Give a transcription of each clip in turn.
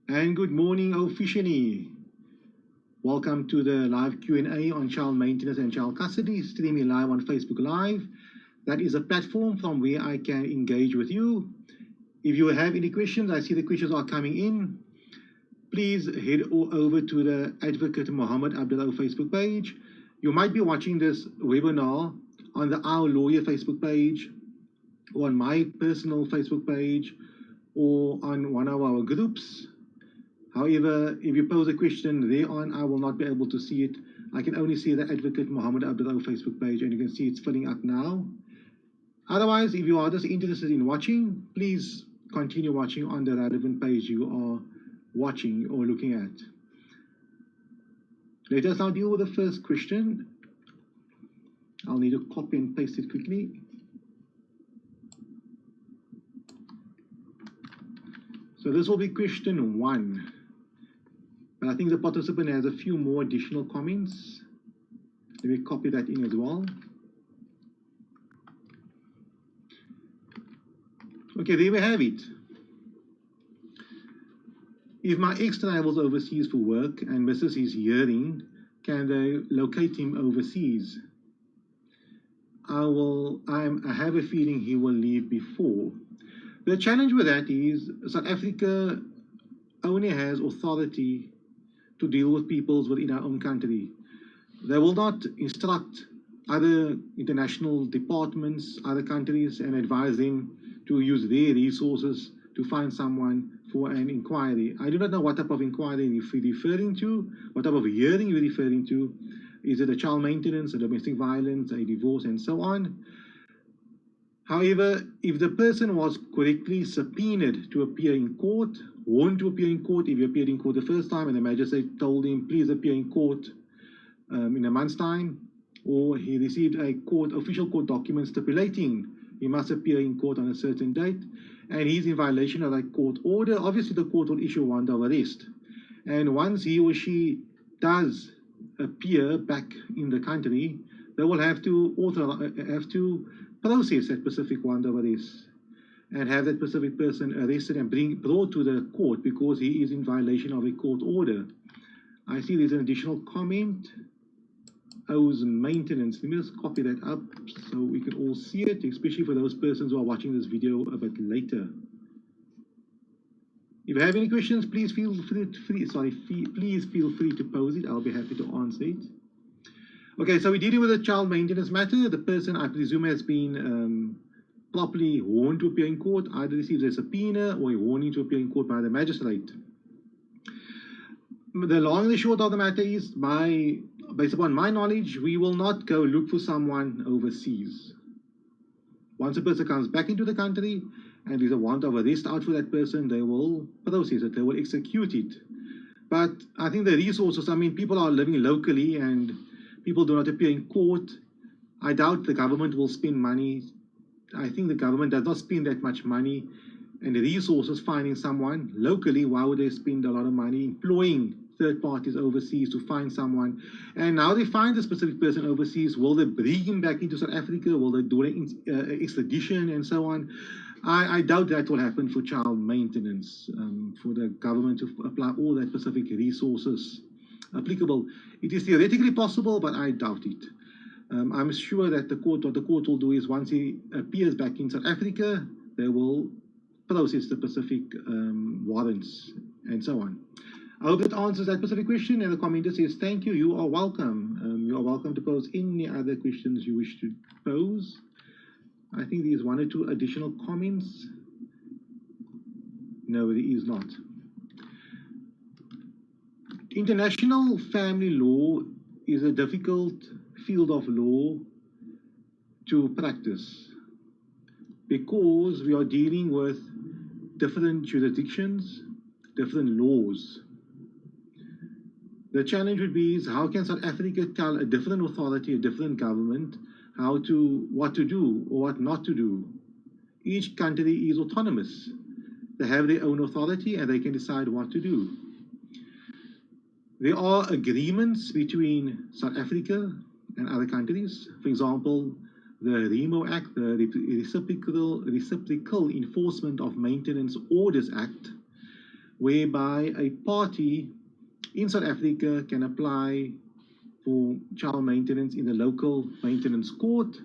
And good morning officially. Welcome to the live Q&A on child maintenance and child custody, streaming live on Facebook Live. That is a platform from where I can engage with you. If you have any questions, I see the questions are coming in. Please head over to the Advocate Mohammed Abduroaf Facebook page. You might be watching this webinar on the Our Lawyer Facebook page, or on my personal Facebook page, or on one of our groups. However, if you pose a question thereon, I will not be able to see it. I can only see the Advocate Mohammed Abduroaf Facebook page, and you can see it's filling up now. Otherwise, if you are just interested in watching, please continue watching on the relevant page you are watching or looking at. Let us now deal with the first question. I'll need to copy and paste it quickly. So this will be question 1. But I think the participant has a few more additional comments. Let me copy that in as well. Okay, there we have it. If my ex travels overseas for work and misses his hearing, can they locate him overseas? I have a feeling he will leave before. The challenge with that is South Africa only has authority to deal with peoples within our own country. They will not instruct other international departments, other countries, and advise them to use their resources to find someone for an inquiry. I do not know what type of inquiry you're referring to, what type of hearing you're referring to. Is it a child maintenance, a domestic violence, a divorce, and so on? However, if the person was correctly subpoenaed to appear in court, warned to appear in court, if he appeared in court the first time and the magistrate told him, please appear in court in a month's time, or he received a official court document stipulating he must appear in court on a certain date, and he's in violation of that court order, obviously the court will issue a warrant of arrest. And once he or she does appear back in the country, they will have to process that specific warrant of arrest and have that specific person arrested and brought to the court because he is in violation of a court order. I see there's an additional comment. Owes maintenance. Let me just copy that up so we can all see it, especially for those persons who are watching this video a bit later. If you have any questions, please feel free to pose it. I'll be happy to answer it. Okay, so we're dealing with a child maintenance matter. The person, I presume, has been properly warned to appear in court, either receives a subpoena or a warning to appear in court by the magistrate. The long and the short of the matter is, based upon my knowledge, we will not go look for someone overseas. Once a person comes back into the country and there's a warrant of arrest out for that person, they will process it, they will execute it. But I think the resources, people are living locally and people do not appear in court. I doubt the government will spend money. I think the government does not spend that much money and the resources finding someone locally. Why would they spend a lot of money employing third parties overseas to find someone? And now they find a specific person overseas. Will they bring him back into South Africa? Will they do an extradition and so on? I doubt that will happen for child maintenance, for the government to apply all that specific resources applicable. It is theoretically possible, but I doubt it. I'm sure that what the court will do is once he appears back in South Africa, they will process the specific warrants and so on. I hope that answers that specific question. And the commenter says, thank you, you are welcome. You are welcome to pose any other questions you wish to pose. I think there's 1 or 2 additional comments. No, there is not. International family law is a difficult field of law to practice because we are dealing with different jurisdictions, different laws. The challenge would be is how can South Africa tell a different authority, a different government, what to do or what not to do? Each country is autonomous. They have their own authority and they can decide what to do. There are agreements between South Africa and other countries. For example, the REMO Act, the Reciprocal Enforcement of Maintenance Orders Act, whereby a party in South Africa can apply for child maintenance in the local maintenance court,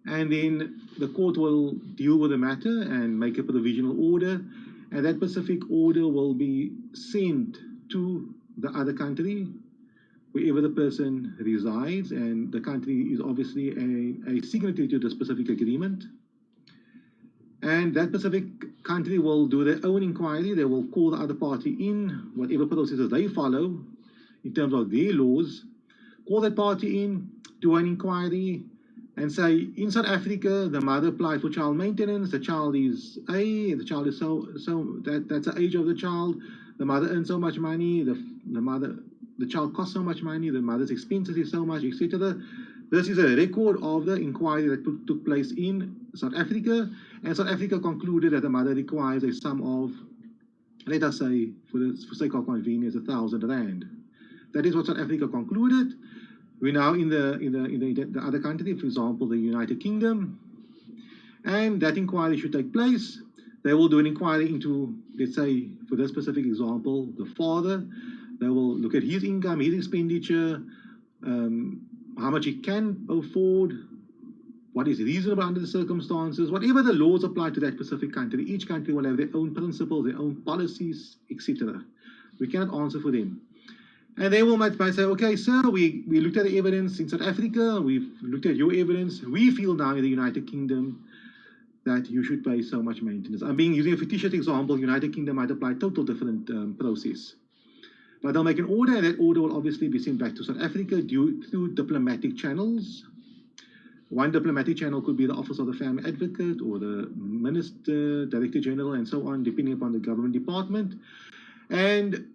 and then the court will deal with the matter and make a provisional order, and that specific order will be sent to the other country, wherever the person resides, and the country is obviously a signatory to the specific agreement. And that specific country will do their own inquiry. They will call the other party in, whatever processes they follow in terms of their laws, call that party in, do an inquiry, and say, in South Africa, the mother applied for child maintenance, the child is the child is that's the age of the child, the mother earns so much money, the child costs so much money, the mother's expenses is so much, etc. This is a record of the inquiry that took place in South Africa, and South Africa concluded that the mother requires a sum of, let us say, for sake of convenience, 1,000 rand. That is what South Africa concluded. We're now in the other country, for example, the United Kingdom, and that inquiry should take place. They will do an inquiry into, let's say, for this specific example, the father. They will look at his income, his expenditure, how much he can afford, what is reasonable under the circumstances, whatever the laws apply to that specific country. Each country will have their own principles, their own policies, etc. We cannot answer for them. And they will might say, okay, sir, we looked at the evidence in South Africa, we've looked at your evidence, we feel now in the United Kingdom that you should pay so much maintenance. I'm using a fictitious example. United Kingdom might apply total different process. But they'll make an order, and that order will obviously be sent back to South Africa through diplomatic channels. One diplomatic channel could be the Office of the Family Advocate or the Minister, Director General, and so on, depending upon the government department. And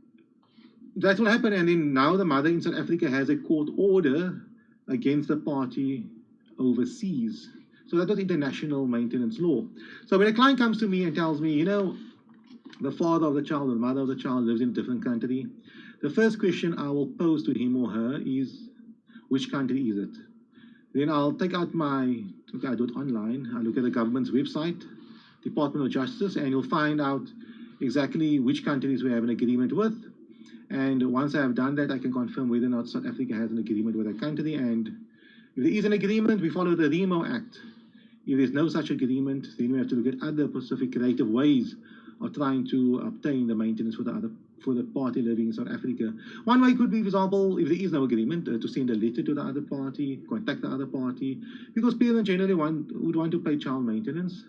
that will happen, and then now the mother in South Africa has a court order against the party overseas. So that was international maintenance law. So when a client comes to me and tells me, the father of the child or the mother of the child lives in a different country, the first question I will pose to him or her is, which country is it? Then I'll take out I do it online, I look at the government's website, Department of Justice, and you'll find out exactly which countries we have an agreement with. And once I have done that, I can confirm whether or not South Africa has an agreement with a country. And if there is an agreement, we follow the Remo Act. If there's no such agreement, then we have to look at other specific creative ways of trying to obtain the maintenance for the party living in South Africa. One way could be, for example, if there is no agreement, to send a letter to the other party, contact the other party, because parents generally would want to pay child maintenance.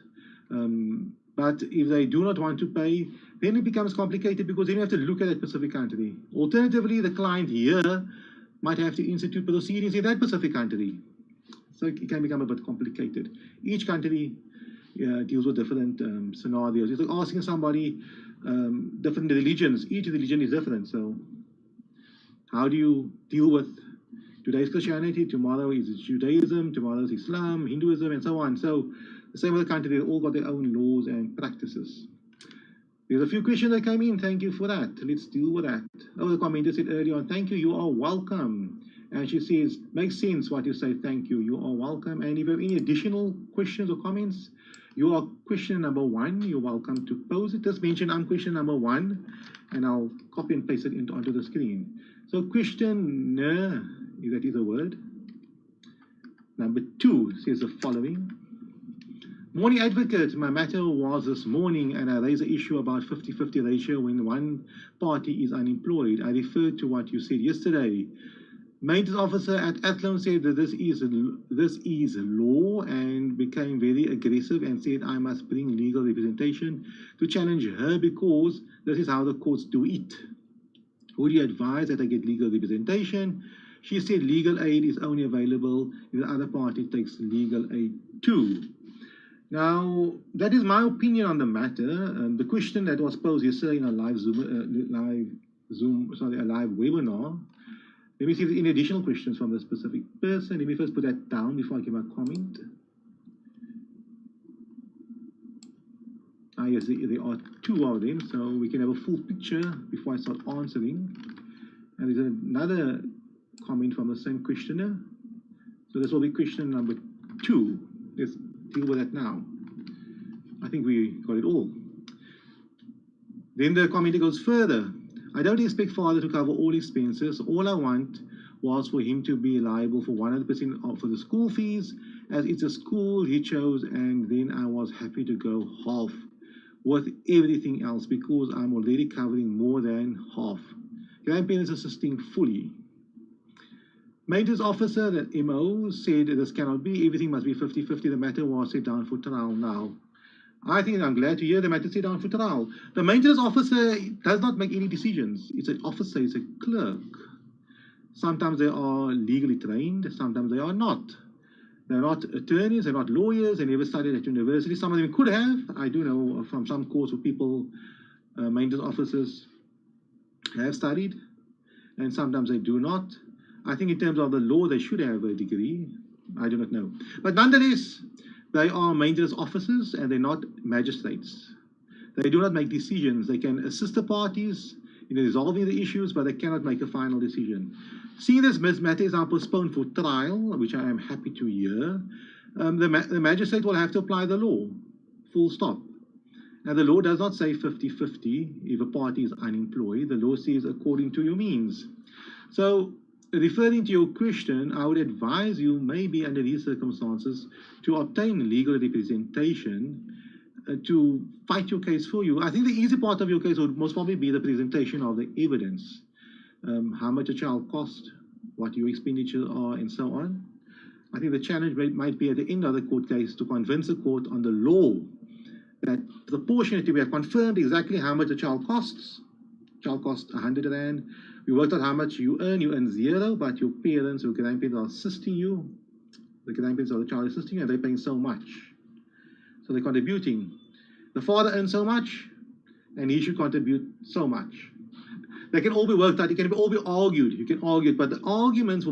But if they do not want to pay, then it becomes complicated, because then you have to look at that specific country. Alternatively, the client here might have to institute proceedings in that specific country. So it can become a bit complicated. Each country deals with different scenarios. It's like asking somebody different religions. Each religion is different. So how do you deal with today's Christianity, tomorrow is Judaism, tomorrow is Islam, Hinduism, and so on. So the same with the country, they've all got their own laws and practices. There's a few questions that came in. Thank you for that. Let's deal with that. Oh, the commenter said earlier on, thank you, you are welcome. And she says, makes sense what you say, thank you, you are welcome. And if you have any additional questions or comments, you are question number 1. You're welcome to pose it. Just mention I'm question number 1, and I'll copy and paste it onto the screen. So question, if that is a word, number 2 says the following. Morning advocate, my matter was this morning, and I raised the issue about 50-50 ratio when one party is unemployed. I referred to what you said yesterday. Maintenance officer at Athlone said that this is law, and became very aggressive and said I must bring legal representation to challenge her because this is how the courts do it. Would you advise that I get legal representation? She said legal aid is only available if the other party takes legal aid too. Now, that is my opinion on the matter. The question that was posed yesterday in a live webinar. Let me see if there's any additional questions from the specific person. Let me first put that down before I give a comment. Yes, there are 2 of them, so we can have a full picture before I start answering. And there's another comment from the same questioner. So this will be question number 2. Let's deal with that now. I think we got it all. Then the commenter goes further. I don't expect father to cover all expenses. All I want was for him to be liable for 100% for the school fees, as it's a school he chose, and then I was happy to go half with everything else because I'm already covering more than half. Grandparents assisting fully. Maintenance officer, the MO, said this cannot be, everything must be 50-50. The matter was set down for trial now. I think I'm glad to hear the matter set down for trial. The maintenance officer does not make any decisions. It's an officer, it's a clerk. Sometimes they are legally trained, sometimes they are not. They're not attorneys, they're not lawyers, they never studied at university. Some of them could have. I do know from some courts where people, maintenance officers, have studied, and sometimes they do not. I think in terms of the law, they should have a degree. I do not know. But nonetheless, they are maintenance officers and they're not magistrates. They do not make decisions. They can assist the parties in resolving the issues, but they cannot make a final decision. Seeing this matter is now postponed for trial, which I am happy to hear, the magistrate will have to apply the law, full stop. And the law does not say 50-50 if a party is unemployed. The law says according to your means. So, referring to your question, I would advise you, maybe under these circumstances, to obtain legal representation to fight your case for you. I think the easy part of your case would most probably be the presentation of the evidence. How much a child cost, what your expenditures are, and so on. I think the challenge might be at the end of the court case to convince the court on the law that proportionately we have confirmed exactly how much the child costs. Child costs 100 Rand. We worked out how much you earn 0, but your parents or grandparents are assisting you. The grandparents of the child assisting you, and they're paying so much. So they're contributing. The father earns so much, and he should contribute so much. They can all be worked out, it can all be argued, you can argue it, but the arguments will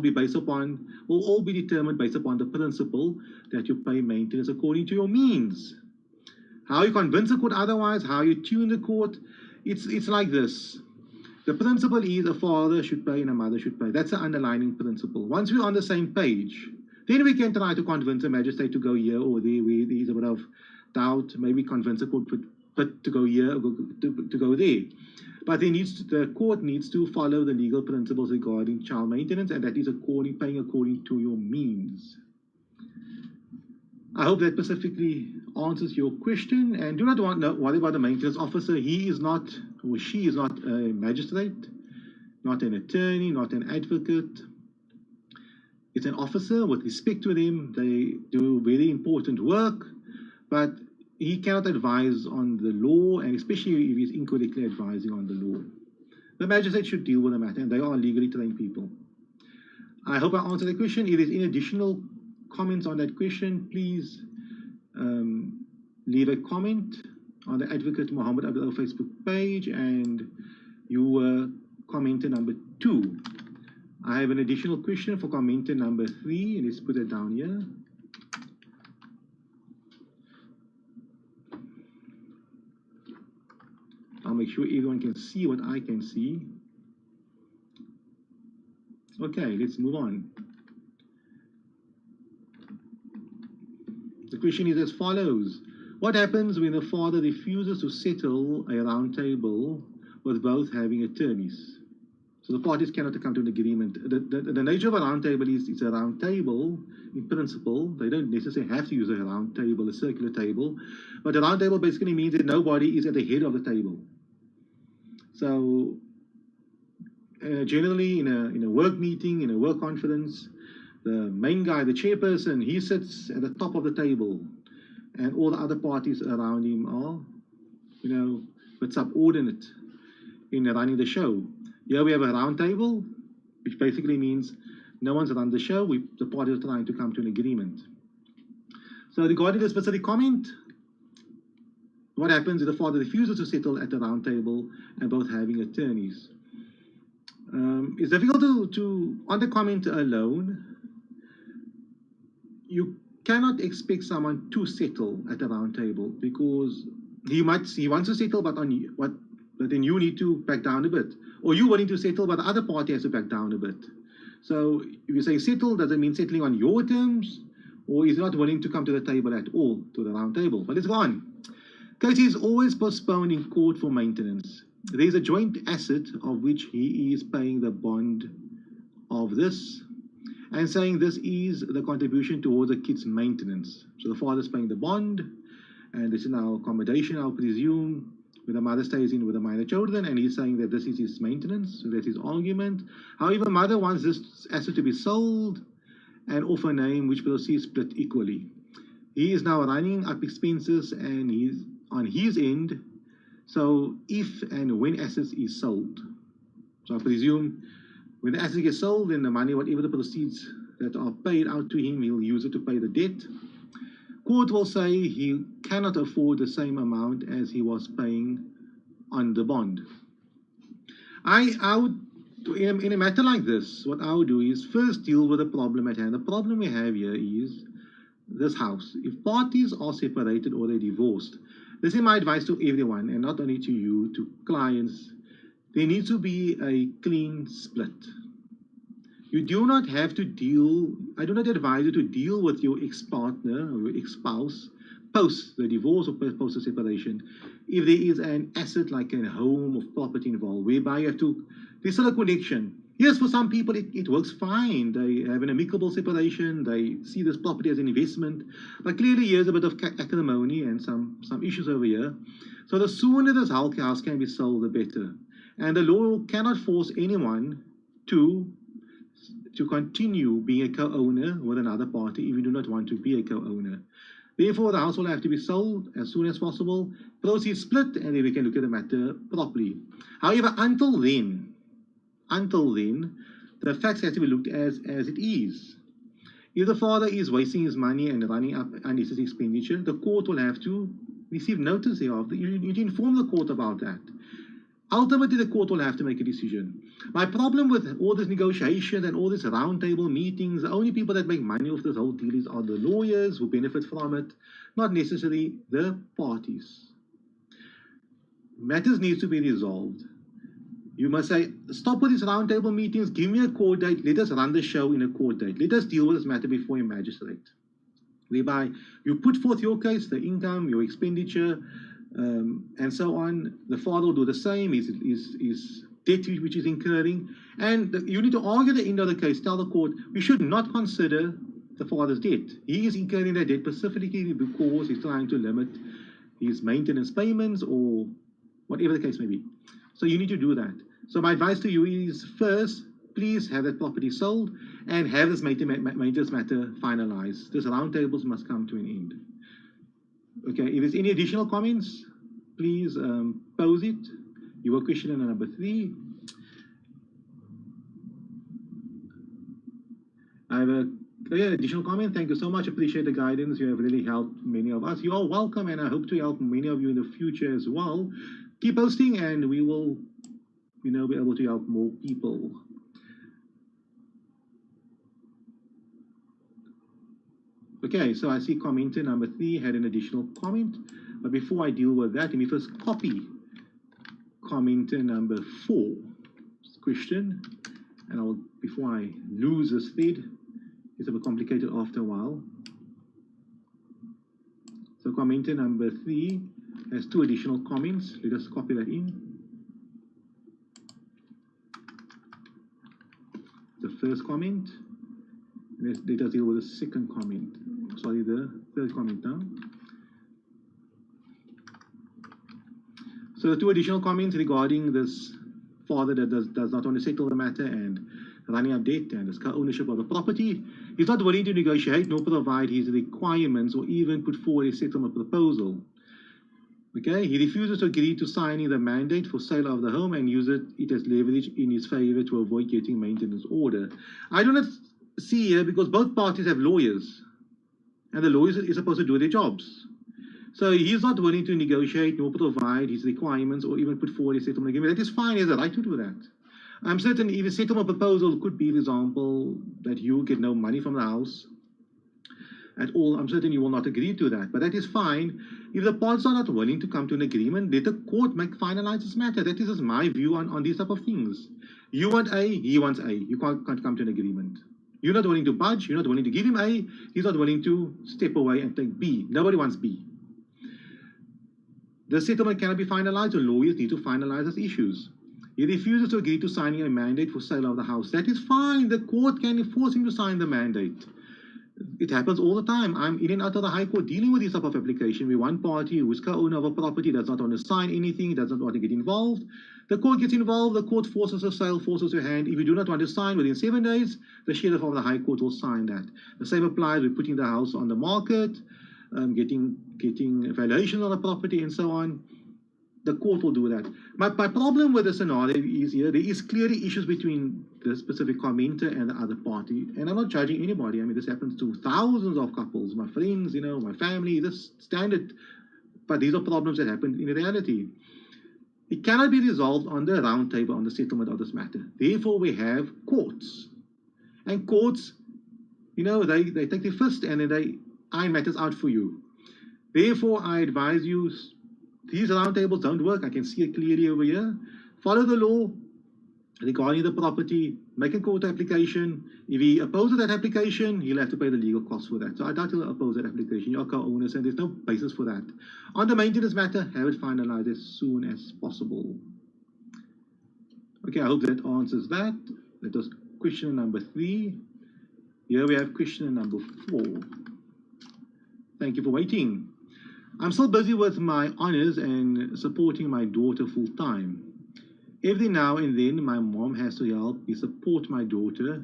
all be determined based upon the principle that you pay maintenance according to your means. How you convince the court otherwise, how you tune the court, it's like this. The principle is a father should pay and a mother should pay. That's the underlying principle. Once we're on the same page, then we can try to convince a magistrate to go here or there where there is a bit of doubt, maybe convince the court to go here or to go there. But the court needs to follow the legal principles regarding child maintenance, and that is paying according to your means. I hope that specifically answers your question, and do not worry about the maintenance officer. He is not, or she is not a magistrate, not an attorney, not an advocate. It's an officer. With respect to them, they do very important work, but he cannot advise on the law, and especially if he's incorrectly advising on the law. The magistrate should deal with the matter, and they are legally trained people. I hope I answered the question. If there's any additional comments on that question, please leave a comment on the Advocate Mohammed Abduroaf Facebook page, and you were commenter number 2. I have an additional question for commenter number 3, and let's put it down here. I'll make sure everyone can see what I can see. Okay, let's move on. The question is as follows. What happens when the father refuses to settle a round table with both having attorneys? So the parties cannot come to an agreement. The nature of a round table is it's a round table in principle. They don't necessarily have to use a round table, a circular table. But a round table basically means that nobody is at the head of the table. So generally in a work meeting, in a work conference, the main guy, the chairperson, he sits at the top of the table, and all the other parties around him are, but subordinate in running the show. Here we have a round table, which basically means no one's run the show. The parties are trying to come to an agreement. So regarding the specific comment, what happens if the father refuses to settle at the round table and both having attorneys? It's difficult on the comment alone. You cannot expect someone to settle at the round table because he wants to settle, but then you need to back down a bit, or you willing to settle, but the other party has to back down a bit. So if you say settle, does it mean settling on your terms, or is not willing to come to the table at all, to the round table? But let's go on. Case is always postponed in court for maintenance. There is a joint asset of which he is paying the bond of this and saying this is the contribution towards the kid's maintenance. So the father is paying the bond, and this is now accommodation, I'll presume, where the mother stays in with the minor children, and he's saying that this is his maintenance, so that's his argument. However, mother wants this asset to be sold and offer a name which proceeds split equally. He is now running up expenses and he's on his end, so if and when assets is sold. So I presume when the assets get sold, then the money, whatever the proceeds that are paid out to him, he'll use it to pay the debt. Court will say he cannot afford the same amount as he was paying on the bond. I would, in a matter like this, what I would do is first deal with the problem at hand. The problem we have here is this house. If parties are separated or they're divorced, this is my advice to everyone, and not only to you, to clients. There needs to be a clean split. You do not have to deal, I do not advise you to deal with your ex-partner or your ex-spouse post the divorce or post the separation if there is an asset like a home or property involved, whereby you have to, there's still a connection. Yes, for some people it works fine. They have an amicable separation, they see this property as an investment, but clearly here's a bit of acrimony and some issues over here. So the sooner this house can be sold, the better. And the law cannot force anyone to continue being a co-owner with another party if you do not want to be a co-owner. Therefore, the house will have to be sold as soon as possible, proceeds split, and then we can look at the matter properly. However, until then, the facts have to be looked at as it is. If the father is wasting his money and running up unnecessary expenditure, the court will have to receive notice thereof. You need to inform the court about that. Ultimately, the court will have to make a decision. My problem with all this negotiation and all these roundtable meetings, the only people that make money off this whole deal are the lawyers who benefit from it, not necessarily the parties. Matters need to be resolved. You must say, stop with these roundtable meetings, give me a court date, let us run the show in a court date. Let us deal with this matter before a magistrate. Whereby you put forth your case, the income, your expenditure, and so on. The father will do the same, his debt which is incurring. And you need to argue the end of the case, tell the court, we should not consider the father's debt. He is incurring that debt specifically because he's trying to limit his maintenance payments or whatever the case may be. So you need to do that. So my advice to you is first, please have that property sold and have this maintenance matter finalized. This roundtables must come to an end. Okay, if there's any additional comments, please pose it. Your question on number 3. I have an additional comment. Thank you so much. Appreciate the guidance. You have really helped many of us. You are welcome, and I hope to help many of you in the future as well. Keep posting, and we will, be able to help more people. Okay, so I see commenter number 3 had an additional comment. But before I deal with that, let me first copy commenter number 4's question. And before I lose this thread, it's a bit complicated after a while. So commenter number 3 has 2 additional comments. Let us copy that in. The first comment. Let us deal with the second comment. Sorry, the third comment now. So the 2 additional comments regarding this father that does not want to settle the matter and running up debt and his co-ownership of the property. He's not willing to negotiate nor provide his requirements or even put forward a settlement proposal. Okay, he refuses to agree to signing the mandate for sale of the home and use it as leverage in his favor to avoid getting maintenance order. I do not see here, because both parties have lawyers, and the lawyers are supposed to do their jobs. So he's not willing to negotiate nor provide his requirements or even put forward a settlement agreement. That is fine, he has a right to do that. I'm certain if a settlement proposal could be, for example, that you get no money from the house at all, I'm certain you will not agree to that, but that is fine. If the parties are not willing to come to an agreement, let the court finalize this matter. That is just my view on these type of things. You want A, he wants A. You can't come to an agreement. You're not willing to budge, you're not willing to give him A, he's not willing to step away and take B. Nobody wants B. The settlement cannot be finalized, so lawyers need to finalize those issues. He refuses to agree to signing a mandate for sale of the house. That is fine. The court can force him to sign the mandate. It happens all the time. I'm in and out of the High Court dealing with this type of application where one party who is co-owner of a property does not want to sign anything, does not want to get involved. The court gets involved, the court forces a sale, forces your hand. If you do not want to sign within 7 days, the sheriff of the High Court will sign that. The same applies with putting the house on the market, getting valuation on the property and so on. The court will do that. My problem with the scenario is here, there is clearly issues between the specific commenter and the other party. And I'm not judging anybody. I mean, this happens to thousands of couples, my friends, you know, my family, this standard. But these are problems that happen in reality. It cannot be resolved on the round table on the settlement of this matter. Therefore, we have courts. And courts, you know, they take the fist and then they iron matters out for you. Therefore, I advise you, these round tables don't work. I can see it clearly over here. Follow the law regarding the property, make a court application. If he opposes that application, he'll have to pay the legal costs for that. So I doubt he'll oppose that application. You're co-owners and there's no basis for that. On the maintenance matter, have it finalized as soon as possible. Okay, I hope that answers that. That was question number 3. Here we have question number 4. Thank you for waiting. I'm still busy with my honors and supporting my daughter full time. Every now and then, my mom has to help me support my daughter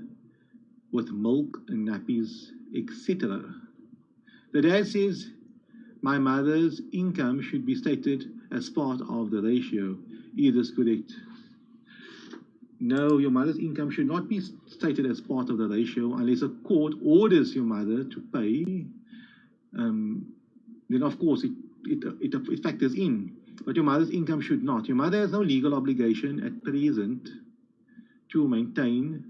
with milk and nappies, etc. The dad says my mother's income should be stated as part of the ratio. Is this correct? No, your mother's income should not be stated as part of the ratio unless a court orders your mother to pay. Then of course it factors in. But your mother's income should not. Your mother has no legal obligation at present to maintain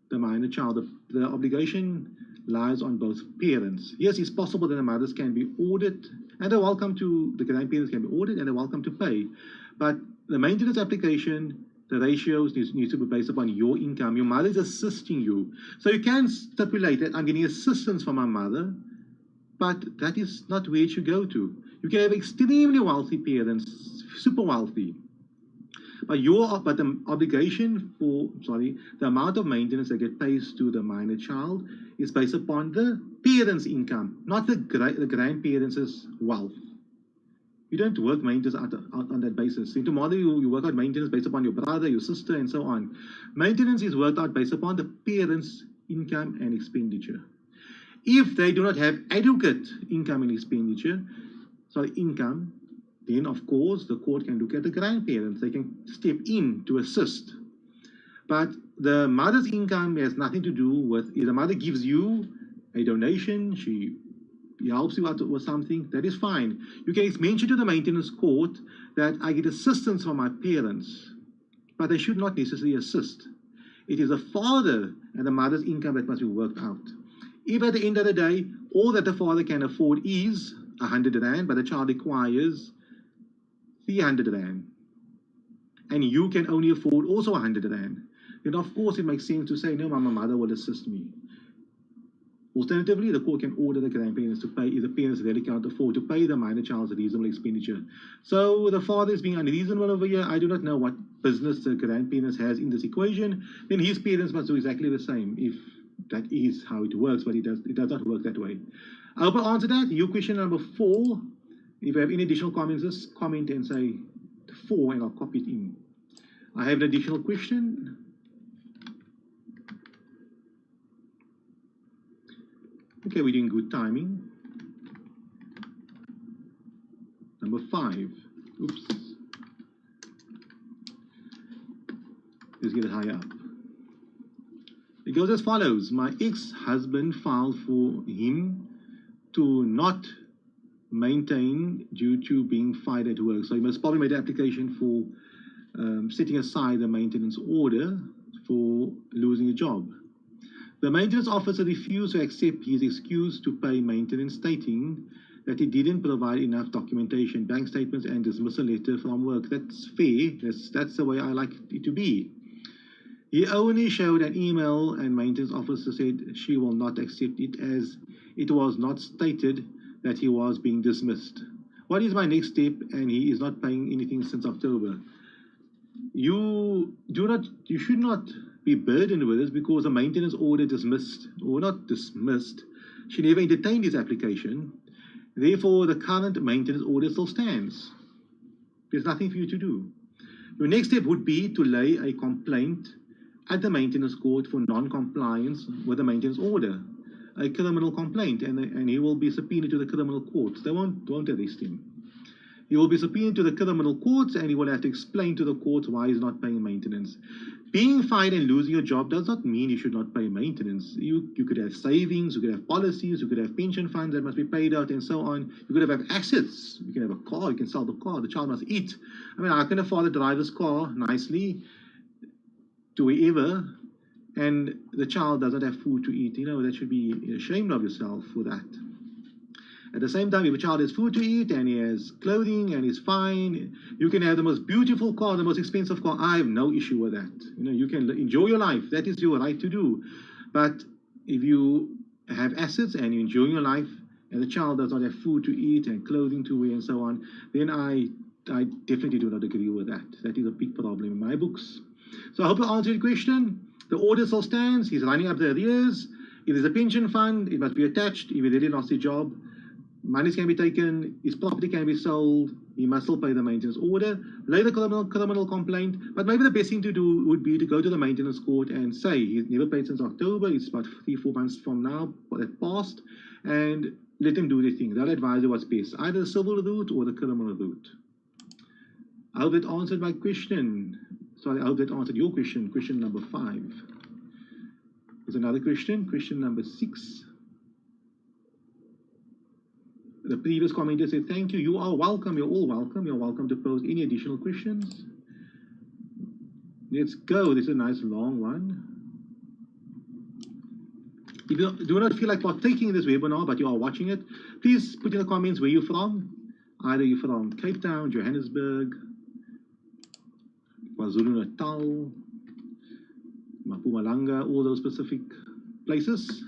the minor child. The obligation lies on both parents. Yes, it's possible that the mothers can be ordered, and they're welcome to, the grandparents can be ordered, and they're welcome to pay. But the maintenance application, the ratios need to be based upon your income. Your mother is assisting you. So you can stipulate that I'm getting assistance from my mother, but that is not where it should go to. You can have extremely wealthy parents, super wealthy, but the obligation for, the amount of maintenance that gets paid to the minor child is based upon the parents' income, not the grandparents' wealth. You don't work maintenance out on that basis. In tomorrow, you work out maintenance based upon your brother, your sister, and so on. Maintenance is worked out based upon the parents' income and expenditure. If they do not have adequate income and expenditure, then of course the court can look at the grandparents. They can step in to assist. But the mother's income has nothing to do with, if the mother gives you a donation, she helps you out with something, that is fine. You can mention to the maintenance court that I get assistance from my parents, but they should not necessarily assist. It is the father and the mother's income that must be worked out. If at the end of the day, all that the father can afford is 100 Rand, but the child requires 300 Rand, and you can only afford also 100 Rand, then of course it makes sense to say, no, my mother will assist me. Alternatively, the court can order the grandparents to pay if the parents really can't afford to pay the minor child's reasonable expenditure. So the father is being unreasonable over here. I do not know what business the grandparents has in this equation. Then his parents must do exactly the same, if that is how it works, but it does not work that way. I hope I answered that. Your question number 4. If you have any additional comments, just comment and say 4 and I'll copy it in. I have an additional question. Okay, we're doing good timing. Number 5. Oops. Let's get it higher up. It goes as follows. My ex-husband filed for him to not maintain due to being fired at work. So he must probably make an application for setting aside the maintenance order for losing a job. The maintenance officer refused to accept his excuse to pay maintenance, stating that he didn't provide enough documentation, bank statements, and dismissal letter from work. That's fair. That's the way I like it to be. He only showed an email, and maintenance officer said she will not accept it as it was not stated that he was being dismissed. what is my next step? And he is not paying anything since October. You should not be burdened with this because the maintenance order dismissed, or not dismissed, she never entertained his application. Therefore, the current maintenance order still stands. There's nothing for you to do. Your next step would be to lay a complaint at the maintenance court for non-compliance with the maintenance order, a criminal complaint, and he will be subpoenaed to the criminal courts. They won't arrest him. He will be subpoenaed to the criminal courts, and he will have to explain to the courts why he's not paying maintenance. Being fired and losing your job does not mean you should not pay maintenance. You could have savings, you could have policies, you could have pension funds that must be paid out, and so on. You could have assets. You can have a car, you can sell the car, the child must eat. I mean, how can a father drive his car nicely to wherever, and the child doesn't have food to eat? You know, that should be ashamed of yourself for that. At the same time, if a child has food to eat and he has clothing and he's fine, you can have the most beautiful car, the most expensive car. I have no issue with that. You know, you can enjoy your life. That is your right to do. But if you have assets and you're enjoying your life and the child does not have food to eat and clothing to wear and so on, then I definitely do not agree with that. That is a big problem in my books. So I hope I answered your question. The order still stands. He's running up the arrears. If there's a pension fund, it must be attached. If he really lost his job, monies can be taken, his property can be sold, he must still pay the maintenance order, lay the criminal complaint, but maybe the best thing to do would be to go to the maintenance court and say he's never paid since October, it's about 3-4 months from now that passed, and let him do the thing. They'll advise you what's best, either the civil route or the criminal route. I hope that answered my question. Sorry, I hope that answered your question, question number 5. There's another question, question number 6. The previous commenter said, thank you, you are welcome, you're all welcome. You're welcome to pose any additional questions. Let's go, this is a nice long one. If you do not feel like partaking in this webinar, but you are watching it, please put in the comments where you're from. Either you're from Cape Town, Johannesburg, KwaZulu-Natal, Mpumalanga, all those specific places.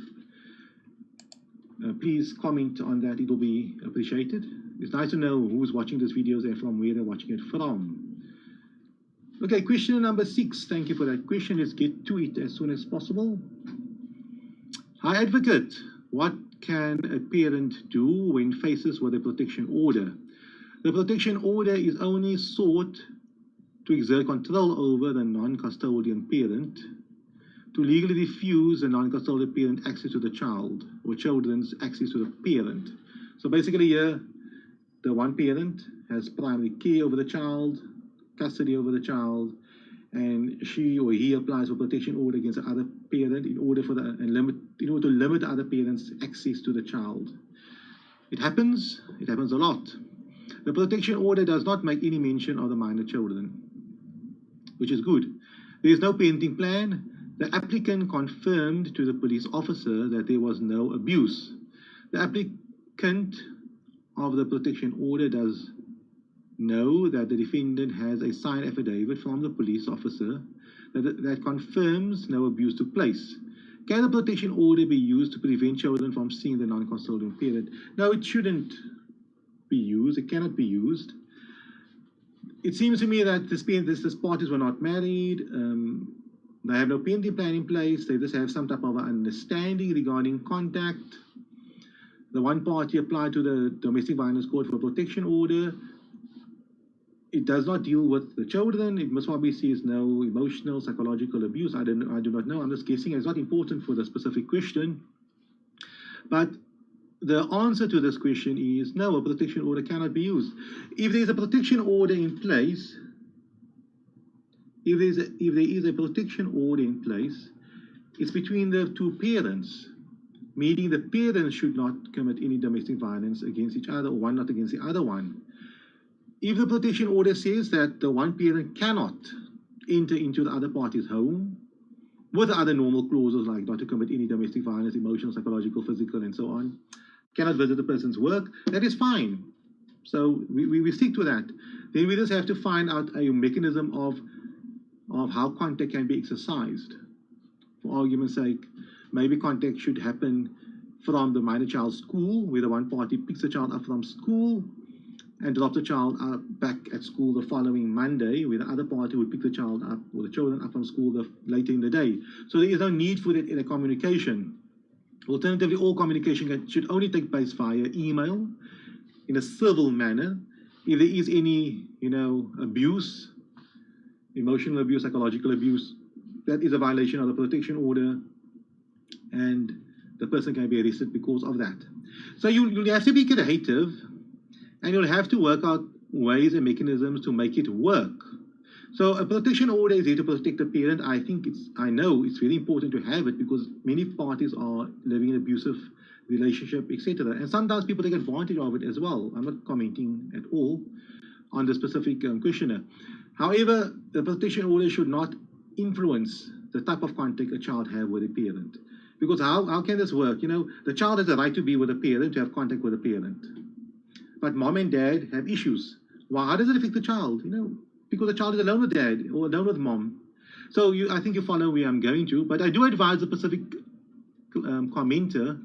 Please comment on that, it will be appreciated. It's nice to know who's watching these videos and from where they're watching it from. Okay, question number 6. Thank you for that question. Let's get to it as soon as possible. Hi, advocate. What can a parent do when faces with a protection order? The protection order is only sought to exert control over the non-custodian parent, to legally refuse a non-custodial parent access to the child or children's access to the parent. So basically here, the one parent has primary care over the child, custody over the child, and she or he applies for protection order against the other parent in order to limit the other parent's access to the child. It happens a lot. The protection order does not make any mention of the minor children, which is good. There is no parenting plan. The applicant confirmed to the police officer that there was no abuse. The applicant of the protection order does know that the defendant has a signed affidavit from the police officer that confirms no abuse took place. Can the protection order be used to prevent children from seeing the non-custodial parent? No, it shouldn't be used. It cannot be used. It seems to me that these parties were not married. They have no parenting plan in place. They just have some type of understanding regarding contact. The one party applied to the domestic violence court for a protection order. It does not deal with the children. It most probably sees no emotional, psychological abuse. I do not know. I'm just guessing. It's not important for the specific question. But the answer to this question is no, a protection order cannot be used. If there is a protection order in place, if there is a protection order in place, it's between the two parents, meaning the parents should not commit any domestic violence against each other, or one not against the other one. If the protection order says that the one parent cannot enter into the other party's home, with the other normal clauses like not to commit any domestic violence, emotional, psychological, physical, and so on, cannot visit the person's work, that is fine. So we stick to that. Then we just have to find out a mechanism of how contact can be exercised. For argument's sake, maybe contact should happen from the minor child's school, where the one party picks the child up from school and drop the child back at school the following Monday, where the other party would pick the child up or the children up from school later in the day. So there is no need for that in a communication. Alternatively, all communication should only take place via email in a civil manner. If there is any, abuse, emotional abuse, psychological abuse, that is a violation of the protection order, and the person can be arrested because of that. So you'll have to be creative, and you'll have to work out ways and mechanisms to make it work. So a protection order is here to protect the parent. I know it's very important to have it because many parties are living in abusive relationship, etc. And sometimes people take advantage of it as well. I'm not commenting at all on the specific questionnaire. However, the protection order should not influence the type of contact a child have with a parent. Because how can this work? The child has a right to be with a parent, to have contact with a parent. But mom and dad have issues. Well, how does it affect the child? Because the child is alone with dad or alone with mom. So I think you follow where I'm going to. But I do advise the specific commenter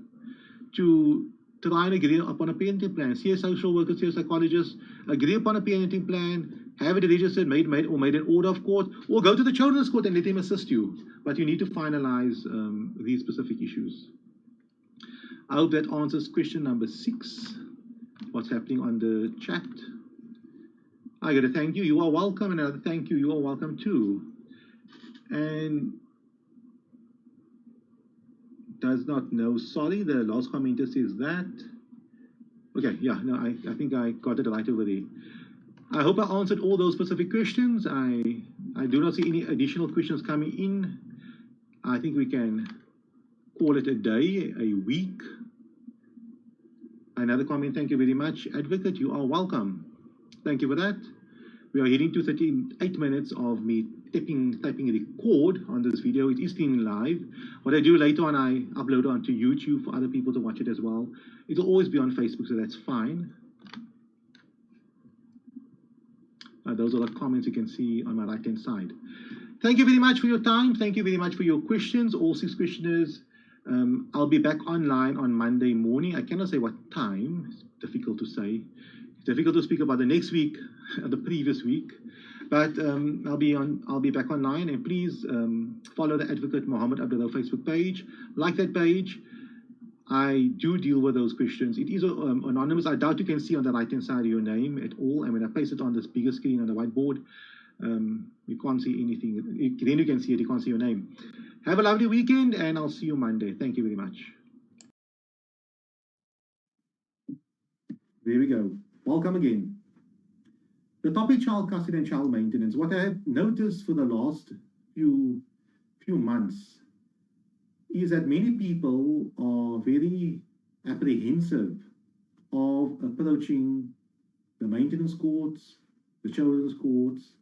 to try and agree upon a parenting plan. See a social worker, see a psychologist, agree upon a parenting plan, have it registered, made an order of court, or go to the children's court and let them assist you. But you need to finalize these specific issues. I hope that answers question number 6. What's happening on the chat? I got to thank you. You are welcome. And another thank you. You are welcome too. And does not know. Sorry, the last commenter says that. Okay, yeah, no, I think I got it right over there. I hope I answered all those specific questions. I do not see any additional questions coming in. I think we can call it a day, a week. Another comment, thank you very much. Advocate, you are welcome. Thank you for that. We are heading to 38 minutes of me typing record on this video. It is streaming live. What I do later on, I upload it onto YouTube for other people to watch it as well. It'll always be on Facebook, so that's fine. Those are the comments you can see on my right-hand side. Thank you very much for your time. Thank you very much for your questions, all 6 questioners. I'll be back online on Monday morning. I cannot say what time. It's difficult to say. It's difficult to speak about the next week, the previous week. But I'll be back online, and please follow the Advocate Mohammed Abduroaf Facebook page. Like that page. I do deal with those questions. It is anonymous. I doubt you can see on the right-hand side of your name at all. And when I place it on this bigger screen on the whiteboard, you can't see anything. Then you can see it. You can't see your name. Have a lovely weekend, and I'll see you Monday. Thank you very much. There we go. Welcome again. The topic child custody and child maintenance. What I have noticed for the last few months is that many people are very apprehensive of approaching the maintenance courts, the children's courts,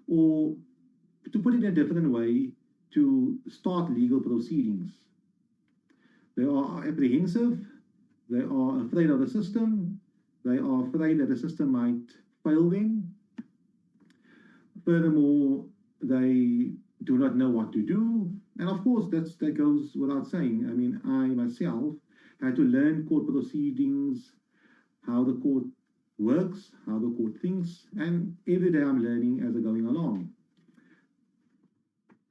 or to put it in a different way, to start legal proceedings. They are apprehensive, they are afraid of the system, they are afraid that the system might fail them. Furthermore, they do not know what to do. And of course, that goes without saying. I mean, I myself had to learn court proceedings, how the court works, how the court thinks, and every day I'm learning as I'm going along.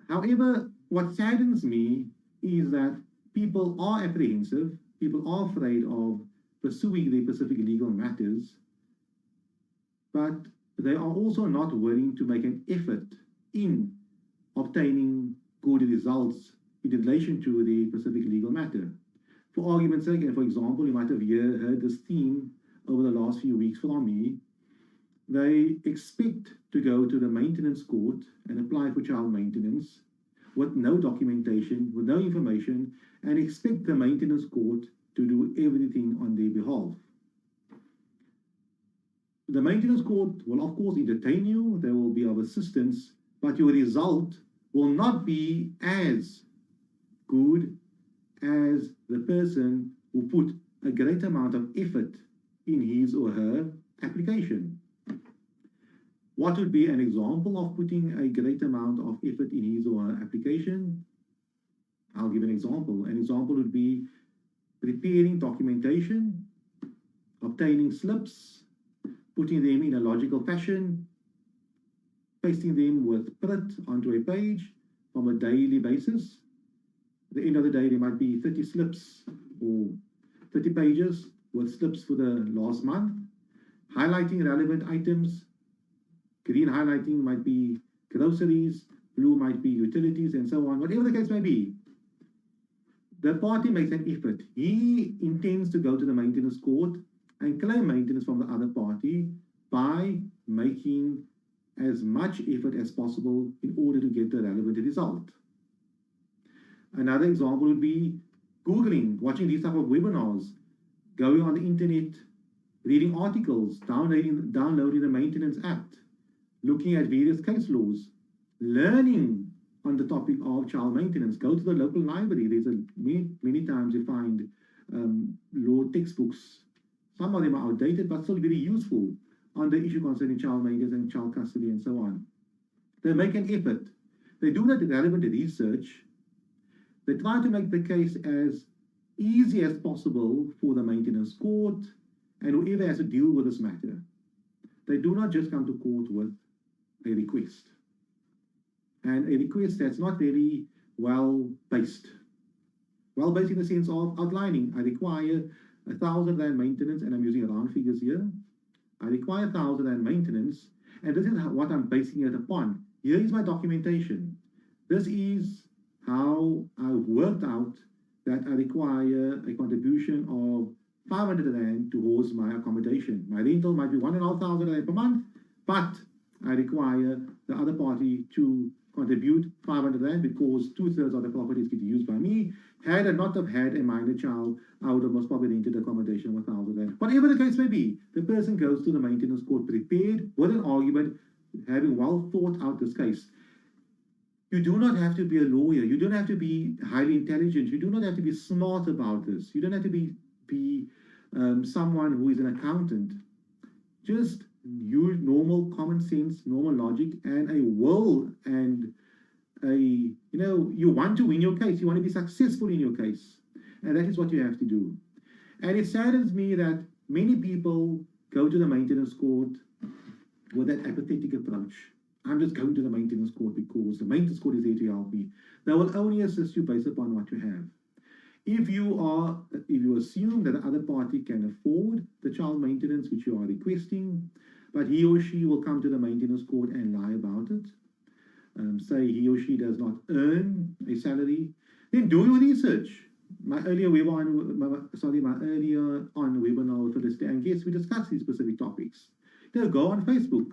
However, what saddens me is that people are apprehensive, people are afraid of pursuing their specific legal matters, but they are also not willing to make an effort in obtaining good results in relation to the specific legal matter. For argument's sake, and for example, you might have heard this theme over the last few weeks from me. They expect to go to the maintenance court and apply for child maintenance with no documentation, with no information, and expect the maintenance court to do everything on their behalf. The maintenance court will, of course, entertain you. They will be of assistance, but your result will not be as good as the person who put a great amount of effort in his or her application. What would be an example of putting a great amount of effort in his or her application? I'll give an example. An example would be preparing documentation, obtaining slips, putting them in a logical fashion, pasting them with print onto a page from a daily basis. At the end of the day, there might be 30 slips or 30 pages with slips for the last month, highlighting relevant items. Green highlighting might be groceries, blue might be utilities, and so on, whatever the case may be. The party makes an effort. He intends to go to the maintenance court and claim maintenance from the other party by making as much effort as possible in order to get the relevant result. Another example would be Googling, watching these type of webinars, going on the internet, reading articles, downloading the Maintenance Act, looking at various case laws, learning on the topic of child maintenance. Go to the local library. There's many times you find law textbooks. Some of them are outdated, but still very useful on the issue concerning child maintenance and child custody and so on. They make an effort. They do that relevant research. They try to make the case as easy as possible for the maintenance court and whoever has to deal with this matter. They do not just come to court with a request. And a request that's not very well-based. Well-based in the sense of outlining, I require 1,000 rand maintenance, and I'm using round figures here. I require 1,000 rand maintenance, and this is what I'm basing it upon. Here is my documentation. This is how I've worked out that I require a contribution of 500 rand towards my accommodation. My rental might be 1,500 rand per month, but I require the other party to contribute 500 rand because 2/3 of the property is getting used by me. Had I not have had a minor child, I would have most probably rented accommodation of 1,000 rand. Whatever the case may be, the person goes to the maintenance court prepared with an argument, having well thought out this case. You do not have to be a lawyer. You don't have to be highly intelligent. You do not have to be smart about this. You don't have to be someone who is an accountant. Just use normal common sense, normal logic, and a will and you want to win your case. You want to be successful in your case. And that is what you have to do. And it saddens me that many people go to the maintenance court with that apathetic approach. I'm just going to the maintenance court because the maintenance court is there to help me. They will only assist you based upon what you have. If you assume that the other party can afford the child maintenance which you are requesting, but he or she will come to the maintenance court and lie about it, say he or she does not earn a salary, then do your research. My earlier on webinar with Felicity and guests, we discussed these specific topics. Go on Facebook,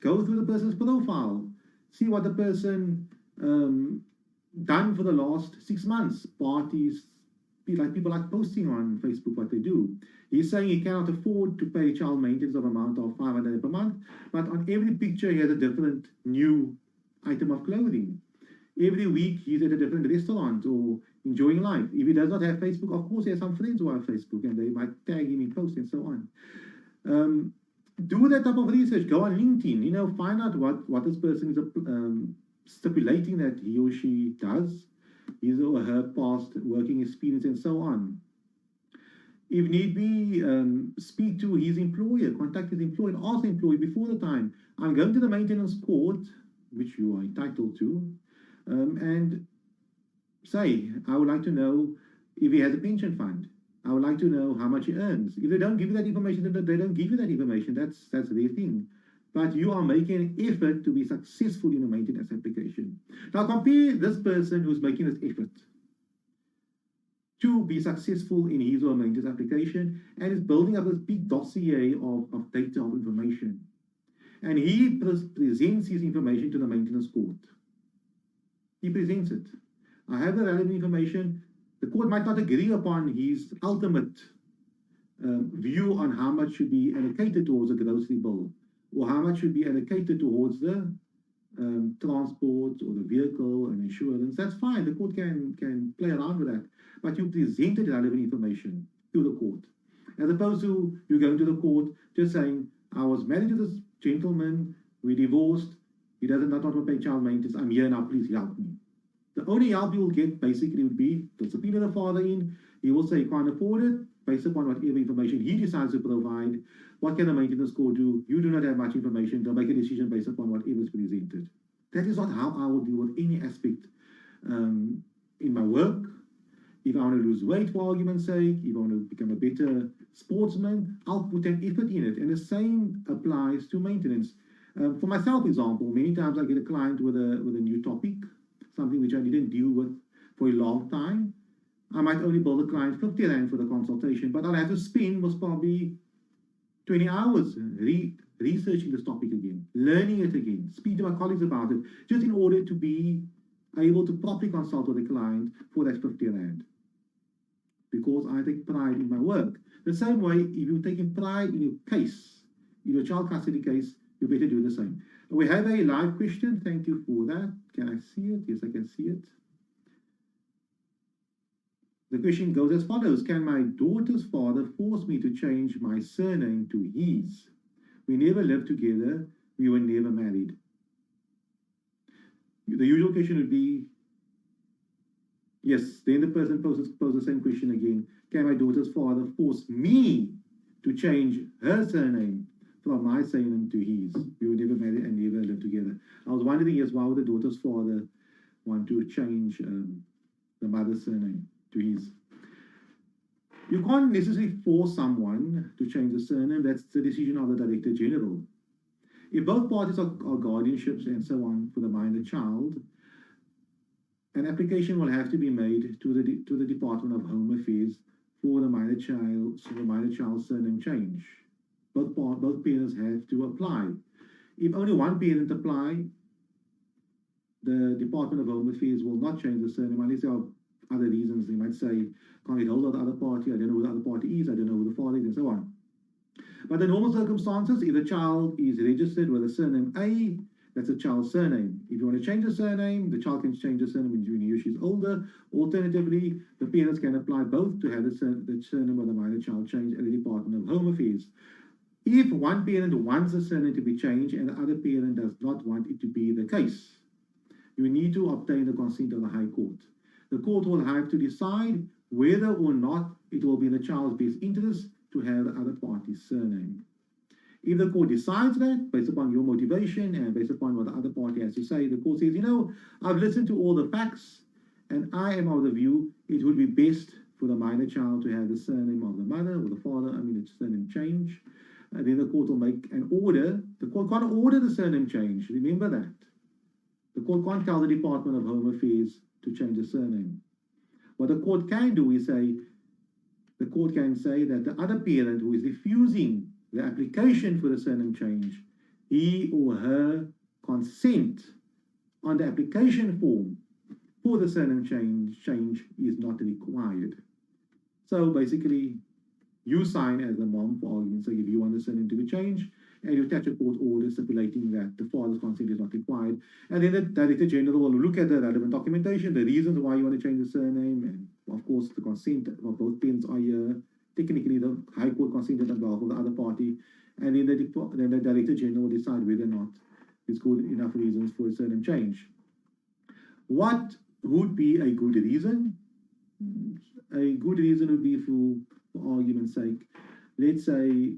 go through the person's profile, see what the person done for the last 6 months. Parties, people like posting on Facebook what they do. He's saying he cannot afford to pay child maintenance of amount of 500 per month, but on every picture he has a different new item of clothing. Every week he's at a different restaurant or enjoying life. If he does not have Facebook, of course he has some friends who have Facebook and they might tag him in posts and so on. Do that type of research. Go on LinkedIn, find out what this person is stipulating that he or she does, his or her past working experience and so on. If need be, speak to his employer, contact his employer and ask the employer before the time, I'm going to the maintenance court, which you are entitled to, and say, I would like to know if he has a pension fund. I would like to know how much he earns. If they don't give you that information, then they don't give you that information. That's their thing. But you are making an effort to be successful in a maintenance application. Now compare this person who's making this effort to be successful in his or her maintenance application and is building up this big dossier of data, of information. And he presents his information to the maintenance court. He presents it. I have the relevant information. The court might not agree upon his ultimate view on how much should be allocated towards a grocery bill or how much should be allocated towards the transport or the vehicle and insurance. That's fine. The court can play around with that. But you presented relevant information to the court. As opposed to you going to the court just saying, I was married to this gentleman, we divorced, he does not want to pay child maintenance, I'm here now, please help me. The only help you will get basically would be to subpoena the father in. He will say he can't afford it, based upon whatever information he decides to provide, what can the maintenance court do? You do not have much information. They'll make a decision based upon whatever is presented. That is not how I will deal with any aspect in my work. If I want to lose weight, for argument's sake, if I want to become a better sportsman, I'll put an effort in it. And the same applies to maintenance. For myself, for example, many times I get a client with a new topic, something which I didn't deal with for a long time. I might only bill the client 50 Rand for the consultation, but I'll have to spend most probably 20 hours researching this topic again, learning it again, speak to my colleagues about it, just in order to be able to properly consult with the client for that 50 Rand. Because I take pride in my work. The same way, if you're taking pride in your case, in your child custody case, you better do the same. We have a live question. Thank you for that. Can I see it? Yes, I can see it. The question goes as follows. Can my daughter's father force me to change my surname to his? We never lived together. We were never married. The usual question would be, yes, then the person poses the same question again. Can my daughter's father force me to change her surname from my surname to his? We were never married and never lived together. I was wondering, yes, why would the daughter's father want to change the mother's surname to his? You can't necessarily force someone to change the surname. That's the decision of the Director General. If both parties are guardianships and so on for the minor child, an application will have to be made to the Department of Home Affairs for the minor child's surname change. Both parents have to apply. If only one parent apply, the Department of Home Affairs will not change the surname unless there are other reasons. They might say, can't get hold of the other party, I don't know who the other party is, I don't know who the father is, and so on. But in normal circumstances, if the child is registered with a surname A, that's a child's surname. If you want to change the surname, the child can change the surname when he or she is older. Alternatively, the parents can apply both to have the surname of the minor child changed at the Department of Home Affairs. If one parent wants the surname to be changed and the other parent does not want it to be the case, you need to obtain the consent of the High Court. The court will have to decide whether or not it will be in the child's best interest to have the other party's surname. If the court decides that, based upon your motivation and based upon what the other party has to say, the court says, you know, I've listened to all the facts and I am of the view it would be best for the minor child to have the surname of the mother or the father, its surname change. And then the court will make an order. The court can't order the surname change. Remember that. The court can't tell the Department of Home Affairs to change the surname. What the court can do is say, the court can say that the other parent who is refusing the application for the surname change, he or her consent on the application form for the surname change is not required. So basically, you sign as the mom, for argument's sake, if you want the surname to be changed, and you attach a court order stipulating that the father's consent is not required. And then the Director General will look at the relevant documentation, the reasons why you want to change the surname, and of course the consent of both parents are here. Technically, the High Court consented on behalf of the other party, and then the Director General will decide whether or not it's good enough reasons for a surname change. What would be a good reason? A good reason would be, for argument's sake, let's say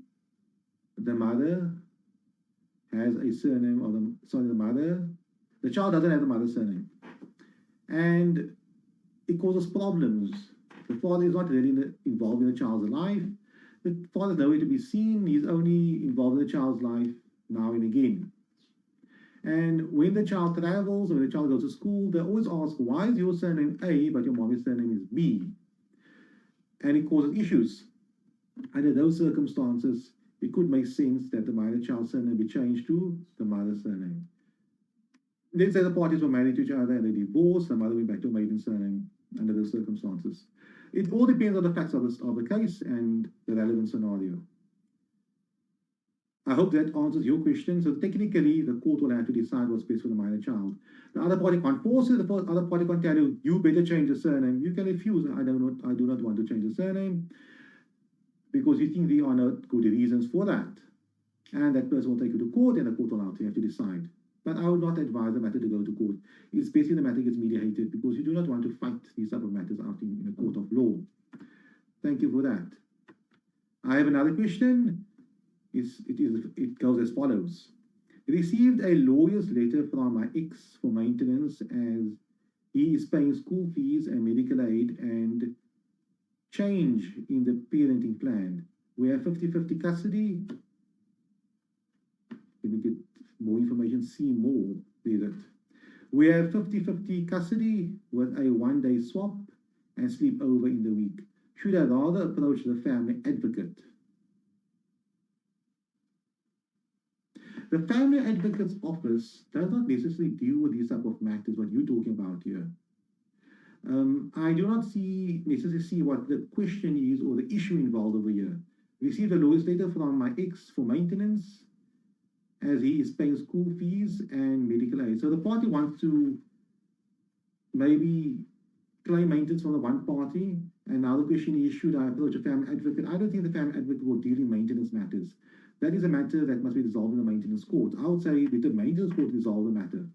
the mother has a surname of the child doesn't have the mother's surname, and it causes problems. The father is not really involved in the child's life. The father is nowhere to be seen. He's only involved in the child's life now and again. And when the child travels or when the child goes to school, they always ask, why is your surname A but your mommy's surname is B? And it causes issues. Under those circumstances, it could make sense that the minor child's surname be changed to the mother's surname. Let's say the parties were married to each other and they divorced, the mother went back to a maiden surname under those circumstances. It all depends on the facts of the case and the relevant scenario. I hope that answers your question. So technically, the court will have to decide what's best for the minor child. The other party can't force it. The other party can't tell you, you better change the surname. You can refuse. I do not want to change the surname, because you think there are no good reasons for that. And that person will take you to court, and the court will have to decide. But I would not advise the matter to go to court, especially the matter gets mediated, because you do not want to fight these type of matters out in a court of law. Thank you for that. I have another question. It goes as follows. Received a lawyer's letter from my ex for maintenance as he is paying school fees and medical aid and change in the parenting plan. We have 50-50 custody. Let me get more information, see more. Read it. We have 50-50 custody with a one-day swap and sleep over in the week. Should I rather approach the family advocate? The family advocate's office does not necessarily deal with these type of matters, what you're talking about here. I do not necessarily see what the question is or the issue involved over here. Received a lawyer's letter from my ex for maintenance as he is paying school fees and medical aid. So the party wants to maybe claim maintenance from the one party, and now the question is, should I approach a family advocate? I don't think the family advocate will deal in maintenance matters. That is a matter that must be resolved in the maintenance court. I would say let the maintenance court resolve the matter.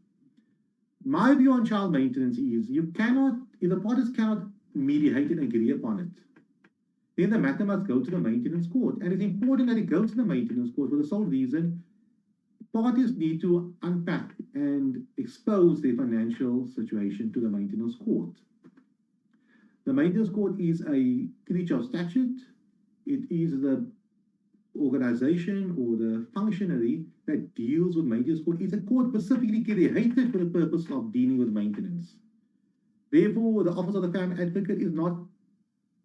My view on child maintenance is you cannot, if the parties cannot mediate and agree upon it, then the matter must go to the maintenance court. And it's important that it goes to the maintenance court for the sole reason parties need to unpack and expose their financial situation to the maintenance court. The maintenance court is a creature of statute. It is the organization or the functionary that deals with maintenance court. It's a court specifically created for the purpose of dealing with maintenance. Therefore, the office of the family advocate is not,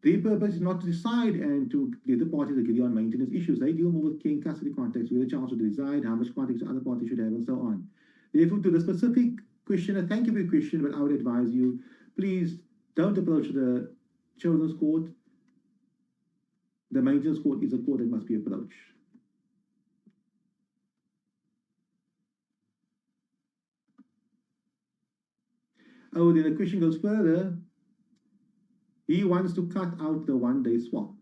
their purpose is not to decide and to get the parties to agree on maintenance issues. They deal more with care and custody context, where the child should reside, how much context the other party should have, and so on. Therefore, to the specific question, thank you for your question, but I would advise you, please don't approach the children's court. The maintenance court is a court that must be approached. Oh, then the question goes further. He wants to cut out the one-day swap.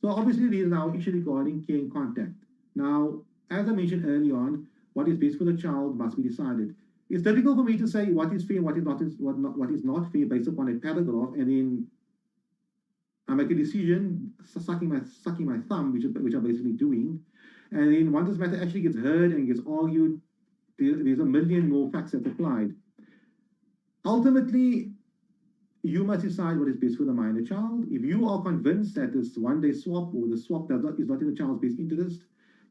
So obviously there is now an issue regarding care and contact. Now, as I mentioned early on, what is best for the child must be decided. It's difficult for me to say what is fair, what is not fair based upon a paragraph, and then I make a decision, sucking my thumb, which I'm basically doing, and then once this matter actually gets heard and gets argued, there's a million more facts that applied. Ultimately, you must decide what is best for the minor child. If you are convinced that this one-day swap or the swap is not in the child's best interest,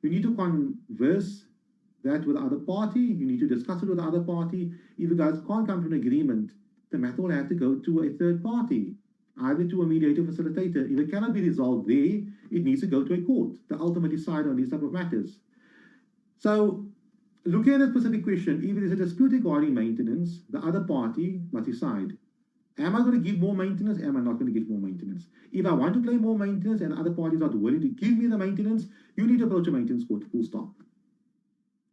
you need to converse that with the other party. You need to discuss it with the other party. If you guys can't come to an agreement, the matter will have to go to a third party, either to a mediator or facilitator. If it cannot be resolved there, it needs to go to a court to ultimately decide on these type of matters. So, looking at a specific question, if there is a dispute regarding maintenance, the other party must decide. Am I going to give more maintenance? Am I not going to give more maintenance? If I want to claim more maintenance and the other party is not willing to give me the maintenance, you need to approach a maintenance court, full stop.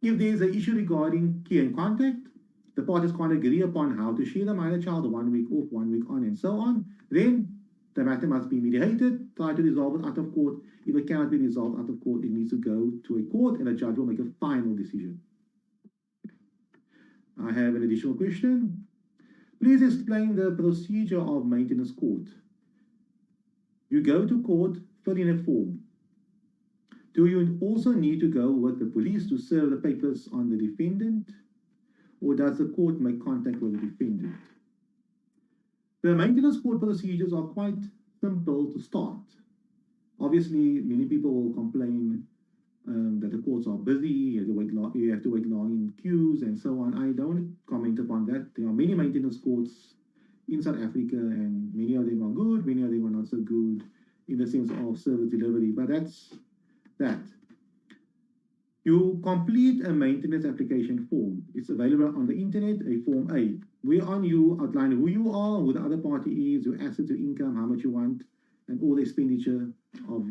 If there is an issue regarding care and contact, the parties can't agree upon how to share the minor child 1 week off, 1 week on, and so on, then the matter must be mediated, try to resolve it out of court. If it cannot be resolved out of court, it needs to go to a court and a judge will make a final decision. I have an additional question. Please explain the procedure of maintenance court. You go to court, fill in a form. Do you also need to go with the police to serve the papers on the defendant? Or does the court make contact with the defendant? The maintenance court procedures are quite simple to start. Obviously, many people will complain that the courts are busy, you have to wait long in queues and so on. I don't comment upon that. There are many maintenance courts in South Africa, and many of them are good, many of them are not so good in the sense of service delivery, but that's that. You complete a maintenance application form. It's available on the internet, a Form A. Whereon you outline who you are, who the other party is, your assets, your income, how much you want, and all the expenditure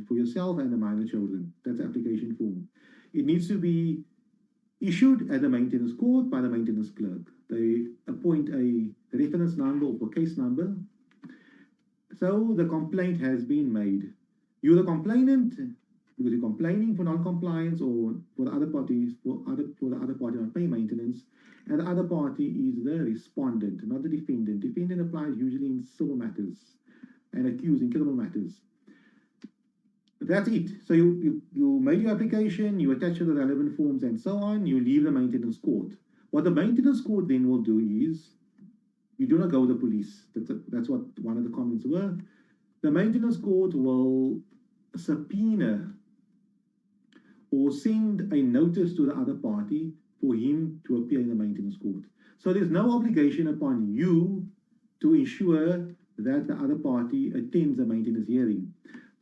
for yourself and the minor children. That's the application form. It needs to be issued at the maintenance court by the maintenance clerk. They appoint a reference number or case number. So the complaint has been made. You're the complainant because you're complaining for non-compliance or for the other parties, for the other party not paying maintenance, and the other party is the respondent, not the defendant. Defendant applies usually in civil matters and accused in criminal matters. That's it. So you made your application, you attach the relevant forms and so on, you leave the maintenance court. What the maintenance court then will do is, you do not go to the police. That's what one of the comments were. The maintenance court will subpoena or send a notice to the other party for him to appear in the maintenance court. So there's no obligation upon you to ensure that the other party attends the maintenance hearing.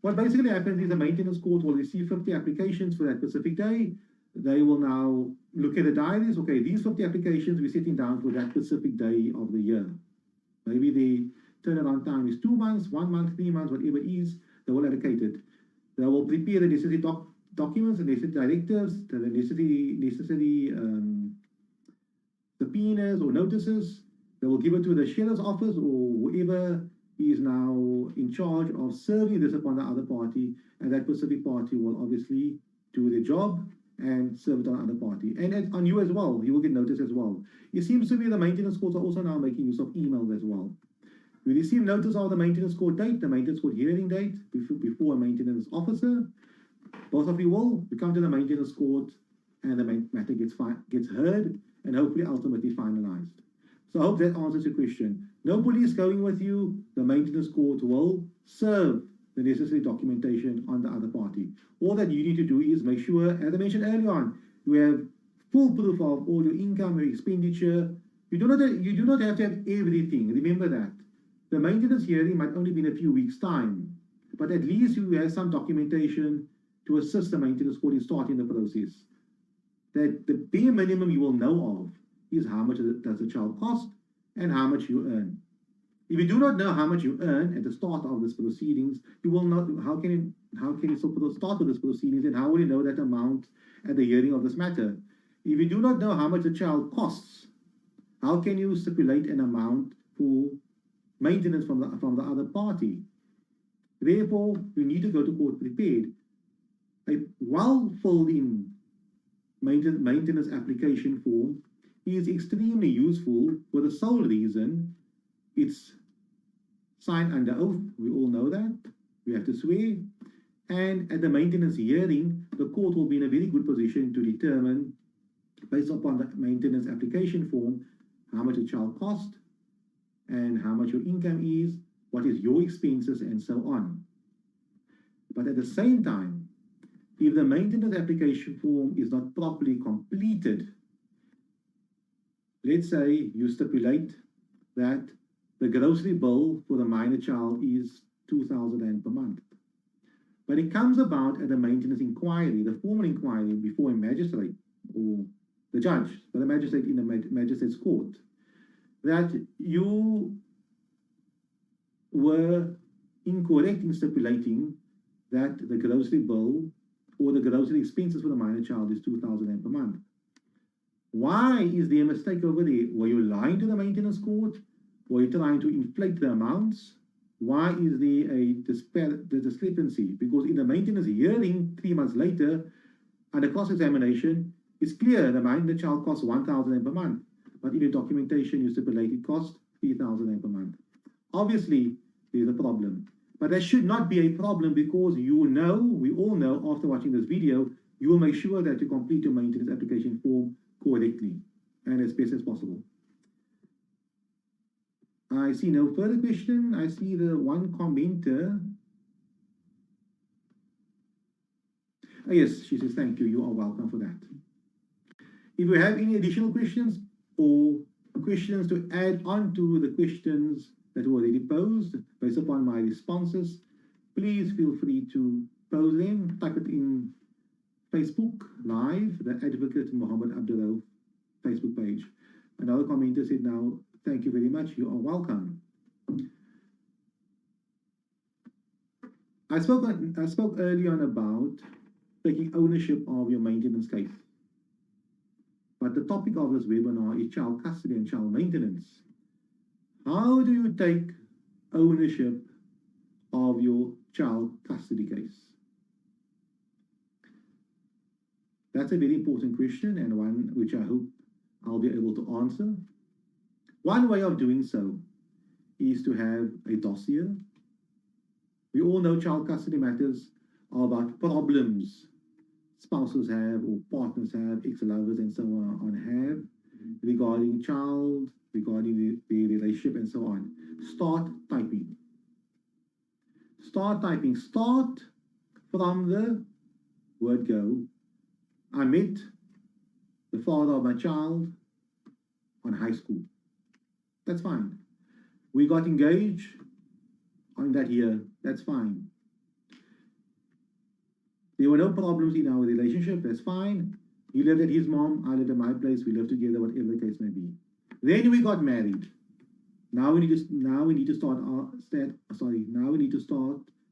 What basically happens is the maintenance court will receive 50 applications for that specific day. They will now look at the diaries. Okay, these 50 applications we're setting down for that specific day of the year. Maybe the turnaround time is 2 months, 1 month, 3 months, whatever it is, they will allocate it. They will prepare the necessary documents, the necessary directives, the necessary subpoenas or notices. They will give it to the sheriff's office or whoever is now in charge of serving this upon the other party, and that specific party will obviously do their job and serve it on the other party. And on you as well, you will get notice as well. It seems to be the maintenance courts are also now making use of emails as well. We receive notice of the maintenance court date, the maintenance court hearing date, before a maintenance officer. Both of you will come to the maintenance court and the matter gets heard and hopefully ultimately finalized. So I hope that answers your question. No police going with you. The maintenance court will serve the necessary documentation on the other party. All that you need to do is make sure, as I mentioned earlier on, you have full proof of all your income, your expenditure. You do not have to have everything. Remember that. The maintenance hearing might only be in a few weeks' time, but at least you have some documentation to assist the maintenance court in starting the process. That the bare minimum you will know of is how much does the child cost and how much you earn. If you do not know how much you earn at the start of this proceedings, you will not. How can you start with this proceedings, and how will you know that amount at the hearing of this matter? If you do not know how much the child costs, how can you stipulate an amount for maintenance from the other party? Therefore, you need to go to court prepared. A well-filled-in maintenance application form is extremely useful for the sole reason it's signed under oath. We all know that. We have to swear. And at the maintenance hearing, the court will be in a very good position to determine, based upon the maintenance application form, how much the child cost and how much your income is, what is your expenses, and so on. But at the same time, if the maintenance application form is not properly completed, let's say you stipulate that the grocery bill for the minor child is 2,000 rand per month. But it comes about at the maintenance inquiry, the formal inquiry before a magistrate or the judge, but the magistrate in the magistrate's court, that you were incorrect in stipulating that the grocery bill or the grocery expenses for the minor child is 2,000 rand per month. Why is there a mistake over there? Were you lying to the maintenance court? Were you trying to inflate the amounts? Why is there a discrepancy? Because in the maintenance hearing 3 months later, under cross-examination, it's clear the minor child costs 1,000 rand per month. But in the documentation, you stipulate it costs 3,000 rand per month. Obviously, there's a problem. But that should not be a problem, because you know, we all know after watching this video, you will make sure that you complete your maintenance application form correctly and as best as possible. I see no further question. I see the one commenter. Oh, yes, she says, thank you. You are welcome for that. If you have any additional questions or questions to add on to the questions that were already posed based upon my responses, please feel free to pose them. Type it in Facebook Live, the Advocate Muhammad Abduroaf Facebook page. Another commenter said, now, thank you very much. You are welcome. I spoke earlier on about taking ownership of your maintenance case. But the topic of this webinar is child custody and child maintenance. How do you take ownership of your child custody case? That's a very important question, and one which I hope I'll be able to answer. One way of doing so is to have a dossier. We all know child custody matters about problems spouses have or partners have, ex-lovers and so on have regarding child, regarding the relationship and so on. Start typing. Start typing. Start from the word go. I met the father of my child on high school. That's fine. We got engaged on that year. That's fine. There were no problems in our relationship. That's fine. He lived at his mom. I lived at my place. We lived together, whatever the case may be. Then we got married. Now we need to start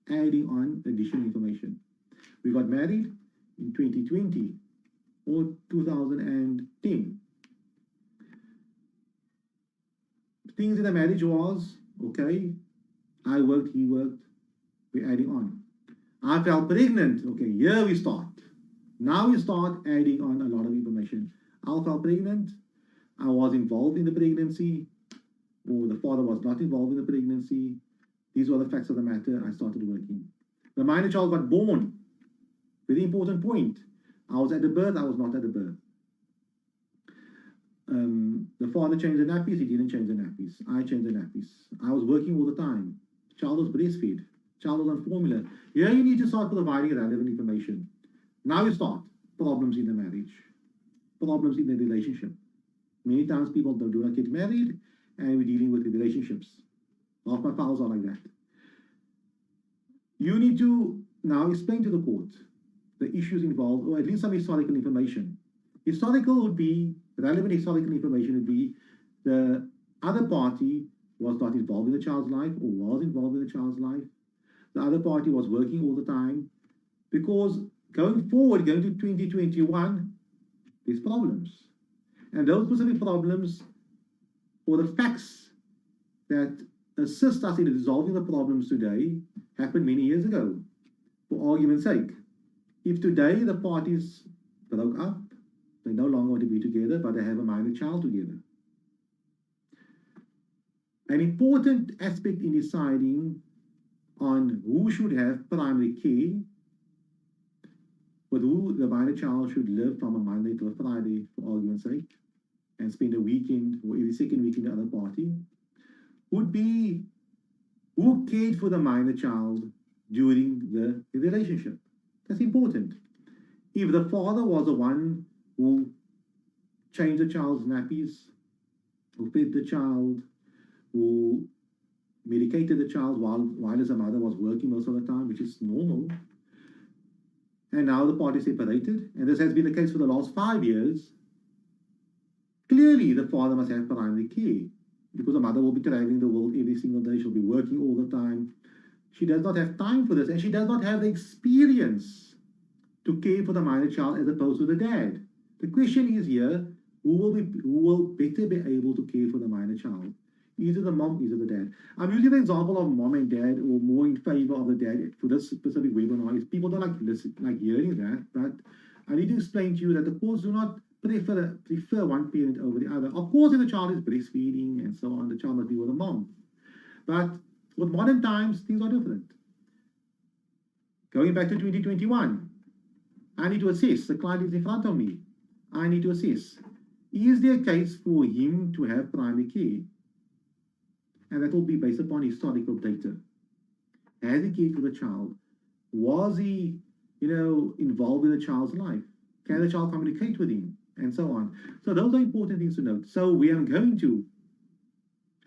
adding on additional information. We got married in 2020 or 2010. Things in the marriage was okay. I worked, he worked. We're adding on. I fell pregnant. Okay, here we start. Now we start adding on a lot of information. I fell pregnant. I was involved in the pregnancy, or the father was not involved in the pregnancy. These were the facts of the matter. I started working. The minor child got born. Very important point. I was at the birth. I was not at the birth. The father changed the nappies. He didn't change the nappies. I changed the nappies. I was working all the time. Child was breastfed. Child was on formula. Here you need to start providing relevant information. Now you start. Problems in the marriage. Problems in the relationship. Many times people do not get married and we're dealing with the relationships. Half my files are like that. You need to now explain to the court the issues involved, or at least some historical information. Relevant historical information would be the other party was not involved in the child's life or was involved in the child's life. The other party was working all the time, because going forward, going to 2021, there's problems. And those specific problems, or the facts that assist us in resolving the problems today, happened many years ago. For argument's sake, if today the parties broke up, they no longer want to be together, but they have a minor child together. An important aspect in deciding on who should have primary care, with who the minor child should live from a Monday to a Friday, for argument's sake, and spend a weekend or every second weekend with the other party, would be who cared for the minor child during the relationship. That's important. If the father was the one who changed the child's nappies, who fed the child, who medicated the child while his mother was working most of the time, which is normal, and now the parties separated, and this has been the case for the last 5 years, clearly the father must have primary care, because the mother will be traveling the world every single day. She'll be working all the time. She does not have time for this, and she does not have the experience to care for the minor child as opposed to the dad. The question is here, who will better be able to care for the minor child? Either the mom, either the dad. I'm using the example of mom and dad, or more in favor of the dad for this specific webinar. If people don't like hearing that, but I need to explain to you that the courts do not prefer one parent over the other. Of course, if the child is breastfeeding and so on, the child must be with the mom. But with modern times, things are different. Going back to 2021, I need to assess. The client is in front of me. I need to assess. Is there a case for him to have primary care? And that will be based upon historical data. Has he cared for the child? Was he, involved in the child's life? Can the child communicate with him? And so on. So those are important things to note. So we are going to,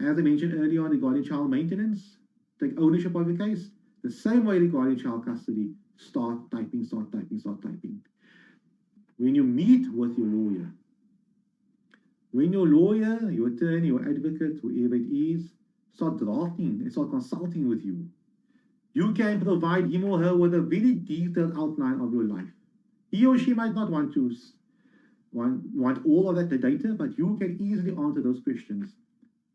as I mentioned earlier on regarding child maintenance, take ownership of the case. The same way regarding child custody, start typing. When you meet with your lawyer, when your lawyer, your attorney, your advocate, whoever it is, start drafting and start consulting with you, you can provide him or her with a very detailed outline of your life. He or she might not want all of that data, but you can easily answer those questions.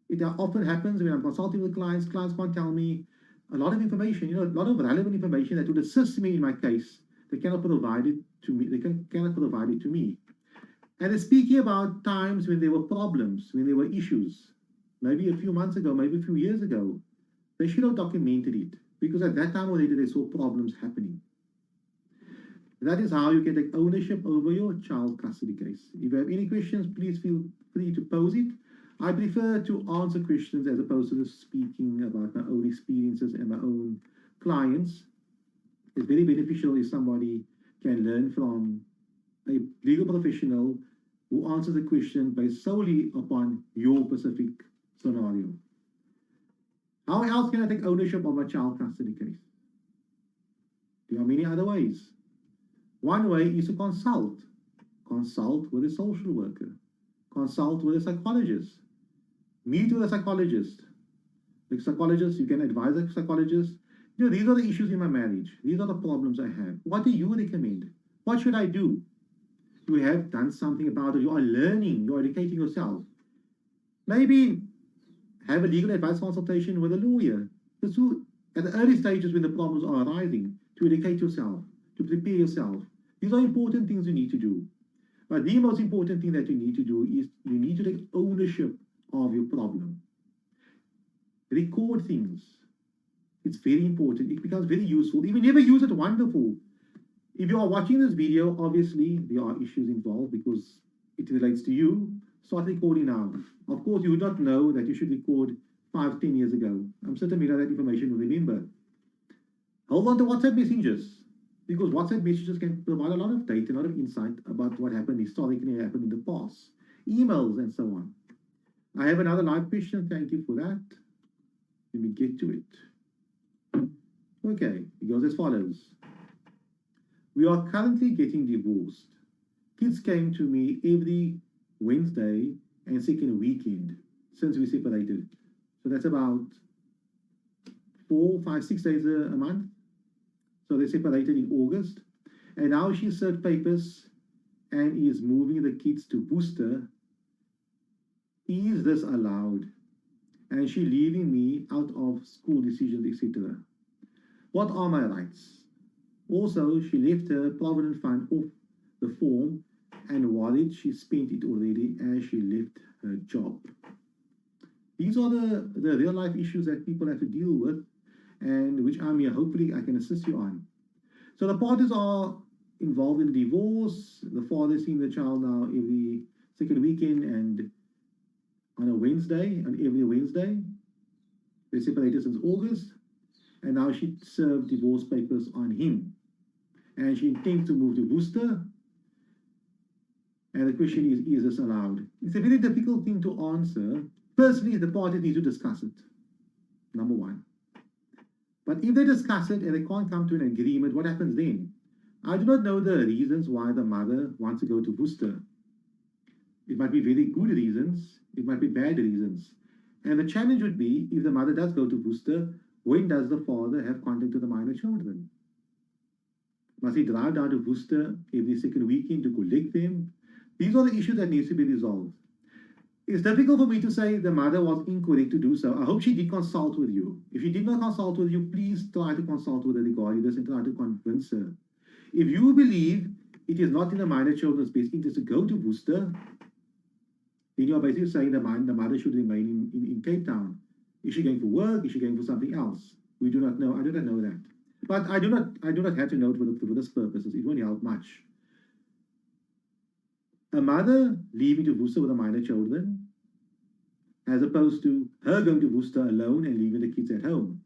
It often happens when I'm consulting with clients can't tell me a lot of information, a lot of relevant information that would assist me in my case. They cannot provide it to me. And speaking about times when there were problems, when there were issues, maybe a few months ago, maybe a few years ago, they should have documented it, because at that time already they saw problems happening. That is how you can take ownership over your child custody case. If you have any questions, please feel free to pose it. I prefer to answer questions as opposed to just speaking about my own experiences and my own clients. It's very beneficial if somebody can learn from a legal professional who answers a question based solely upon your specific scenario. How else can I take ownership of a child custody case? There are many other ways. One way is to consult. Consult with a social worker. Consult with a psychologist. Meet with a psychologist. The psychologist, you can advise a psychologist. You know, these are the issues in my marriage. These are the problems I have. What do you recommend? What should I do? You have done something about it. You are learning. You are educating yourself. Maybe have a legal advice consultation with a lawyer. This will, at the early stages when the problems are arising, to educate yourself, to prepare yourself. These are important things you need to do. But the most important thing that you need to do is you need to take ownership of your problem. Record things. It's very important. It becomes very useful. If you never use it, wonderful. If you are watching this video, obviously there are issues involved because it relates to you. Start recording now. Of course, you would not know that you should record 5-10 years ago. I'm certain many of that information will remember. Hold on to WhatsApp messages, because WhatsApp messages can provide a lot of data, a lot of insight about what happened historically, what happened in the past. Emails and so on. I have another live question. Thank you for that. Let me get to it. Okay, it goes as follows. We are currently getting divorced. Kids came to me every Wednesday and second weekend since we separated. So that's about 4, 5, 6 days a month. So they separated in August. And now she served papers and is moving the kids to Worcester. Is this allowed? And she leaving me out of school decisions, etc. What are my rights? Also, she left her provident fund off the form and worried she spent it already as she left her job. These are the real life issues that people have to deal with, and which I'm here, hopefully I can assist you on. So the parties are involved in the divorce. The father is seeing the child now every second weekend and on a Wednesday, on every Wednesday. They separated since August, and now she served divorce papers on him. And she intends to move to Worcester. And the question is this allowed? It's a very difficult thing to answer. Firstly, the parties need to discuss it, number one. But if they discuss it and they can't come to an agreement, what happens then? I do not know the reasons why the mother wants to go to Worcester. It might be very good reasons, it might be bad reasons. And the challenge would be, if the mother does go to Worcester, when does the father have contact with the minor children? Must he drive down to Worcester every second weekend to collect them? These are the issues that need to be resolved. It's difficult for me to say the mother was incorrect to do so. I hope she did consult with you. If she did not consult with you, please try to consult with her regarding this and try to convince her. If you believe it is not in the minor children's best interest to go to Worcester, then you are basically saying the mother should remain in Cape Town. Is she going for work? Is she going for something else? We do not know. I do not know that. But I do not have to know it for this purposes. It won't help much. A mother leaving to Worcester with the minor children, as opposed to her going to Worcester alone and leaving the kids at home.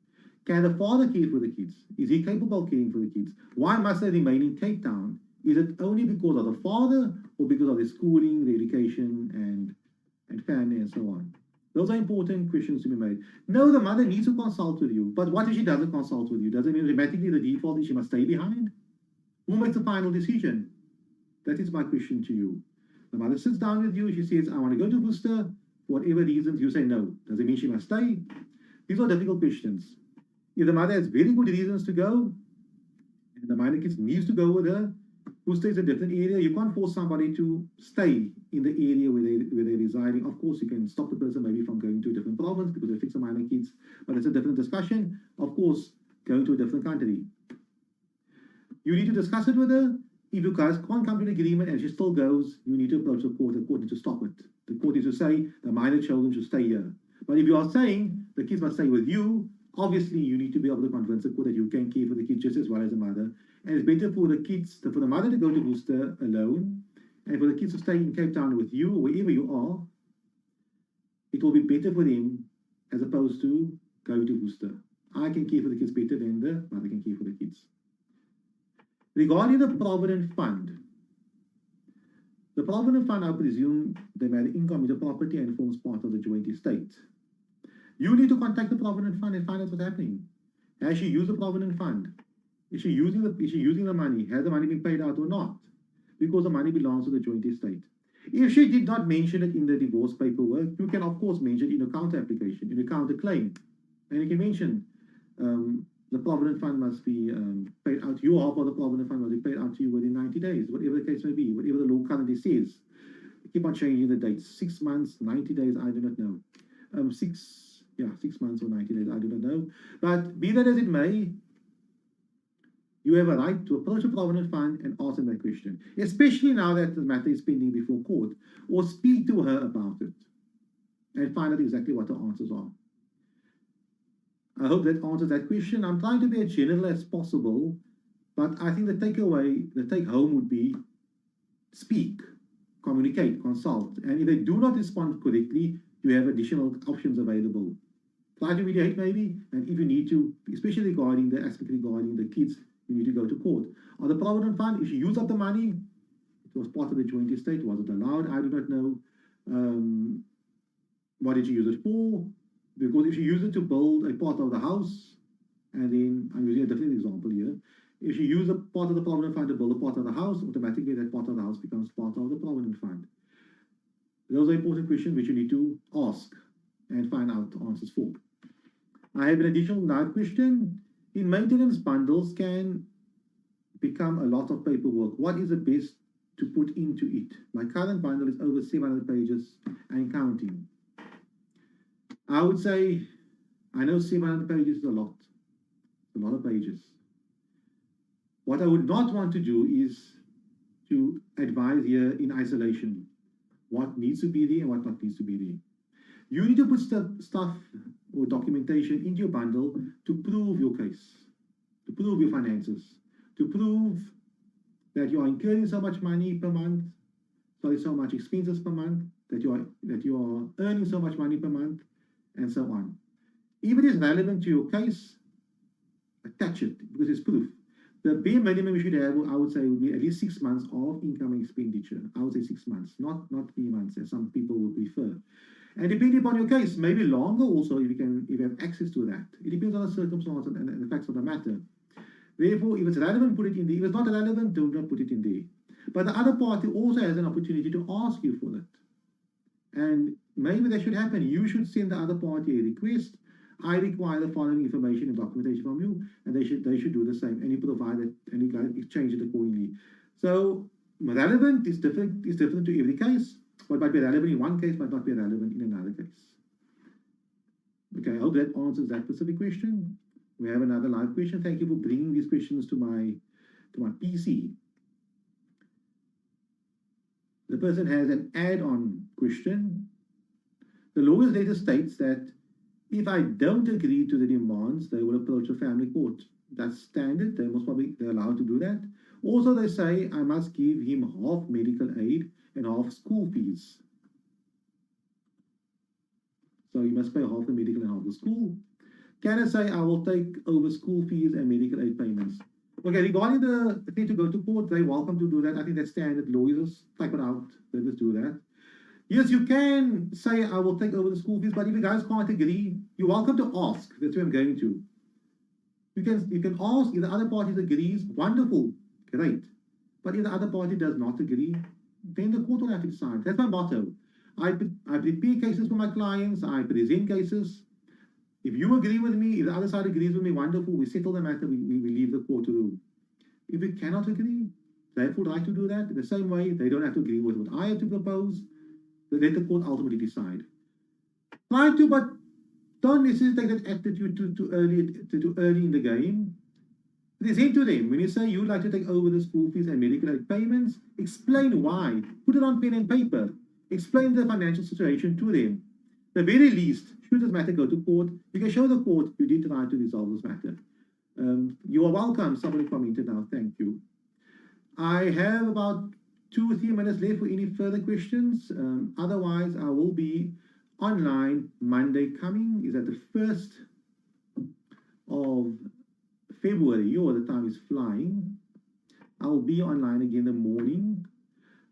Can the father care for the kids? Is he capable of caring for the kids? Why must they remain in Cape Town? Is it only because of the father or because of their schooling, their education, and family and so on? Those are important questions to be made. No, the mother needs to consult with you. But what if she doesn't consult with you? Does it mean automatically the default is she must stay behind? Who makes the final decision? That is my question to you. The mother sits down with you. She says, I want to go to Worcester. For whatever reasons, you say no. Does it mean she must stay? These are difficult questions. If the mother has very good reasons to go, and the minor kids needs to go with her, Worcester is a different area. You can't force somebody to stay in the area where they're residing. Of course, you can stop the person maybe from going to a different province because they fix the minor kids, but it's a different discussion. Of course, going to a different country. You need to discuss it with her. If you guys can't come to an agreement and she still goes, you need to approach the court. The court needs to stop it. The court needs to say the minor children should stay here. But if you are saying the kids must stay with you, obviously you need to be able to convince the court that you can care for the kids just as well as the mother. And it's better for the kids, for the mother to go to Worcester alone, and for the kids to stay in Cape Town with you or wherever you are. It will be better for them as opposed to going to Worcester. I can care for the kids better than the mother can care for the kids. Regarding the Provident Fund, the Provident Fund, I presume they made income is a property and forms part of the joint estate. You need to contact the Provident Fund and find out what's happening. Has she used the Provident Fund? Is she using the money? Has the money been paid out or not? Because the money belongs to the joint estate. If she did not mention it in the divorce paperwork, you can of course mention it in a counter application, in a counter claim. And you can mention the Provident Fund must be paid out. Your half of the Provident Fund must be paid out to you within 90 days, whatever the case may be, whatever the law currently says. Keep on changing the dates. 6 months, 90 days, I do not know. 6 months or 90 days, I do not know. But be that as it may, you have a right to approach a Provident Fund and ask them that question, especially now that the matter is pending before court, or speak to her about it and find out exactly what the answers are. I hope that answers that question. I'm trying to be as general as possible, but I think the takeaway, the take home would be speak, communicate, consult, and if they do not respond correctly, you have additional options available. Try to mediate maybe, and if you need to, especially regarding the aspect regarding the kids, you need to go to court. On the Provident Fund, if she used up the money, it was part of the joint estate, was it allowed? I do not know. What did she use it for? Because if she used it to build a part of the house, and then, I'm using a different example here, if she used a part of the Provident Fund to build a part of the house, automatically that part of the house becomes part of the Provident Fund. Those are important questions which you need to ask and find out answers for. I have an additional live question. In maintenance bundles can become a lot of paperwork. What is the best to put into it? My current bundle is over 700 pages and counting. I would say, I know 700 pages is a lot of pages. What I would not want to do is to advise here in isolation what needs to be there and what not needs to be there. You need to put stuff or documentation into your bundle to prove your case, to prove your finances, to prove that you are incurring so much money per month, so much expenses per month, that you are earning so much money per month, and so on. If it is relevant to your case, attach it because it's proof. The bare minimum you should have, I would say, would be at least 6 months of income and expenditure. I would say 6 months, not 3 months, as some people would prefer. And depending upon your case, maybe longer also if you have access to that. It depends on the circumstances and the facts of the matter. Therefore, if it's relevant, put it in there. If it's not relevant, do not put it in there. But the other party also has an opportunity to ask you for it. And maybe that should happen. You should send the other party a request. I require the following information and documentation from you, and they should do the same. And you provide it, and you exchange it accordingly. So relevant is different to every case. What might be relevant in one case might not be relevant in another case. Okay, I hope that answers that specific question. We have another live question. Thank you for bringing these questions to my PC. The person has an add-on question. The lawyer's letter states that if I don't agree to the demands, they will approach the family court. That's standard. They're allowed to do that. Also, they say I must give him half medical aid and half school fees. So he must pay half the medical and half the school. Can I say I will take over school fees and medical aid payments? Okay, regarding the thing to go to court, they're welcome to do that. I think that's standard. Lawyers type it out. They just do that. Yes, you can say I will take over the school fees, but if you guys can't agree, you're welcome to ask. That's where I'm going to. You can ask if the other party agrees. Wonderful, great. But if the other party does not agree, then the court will have to decide. That's my motto. I prepare cases for my clients. I present cases. If you agree with me, if the other side agrees with me, wonderful. We settle the matter. We leave the court to do. If we cannot agree, they have full right to do that. The same way, they don't have to agree with what I have to propose. Let the court ultimately decide. Try to, but don't necessarily take that attitude too early in the game. Present to them. When you say you'd like to take over the school fees and medical aid payments, explain why. Put it on pen and paper. Explain the financial situation to them. The very least, should this matter go to court, you can show the court you did try to resolve this matter. You are welcome. Somebody commented now. Thank you. I have about 2 or 3 minutes left for any further questions. Otherwise, I will be online Monday coming. Is that the 1st of February, or the time is flying. I will be online again in the morning.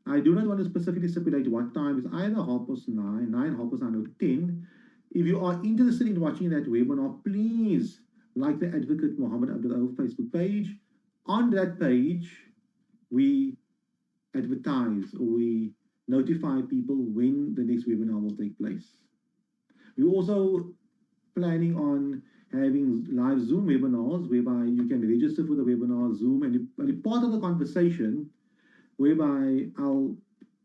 I do not want to specifically stipulate what time. It's either 9:30, 9, 9:30, or 10. If you are interested in watching that webinar, please like the Advocate Mohammed Abduroaf Facebook page. On that page, we advertise or we notify people when the next webinar will take place. We're also planning on having live Zoom webinars whereby you can register for the webinar, Zoom, and be part of the conversation, whereby I'll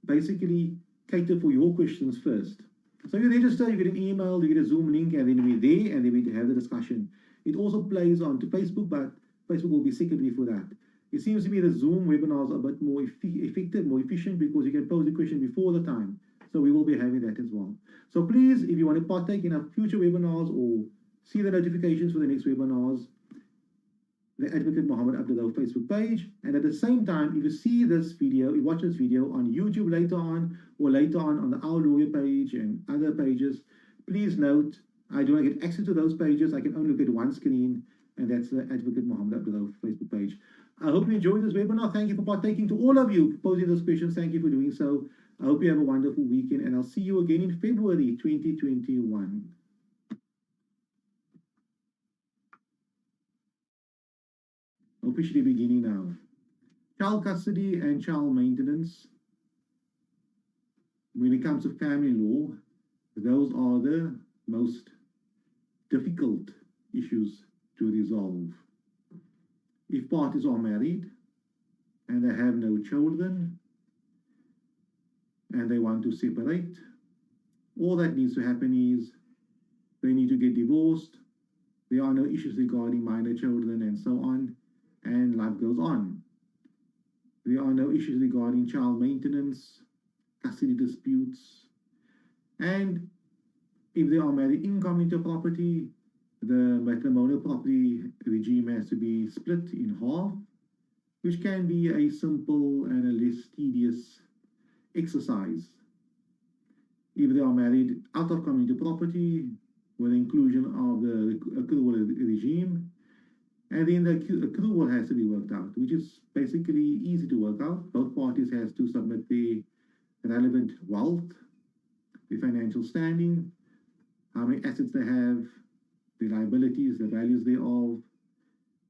basically cater for your questions first. So you register, you get an email, you get a Zoom link, and then we're there, and then we have the discussion. It also plays onto Facebook, but Facebook will be secondary for that. It seems to me the Zoom webinars are a bit more effective, more efficient, because you can pose the question before the time. So we will be having that as well. So please, if you want to partake in our future webinars or see the notifications for the next webinars, the Advocate Mohammed Abduroaf Facebook page. And at the same time, if you see this video, you watch this video on YouTube later on, or later on the Our Lawyer page and other pages, please note, I do not get access to those pages. I can only look at one screen, and that's the Advocate Mohammed Abduroaf Facebook page. I hope you enjoyed this webinar. Thank you for partaking. To all of you posing those questions, thank you for doing so. I hope you have a wonderful weekend, and I'll see you again in February 2021. Officially beginning now. Child custody and child maintenance. When it comes to family law, those are the most difficult issues to resolve. If parties are married and they have no children and they want to separate, all that needs to happen is they need to get divorced. There are no issues regarding minor children and so on, and life goes on. There are no issues regarding child maintenance, custody disputes, and if they are married income into property, the matrimonial property regime has to be split in half, which can be a simple and a less tedious exercise. If they are married out of community property, with the inclusion of the accrual regime, and then the accrual has to be worked out, which is basically easy to work out. Both parties has to submit the relevant wealth, the financial standing, how many assets they have, the liabilities, the values thereof.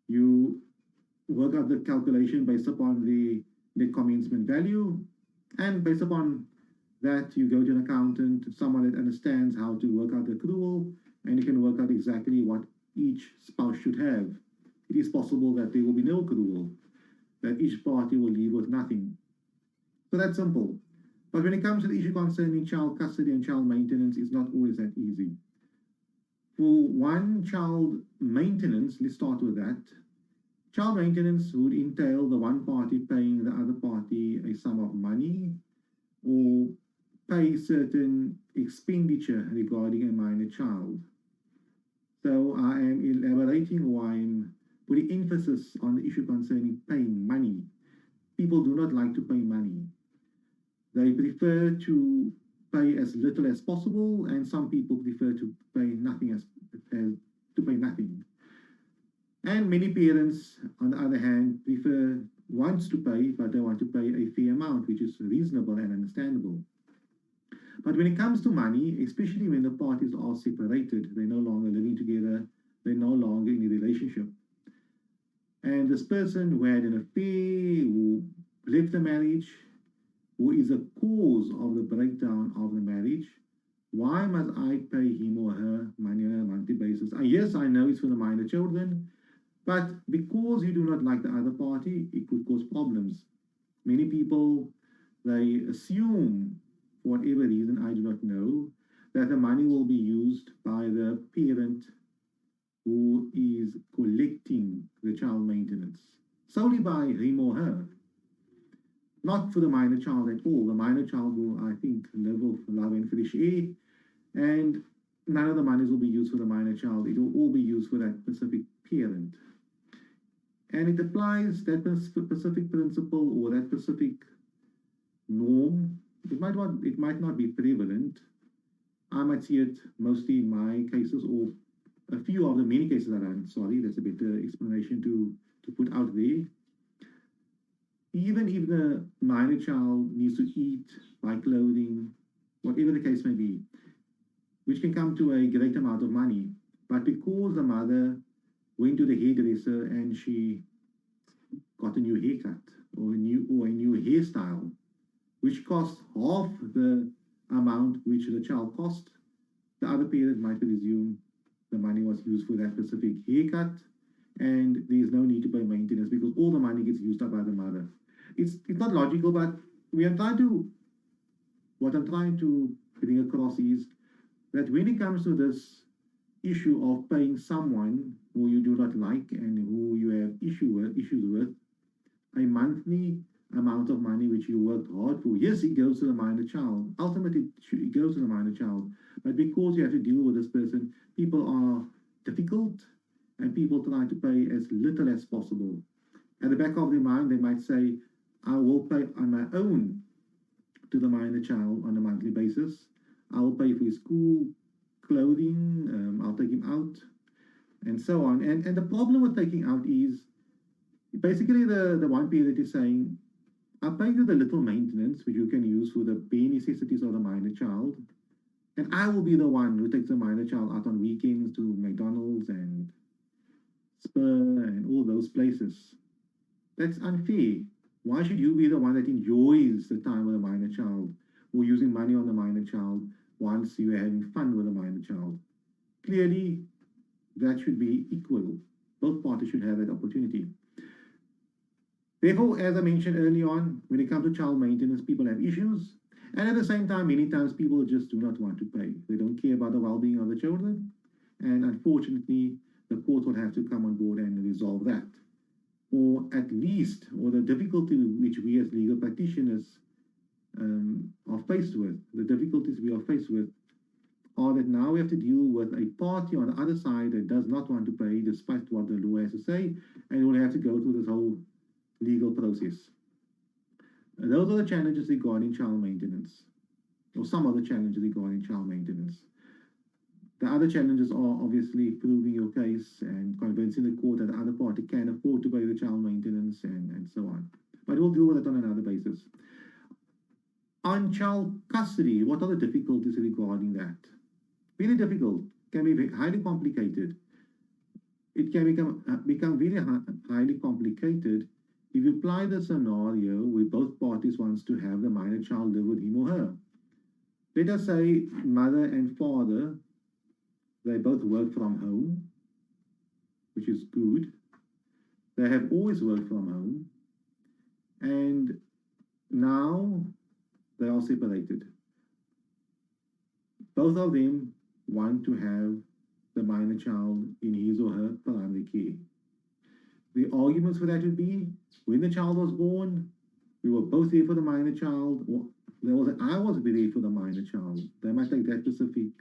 You work out the calculation based upon the net commencement value, and based upon that, you go to an accountant, someone that understands how to work out the accrual, and you can work out exactly what each spouse should have. It is possible that there will be no accrual, that each party will leave with nothing. So that's simple. But when it comes to the issue concerning child custody and child maintenance, it's not always that easy. For one, child maintenance, let's start with that. Child maintenance would entail the one party paying the other party a sum of money, or pay certain expenditure regarding a minor child. So I am elaborating, or I'm putting emphasis on the issue concerning paying money. People do not like to pay money. They prefer to pay as little as possible, and some people prefer to pay nothing And many parents, on the other hand, wants to pay, but they want to pay a fair amount, which is reasonable and understandable. But when it comes to money, especially when the parties are separated, they're no longer living together, they're no longer in a relationship, and this person who had an affair, who left the marriage, who is a cause of the breakdown of the marriage, why must I pay him or her money on a monthly basis? Yes, I know it's for the minor children, but because you do not like the other party, it could cause problems. Many people, they assume, for whatever reason, I do not know, that the money will be used by the parent who is collecting the child maintenance, solely by him or her. Not for the minor child at all. The minor child will, I think, live off love and fresh air, and none of the monies will be used for the minor child. It will all be used for that specific parent. And it applies that specific principle or that specific norm. It might not be prevalent. I might see it mostly in my cases, or a few of the many cases that I'm sorry, that's a better explanation to put out there. Even if the minor child needs to eat, buy clothing, whatever the case may be, which can come to a great amount of money, but because the mother went to the hairdresser and she got a new haircut or a new hairstyle, which cost half the amount which the child cost, the other parent might presume the money was used for that specific haircut, and there is no need to pay maintenance because all the money gets used up by the mother. It's not logical, but what I'm trying to bring across is that when it comes to this issue of paying someone who you do not like and who you have issues with, a monthly amount of money which you worked hard for, yes, it goes to the minor child. Ultimately, it goes to the minor child. But because you have to deal with this person, people are difficult and people try to pay as little as possible. At the back of their mind, they might say, I will pay on my own to the minor child on a monthly basis. I will pay for his school, clothing, I'll take him out, and so on. And the problem with taking out is basically the one parent is saying, I'll pay you the little maintenance which you can use for the bare necessities of the minor child, and I will be the one who takes the minor child out on weekends to McDonald's and Spur and all those places. That's unfair. Why should you be the one that enjoys the time with the minor child or using money on the minor child once you are having fun with the minor child? Clearly, that should be equal. Both parties should have that opportunity. Therefore, as I mentioned early on, when it comes to child maintenance, people have issues. And at the same time, many times people just do not want to pay. They don't care about the well-being of the children. And unfortunately, the court will have to come on board and resolve that. Or at least, or the difficulty which we as legal practitioners are faced with, the difficulties we are faced with are that now we have to deal with a party on the other side that does not want to pay despite what the law has to say, and we'll have to go through this whole legal process. And those are the challenges regarding child maintenance, or some of the challenges regarding child maintenance. The other challenges are obviously proving your case and convincing the court that the other party can afford to pay the child maintenance and so on. But we'll deal with it on another basis. On child custody, what are the difficulties regarding that? Very difficult, can be highly complicated. It can become very highly complicated if you apply the scenario where both parties wants to have the minor child live with him or her. Let us say mother and father, they both work from home, which is good. They have always worked from home, and now they are separated. Both of them want to have the minor child in his or her primary care. The arguments for that would be, when the child was born, we were both there for the minor child, or I was there for the minor child. They might take that specific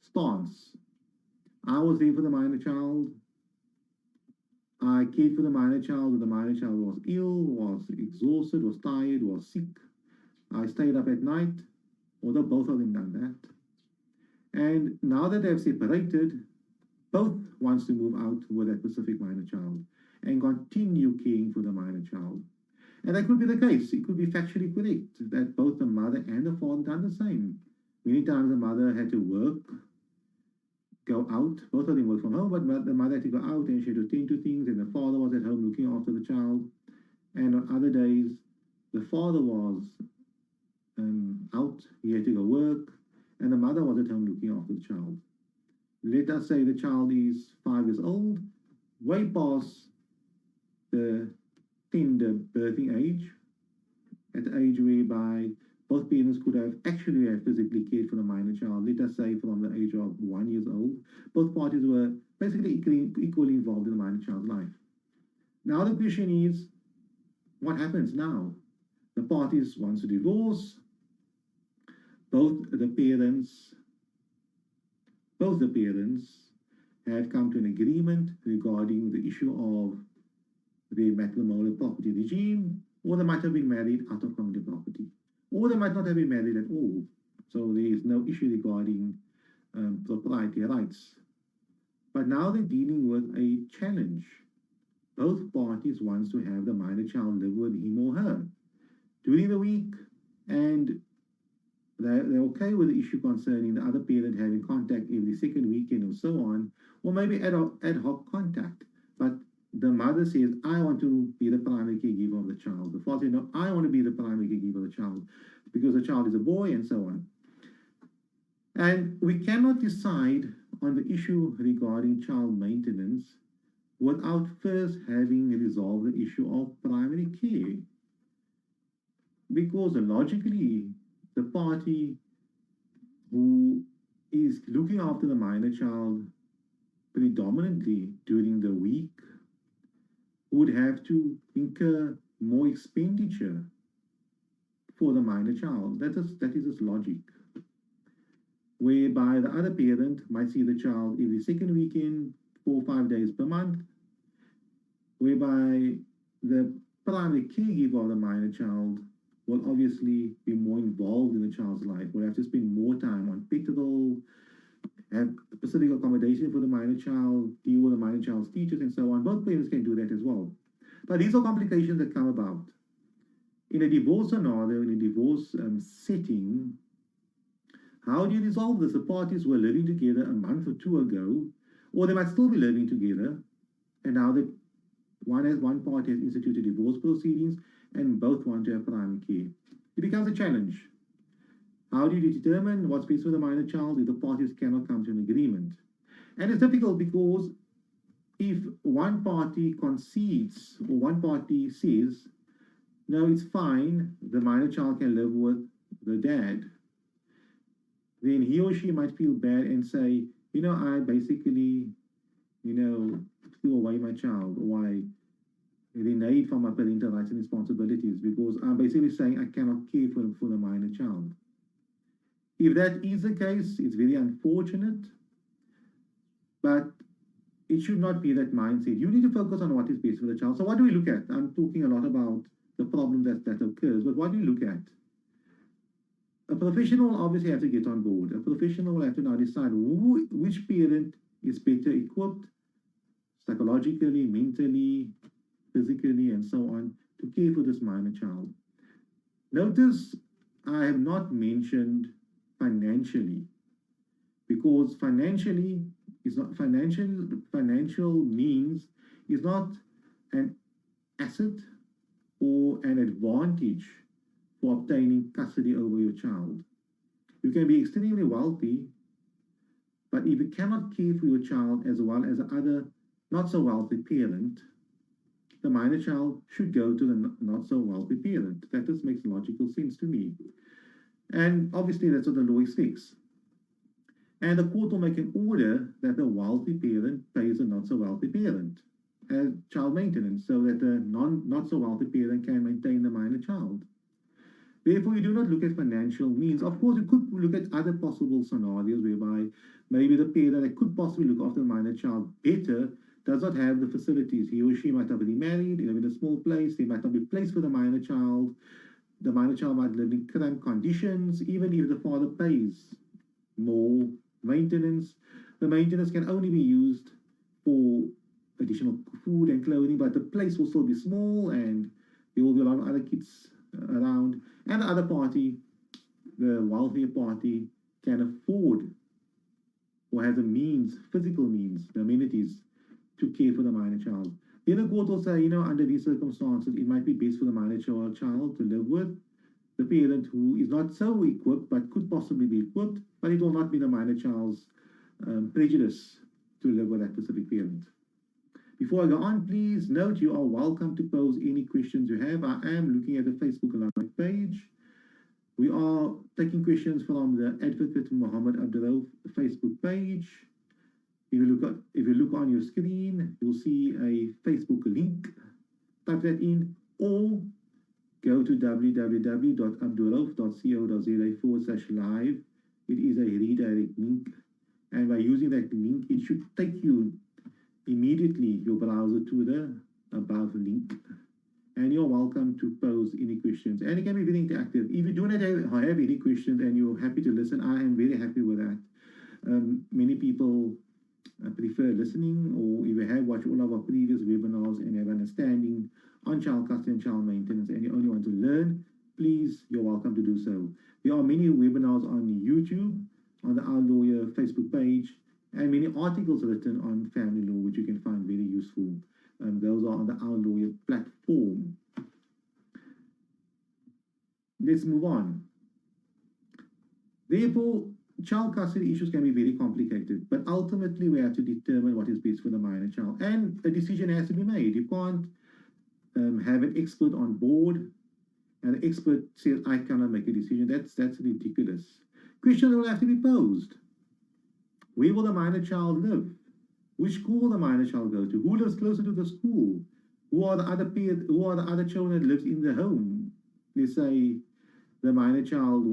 stance. I was there for the minor child. I cared for the minor child when the minor child was ill, was exhausted, was tired, was sick. I stayed up at night, although both of them done that. And now that they've separated, both wants to move out with that specific minor child and continue caring for the minor child. And that could be the case. It could be factually correct that both the mother and the father done the same. Many times the mother had to work, go out. Both of them work from home, but the mother had to go out and she had to tend to things, and the father was at home looking after the child. And on other days, the father was out, he had to go work, and the mother was at home looking after the child. Let us say the child is 5 years old, way past the tender birthing age, at the age whereby both parents could have actually physically cared for the minor child. Let us say from the age of 1 year old, both parties were basically equally involved in the minor child's life. Now the question is, what happens now? The parties want to divorce. Both the parents have come to an agreement regarding the issue of the matrimonial property regime, or they might have been married out of community property, or they might not have been married at all. So there is no issue regarding proprietary rights. But now they're dealing with a challenge. Both parties wants to have the minor child live with him or her during the week, and they're okay with the issue concerning the other parent having contact every second weekend or so on, or maybe ad hoc contact. But the mother says, I want to be the primary caregiver of the child. The father says, no, I want to be the primary caregiver of the child because the child is a boy, and so on. And we cannot decide on the issue regarding child maintenance without first having resolved the issue of primary care. Because logically, the party who is looking after the minor child predominantly during the week would have to incur more expenditure for the minor child. That is just logic. Whereby the other parent might see the child every second weekend, 4 or 5 days per month, whereby the primary caregiver of the minor child will obviously be more involved in the child's life, will have to spend more time on petrol, have specific accommodation for the minor child, deal with the minor child's teachers, and so on. Both parents can do that as well. But these are complications that come about. In a divorce scenario, in a divorce setting, how do you resolve this? The parties were living together a month or two ago, or they might still be living together, and now that one party has instituted divorce proceedings, and both want to have primary care. It becomes a challenge. How do you determine what's best for the minor child if the parties cannot come to an agreement? And it's difficult because if one party concedes or one party says, no, it's fine, the minor child can live with the dad, then he or she might feel bad and say, I basically, threw away my child, or I reneged from my parental rights and responsibilities because I'm basically saying I cannot care for the minor child. If that is the case, it's very unfortunate, but it should not be that mindset. You need to focus on what is best for the child. So what do we look at? I'm talking a lot about the problem that occurs, but what do you look at? A professional obviously has to get on board. A professional will have to now decide which parent is better equipped psychologically, mentally, physically, and so on, to care for this minor child. Notice I have not mentioned financially, because financially is not financial means is not an asset or an advantage for obtaining custody over your child. You can be extremely wealthy, but if you cannot care for your child as well as the other not so wealthy parent, the minor child should go to the not so wealthy parent. That just makes logical sense to me. And obviously that's what the law expects. And the court will make an order that the wealthy parent pays a not so wealthy parent as child maintenance, so that the not so wealthy parent can maintain the minor child. Therefore, you do not look at financial means. Of course, you could look at other possible scenarios whereby maybe the parent that could possibly look after the minor child better does not have the facilities. He or she might have been married, live in a small place, there might not be a place for the minor child. The minor child might live in cramped conditions, even if the father pays more maintenance. The maintenance can only be used for additional food and clothing, but the place will still be small and there will be a lot of other kids around. And the other party, the wealthier party, can afford or has the means, physical means, the amenities to care for the minor child. Then the court will say, under these circumstances, it might be best for the minor child to live with the parent who is not so equipped, but could possibly be equipped, but it will not be the minor child's prejudice to live with that specific parent. Before I go on, please note you are welcome to pose any questions you have. I am looking at the Facebook Live page. We are taking questions from the Advocate Muhammad Abduroaf Facebook page. If you look on your screen, you'll see a Facebook link. Type that in, or go to www.abduroaf.co.za/live. It is a redirect link, and by using that link, it should take you immediately your browser to the above link. And you're welcome to pose any questions. And it can be very interactive. If you do not have any questions and you're happy to listen, I am very happy with that. Many people prefer listening, or if you have watched all of our previous webinars and have understanding on child custody and child maintenance, and you only want to learn, please, you're welcome to do so. There are many webinars on YouTube, on the Our Lawyer Facebook page, and many articles written on family law, which you can find very useful. Those are on the Our Lawyer platform. Let's move on. Therefore, child custody issues can be very complicated, but ultimately we have to determine what is best for the minor child, and a decision has to be made. You can't have an expert on board and the expert says, I cannot make a decision. That's ridiculous. Questions will have to be posed. Where will the minor child live? Which school will the minor child go to? Who lives closer to the school? Who are the other children that lives in the home? They say the minor child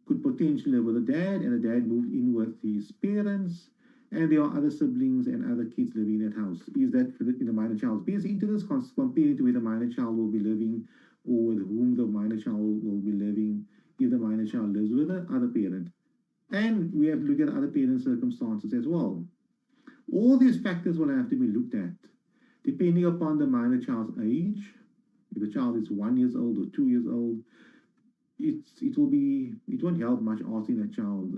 could potentially live with a dad, and the dad moved in with his parents, and there are other siblings and other kids living in that house. Is that in the minor child's best interest, compared to where the minor child will be living, or with whom the minor child will be living if the minor child lives with the other parent? And we have to look at other parent circumstances as well. All these factors will have to be looked at, depending upon the minor child's age. If the child is 1 year old or 2 years old, it won't help much asking that child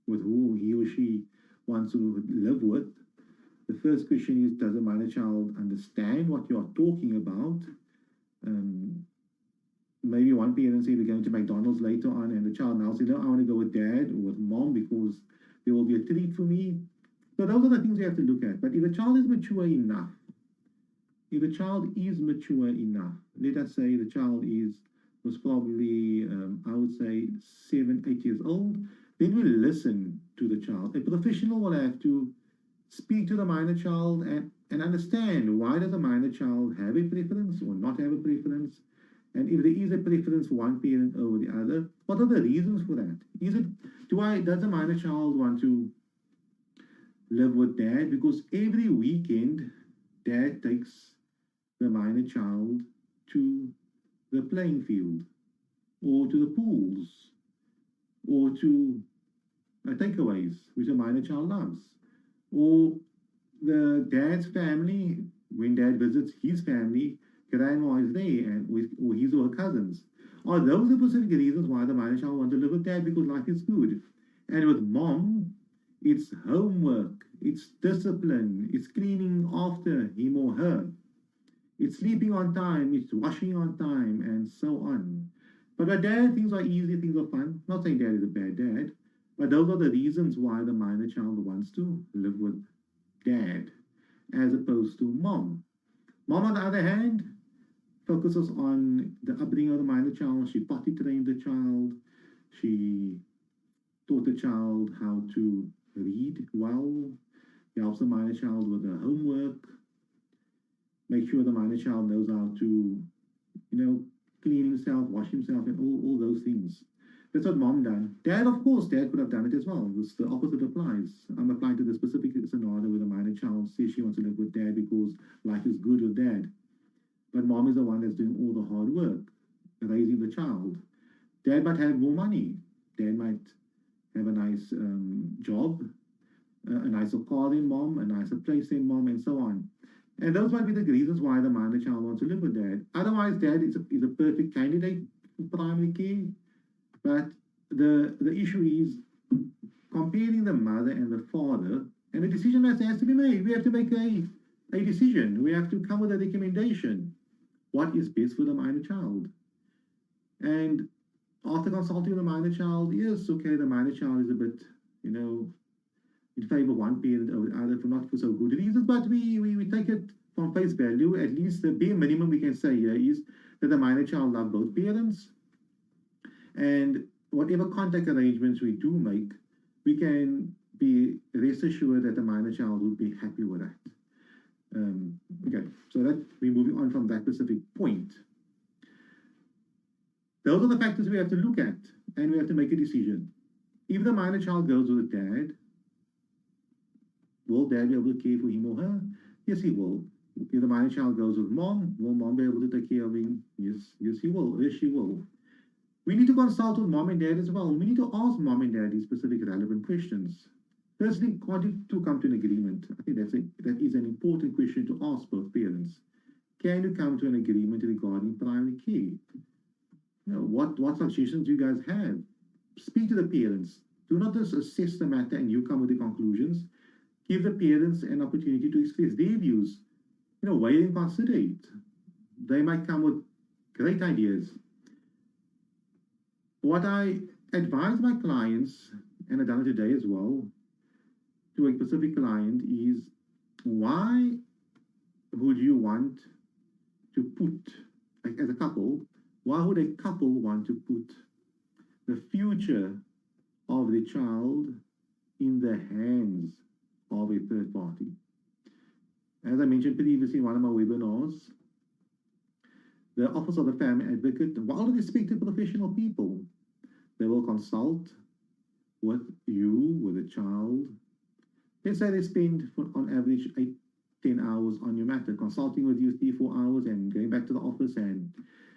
with who he or she wants to live with. The first question is, does the minor child understand what you are talking about? Maybe one parent says we're going to McDonald's later on, and the child now says, no, I want to go with dad or with mom because there will be a treat for me. So those are the things you have to look at. But if the child is mature enough, let us say the child was probably, I would say, 7, 8 years old, then we listen to the child. A professional will have to speak to the minor child and understand, why does the minor child have a preference or not have a preference? And if there is a preference for one parent over the other, what are the reasons for that? Does the minor child want to live with dad? Because every weekend, dad takes the minor child to the playing field, or to the pools, or to takeaways, which the minor child loves. Or the dad's family, when dad visits his family, grandma is there, or his or her cousins. Are those the specific reasons why the minor child wants to live with dad? Because life is good. And with mom, it's homework, it's discipline, it's cleaning after him or her, it's sleeping on time, it's washing on time, and so on. But with dad, things are easy, things are fun. Not saying dad is a bad dad, but those are the reasons why the minor child wants to live with dad, as opposed to mom. Mom, on the other hand, focuses on the upbringing of the minor child. She potty trained the child. She taught the child how to read well. She helps the minor child with the homework. Make sure the minor child knows how to, clean himself, wash himself, and all those things. That's what mom done. Dad, of course, dad could have done it as well. The opposite applies. I'm applying to the specific scenario where the minor child says she wants to live with dad because life is good with dad. But mom is the one that's doing all the hard work, raising the child. Dad might have more money. Dad might have a nice job, a nicer car than mom, a nicer place than mom, and so on. And those might be the reasons why the minor child wants to live with dad. Otherwise, dad is a perfect candidate for primary care. But the issue is comparing the mother and the father, and a decision has to be made. We have to make a decision. We have to come with a recommendation. What is best for the minor child? And after consulting the minor child, yes, okay, the minor child is a bit, in favor of one parent over the other not for so good reasons, but we take it from face value. At least the bare minimum we can say here is that the minor child loves both parents, and whatever contact arrangements we do make, we can be rest assured that the minor child will be happy with that. Okay, so that we're moving on from that specific point. Those are the factors we have to look at, and we have to make a decision. If the minor child goes with dad, will dad be able to care for him or her? Yes, he will. If the minor child goes with mom, will mom be able to take care of him? Yes, yes, he will. Yes, she will. We need to consult with mom and dad as well. We need to ask mom and dad these specific relevant questions. Firstly, can't you two come to an agreement? I think that is an important question to ask both parents. Can you come to an agreement regarding primary care? What suggestions do you guys have? Speak to the parents. Do not just assess the matter and you come with the conclusions. Give the parents an opportunity to express their views. Weigh and consider it. They might come with great ideas. What I advise my clients, and I've done it today as well, to a specific client is, why would you want to put, like as a couple, why would a couple want to put the future of the child in the hands of a third party? As I mentioned previously in one of my webinars, the Office of the Family Advocate, while respected professional people, they will consult with you, with the child. Let's say they spend, on average, 8-10 hours on your matter, consulting with you 3-4 hours and going back to the office and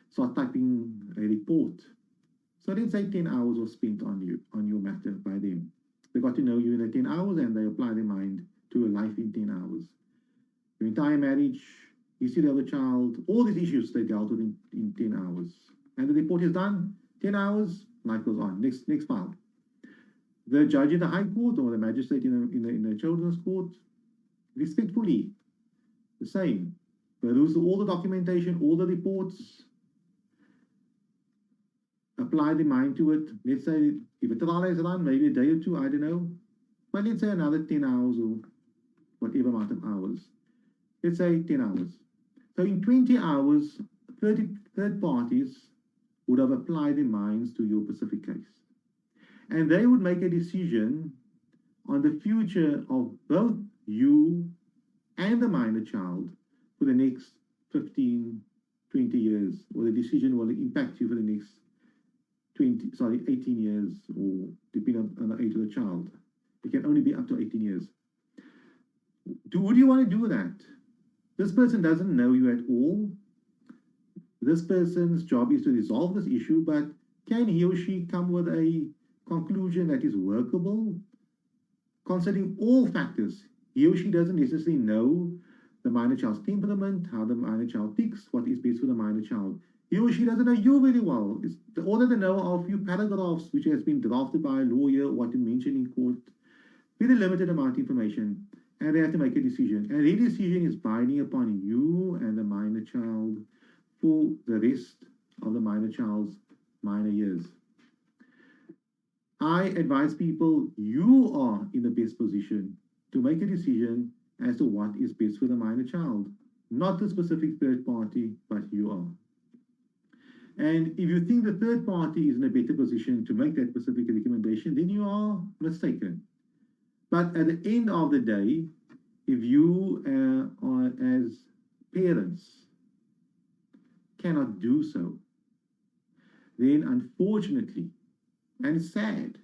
start typing a report. So let's say 10 hours was spent on your matter by them. They got to know you in the 10 hours and they apply their mind to a life in 10 hours. Your entire marriage, history of the child, all these issues they dealt with in 10 hours. And the report is done, 10 hours, life goes on. Next file. The judge in the High Court or the magistrate in the Children's Court, respectfully, the same. Peruse all the documentation, all the reports, apply the mind to it. Let's say if a trial is run, maybe a day or two, I don't know. But let's say another 10 hours or whatever amount of hours. Let's say 10 hours. So in 20 hours, 30 third parties would have applied their minds to your specific case. And they would make a decision on the future of both you and the minor child for the next 15, 20 years, or the decision will impact you for the next 18 years, or depending on the age of the child. It can only be up to 18 years. Would you want to do that? This person doesn't know you at all. This person's job is to resolve this issue, but can he or she come with a conclusion that is workable, considering all factors? He or she doesn't necessarily know the minor child's temperament, how the minor child thinks, what is best for the minor child. He or she doesn't know you very well. All that they know are a few paragraphs which has been drafted by a lawyer, what to mention in court, with a limited amount of information, and they have to make a decision. And their decision is binding upon you and the minor child for the rest of the minor child's minor years. I advise people, you are in the best position to make a decision as to what is best for the minor child, not the specific third party, but you are. And if you think the third party is in a better position to make that specific recommendation, then you are mistaken. But at the end of the day, if you are as parents cannot do so, then unfortunately, and it's sad,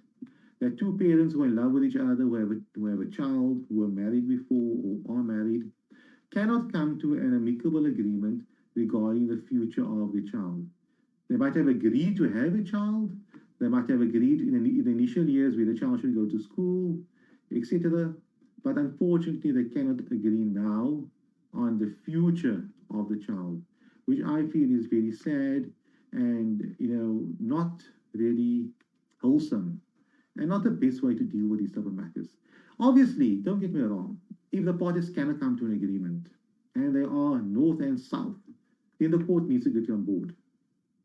that two parents who are in love with each other, who have a child, who are married before or are married, cannot come to an amicable agreement regarding the future of the child. They might have agreed to have a child, they might have agreed in the initial years where the child should go to school, etc. But unfortunately, they cannot agree now on the future of the child, which I feel is very sad and, not really wholesome and not the best way to deal with these type of matters. Obviously, don't get me wrong, if the parties cannot come to an agreement and they are north and south, then the court needs to get you on board.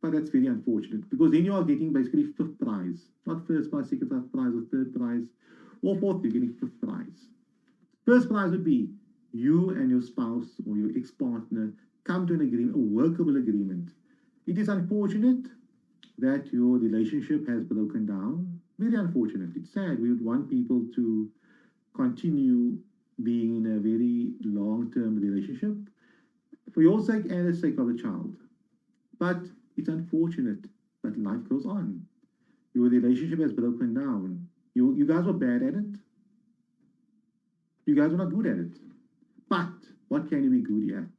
But that's very unfortunate, because then you are getting basically fifth prize, not first prize, second prize, or third prize, or fourth, you're getting fifth prize. First prize would be you and your spouse or your ex-partner come to an agreement, a workable agreement. It is unfortunate that your relationship has broken down. Very unfortunate. It's sad. We would want people to continue being in a very long-term relationship for your sake and the sake of the child. But it's unfortunate that life goes on. Your relationship has broken down. You guys were bad at it. You guys were not good at it. But what can you be good at?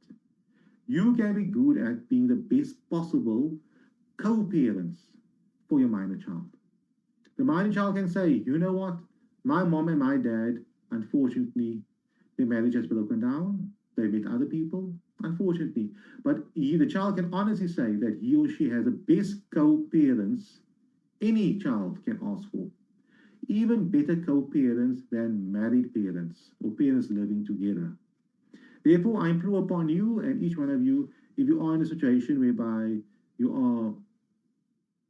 You can be good at being the best possible co-parents for your minor child. The minor child can say, you know what? My mom and my dad, unfortunately, their marriage has broken down. They met other people, unfortunately. But the child can honestly say that he or she has the best co-parents any child can ask for. Even better co-parents than married parents or parents living together. Therefore, I implore upon you and each one of you, if you are in a situation whereby you are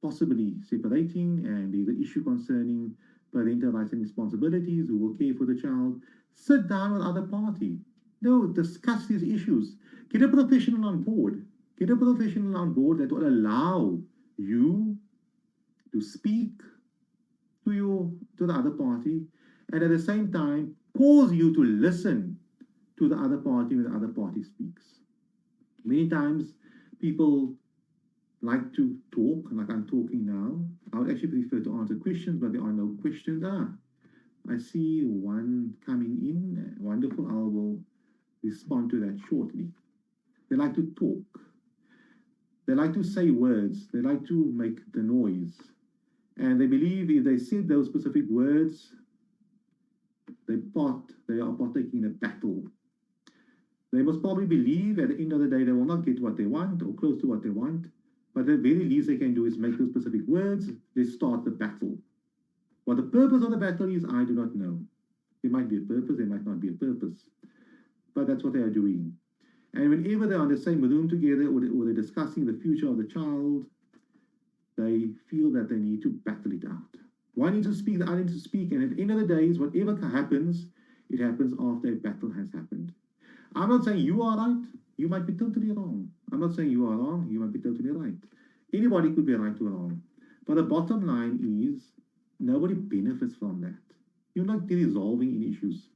possibly separating and there's an issue concerning parental rights and responsibilities, who will care for the child, sit down with the other party. No, discuss these issues. Get a professional on board. Get a professional on board that will allow you to speak to the other party, and at the same time cause you to listen to the other party when the other party speaks. Many times people like to talk, like I'm talking now. I would actually prefer to answer questions, but there are no questions. I see one coming in. Wonderful. I will respond to that shortly. They like to talk. They like to say words. They like to make the noise. And they believe if they said those specific words, they are partaking in a battle. They must probably believe at the end of the day they will not get what they want or close to what they want. But the very least they can do is make those specific words. They start the battle. What the purpose of the battle is, I do not know. There might be a purpose, there might not be a purpose. But that's what they are doing. And whenever they're in the same room together or they're discussing the future of the child, they feel that they need to battle it out. One needs to speak, the other needs to speak, and at the end of the day, whatever happens, it happens after a battle has happened. I'm not saying you are right, you might be totally wrong. I'm not saying you are wrong, you might be totally right. Anybody could be right or wrong. But the bottom line is, nobody benefits from that. You're not resolving any issues.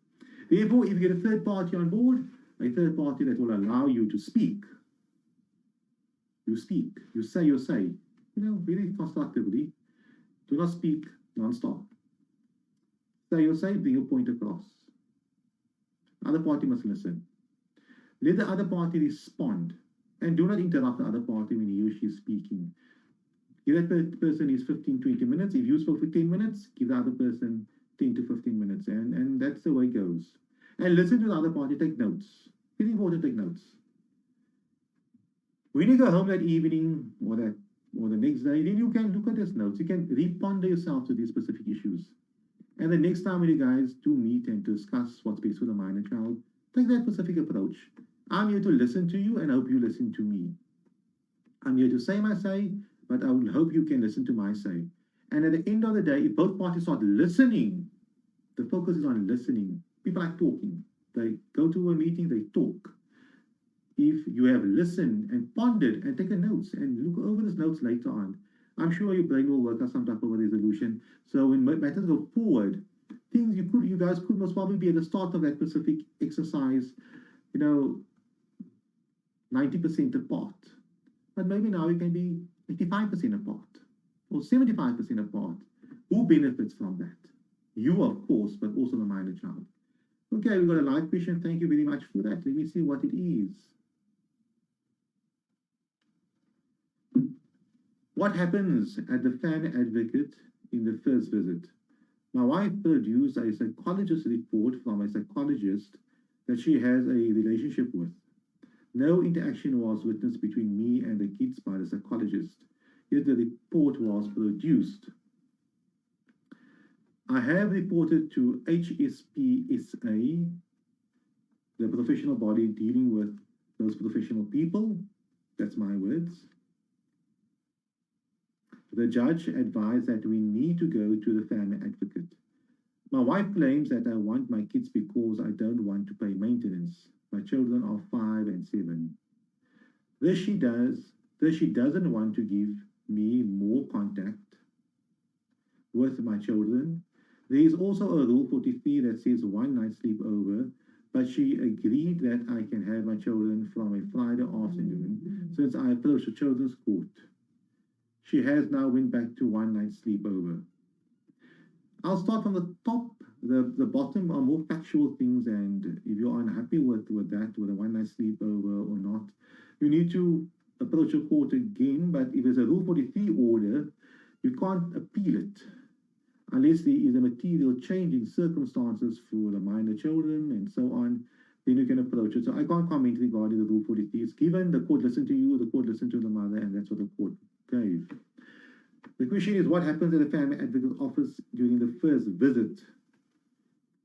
Therefore, if you get a third party on board, a third party that will allow you to speak, you speak, you say your say, very constructively. Do not speak non-stop. Say your say, bring your point across. Other party must listen. Let the other party respond. And do not interrupt the other party when he or she is speaking. Give that person is 15, 20 minutes. If you spoke for 10 minutes, give the other person 10 to 15 minutes. And that's the way it goes. And listen to the other party, take notes. Very important, take notes. When you go home that evening or the next day, then you can look at these notes. You can reponder yourself to these specific issues. And the next time when you guys do meet and discuss what's best for the minor child, take that specific approach. I'm here to listen to you and I hope you listen to me. I'm here to say my say, but I will hope you can listen to my say. And at the end of the day, if both parties start listening, the focus is on listening. People like talking. They go to a meeting, they talk. If you have listened and pondered and taken notes and look over these notes later on, I'm sure your brain will work out some type of a resolution. So when matters go forward, things you guys could most probably be at the start of that specific exercise, 90% apart. But maybe now you can be 85% apart or 75% apart. Who benefits from that? You, of course, but also the minor child. Okay, we've got a live question. Thank you very much for that. Let me see what it is. What happens at the fan advocate in the first visit? My wife produced a psychologist report from a psychologist that she has a relationship with. No interaction was witnessed between me and the kids by the psychologist, yet the report was produced. I have reported to HSPSA, the professional body dealing with those professional people. That's my words. The judge advised that we need to go to the family advocate. My wife claims that I want my kids because I don't want to pay maintenance. My children are 5 and 7. This she doesn't want to give me more contact with my children. There is also a Rule 43 that says 1 night sleepover, but she agreed that I can have my children from a Friday afternoon since I approached the children's court. She has now went back to 1 night sleepover. I'll start from the top The bottom are more factual things, and if you're unhappy with that, with a one-night sleepover or not, you need to approach a court again. But if there's a Rule 43 order, you can't appeal it unless there is a material change in circumstances for the minor children and so on. Then you can approach it. So I can't comment regarding the Rule 43. It's given, the court listened to you, the court listened to the mother, and that's what the court gave. The question is, what happens at the family advocate office during the first visit?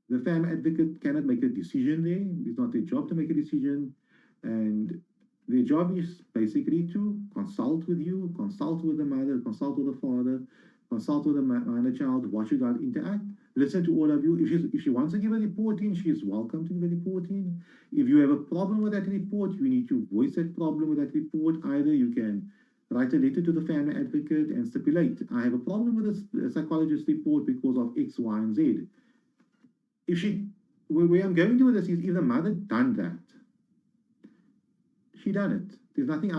The family advocate cannot make a decision there. It's not their job to make a decision. And their job is basically to consult with you, consult with the mother, consult with the father, consult with the minor child, watch you guys interact, listen to all of you. If she wants to give a report in, she is welcome to give a report in. If you have a problem with that report, you need to voice that problem with that report. Either you can write a letter to the family advocate and stipulate, I have a problem with this psychologist report because of X, Y, and Z. If she, where I'm going to with this is, if the mother done that, she done it. There's nothing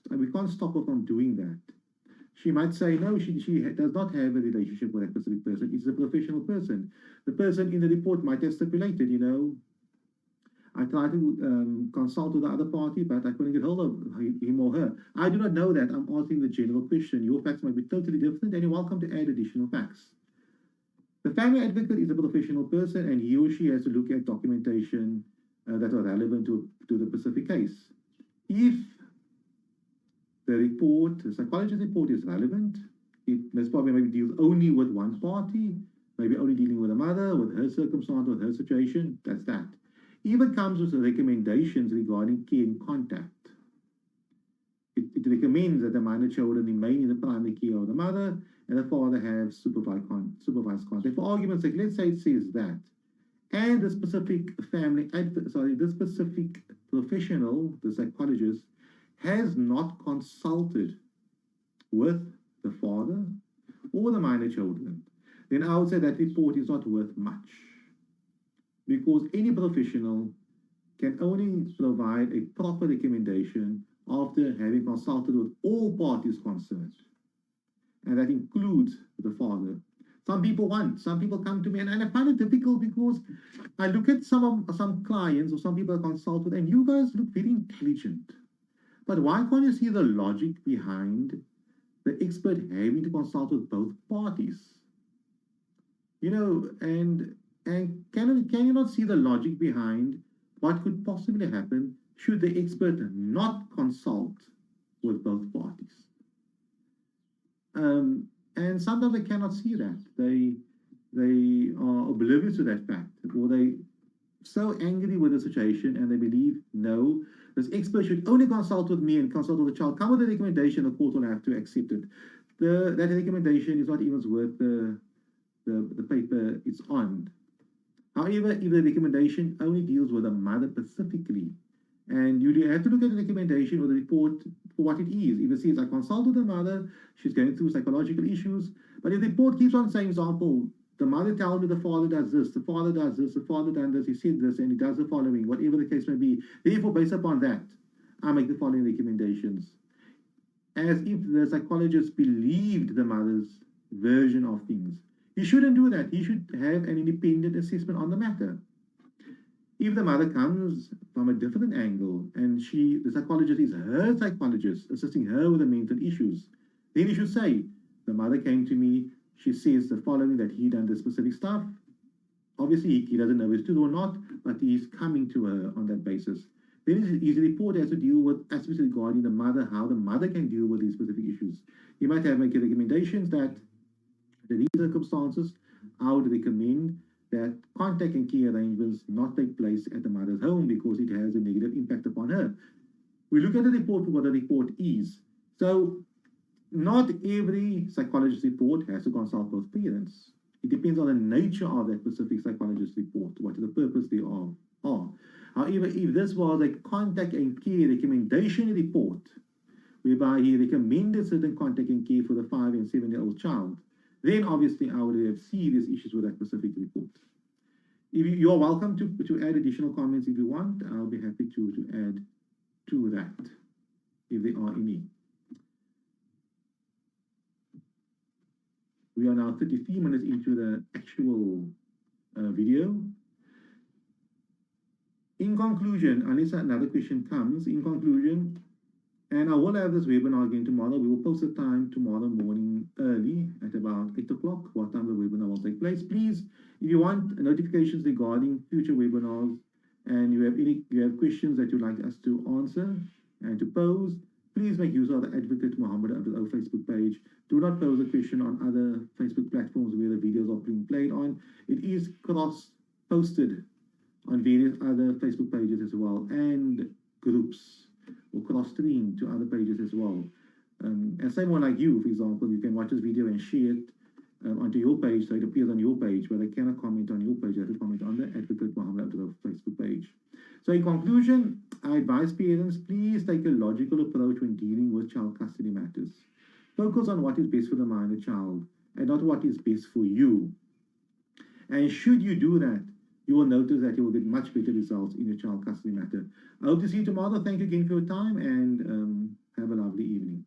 we can't stop her from doing that. She might say, no, she does not have a relationship with that specific person. It's a professional person. The person in the report might have stipulated, I tried to consult with the other party, but I couldn't get hold of him or her. I do not know that. I'm asking the general question. Your facts might be totally different, and you're welcome to add additional facts. The family advocate is a professional person, and he or she has to look at documentation that are relevant to the specific case. If the psychologist report is relevant, it most probably maybe deals only with one party, maybe only dealing with a mother, with her circumstance, with her situation, that's that. If it comes with recommendations regarding care and contact, it recommends that the minor children remain in the primary care of the mother and the father have supervised contact. For argument's sake, let's say it says that, and the specific this specific professional, the psychologist, has not consulted with the father or the minor children, then I would say that report is not worth much. Because any professional can only provide a proper recommendation after having consulted with all parties concerned. And that includes the father. Some people come to me, and I find it difficult because I look at some clients or some people I consult with, and you guys look very intelligent. But why can't you see the logic behind the expert having to consult with both parties? And can you not see the logic behind what could possibly happen should the expert not consult with both parties? And sometimes they cannot see that. They are oblivious to that fact, or they so angry with the situation and they believe, no, this expert should only consult with me and consult with the child. Come with a recommendation, the court will have to accept it. That recommendation is not even worth the paper it's on. However, if the recommendation only deals with the mother specifically, and you have to look at the recommendation or the report for what it is. If it says, I consulted the mother, she's going through psychological issues, but if the report keeps on saying, example, the mother tells me the father does this, the father does this, the father done this, he said this, and he does the following, whatever the case may be. Therefore, based upon that, I make the following recommendations. As if the psychologist believed the mother's version of things. He shouldn't do that. He should have an independent assessment on the matter. If the mother comes from a different angle and the psychologist is her psychologist, assisting her with the mental issues, then he should say, the mother came to me, she says the following, that he done the specific stuff. Obviously, he doesn't know if it's true or not, but he's coming to her on that basis. Then his report has to deal with aspects regarding the mother, how the mother can deal with these specific issues. He might have made recommendations that in these circumstances, I would recommend that contact and care arrangements not take place at the mother's home because it has a negative impact upon her. We look at the report for what the report is. So not every psychologist report has to consult both parents. It depends on the nature of that specific psychologist report, what the purpose thereof are. However, if this was a contact and care recommendation report, whereby he recommended certain contact and care for the 5 and 7-year-old child, then obviously I would have serious issues with that specific report. If you're welcome to add additional comments if you want, I'll be happy to add to that, if there are any. We are now 33 minutes into the actual video. In conclusion, unless another question comes, in conclusion, and I will have this webinar again tomorrow. We will post the time tomorrow morning early at about 8 o'clock, what time the webinar will take place. Please, if you want notifications regarding future webinars and you have questions that you'd like us to answer and to pose, please make use of the Advocate Muhammad Abduroaf Facebook page. Do not pose a question on other Facebook platforms where the videos are being played on. It is cross-posted on various other Facebook pages as well, and groups, or cross-stream to other pages as well. And someone like you, for example, you can watch this video and share it onto your page, so it appears on your page, but I cannot comment on your page. I have to comment on the Advocate Muhammad Abduroaf Facebook page. So in conclusion, I advise parents, please take a logical approach when dealing with child custody matters. Focus on what is best for the minor child and not what is best for you. And should you do that, you will notice that you will get much better results in your child custody matter. I hope to see you tomorrow. Thank you again for your time, and have a lovely evening.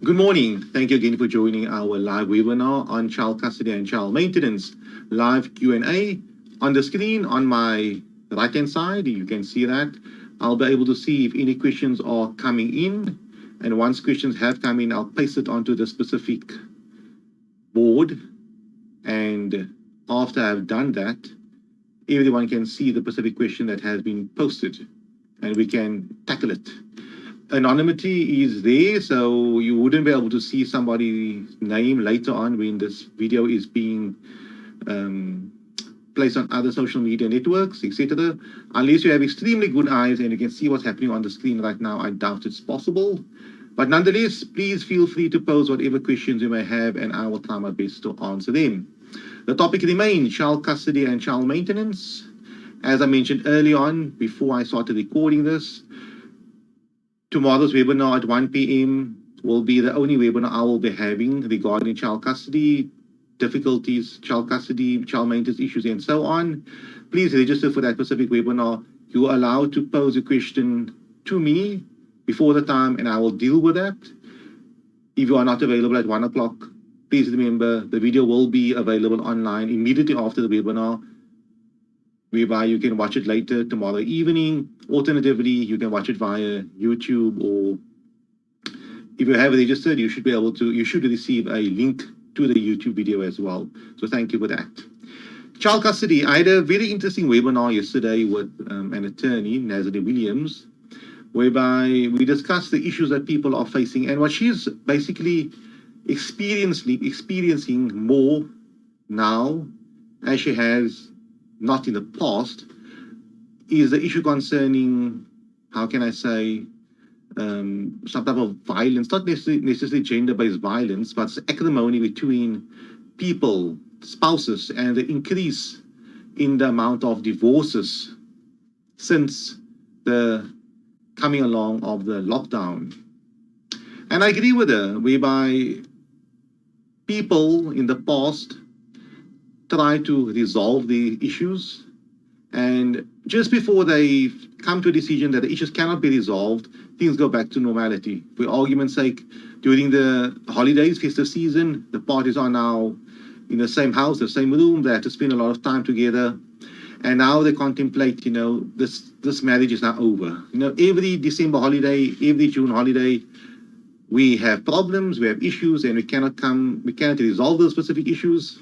Good morning. Thank you again for joining our live webinar on child custody and child maintenance. Live Q&A on the screen on my right-hand side. You can see that. I'll be able to see if any questions are coming in. And once questions have come in, I'll paste it onto the specific board. And after I've done that, everyone can see the specific question that has been posted and we can tackle it. Anonymity is there, so you wouldn't be able to see somebody's name later on when this video is being placed on other social media networks, etc. Unless you have extremely good eyes and you can see what's happening on the screen right now, I doubt it's possible. But nonetheless, please feel free to pose whatever questions you may have and I will try my best to answer them. The topic remains child custody and child maintenance. As I mentioned early on, before I started recording this, tomorrow's webinar at 1 p.m. will be the only webinar I will be having regarding child custody, difficulties, child custody, child maintenance issues, and so on. Please register for that specific webinar. You are allowed to pose a question to me before the time, and I will deal with that. If you are not available at 1 o'clock, please remember the video will be available online immediately after the webinar, whereby you can watch it later tomorrow evening. Alternatively, you can watch it via YouTube, or if you have registered, you should receive a link to the YouTube video as well. So thank you for that. Child custody. I had a very interesting webinar yesterday with an attorney, Nazareth Williams, whereby we discussed the issues that people are facing and what she's basically experiencing more now, as she has not in the past, is the issue concerning, how can I say, some type of violence, not necessarily gender-based violence, but acrimony between people, spouses, and the increase in the amount of divorces since the coming along of the lockdown. And I agree with her, whereby people in the past try to resolve the issues, and just before they come to a decision that the issues cannot be resolved, things go back to normality. For argument's sake, during the holidays, festive season, the parties are now in the same house, the same room, they have to spend a lot of time together, and now they contemplate, this marriage is now over. Every December holiday, every June holiday, we have problems, we have issues, and we cannot resolve those specific issues.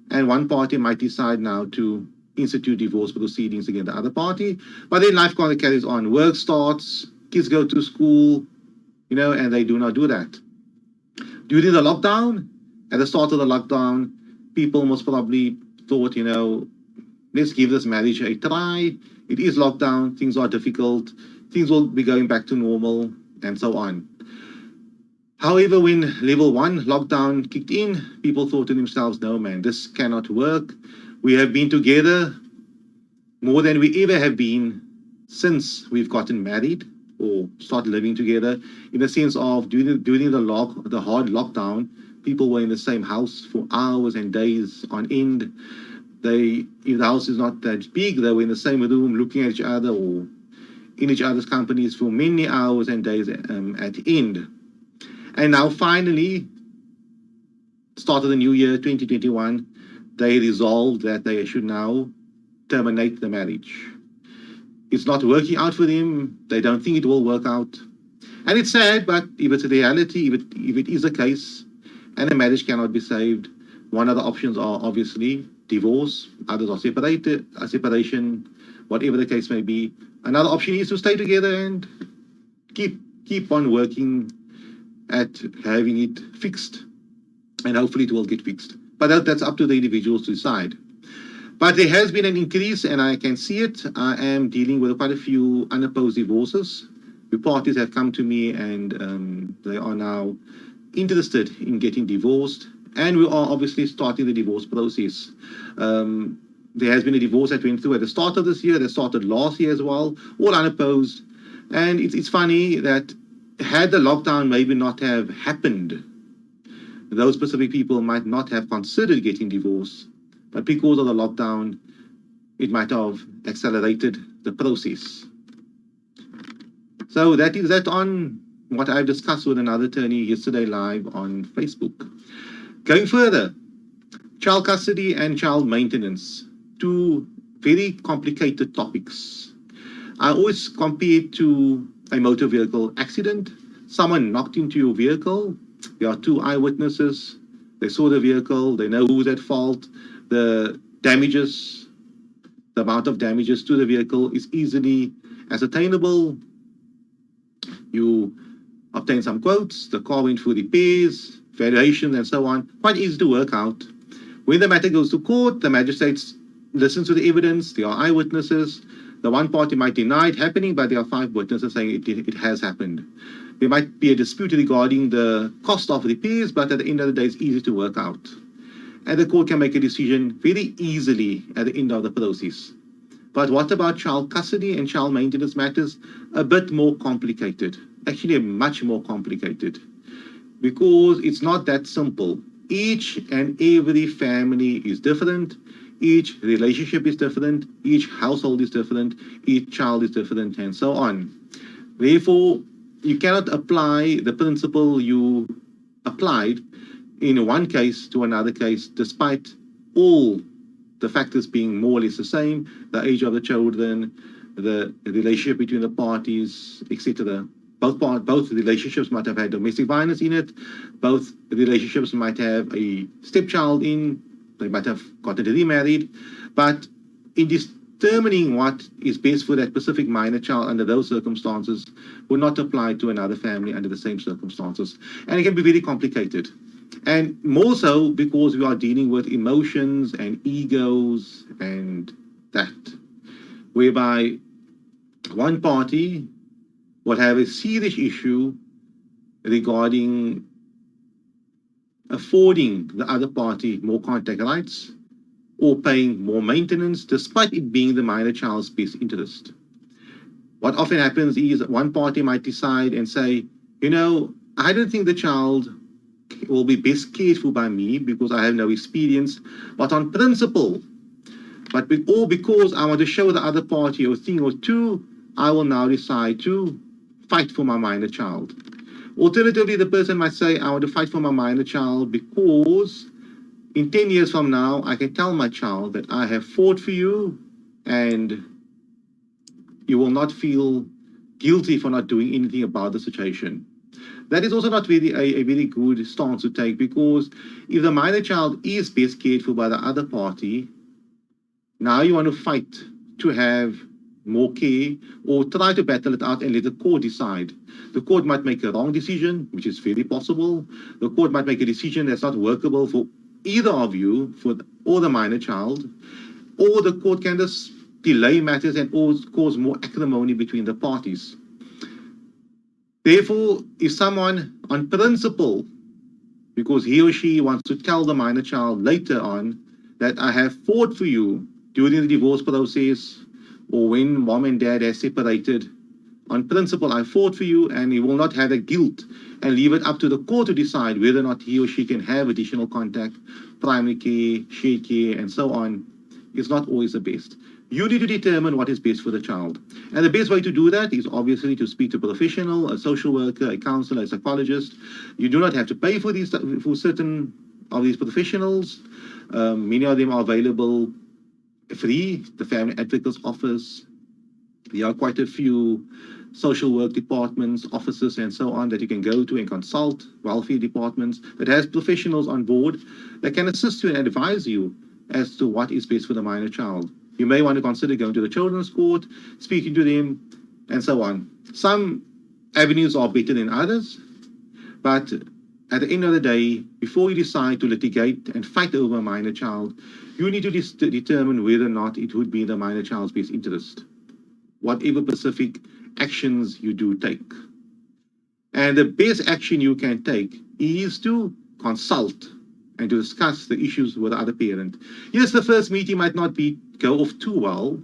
And one party might decide now to institute divorce proceedings against the other party, but then life kind of carries on. Work starts, kids go to school, and they do not do that. During the lockdown, at the start of the lockdown, people most probably thought, let's give this marriage a try. It is lockdown, things are difficult, things will be going back to normal, and so on. However, when level 1 lockdown kicked in, people thought to themselves, no man, this cannot work. We have been together more than we ever have been since we've gotten married or started living together, in the sense of during the hard lockdown, people were in the same house for hours and days on end. If the house is not that big, they were in the same room looking at each other or in each other's companies for many hours and days at the end. And now finally, start of the new year, 2021, they resolved that they should now terminate the marriage. It's not working out for them. They don't think it will work out. And it's sad, but if it's a reality, if it is a case, and a marriage cannot be saved, one of the options are obviously divorce, others are separation, whatever the case may be. Another option is to stay together and keep on working at having it fixed, and hopefully it will get fixed. But that's up to the individuals to decide. But there has been an increase, and I can see it. I am dealing with quite a few unopposed divorces. The parties have come to me, and they are now interested in getting divorced. And we are obviously starting the divorce process. There has been a divorce that went through at the start of this year, that started last year as well, all unopposed. And it's funny that had the lockdown maybe not have happened, those specific people might not have considered getting divorced. But because of the lockdown, it might have accelerated the process. So that is that on what I've discussed with another attorney yesterday live on Facebook. Going further, child custody and child maintenance, two very complicated topics. I always compare it to a motor vehicle accident. Someone knocked into your vehicle. There are two eyewitnesses. They saw the vehicle. They know who's at fault. The damages, the amount of damages to the vehicle is easily ascertainable. You obtain some quotes. The car went through repairs, valuation, and so on. Quite easy to work out. When the matter goes to court, the magistrates listen to the evidence. There are eyewitnesses. The one party might deny it happening, but there are 5 witnesses saying it has happened. There might be a dispute regarding the cost of repairs, but at the end of the day, it's easy to work out. And the court can make a decision very easily at the end of the process. But what about child custody and child maintenance matters? A bit more complicated. Actually, much more complicated. Because it's not that simple. Each and every family is different. Each relationship is different. Each household is different. Each child is different, and so on. Therefore, you cannot apply the principle you applied in one case to another case, despite all the factors being more or less the same, the age of the children, the relationship between the parties, etc. Both relationships might have had domestic violence in it. Both relationships might have a stepchild in. They might have gotten remarried. But in determining what is best for that specific minor child under those circumstances will not apply to another family under the same circumstances. And it can be very complicated. And more so because we are dealing with emotions and egos and that, whereby one party will have a serious issue regarding affording the other party more contact rights or paying more maintenance, despite it being the minor child's best interest. What often happens is one party might decide and say, you know, I don't think the child will be best cared for by me because I have no experience, but on principle, or because I want to show the other party a thing or two, I will now decide to fight for my minor child. Alternatively, the person might say, I want to fight for my minor child because in 10 years from now, I can tell my child that I have fought for you and you will not feel guilty for not doing anything about the situation. That is also not really a very good stance to take, because if the minor child is best cared for by the other party, now you want to fight to have more care or try to battle it out and let the court decide. The court might make a wrong decision, which is very possible. The court might make a decision that's not workable for either of you or the minor child, or the court can just delay matters and cause more acrimony between the parties. Therefore, if someone on principle, because he or she wants to tell the minor child later on that I have fought for you during the divorce process or when mom and dad have separated, on principle I fought for you, and he will not have a guilt and leave it up to the court to decide whether or not he or she can have additional contact, primary care, shared care, and so on, is not always the best. You need to determine what is best for the child. And the best way to do that is obviously to speak to a professional, a social worker, a counselor, a psychologist. You do not have to pay for certain of these professionals. Many of them are available free, the Family Advocates Office. There are quite a few social work departments, offices, and so on that you can go to and consult, welfare departments that has professionals on board that can assist you and advise you as to what is best for the minor child. You may want to consider going to the children's court, speaking to them, and so on. Some avenues are better than others, but at the end of the day, before you decide to litigate and fight over a minor child, you need to determine whether or not it would be in the minor child's best interest, whatever specific actions you do take. And the best action you can take is to consult and to discuss the issues with the other parent. Yes, the first meeting might not go off too well.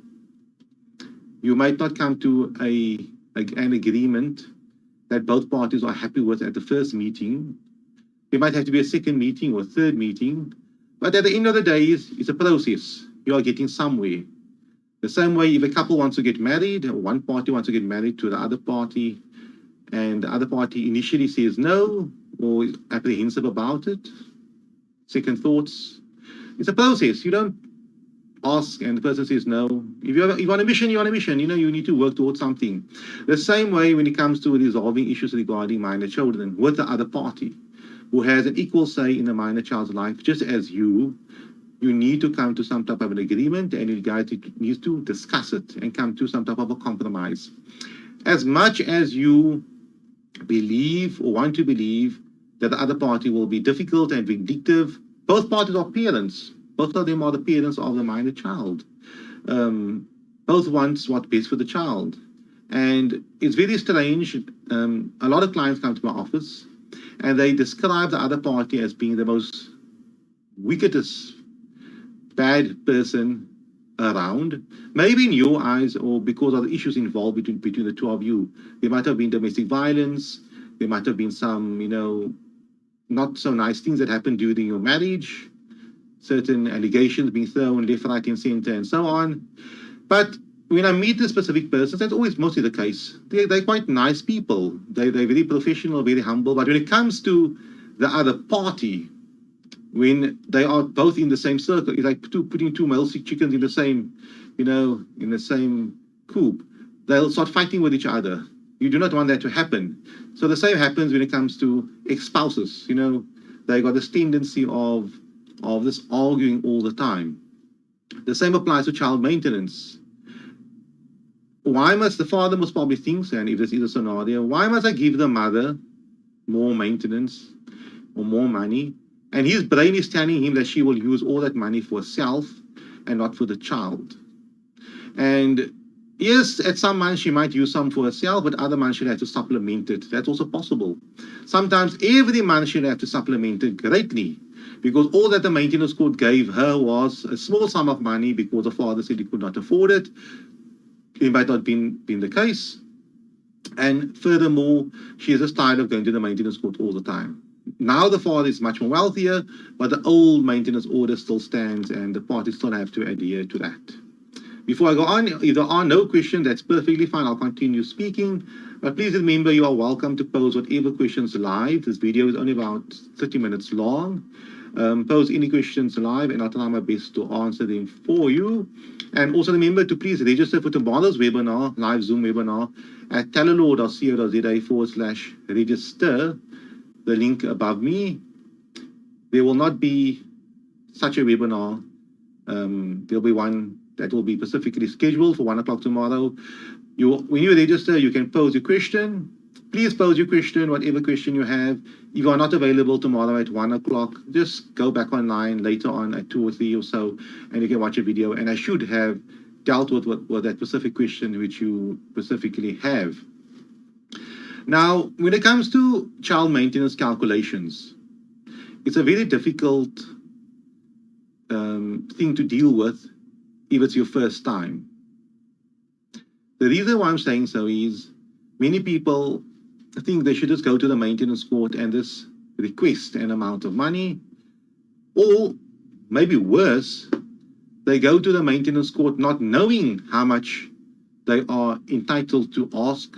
You might not come to an agreement that both parties are happy with at the first meeting. There might have to be a second meeting or a third meeting. But at the end of the day, it's a process. You are getting somewhere. The same way if a couple wants to get married, or one party wants to get married to the other party, and the other party initially says no, or is apprehensive about it, second thoughts. It's a process. You don't ask and the person says no. If you're on a mission, you're on a mission. You know, you need to work towards something. The same way when it comes to resolving issues regarding minor children with the other party, who has an equal say in the minor child's life, just as you need to come to some type of an agreement, and you guys need to discuss it and come to some type of a compromise. As much as you believe or want to believe that the other party will be difficult and vindictive, both parties are parents. Both of them are the parents of the minor child. Both want what's best for the child. And it's very strange. A lot of clients come to my office and they describe the other party as being the most wickedest, bad person around. Maybe in your eyes, or because of the issues involved between the two of you. There might have been domestic violence. There might have been some, not so nice things that happened during your marriage. Certain allegations being thrown left, right, and center, and so on. But when I meet the specific persons, that's always mostly the case. They're quite nice people. They're very professional, very humble. But when it comes to the other party, when they are both in the same circle, it's like putting two male chickens in the same, in the same coop. They'll start fighting with each other. You do not want that to happen. So the same happens when it comes to ex-spouses. They got this tendency of this arguing all the time. The same applies to child maintenance. Why must the father most probably thinks, and if this is a scenario, why must I give the mother more maintenance or more money? And his brain is telling him that she will use all that money for herself and not for the child. And yes, at some months she might use some for herself, but other months she'll have to supplement it. That's also possible. Sometimes every month she'll have to supplement it greatly, because all that the maintenance court gave her was a small sum of money because the father said he could not afford it. It might not have been the case. And furthermore, she is just tired of going to the maintenance court all the time. Now the father is much more wealthier, but the old maintenance order still stands and the parties still have to adhere to that. Before I go on, if there are no questions, that's perfectly fine. I'll continue speaking. But please remember, you are welcome to pose whatever questions live. This video is only about 30 minutes long. Pose any questions live and I'll try my best to answer them for you. And also remember to please register for tomorrow's webinar, live Zoom webinar, at talalaw.co.za/register, the link above me. There will not be such a webinar. There'll be one that will be specifically scheduled for 1 o'clock tomorrow. When you register, you can pose your question. Please pose your question, whatever question you have. If you are not available tomorrow at 1 o'clock, just go back online later on at 2 or 3 or so, and you can watch a video. And I should have dealt with that specific question which you specifically have. Now, when it comes to child maintenance calculations, it's a very difficult thing to deal with if it's your first time. The reason why I'm saying so is many people think they should just go to the maintenance court and just request an amount of money, or maybe worse, they go to the maintenance court not knowing how much they are entitled to ask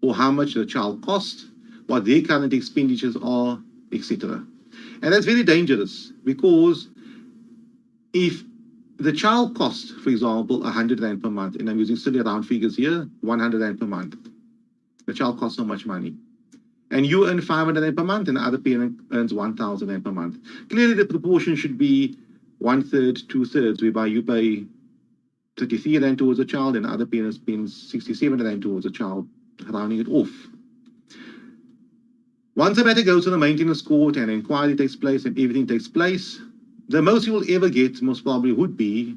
or how much the child costs, what their current expenditures are, etc. And that's very dangerous, because if the child costs, for example, 100 Rand per month, and I'm using silly round figures here, 100 Rand per month. The child costs so much money. And you earn 500 Rand per month, and the other parent earns 1,000 Rand per month. Clearly, the proportion should be 1/3, 2/3, whereby you pay 33 Rand towards a child, and the other parent spends 67 Rand towards a child, rounding it off. Once the matter goes to the maintenance court and inquiry takes place and everything takes place, the most you will ever get most probably would be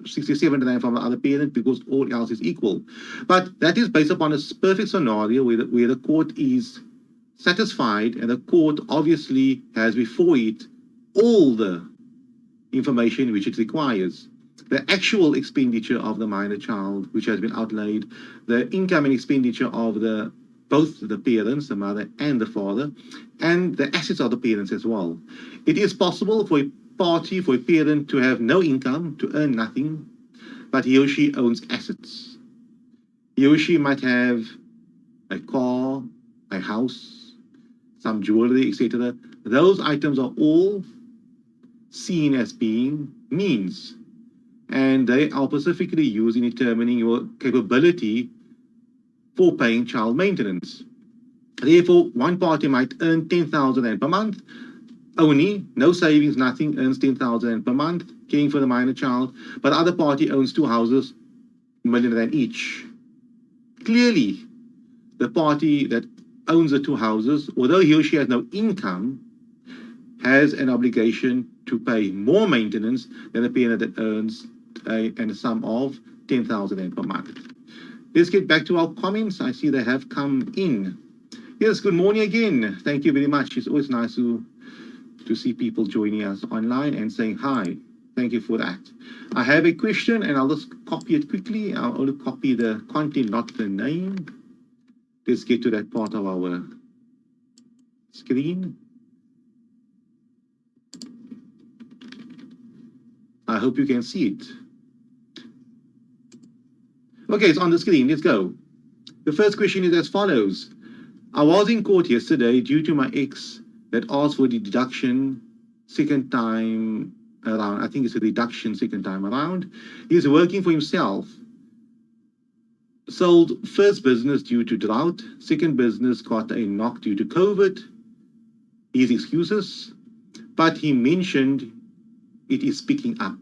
67 Rand from the other parent, because all else is equal. But that is based upon a perfect scenario where the court is satisfied, and the court obviously has before it all the information which it requires. The actual expenditure of the minor child which has been outlaid, the income and expenditure of both the parents, the mother and the father, and the assets of the parents as well. It is possible for a parent to have no income, to earn nothing, but he or she owns assets. He or she might have a car, a house, some jewelry, etc. Those items are all seen as being means, and they are specifically used in determining your capability for paying child maintenance. Therefore, one party might earn 10,000 Rand per month, only, no savings, nothing, earns 10,000 Rand per month, caring for the minor child, but the other party owns 2 houses, $1 million each. Clearly, the party that owns the 2 houses, although he or she has no income, has an obligation to pay more maintenance than the parent that earns a sum of 10,000 Rand per month. Let's get back to our comments. I see they have come in. Yes, good morning again. Thank you very much. It's always nice to see people joining us online and saying hi. Thank you for that. I have a question, and I'll just copy it quickly. I'll only copy the content, not the name. Let's get to that part of our screen. I hope you can see it. Okay, it's on the screen. Let's go. The first question is as follows. I was in court yesterday due to my ex that asked for the deduction second time around. I think it's a reduction second time around. He's working for himself. Sold first business due to drought. Second business got a knock due to COVID. His excuses. But he mentioned it is picking up.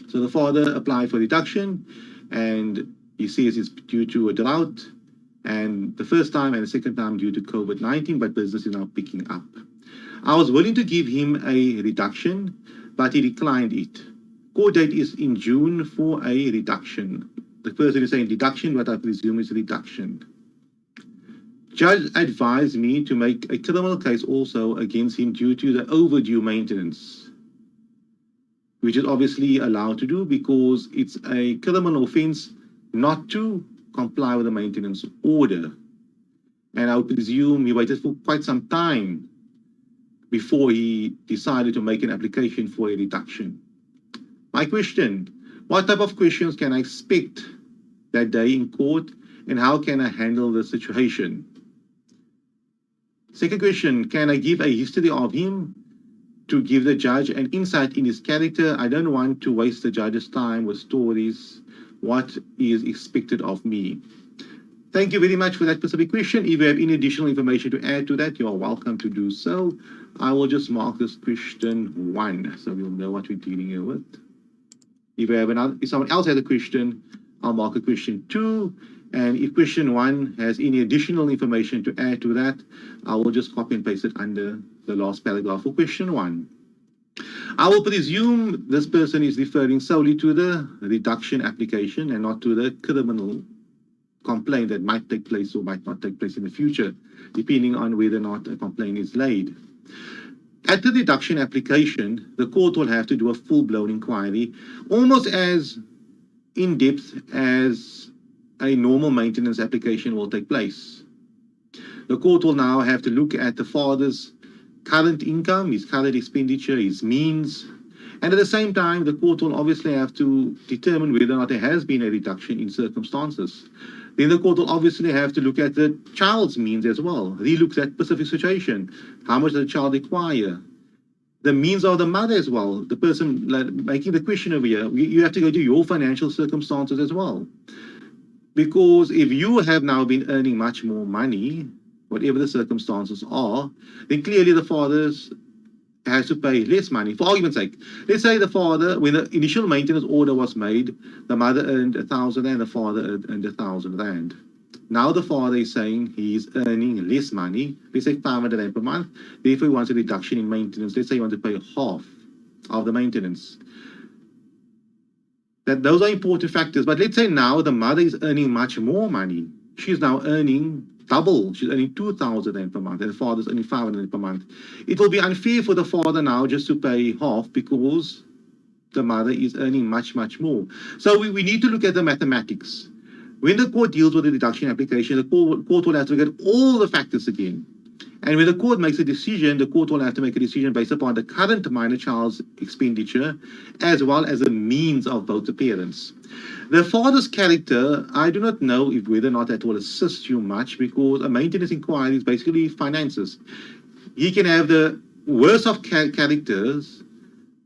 So the father applied for deduction, and he says it's due to a drought, and the first time and the second time due to COVID-19, but business is now picking up. I was willing to give him a reduction, but he declined it. Court date is in June for a reduction. The person is saying deduction, but I presume it's a reduction. Judge advised me to make a criminal case also against him due to the overdue maintenance, which is obviously allowed to do because it's a criminal offense not to comply with the maintenance order. And I would presume he waited for quite some time before he decided to make an application for a reduction. My question, what type of questions can I expect that day in court, and how can I handle the situation? Second question, can I give a history of him to give the judge an insight in his character? I don't want to waste the judge's time with stories. What is expected of me? Thank you very much for that specific question. If you have any additional information to add to that, you are welcome to do so. I will just mark this question 1, so we'll know what we're dealing with. If someone else has a question, I'll mark a question 2. And if question 1 has any additional information to add to that, I will just copy and paste it under the last paragraph for question 1. I will presume this person is referring solely to the reduction application and not to the criminal complaint that might take place or might not take place in the future, depending on whether or not a complaint is laid. At the reduction application, the court will have to do a full-blown inquiry, almost as in-depth as a normal maintenance application will take place. The court will now have to look at the father's current income, his current expenditure, his means, and at the same time, the court will obviously have to determine whether or not there has been a reduction in circumstances. then the court will obviously have to look at the child's means as well. Relook at specific situation. How much does the child require? The means of the mother as well. The person making the question over here, you have to go to your financial circumstances as well. Because if you have now been earning much more money, whatever the circumstances are, then clearly the father has to pay less money. For argument's sake, let's say the father, when the initial maintenance order was made, the mother earned 1,000 and the father earned 1,000 rand. Now the father is saying he's earning less money, let's say 500 rand per month, therefore he wants a reduction in maintenance. Let's say he wants to pay half of the maintenance. Those are important factors. But let's say now the mother is earning much more money. She's now earning double. She's earning 2,000 rand per month, and the father's earning 500 rand per month. It will be unfair for the father now just to pay half because the mother is earning much, much more. So we need to look at the mathematics. When the court deals with the deduction application, the court will have to look at all the factors again. And when the court makes a decision, the court will have to make a decision based upon the current minor child's expenditure, as well as the means of both the parents. The father's character, I do not know if whether or not that will assist you much, because a maintenance inquiry is basically finances. He can have the worst of characters,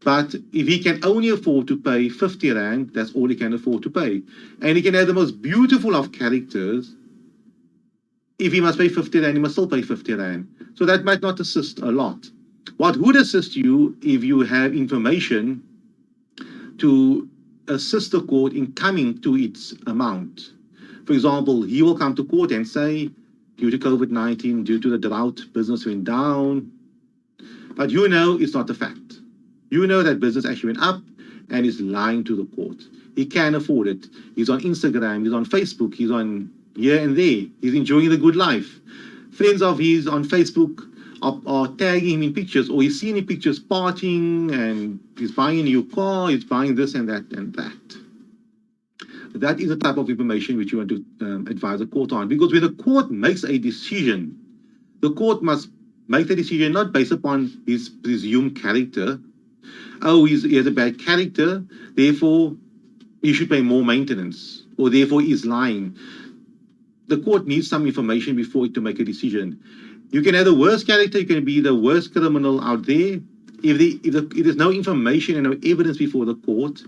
but if he can only afford to pay 50 rand, that's all he can afford to pay. And he can have the most beautiful of characters. If he must pay 50 rand, he must still pay 50 rand. So that might not assist a lot. What would assist you if you have information to assist the court in coming to its amount? For example, he will come to court and say, due to COVID-19, due to the drought, business went down. But you know it's not the fact. You know that business actually went up and is lying to the court. He can afford it. He's on Instagram, he's on Facebook, he's on here and there. He's enjoying the good life. Friends of his on Facebook are tagging him in pictures, or he's seen in pictures partying, and he's buying a new car, he's buying this and that and that. That is the type of information which you want to advise the court on. Because when the court makes a decision, the court must make the decision not based upon his presumed character. Oh, he has a bad character, therefore he should pay more maintenance, or therefore he's lying. The court needs some information before it to make a decision. You can have the worst character, you can be the worst criminal out there. If there's no information and no evidence before the court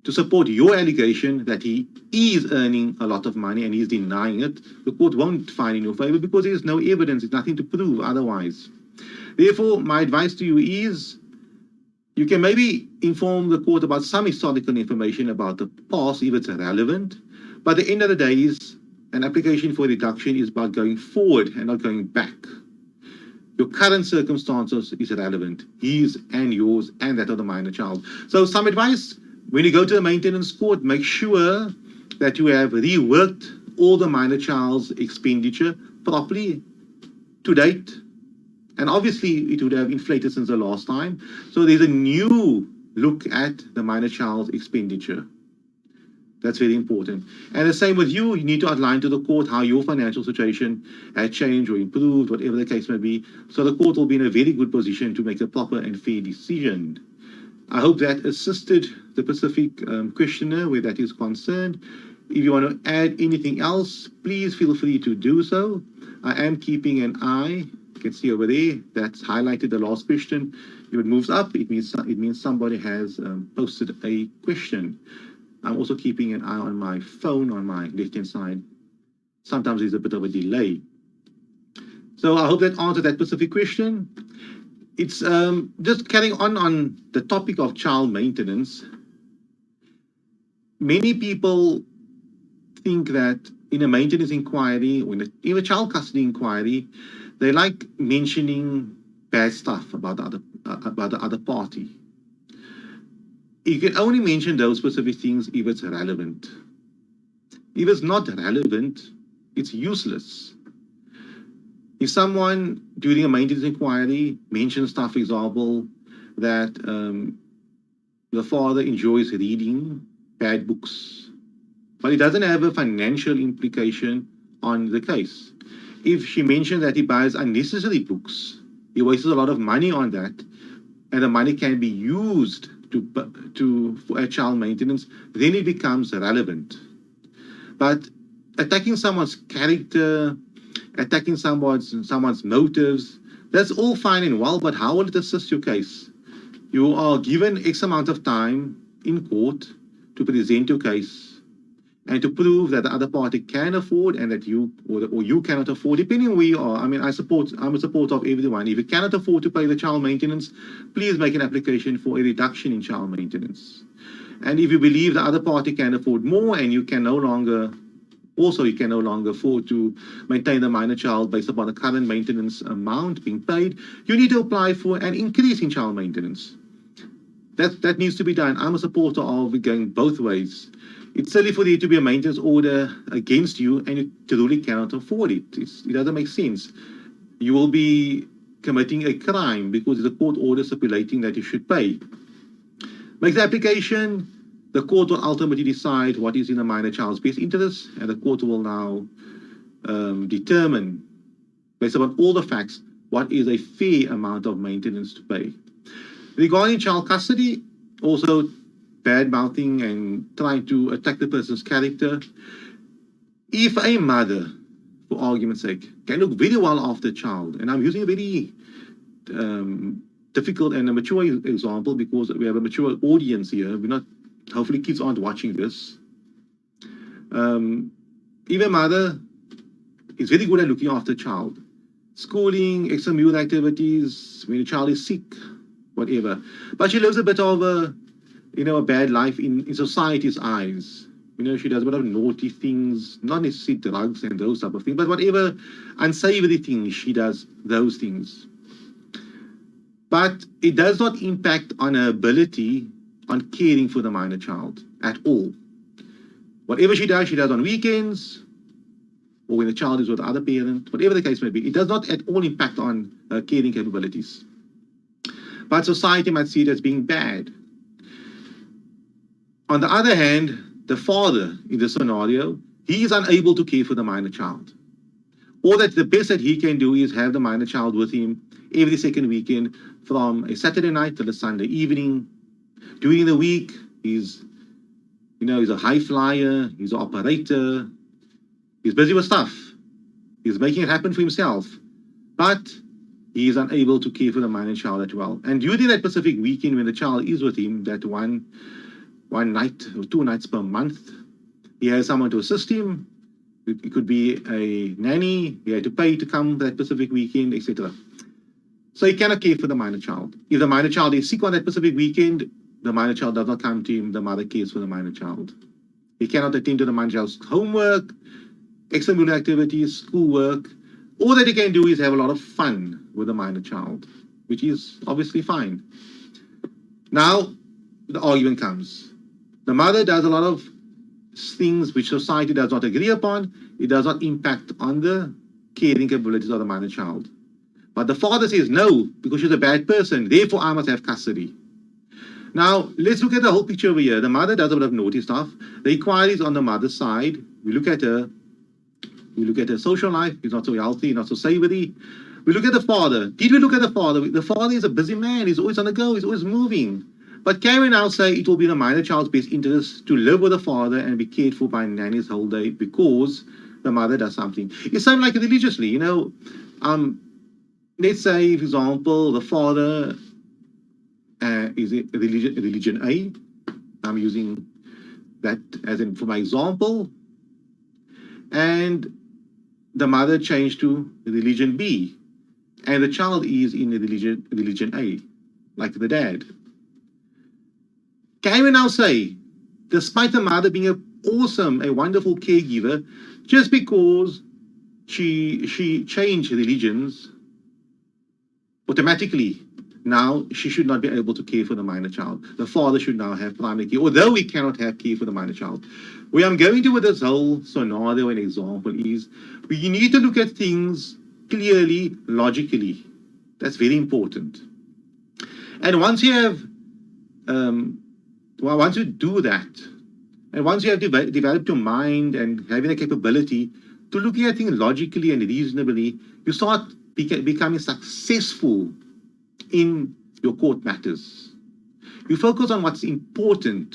to support your allegation that he is earning a lot of money and he's denying it, the court won't find in your favor because there's no evidence, there's nothing to prove otherwise. Therefore, my advice to you is, you can maybe inform the court about some historical information about the past if it's relevant, but at the end of the day is an application for reduction is about going forward and not going back. Your current circumstances is relevant, his and yours and that of the minor child. So some advice, when you go to the maintenance court, make sure that you have reworked all the minor child's expenditure properly to date. And obviously, it would have inflated since the last time. So there's a new look at the minor child's expenditure. That's very important. And the same with you. You need to outline to the court how your financial situation had changed or improved, whatever the case may be. So the court will be in a very good position to make a proper and fair decision. I hope that assisted the Pacific questioner where that is concerned. If you want to add anything else, please feel free to do so. I am keeping an eye. You can see over there, that's highlighted the last question. If it moves up, it means somebody has posted a question. I'm also keeping an eye on my phone on my left-hand side. Sometimes there's a bit of a delay. So I hope that answered that specific question. It's just carrying on the topic of child maintenance. Many people think that in a maintenance inquiry or in a child custody inquiry, they like mentioning bad stuff about the other party. You can only mention those specific things if it's relevant. If it's not relevant, it's useless. If someone during a maintenance inquiry mentions stuff, for example, that the father enjoys reading bad books, but it doesn't have a financial implication on the case. If she mentioned that he buys unnecessary books, he wastes a lot of money on that, and the money can be used for a child maintenance, then it becomes relevant. But attacking someone's character, attacking someone's motives, that's all fine and well, but how will it assist your case? You are given X amount of time in court to present your case and to prove that the other party can afford and that you or you cannot afford, depending on where you are. I mean, I'm a supporter of everyone. If you cannot afford to pay the child maintenance, please make an application for a reduction in child maintenance. And if you believe the other party can afford more and you can no longer afford to maintain the minor child based upon the current maintenance amount being paid, you need to apply for an increase in child maintenance. That needs to be done. I'm a supporter of going both ways. It's silly for there to be a maintenance order against you and you truly cannot afford it. It doesn't make sense. You will be committing a crime because there's a court order stipulating that you should pay. Make the application. The court will ultimately decide what is in the minor child's best interest, and the court will now determine, based upon all the facts, what is a fair amount of maintenance to pay. Regarding child custody, also bad-mouthing and trying to attack the person's character. If a mother, for argument's sake, can look very well after a child, and I'm using a very difficult and a mature example because we have a mature audience here. We're not, hopefully kids aren't watching this. If a mother is very good at looking after a child, schooling, extramural activities, when a child is sick, whatever, but she lives a bit of a bad life in society's eyes. She does a bit of naughty things, not necessarily drugs and those type of things, but whatever unsavory things, she does those things. But it does not impact on her ability on caring for the minor child at all. Whatever she does on weekends, or when the child is with the other parent, whatever the case may be, it does not at all impact on her caring capabilities. But society might see it as being bad. On the other hand, the father in the scenario, he is unable to care for the minor child. All that the best that he can do is have the minor child with him every second weekend from a Saturday night till a Sunday evening. During the week, he's a high flyer, he's an operator, he's busy with stuff. He's making it happen for himself. But he is unable to care for the minor child as well. And during that specific weekend when the child is with him, that one night or 2 nights per month, he has someone to assist him. It could be a nanny, he had to pay to come that specific weekend, etc. So he cannot care for the minor child. If the minor child is sick on that specific weekend, the minor child does not come to him, the mother cares for the minor child. He cannot attend to the minor child's homework, extramural activities, schoolwork. All that he can do is have a lot of fun with the minor child, which is obviously fine. Now, the argument comes. The mother does a lot of things which society does not agree upon. It does not impact on the caring capabilities of the minor child. But the father says, no, because she's a bad person, therefore I must have custody. Now, let's look at the whole picture over here. The mother does a bit of naughty stuff. The inquiry is on the mother's side. We look at her social life. He's not so healthy, not so savory. We look at the father. Did we look at the father? The father is a busy man. He's always on the go. He's always moving. But can we now say it will be the minor child's best interest to live with the father and be cared for by nannies whole day because the mother does something? It's something like religiously, let's say, for example, the father is a religion A. I'm using that as in for my example. And the mother changed to religion B. And the child is in religion A, like the dad. Can we now say, despite the mother being a wonderful caregiver, just because she changed religions, automatically now she should not be able to care for the minor child. The father should now have primary care, although he cannot have care for the minor child. Where I'm going to with this whole scenario and example is, we need to look at things clearly, logically. That's very important. And once you have once you do that, and once you have developed your mind and having the capability to looking at things logically and reasonably, you start becoming successful in your court matters. You focus on what's important.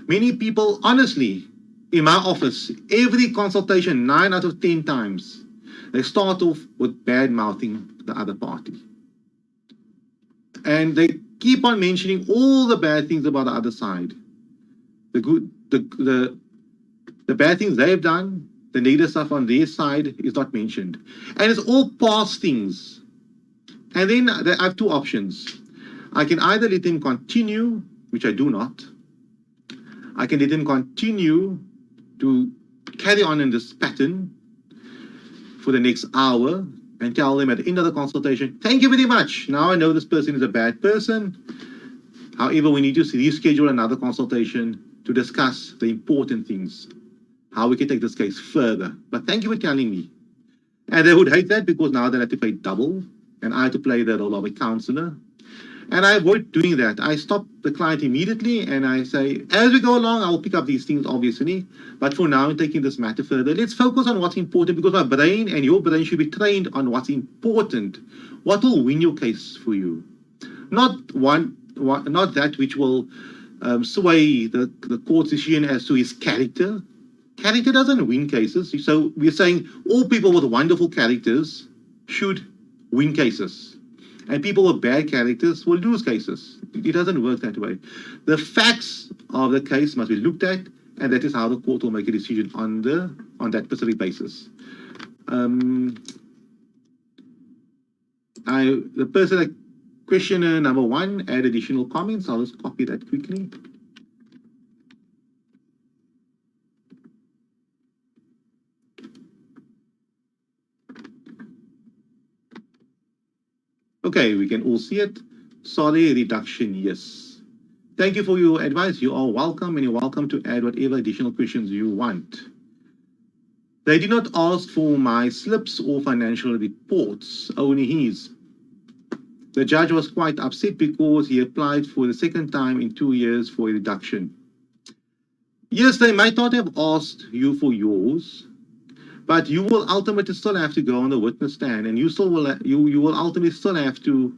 Many people, honestly, in my office, every consultation, 9 out of 10 times, they start off with bad-mouthing the other party. And they keep on mentioning all the bad things about the other side. The bad things they've done, the negative stuff on their side is not mentioned. And it's all past things. And then I have two options. I can either let them continue, which I do not. I can let them continue to carry on in this pattern for the next hour and tell them at the end of the consultation, thank you very much. Now I know this person is a bad person. However, we need to reschedule another consultation to discuss the important things, how we can take this case further. But thank you for telling me. And they would hate that because now they have to pay double, and I have to play the role of a counselor. And I avoid doing that. I stop the client immediately and I say, as we go along, I will pick up these things, obviously. But for now, taking this matter further, let's focus on what's important, because my brain and your brain should be trained on what's important. What will win your case for you? Not that which will sway the court's decision as to his character. Character doesn't win cases. So we're saying all people with wonderful characters should win cases. And people with bad characters will lose cases. It doesn't work that way. The facts of the case must be looked at, and that is how the court will make a decision on that specific basis. The person, like questioner number 1, add additional comments. I'll just copy that quickly. Okay, we can all see it. Sorry, reduction, yes. Thank you for your advice. You are welcome, and you're welcome to add whatever additional questions you want. They did not ask for my slips or financial reports, only his. The judge was quite upset because he applied for the second time in 2 years for a reduction. Yes, they might not have asked you for yours, but you will ultimately still have to go on the witness stand, and you will ultimately still have to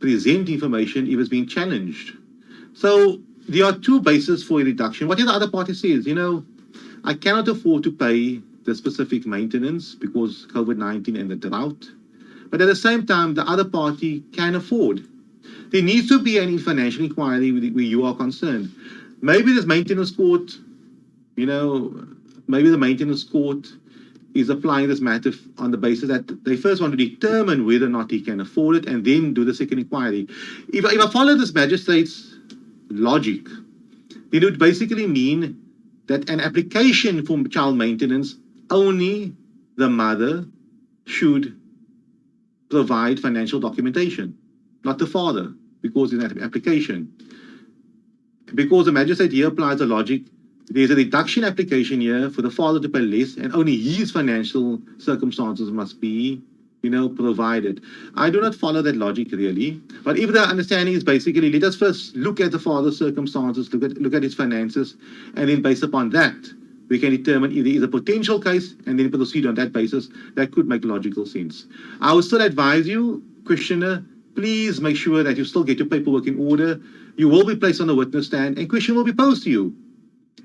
present information if it's being challenged. So there are two bases for a reduction. What the other party says, I cannot afford to pay the specific maintenance because COVID-19 and the drought. But at the same time, the other party can afford. There needs to be an financial inquiry where you are concerned. Maybe this maintenance court, maybe the maintenance court is applying this matter on the basis that they first want to determine whether or not he can afford it and then do the second inquiry. If I follow this magistrate's logic, then it would basically mean that an application for child maintenance, only the mother should provide financial documentation, not the father, because in that application. Because the magistrate here applies the logic, there's a reduction application here for the father to pay less, and only his financial circumstances must be, provided. I do not follow that logic really, but if the understanding is basically, let us first look at the father's circumstances, look at his finances, and then based upon that, we can determine if there is a potential case and then proceed on that basis. That could make logical sense. I would still advise you, questioner, please make sure that you still get your paperwork in order. You will be placed on the witness stand and question will be posed to you.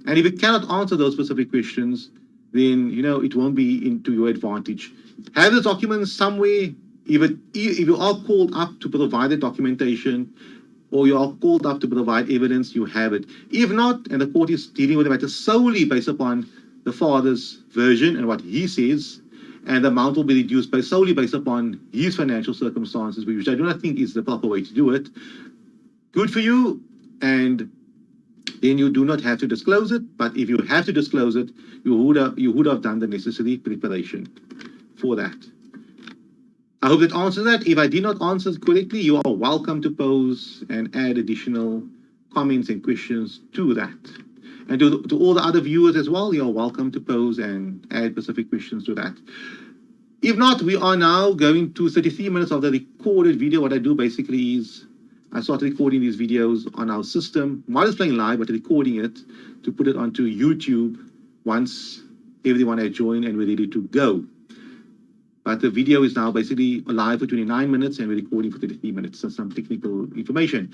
And if you cannot answer those specific questions, then, it won't be into your advantage. Have the documents somewhere. If you are called up to provide the documentation, or you are called up to provide evidence, you have it. If not, and the court is dealing with the matter solely based upon the father's version and what he says, and the amount will be reduced solely based upon his financial circumstances, which I do not think is the proper way to do it. Good for you, and then you do not have to disclose it, but if you have to disclose it, you would have done the necessary preparation for that. I hope that answers that. If I did not answer it correctly, you are welcome to pose and add additional comments and questions to that. And to all the other viewers as well, you are welcome to pose and add specific questions to that. If not, we are now going to 33 minutes of the recorded video. What I do basically is I start recording these videos on our system while it's playing live, but recording it to put it onto YouTube once everyone has joined and we're ready to go. But the video is now basically live for 29 minutes and we're recording for 33 minutes. So some technical information.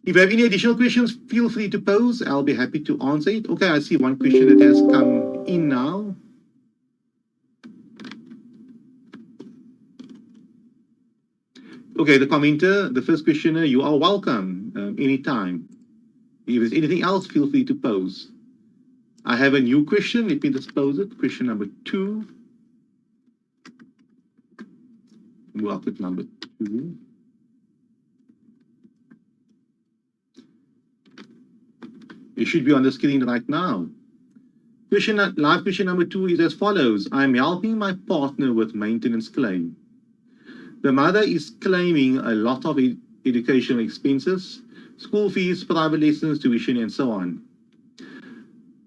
If you have any additional questions, feel free to pose. I'll be happy to answer it. Okay, I see one question that has come in now. Okay, the commenter, the first questioner, you are welcome anytime. If there's anything else, feel free to pose. I have a new question. Let me just pose it. Question number 2. Move up with number 2. It should be on the screen right now. Live question number 2 is as follows. I'm helping my partner with maintenance claim. The mother is claiming a lot of educational expenses, school fees, private lessons, tuition, and so on.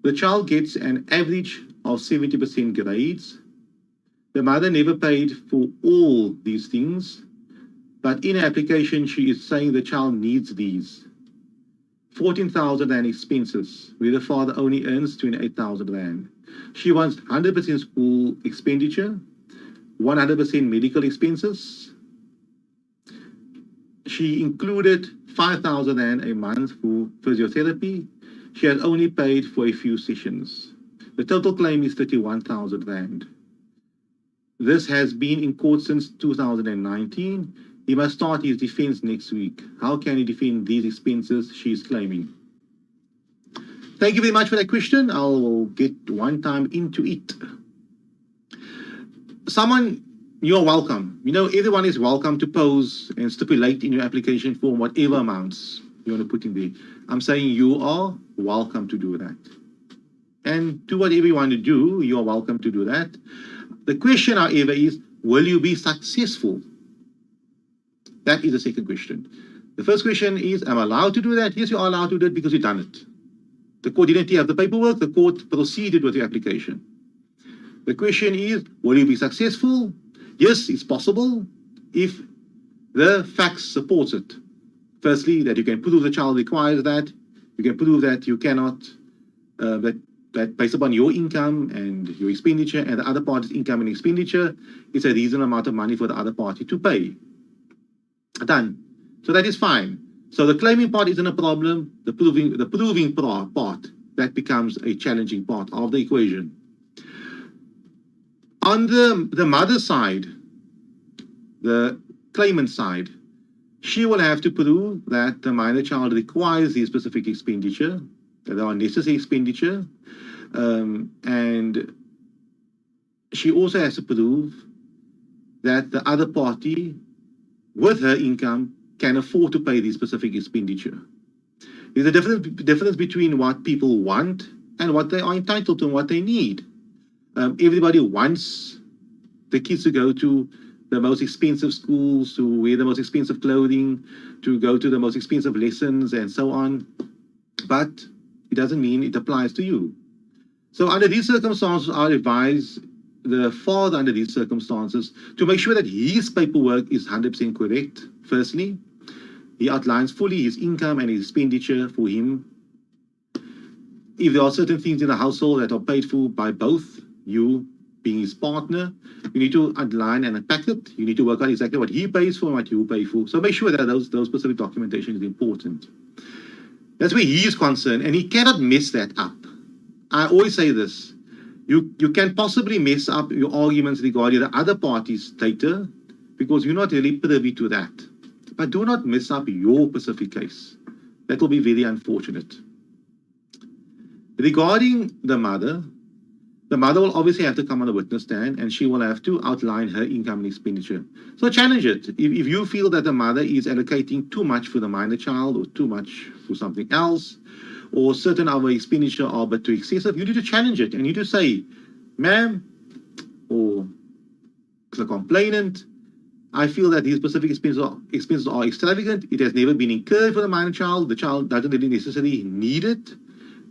The child gets an average of 70% grades. The mother never paid for all these things, but in her application, she is saying the child needs these. 14,000 Rand expenses, where the father only earns 28,000 Rand. She wants 100% school expenditure, 100% medical expenses. She included 5,000 Rand a month for physiotherapy. She has only paid for a few sessions. The total claim is 31,000 Rand. This has been in court since 2019. He must start his defense next week. How can he defend these expenses she is claiming? Thank you very much for that question. I'll get one time into it. You're welcome. You know, everyone is welcome to pose and stipulate in your application form whatever amounts you want to put in there. I'm saying you are welcome to do that. And do whatever you want to do, you are welcome to do that. The question, however, is, will you be successful? That is the second question. The first question is, am I allowed to do that? Yes, you are allowed to do it because you've done it. The court didn't have the paperwork, the court proceeded with the application. The question is, will you be successful? Yes, it's possible if the facts supports it. Firstly, that you can prove the child requires that. You can prove that you cannot, that based upon your income and your expenditure and the other party's income and expenditure, it's a reasonable amount of money for the other party to pay. Done. So that is fine. So the claiming part isn't a problem. The proving part, that becomes a challenging part of the equation. On the mother's side, the claimant side, she will have to prove that the minor child requires the specific expenditure, that there are necessary expenditure, and she also has to prove that the other party, with her income, can afford to pay the specific expenditure. There's a difference between what people want and what they are entitled to and what they need. Everybody wants the kids to go to the most expensive schools, to wear the most expensive clothing, to go to the most expensive lessons and so on. But it doesn't mean it applies to you. So under these circumstances, I advise the father under these circumstances to make sure that his paperwork is 100% correct. Firstly, he outlines fully his income and his expenditure for him. If there are certain things in the household that are paid for by both, you being his partner, you need to outline and unpack it. You need to work out exactly what he pays for and what you pay for. So make sure that those specific documentation is important. That's where he is concerned, and he cannot mess that up. I always say this. You can possibly mess up your arguments regarding the other party's data because you're not really privy to that. But do not mess up your specific case. That will be very unfortunate. Regarding the mother will obviously have to come on the witness stand and she will have to outline her income and expenditure. So challenge it. If you feel that the mother is allocating too much for the minor child or too much for something else, or certain of her expenditure are but too excessive, you need to challenge it and you need to say, ma'am, or the complainant, I feel that these specific expenses are extravagant. It has never been incurred for the minor child. The child doesn't really necessarily need it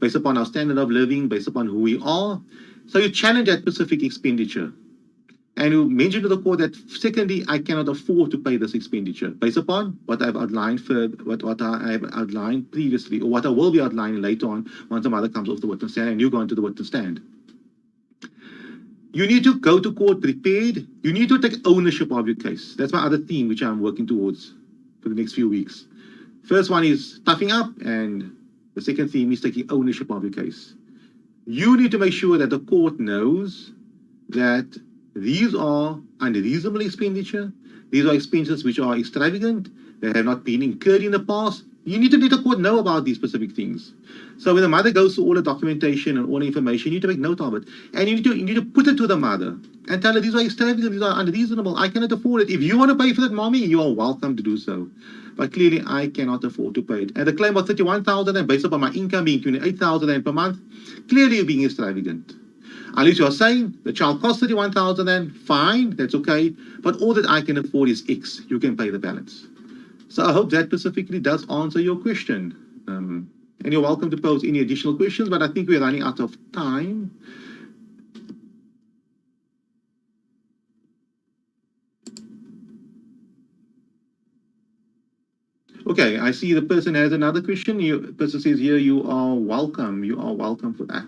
based upon our standard of living, based upon who we are. So you challenge that specific expenditure. And you mention to the court that, secondly, I cannot afford to pay this expenditure based upon what I've outlined what I have outlined previously, or what I will be outlining later on once the mother comes off the witness stand and you go into the witness stand. You need to go to court prepared. You need to take ownership of your case. That's my other theme, which I'm working towards for the next few weeks. First one is toughing up, and the second theme is taking ownership of your case. You need to make sure that the court knows that these are unreasonable expenditure. These are expenses which are extravagant, that have not been incurred in the past. You need to let the court know about these specific things. So when the mother goes through all the documentation and all the information, you need to make note of it. And you need to put it to the mother and tell her these are extravagant, these are unreasonable. I cannot afford it. If you want to pay for that, mommy, you are welcome to do so. But clearly, I cannot afford to pay it. And the claim of 31,000 and based upon my income being 28,000 per month, clearly you're being extravagant. Unless you are saying the child costs 31,000, fine, that's okay. But all that I can afford is X. You can pay the balance. So I hope that specifically does answer your question. And you're welcome to pose any additional questions, but I think we're running out of time. Okay, I see the person has another question. The person says here, you are welcome. You are welcome for that.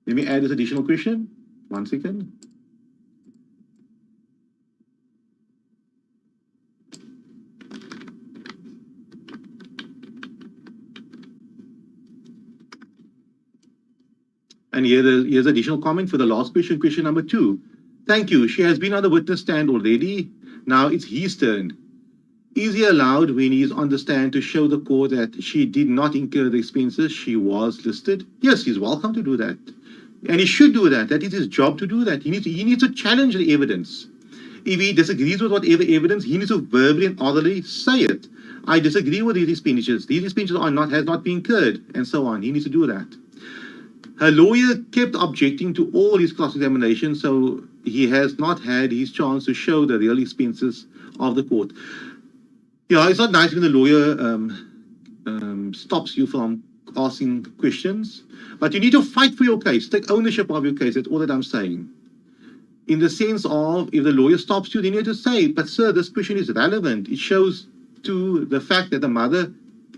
Let me add this additional question. 1 second. And here's additional comment for the last question, question number 2. Thank you. She has been on the witness stand already. Now it's his turn. Is he allowed, when he is on the stand, to show the court that she did not incur the expenses she was listed? Yes, he's welcome to do that. And he should do that. That is his job to do that. He needs to challenge the evidence. If he disagrees with whatever evidence, he needs to verbally and orally say it. I disagree with these expenditures. These expenditures has not been incurred, and so on. He needs to do that. Her lawyer kept objecting to all his cross-examination, so he has not had his chance to show the real expenses of the court. Yeah, it's not nice when the lawyer stops you from asking questions, but you need to fight for your case. Take ownership of your case. That's all that I'm saying. In the sense of, if the lawyer stops you, then you have to say, but sir, this question is relevant. It shows to the fact that the mother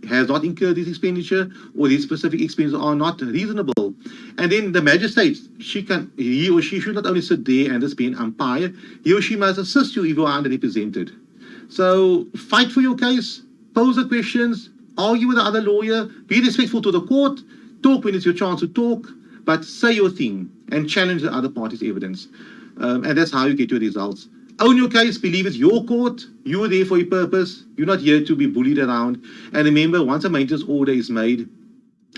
has not incurred this expenditure, or these specific expenses are not reasonable. And then the magistrate, he or she should not only sit there and just be an umpire, he or she must assist you if you are underrepresented. So fight for your case, pose the questions, argue with the other lawyer, be respectful to the court, talk when it's your chance to talk, but say your thing and challenge the other party's evidence. And that's how you get your results. Own your case, believe it's your court, you are there for a purpose, you're not here to be bullied around. And remember, once a maintenance order is made,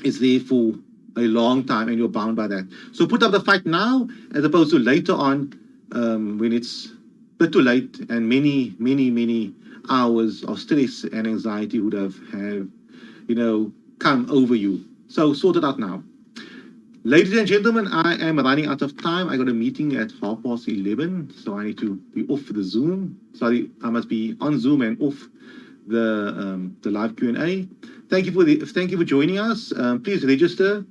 it's there for a long time and you're bound by that. So put up the fight now, as opposed to later on, when it's a bit too late and many hours of stress and anxiety would have come over you. So sort it out now. Ladies and gentlemen, I am running out of time. I got a meeting at 11:30, so I need to be off the Zoom. Sorry, I must be on Zoom and off the live Q&A. Thank you for joining us. Please register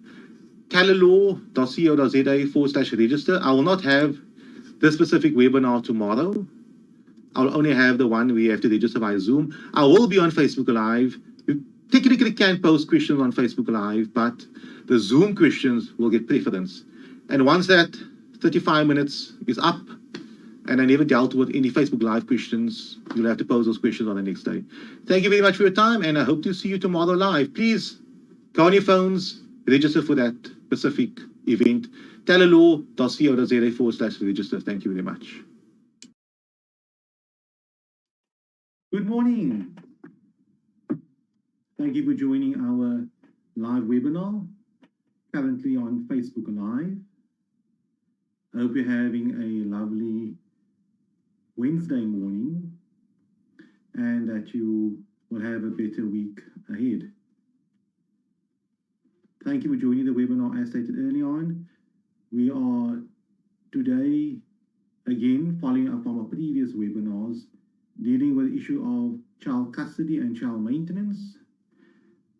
calalaw.co.za/register. I will not have this specific webinar tomorrow. I'll only have the one we have to register via Zoom. I will be on Facebook Live. You technically can post questions on Facebook Live, but the Zoom questions will get preference. And once that 35 minutes is up, and I never dealt with any Facebook Live questions, you'll have to pose those questions on the next day. Thank you very much for your time, and I hope to see you tomorrow live. Please go on your phones, register for that specific event. calalaw.co.za/register. Thank you very much. Good morning. Thank you for joining our live webinar, currently on Facebook Live. I hope you're having a lovely Wednesday morning and that you will have a better week ahead. Thank you for joining the webinar as stated early on. We are today, again, following up on our previous webinars, dealing with the issue of child custody and child maintenance.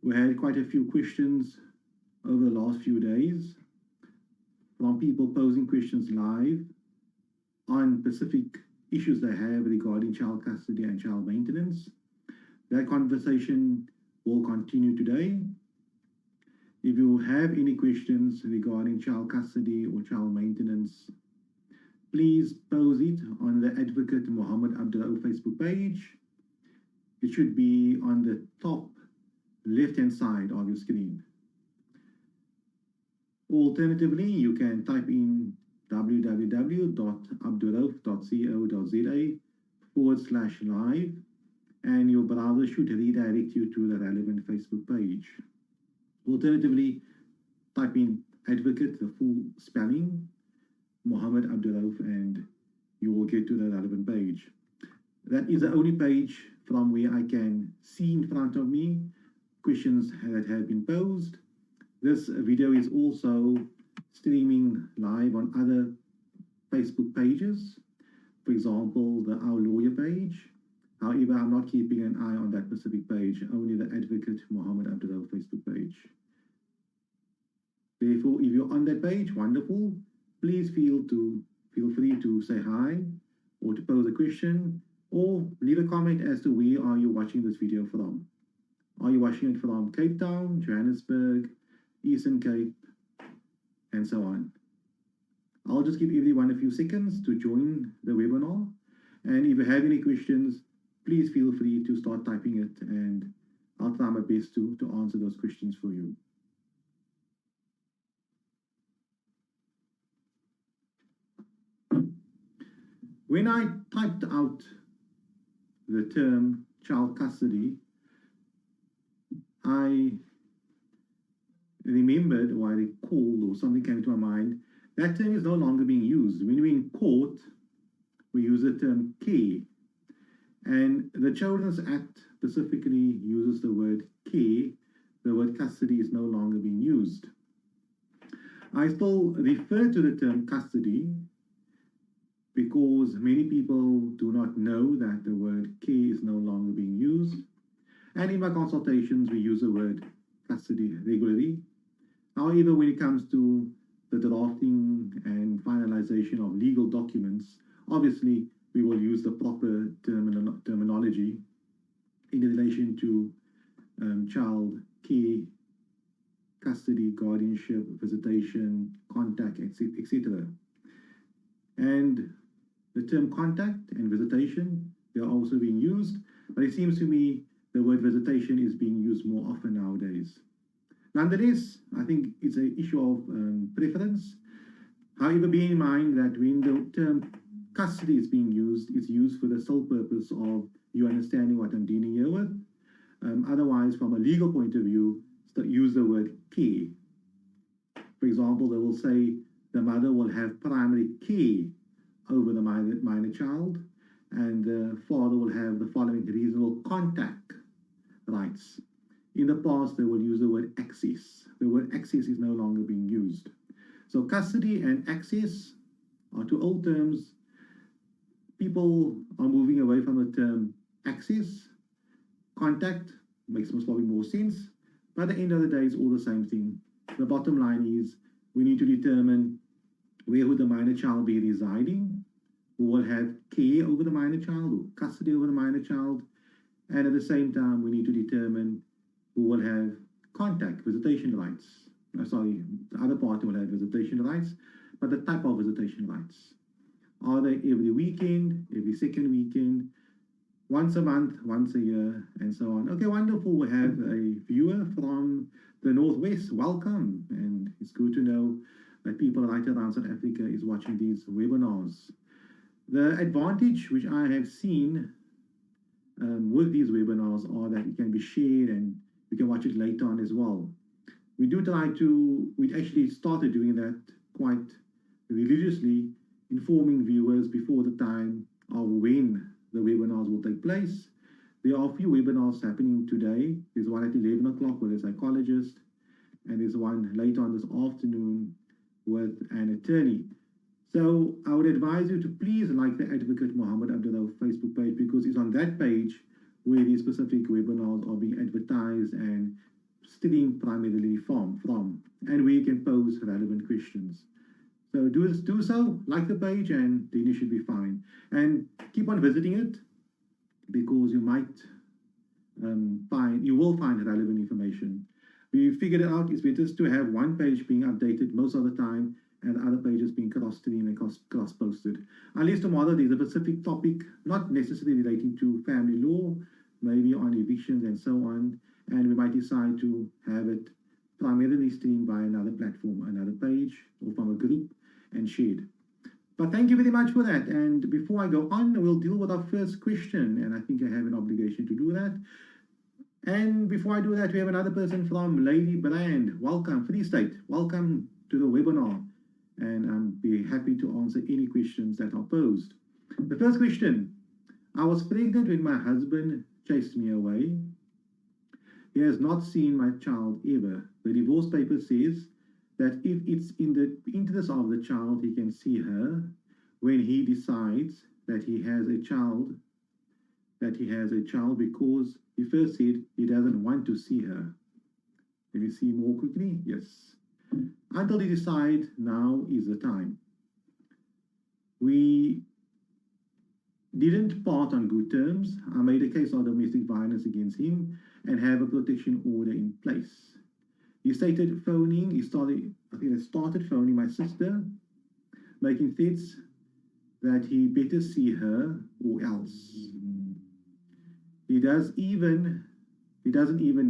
We had quite a few questions over the last few days from people posing questions live on specific issues they have regarding child custody and child maintenance. That conversation will continue today. If you have any questions regarding child custody or child maintenance, please pose it on the Advocate Muhammad Abduroaf Facebook page. It should be on the top left-hand side of your screen. Alternatively, you can type in www.abduroaf.co.za/live, and your browser should redirect you to the relevant Facebook page. Alternatively, type in advocate, the full spelling, Mohammed Abduroaf, and you will get to the relevant page. That is the only page from where I can see in front of me questions that have been posed. This video is also streaming live on other Facebook pages, for example, the Our Lawyer page. However, I'm not keeping an eye on that specific page, only the Advocate Mohammed Abduroaf Facebook page. Therefore, if you're on that page, wonderful. Please feel free to say hi or to pose a question or leave a comment as to where are you watching this video from. Are you watching it from Cape Town, Johannesburg, Eastern Cape, and so on? I'll just give everyone a few seconds to join the webinar. And if you have any questions, please feel free to start typing it, and I'll try my best to answer those questions for you. When I typed out the term child custody, I remembered, or I recalled, or something came to my mind, that term is no longer being used. When we're in court, we use the term care. And the Children's Act specifically uses the word care. The word custody is no longer being used. I still refer to the term custody because many people do not know that the word care is no longer being used. And in my consultations, we use the word custody regularly. However, when it comes to the drafting and finalization of legal documents, obviously we will use the proper terminology in relation to child care, custody, guardianship, visitation, contact, etc. And the term contact and visitation, they are also being used, but it seems to me the word visitation is being used more often nowadays. Nonetheless, I think it's an issue of preference. However, bear in mind that when the term custody is being used, it's used for the sole purpose of you understanding what I'm dealing here with. Otherwise, from a legal point of view, use the word care. For example, they will say the mother will have primary care over the minor child, and the father will have the following reasonable contact rights. In the past, they will use the word access. The word access is no longer being used. So custody and access are two old terms. People are moving away from the term access. Contact makes most probably more sense. But at the end of the day, it's all the same thing. The bottom line is we need to determine where would the minor child be residing, who will have care over the minor child or custody over the minor child. And at the same time, we need to determine who will have contact, visitation rights. Sorry, the other party will have visitation rights, but the type of visitation rights. Are they every weekend, every second weekend, once a month, once a year, and so on? Okay, wonderful. We have a viewer from the Northwest. Welcome. And it's good to know that people right around South Africa is watching these webinars. The advantage which I have seen with these webinars are that it can be shared and we can watch it later on as well. We actually started doing that quite religiously, informing viewers before the time of when the webinars will take place. There are a few webinars happening today. There's one at 11 o'clock with a psychologist, and there's one later on this afternoon with an attorney. So I would advise you to please like the Advocate Mohammed Abduroaf Facebook page, because it's on that page where these specific webinars are being advertised and streamed primarily from, and where you can pose relevant questions. So do so, like the page, and then you should be fine. And keep on visiting it, because you will find relevant information. We figured it out, it's better to have one page being updated most of the time and other pages being cross-streamed and cross-posted. Unless tomorrow there's a specific topic, not necessarily relating to family law, maybe on evictions and so on, and we might decide to have it primarily streamed by another platform, another page, or from a group and shared. But thank you very much for that. And before I go on, we'll deal with our first question, and I think I have an obligation to do that. And before I do that, we have another person from Lady Brand. Welcome, Free State. Welcome to the webinar. And I'll be happy to answer any questions that are posed. The first question: I was pregnant when my husband chased me away. He has not seen my child ever. The divorce paper says that if it's in the interest of the child, he can see her. When he decides that he has a child, because he first said he doesn't want to see her. Can you see more quickly? Yes. Until he decides now is the time. We didn't part on good terms. I made a case of domestic violence against him and have a protection order in place. He started phoning my sister, making threats that he better see her or else. He doesn't even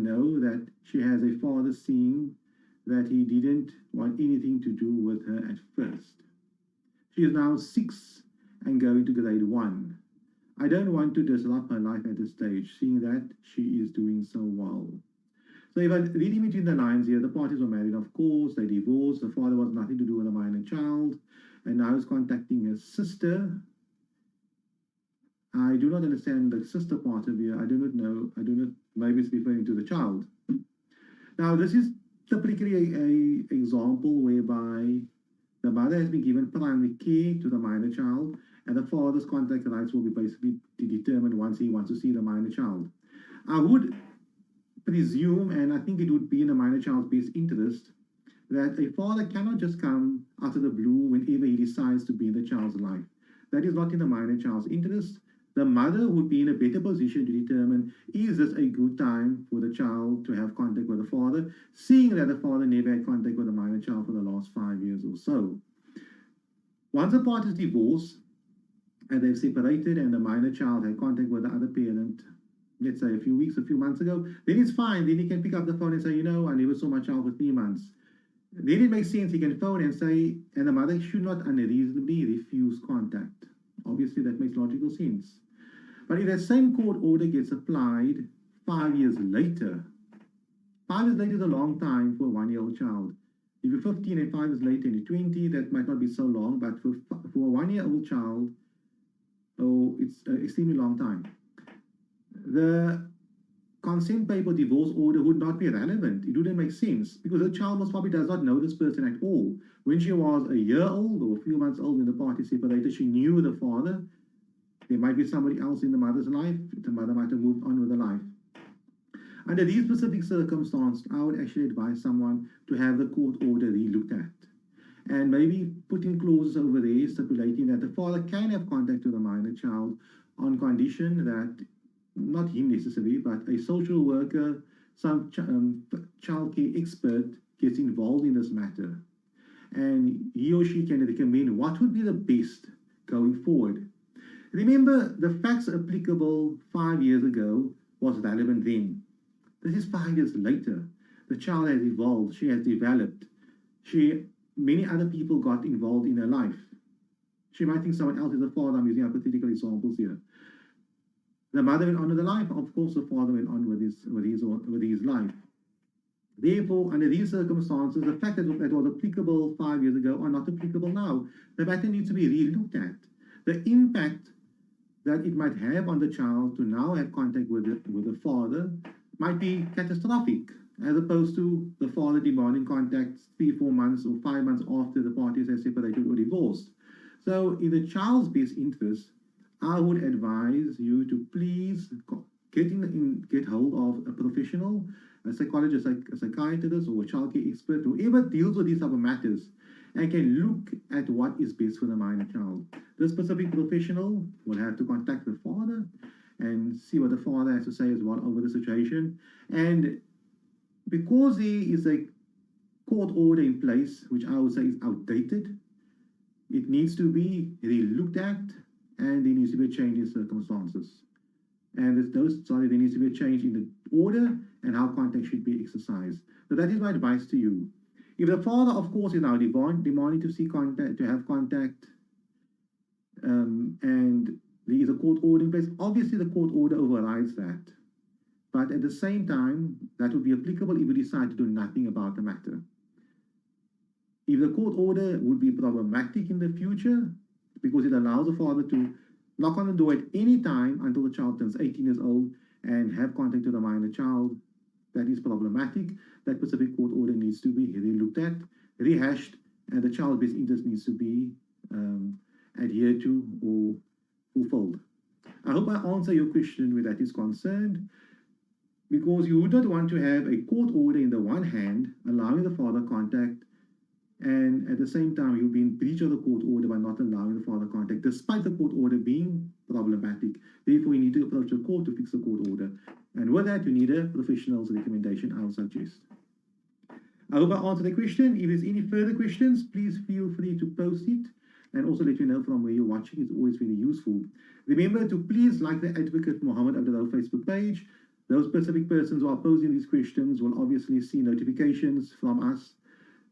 know that she has a father, seeing that he didn't want anything to do with her at first. She is now 6 and going to grade 1. I don't want to disrupt her life at this stage, seeing that she is doing so well. So if I read in between the lines here, the parties were married, of course, they divorced, the father was nothing to do with a minor child, and now he's contacting his sister. I do not understand the sister part of here. I do not know. Maybe it's referring to the child. Now, this is typically an example whereby the mother has been given primary care to the minor child, and the father's contact rights will be basically determined once he wants to see the minor child. I would presume, and I think it would be in the minor child's best interest, that a father cannot just come out of the blue whenever he decides to be in the child's life. That is not in the minor child's interest. The mother would be in a better position to determine, is this a good time for the child to have contact with the father, seeing that the father never had contact with the minor child for the last 5 years or so. Once a party is divorced and they've separated and the minor child had contact with the other parent, let's say a few months ago, then it's fine. Then he can pick up the phone and say, you know, I never saw my child for 3 months. Then it makes sense. He can phone and say, and the mother should not unreasonably refuse contact. Obviously, that makes logical sense. But if that same court order gets applied 5 years later, 5 years later is a long time for a 1-year-old child. If you're 15 and 5 years later and you're 20, that might not be so long, but for a 1-year-old child, it's an extremely long time. The consent paper divorce order would not be relevant. It wouldn't make sense because the child most probably does not know this person at all. When she was a year old or a few months old when the party separated, she knew the father. There might be somebody else in the mother's life. The mother might have moved on with her life. Under these specific circumstances, I would actually advise someone to have the court order re-looked at. And maybe put in clauses over there stipulating that the father can have contact with the minor child on condition that, not him necessarily, but a social worker, some child care expert gets involved in this matter. And he or she can recommend what would be the best going forward. Remember, the facts applicable 5 years ago was relevant then. This is 5 years later. The child has evolved. She has developed. Many other people got involved in her life. She might think someone else is the father. I'm using hypothetical examples here. The mother went on with the life. Of course, the father went on with his life. Therefore, under these circumstances, the fact that was applicable 5 years ago are not applicable now. The matter needs to be re-looked at. The impact that it might have on the child to now have contact with the father might be catastrophic, as opposed to the father demanding contact 3, 4 months or 5 months after the parties have separated or divorced. So in the child's best interest, I would advise you to please get hold of a professional, a psychologist, a psychiatrist, or a child care expert, whoever deals with these type of matters, and can look at what is best for the minor child. This specific professional will have to contact the father and see what the father has to say as well over the situation. And because there is a court order in place, which I would say is outdated, it needs to be re-looked at, and there needs to be a change in circumstances. And there needs to be a change in the order and how contact should be exercised. So that is my advice to you. If the father, of course, is now demanding to see contact, to have contact, and there is a court order in place, obviously the court order overrides that. But at the same time, that would be applicable if we decide to do nothing about the matter. If the court order would be problematic in the future, because it allows the father to knock on the door at any time until the child turns 18 years old and have contact with the minor child, that is problematic. That specific court order needs to be looked at, rehashed, and the child's best interest needs to be adhered to or fulfilled. I hope I answer your question where that is concerned, because you would not want to have a court order in the one hand allowing the father contact, and at the same time you'll be in breach of the court order by not allowing the father contact, despite the court order being problematic. Therefore, you need to approach the court to fix the court order. And with that, you need a professional's recommendation, I would suggest. I hope I answered the question. If there's any further questions, please feel free to post it, and also let me know from where you're watching. It's always very useful. Remember to please like the Advocate Mohammed Abduroaf Facebook page. Those specific persons who are posing these questions will obviously see notifications from us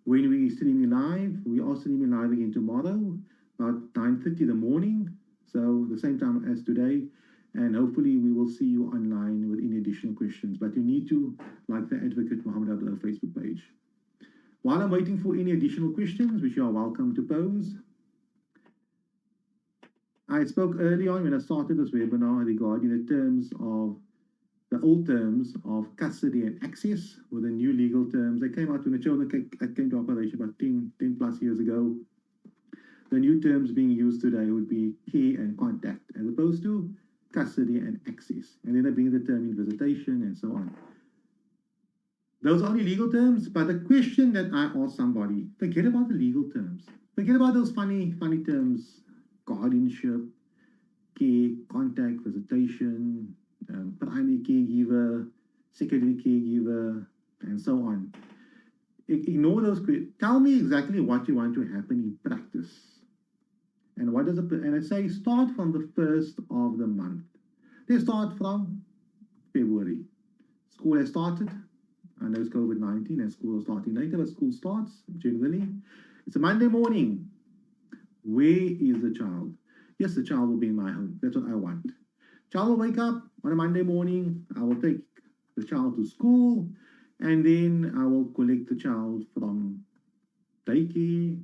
when we streaming live. We are streaming live again tomorrow, about 9:30 in the morning, so the same time as today, and hopefully we will see you online with any additional questions. But you need to like the Advocate Mohammed Abduroaf Facebook page. While I'm waiting for any additional questions, which you are welcome to pose, I spoke early on when I started this webinar regarding the terms of the old terms of custody and access with the new legal terms. They came out when the children came to operation about 10 plus years ago. The new terms being used today would be care and contact, as opposed to custody and access. And then they bring the term in visitation and so on. Those are only legal terms, but the question that I asked somebody, forget about the legal terms. Forget about those funny terms, guardianship, care, contact, visitation, primary caregiver, secondary caregiver, and so on. Ignore those questions. Tell me exactly what you want to happen in practice. And what does and I say start from the 1st of the month. They start from February. School has started. I know it's COVID-19 and school is starting later, but school starts generally. It's a Monday morning. Where is the child? Yes, the child will be in my home. That's what I want. Child will wake up on a Monday morning. I will take the child to school, and then I will collect the child from daycare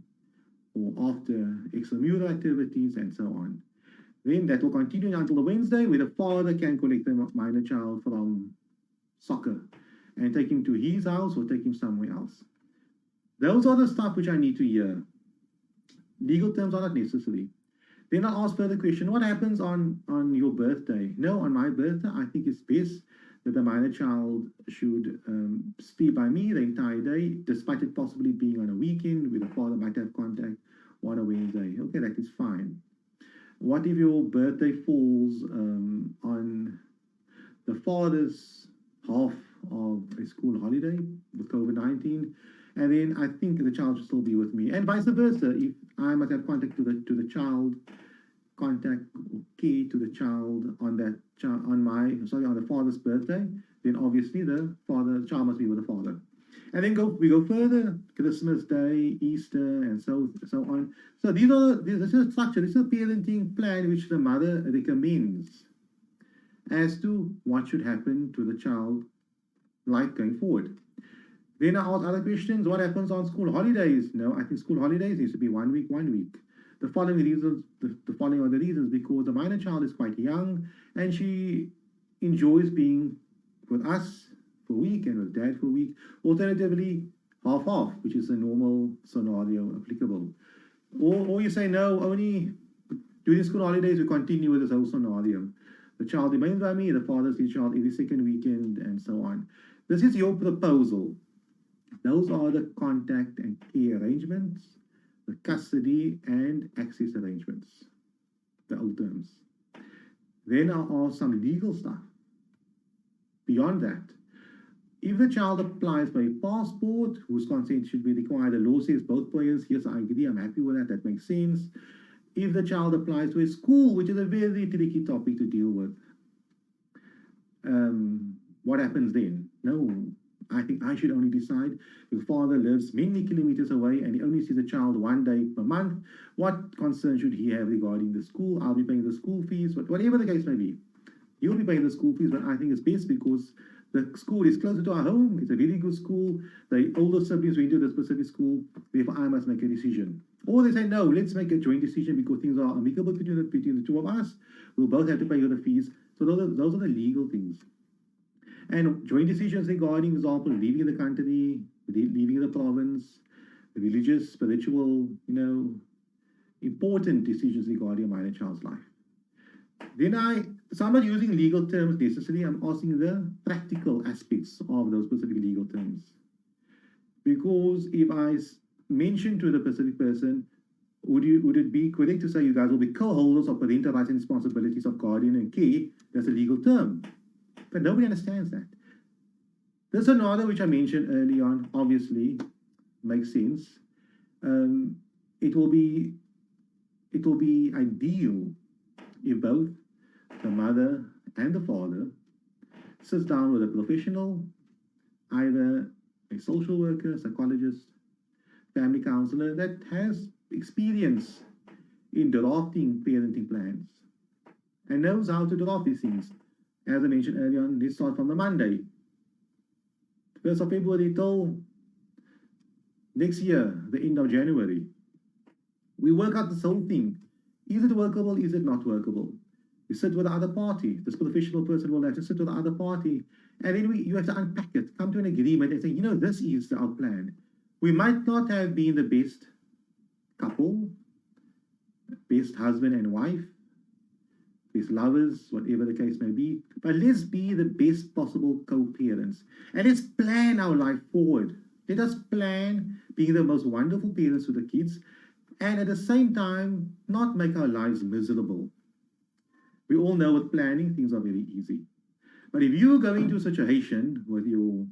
or after extramural activities and so on. Then that will continue until the Wednesday, where the father can collect the minor child from soccer and take him to his house or take him somewhere else. Those are the stuff which I need to hear. Legal terms are not necessary. Then I ask further question, what happens on your birthday? No, on my birthday, I think it's best that the minor child should stay by me the entire day, despite it possibly being on a weekend where the father might have contact on a Wednesday. Okay, that is fine. What if your birthday falls on the father's half of a school holiday with COVID-19? And then I think the child should still be with me, and vice versa. If I must have contact to the child, contact or care to the child on that on the father's birthday, then obviously the child must be with the father. And then we go further: Christmas Day, Easter, and so on. So this is a structure. This is a parenting plan which the mother recommends as to what should happen to the child life going forward. Then I ask other questions. What happens on school holidays? No, I think school holidays needs to be 1 week, 1 week. The following are the reasons: because the minor child is quite young and she enjoys being with us for a week and with dad for a week. Alternatively, half, which is a normal scenario applicable. Or you say, no, only during school holidays we continue with this whole scenario. The child remains by me, the father sees the child every second weekend, and so on. This is your proposal. Those are the contact and care arrangements, the custody and access arrangements, the old terms. Then there are some legal stuff. Beyond that, if the child applies for a passport, whose consent should be required, the law says both parents, yes, I agree, I'm happy with that makes sense. If the child applies to a school, which is a very tricky topic to deal with, what happens then? No, I think I should only decide. Your father lives many kilometers away and he only sees a child 1 day per month. What concern should he have regarding the school? I'll be paying the school fees, whatever the case may be. You'll be paying the school fees, but I think it's best because the school is closer to our home. It's a really good school. The older siblings went to the specific school. Therefore, I must make a decision. Or they say, no, let's make a joint decision because things are amicable between the two of us. We'll both have to pay the fees. So those are the legal things. And joint decisions regarding, for example, leaving the country, leaving the province, religious, spiritual, important decisions regarding a minor child's life. So I'm not using legal terms necessarily, I'm asking the practical aspects of those specific legal terms. Because if I mention to the specific person, would it be correct to say you guys will be co-holders of parental rights and responsibilities of guardian and care? That's a legal term. But nobody understands that. The scenario which I mentioned early on obviously makes sense. It will be ideal if both the mother and the father sits down with a professional, either a social worker, psychologist, family counselor that has experience in drafting parenting plans and knows how to draft these things. As I mentioned earlier on, let's start from the Monday, 1st of February till next year, the end of January. We work out this whole thing. Is it workable? Is it not workable? You sit with the other party. This professional person will have to sit with the other party. And then you have to unpack it, come to an agreement and say, this is our plan. We might not have been the best couple, best husband and wife, best lovers, whatever the case may be, but let's be the best possible co-parents. And let's plan our life forward. Let us plan being the most wonderful parents to the kids and at the same time, not make our lives miserable. We all know with planning, things are very easy. But if you go into a situation with your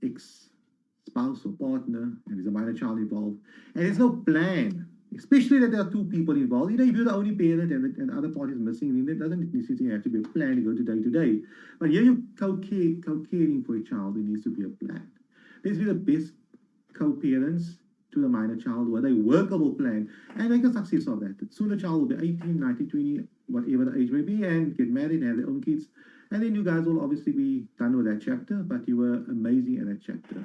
ex-spouse or partner, and there's a minor child involved, and there's no plan, especially that there are two people involved, if you're the only parent and the other party is missing, then there doesn't necessarily have to be a plan to go to day to day. But here you're co-caring for a child, there needs to be a plan. Let's be the best co-parents to the minor child with a workable plan and make a success of that. Soon the child will be 18, 19, 20, whatever the age may be, and get married and have their own kids. And then you guys will obviously be done with that chapter, but you were amazing at that chapter.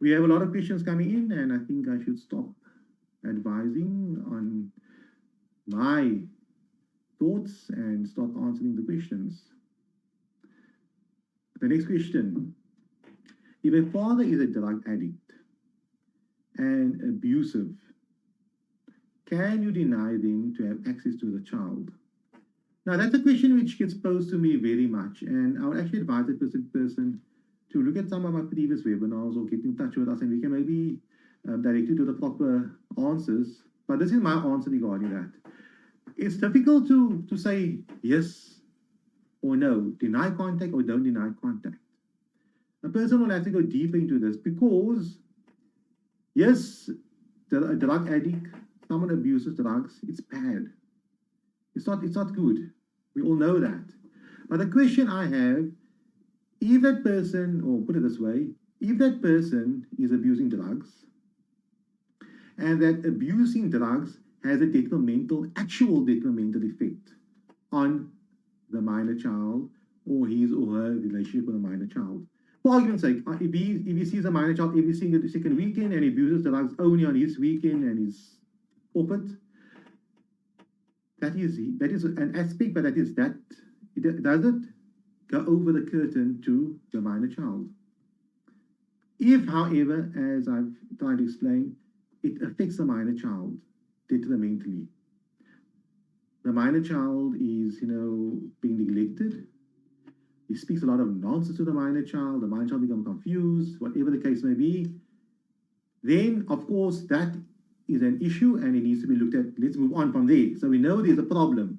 We have a lot of questions coming in, and I think I should stop advising on my thoughts and start answering the questions. The next question. If a father is a drug addict and abusive, can you deny them to have access to the child? Now, that's a question which gets posed to me very much, and I would actually advise the person to look at some of our previous webinars or get in touch with us, and we can maybe direct you to the proper answers. But this is my answer regarding that. It's difficult to say yes or no, deny contact or don't deny contact. A person will have to go deeper into this because, yes, a drug addict, someone abuses drugs, it's bad. It's not good. We all know that. But the question I have, if that person, or put it this way, if that person is abusing drugs, and that abusing drugs has a actual detrimental effect on the minor child or his or her relationship with a minor child. For argument's sake, if he sees a minor child every single second weekend and he abuses drugs only on his weekend and he's off it, that is an aspect, but does it go over the curtain to the minor child? If, however, as I've tried to explain, it affects the minor child detrimentally. The minor child is, being neglected. He speaks a lot of nonsense to the minor child becomes confused, whatever the case may be. Then, of course, that is an issue and it needs to be looked at. Let's move on from there. So we know there's a problem.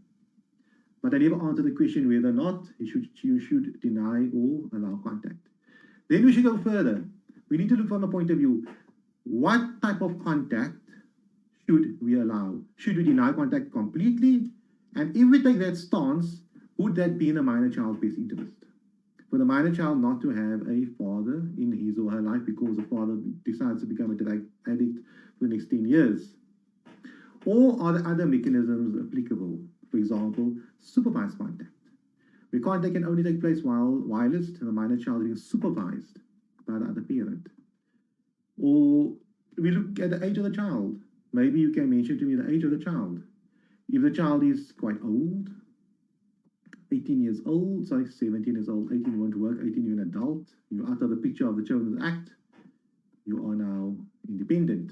But I never answered the question whether or not you should deny or allow contact. Then we should go further. We need to look from the point of view, what type of contact should we allow? Should we deny contact completely? And if we take that stance, would that be in a minor child's best interest? For the minor child not to have a father in his or her life because the father decides to become a drug addict for the next 10 years? Or are there other mechanisms applicable? For example, supervised contact, where contact can only take place while whilst the minor child is being supervised by the other parent. Or we look at the age of the child. Maybe you can mention to me the age of the child. If the child is quite old, 18 years old, sorry, 17 years old, 18 won't work, 18 you're an adult, you're out of the picture of the Children's Act, you are now independent.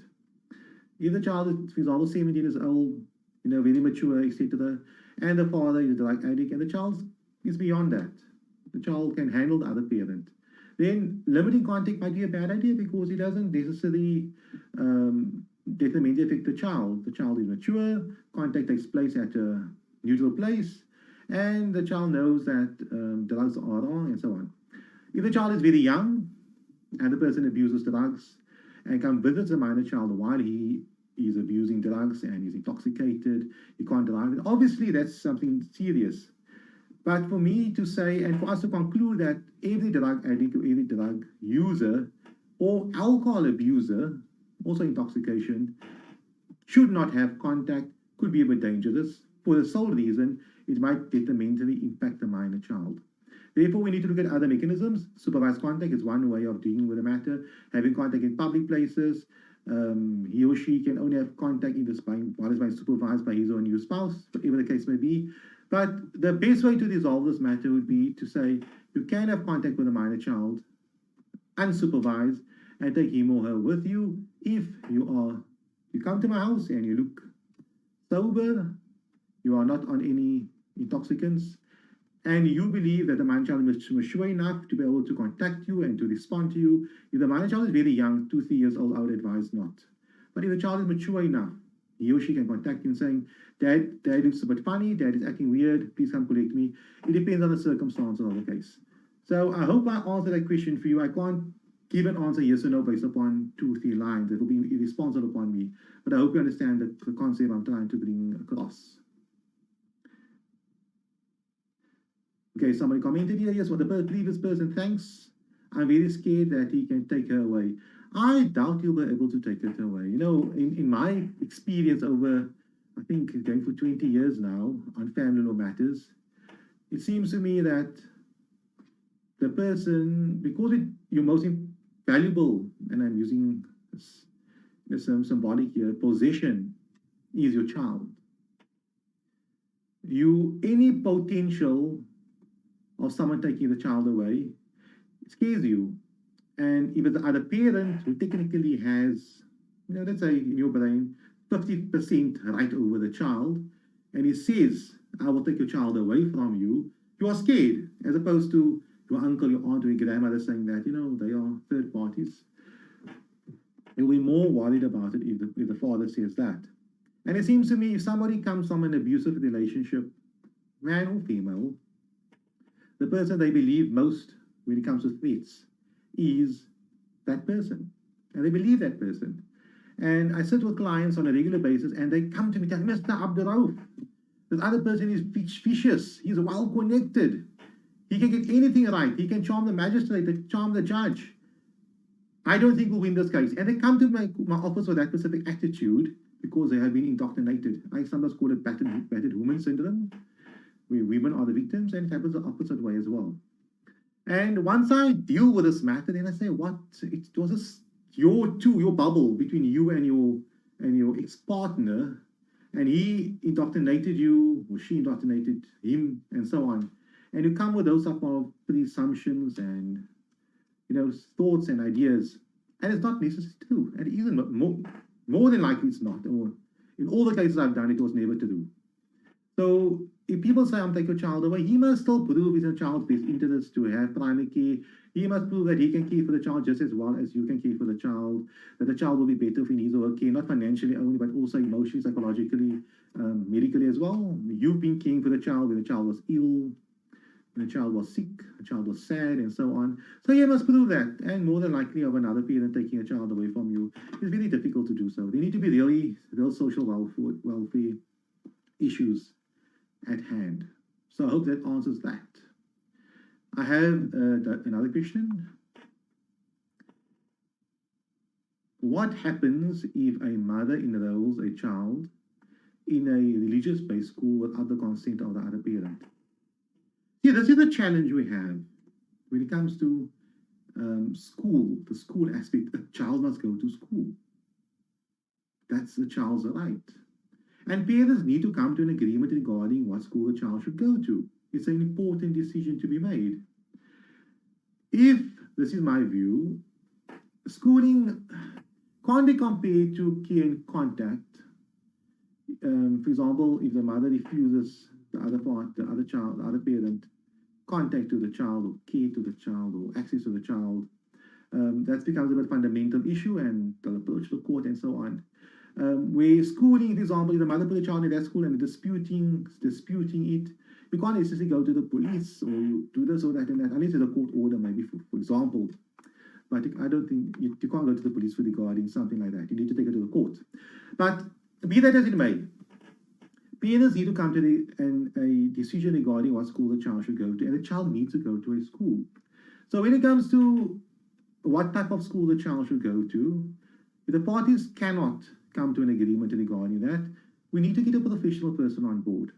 If the child is, for example, 17 years old, very mature, etc., and the father is a drug addict, and the child is beyond that, the child can handle the other parent, then limiting contact might be a bad idea because it doesn't necessarily detrimentally affect the child. The child is mature, contact takes place at a neutral place, and the child knows that drugs are wrong and so on. If the child is very young and the person abuses drugs and comes visits a minor child while he is abusing drugs and is intoxicated, he can't drive, obviously that's something serious. But for me to say, and for us to conclude that every drug addict or every drug user or alcohol abuser, also intoxication, should not have contact, could be a bit dangerous for the sole reason it might detrimentally impact the minor child. Therefore, we need to look at other mechanisms. Supervised contact is one way of dealing with the matter. Having contact in public places. He or she can only have contact in this while it's being supervised by his or her new spouse, whatever the case may be. But the best way to resolve this matter would be to say you can have contact with a minor child unsupervised and take him or her with you. If you come to my house and you look sober, you are not on any intoxicants, and you believe that the minor child is mature enough to be able to contact you and to respond to you. If the minor child is very young, 2, 3 years old, I would advise not. But if the child is mature enough, he or she can contact you and saying, Dad looks a bit funny, Dad is acting weird, please come collect me. It depends on the circumstances of the case. So I hope I answered that question for you. I can't give an answer yes or no based upon 2 or 3 lines. It will be irresponsible upon me. But I hope you understand the concept I'm trying to bring across. Okay, somebody commented here, yes, well, the previous person, thanks. I'm very scared that he can take her away. I doubt he'll be able to take her away. In my experience over, I think, going for 20 years now on family law matters, it seems to me that the person, because your most valuable, and I'm using some symbolic here, possession is your child. Any potential of someone taking the child away, it scares you. And if it's the other parent who technically has, let's say in your brain, 50% right over the child, and he says, I will take your child away from you, you are scared, as opposed to your uncle, your aunt, or your grandmother saying that, they are third parties. You'll be more worried about it if the father says that. And it seems to me, if somebody comes from an abusive relationship, man or female, the person they believe most when it comes to threats is that person. And they believe that person. And I sit with clients on a regular basis and they come to me and tell me, Mr. Abduroaf, this other person is vicious. He's well connected. He can get anything right. He can charm the magistrate, charm the judge. I don't think we'll win this case. And they come to my office with that specific attitude because they have been indoctrinated. I sometimes call it battered woman syndrome, where women are the victims, and it happens the opposite way as well. And once I deal with this matter, then I say, what? It was your bubble between you and your ex-partner, and he indoctrinated you, or she indoctrinated him, and so on. And you come with those type of presumptions and thoughts and ideas, and it's not necessary to do, and it isn't more than likely it's not. Or in all the cases I've done, it was never to do. So if people say, I'm taking your child away, he must still prove it's in the child's best interest to have primary care. He must prove that he can care for the child just as well as you can care for the child, that the child will be better if he needs or her care, not financially only, but also emotionally, psychologically, medically as well. You've been caring for the child when the child was ill, when the child was sick, the child was sad, and so on. So you must prove that. And more than likely of another parent taking a child away from you, it's very difficult to do so. There need to be real social welfare issues at hand. So I hope that answers that. I have another question. What happens if a mother enrolls a child in a religious-based school without the consent of the other parent? See, this is the challenge we have when it comes to school, the school aspect. A child must go to school. That's the child's right. And parents need to come to an agreement regarding what school the child should go to. It's an important decision to be made. If, this is my view, schooling can't be compared to care and contact. For example, if the mother refuses the other parent, contact to the child or care to the child or access to the child, that becomes a bit fundamental issue, and they'll approach the court and so on. Where schooling, for example, if the mother put a child in that school and disputing it, you can't necessarily go to the police or you do this or that and that, unless there's a court order, maybe for example. But I don't think you can't go to the police regarding something like that. You need to take it to the court. But be that as it may, parents need to come to a decision regarding what school the child should go to, and the child needs to go to a school. So when it comes to what type of school the child should go to, if the parties cannot come to an agreement regarding that, we need to get a professional person on board.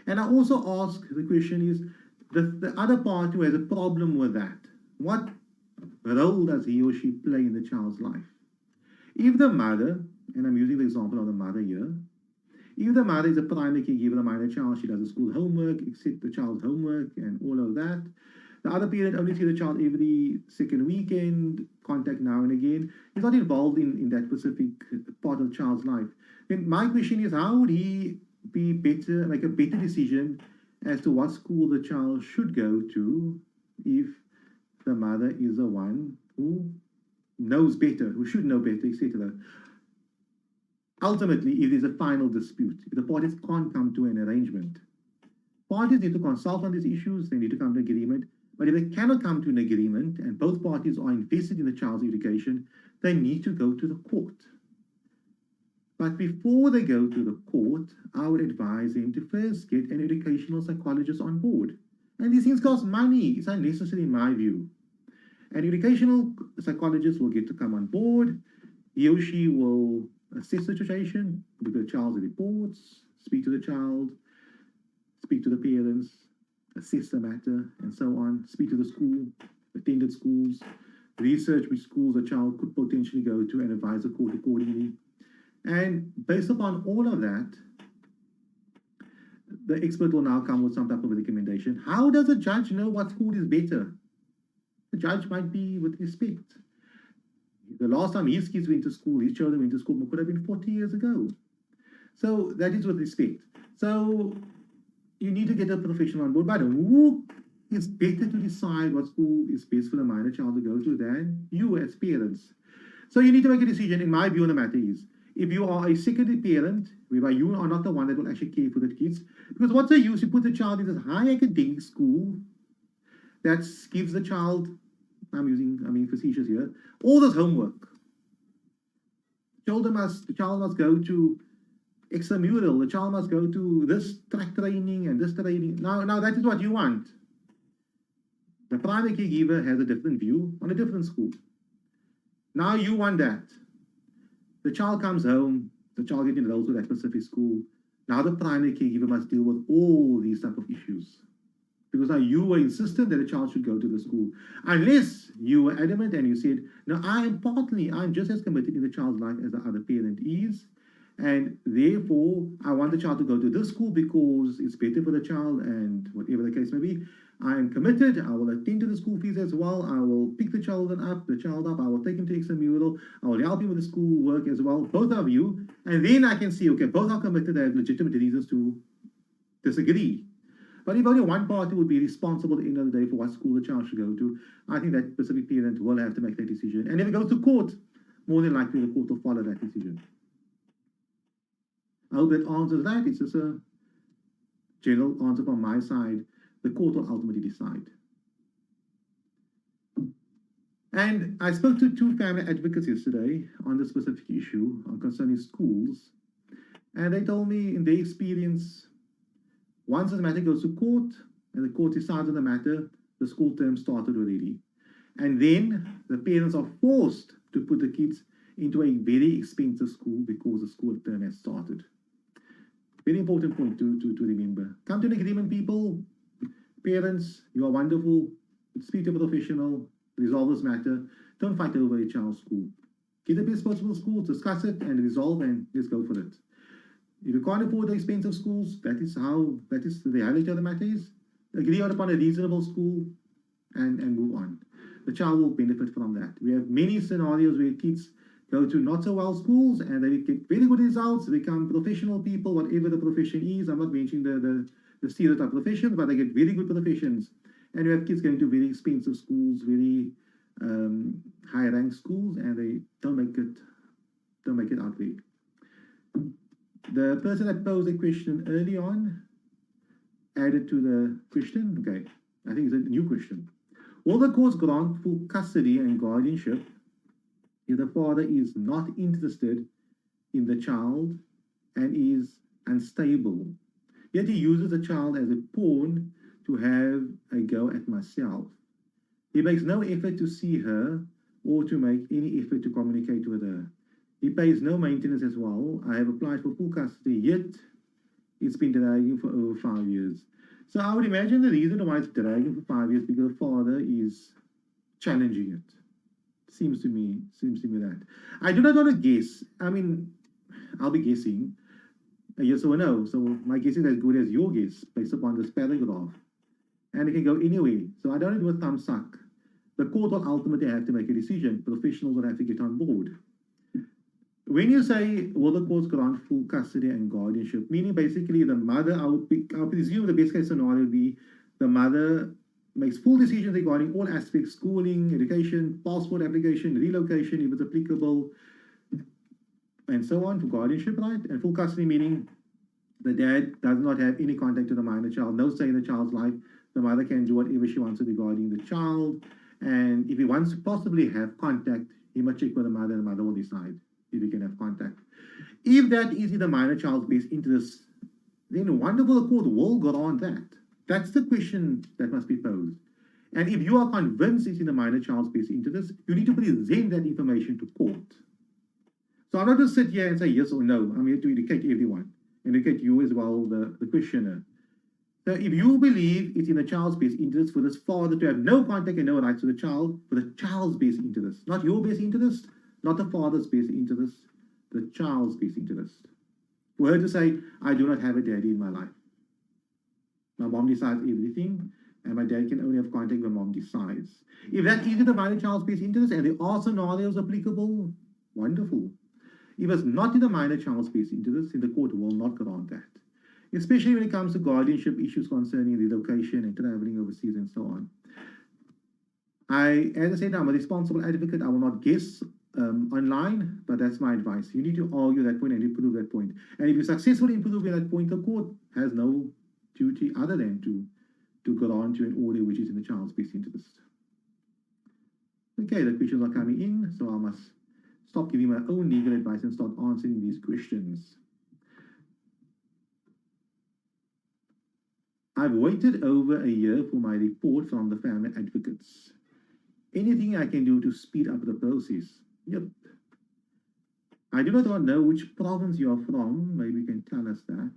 And I also ask the question is, the other party who has a problem with that, what role does he or she play in the child's life? If the mother, and I'm using the example of the mother here, if the mother is a primary caregiver of the minor child, she does the school homework, accept the child's homework and all of that. The other parent only sees the child every second weekend, contact now and again. He's not involved in that specific part of the child's life. Then my question is, how would he be better, make a better decision as to what school the child should go to if the mother is the one who knows better, who should know better, etc. Ultimately, if there's a final dispute, if the parties can't come to an arrangement, parties need to consult on these issues, they need to come to an agreement. But if they cannot come to an agreement and both parties are invested in the child's education, they need to go to the court. But before they go to the court, I would advise them to first get an educational psychologist on board. And these things cost money. It's unnecessary in my view. An educational psychologist will get to come on board. He or she will assess the situation, look at the child's reports, speak to the child, speak to the parents, assess the matter, and so on, speak to the school, attended schools, research which schools a child could potentially go to and advise the court accordingly. And based upon all of that, the expert will now come with some type of recommendation. How does a judge know what school is better? The judge might be with respect. The last time his kids went to school, his children went to school, could have been 40 years ago. So that is with respect. So you need to get a professional on board. But who is better to decide what school is best for the minor child to go to than you as parents? So you need to make a decision. In my view on the matter is, if you are a secondary parent, whereby you are not the one that will actually care for the kids, because what's the use? You put the child in this high academic school that gives the child, I'm facetious here, all this homework. The child must go to extramural, the child must go to this track training and this training. Now that is what you want. The primary caregiver has a different view on a different school. Now you want that. The child comes home, the child gets enrolled to that specific school. Now the primary caregiver must deal with all these type of issues. Because now you were insistent that the child should go to the school. Unless you were adamant and you said, no, I'm just as committed in the child's life as the other parent is. And therefore, I want the child to go to this school because it's better for the child and whatever the case may be. I am committed. I will attend to the school fees as well. I will pick the child up. I will take him to extramural. I will help him with the school work as well, both of you. And then I can see, okay, both are committed. They have legitimate reasons to disagree. But if only one party would be responsible at the end of the day for what school the child should go to, I think that specific parent will have to make that decision. And if it goes to court, more than likely the court will follow that decision. I hope that answers that. It's just a general answer from my side. The court will ultimately decide. And I spoke to two family advocates yesterday on this specific issue concerning schools. And they told me in their experience, Once the matter goes to court and the court decides on the matter, the school term started already. And then the parents are forced to put the kids into a very expensive school because the school term has started. Very important point to remember. Come to an agreement, people. Parents, you are wonderful. Speak to a professional. Resolve this matter. Don't fight over a child's school. Get the best possible schools, discuss it and resolve, and let's go for it. If you can't afford the expensive schools, that is the reality of the matter is. Agree upon a reasonable school and move on. The child will benefit from that. We have many scenarios where kids go to not so well schools and they get very good results, become professional people, whatever the profession is. I'm not mentioning the stereotype profession, but they get very good professions. And you have kids going to very expensive schools, very high ranked schools, and they don't make it out there. The person that posed a question early on added to the question. Okay, I think it's a new question. Will the courts grant full custody and guardianship if the father is not interested in the child and is unstable, yet he uses the child as a pawn to have a go at myself? He makes no effort to see her or to make any effort to communicate with her. He pays no maintenance as well. I have applied for full custody, yet it's been dragging for over 5 years. So I would imagine the reason why it's dragging for 5 years because the father is challenging it. Seems to me that. I do not want to guess. I mean, I'll be guessing a yes or a no. So my guess is as good as your guess based upon this paragraph. And it can go anyway. So I don't do a thumb suck. The court will ultimately have to make a decision. Professionals will have to get on board. When you say, will the courts grant full custody and guardianship, meaning basically the mother, I'll presume the best case scenario would be the mother makes full decisions regarding all aspects, schooling, education, passport application, relocation, if it's applicable, and so on, for guardianship, right? And full custody meaning the dad does not have any contact to the minor child, no say in the child's life. The mother can do whatever she wants regarding the child. And if he wants to possibly have contact, he must check with the mother, and the mother will decide if he can have contact. If that is in the minor child's best interest, then wonderful, the court will grant that. That's the question that must be posed. And if you are convinced it's in the minor child's best interest, you need to present that information to court. So I'm not going to sit here and say yes or no. I'm here to educate everyone, educate you as well, the questioner. So if you believe it's in the child's best interest for this father to have no contact and no rights to the child, for the child's best interest, not your best interest, not the father's best interest, the child's best interest. For her to say, I do not have a daddy in my life. My mom decides everything, and my dad can only have contact when mom decides. If that is in the minor child's best interest, and there are scenarios applicable, wonderful. If it's not in the minor child's best interest, then the court will not grant that. Especially when it comes to guardianship issues concerning relocation and traveling overseas and so on. As I said, I'm a responsible advocate. I will not guess online, but that's my advice. You need to argue that point and you prove that point. And if you successfully prove that point, the court has no duty other than to grant you an order which is in the child's best interest. Okay, the questions are coming in, so I must stop giving my own legal advice and start answering these questions. I've waited over a year for my report from the family advocates. Anything I can do to speed up the process? Yep. I do not know which province you are from. Maybe you can tell us that.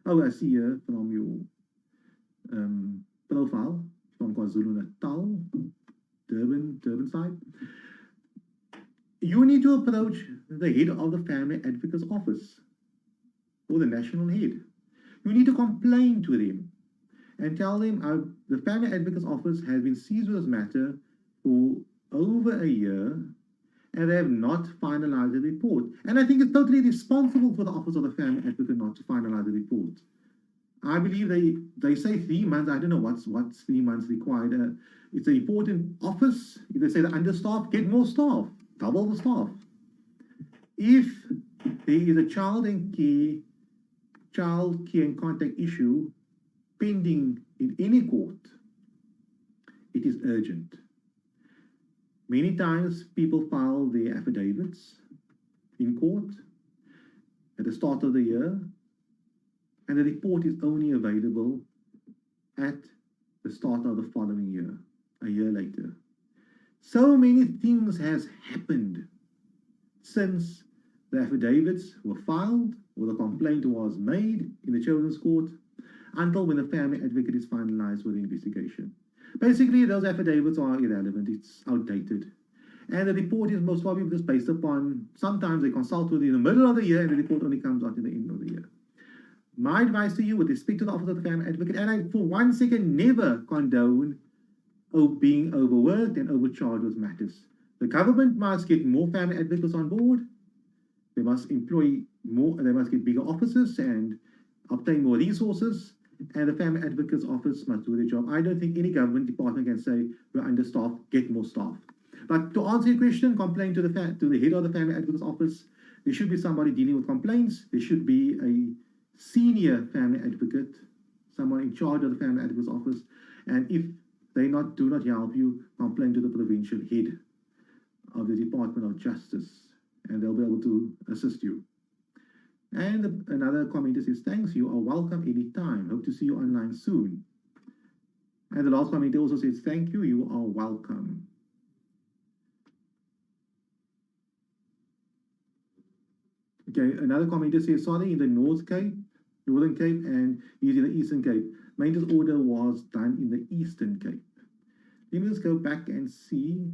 Oh, I see here from your profile from KwaZulu-Natal, Durban side. You need to approach the head of the family advocate's office or the national head. You need to complain to them and tell them the family advocate's office has been seized with this matter for over a year and they have not finalized the report. And I think it's totally responsible for the office of the family advocate not to finalize the report. I believe they say 3 months. I don't know what's 3 months required. It's an important office. If they say they're understaffed, get more staff, double the staff. If there is a child care and contact issue pending in any court, it is urgent. Many times people file their affidavits in court at the start of the year, and the report is only available at the start of the following year, a year later. So many things has happened since the affidavits were filed or the complaint was made in the Children's Court until when the family advocate is finalized with the investigation. Basically, those affidavits are irrelevant, it's outdated. And the report is most probably just based upon, sometimes they consult with you in the middle of the year and the report only comes out in the end of the year. My advice to you with respect to the Office of the Family Advocate, and I for one second never condone being overworked and overcharged with matters. The government must get more family advocates on board. They must employ more, they must get bigger offices and obtain more resources, and the Family Advocate's Office must do their job. I don't think any government department can say we're understaffed, get more staff. But to answer your question, complain to the head of the Family Advocate's Office. There should be somebody dealing with complaints. There should be a senior family advocate, someone in charge of the Family Advocate's Office. And if they do not help you, complain to the provincial head of the Department of Justice, and they'll be able to assist you. And another commenter says, thanks, you are welcome anytime. Hope to see you online soon. And the last commenter also says, thank you, you are welcome. Okay, another commenter says, sorry, in the Northern Cape, and he's in the Eastern Cape. Maintenance order was done in the Eastern Cape. Let me just go back and see.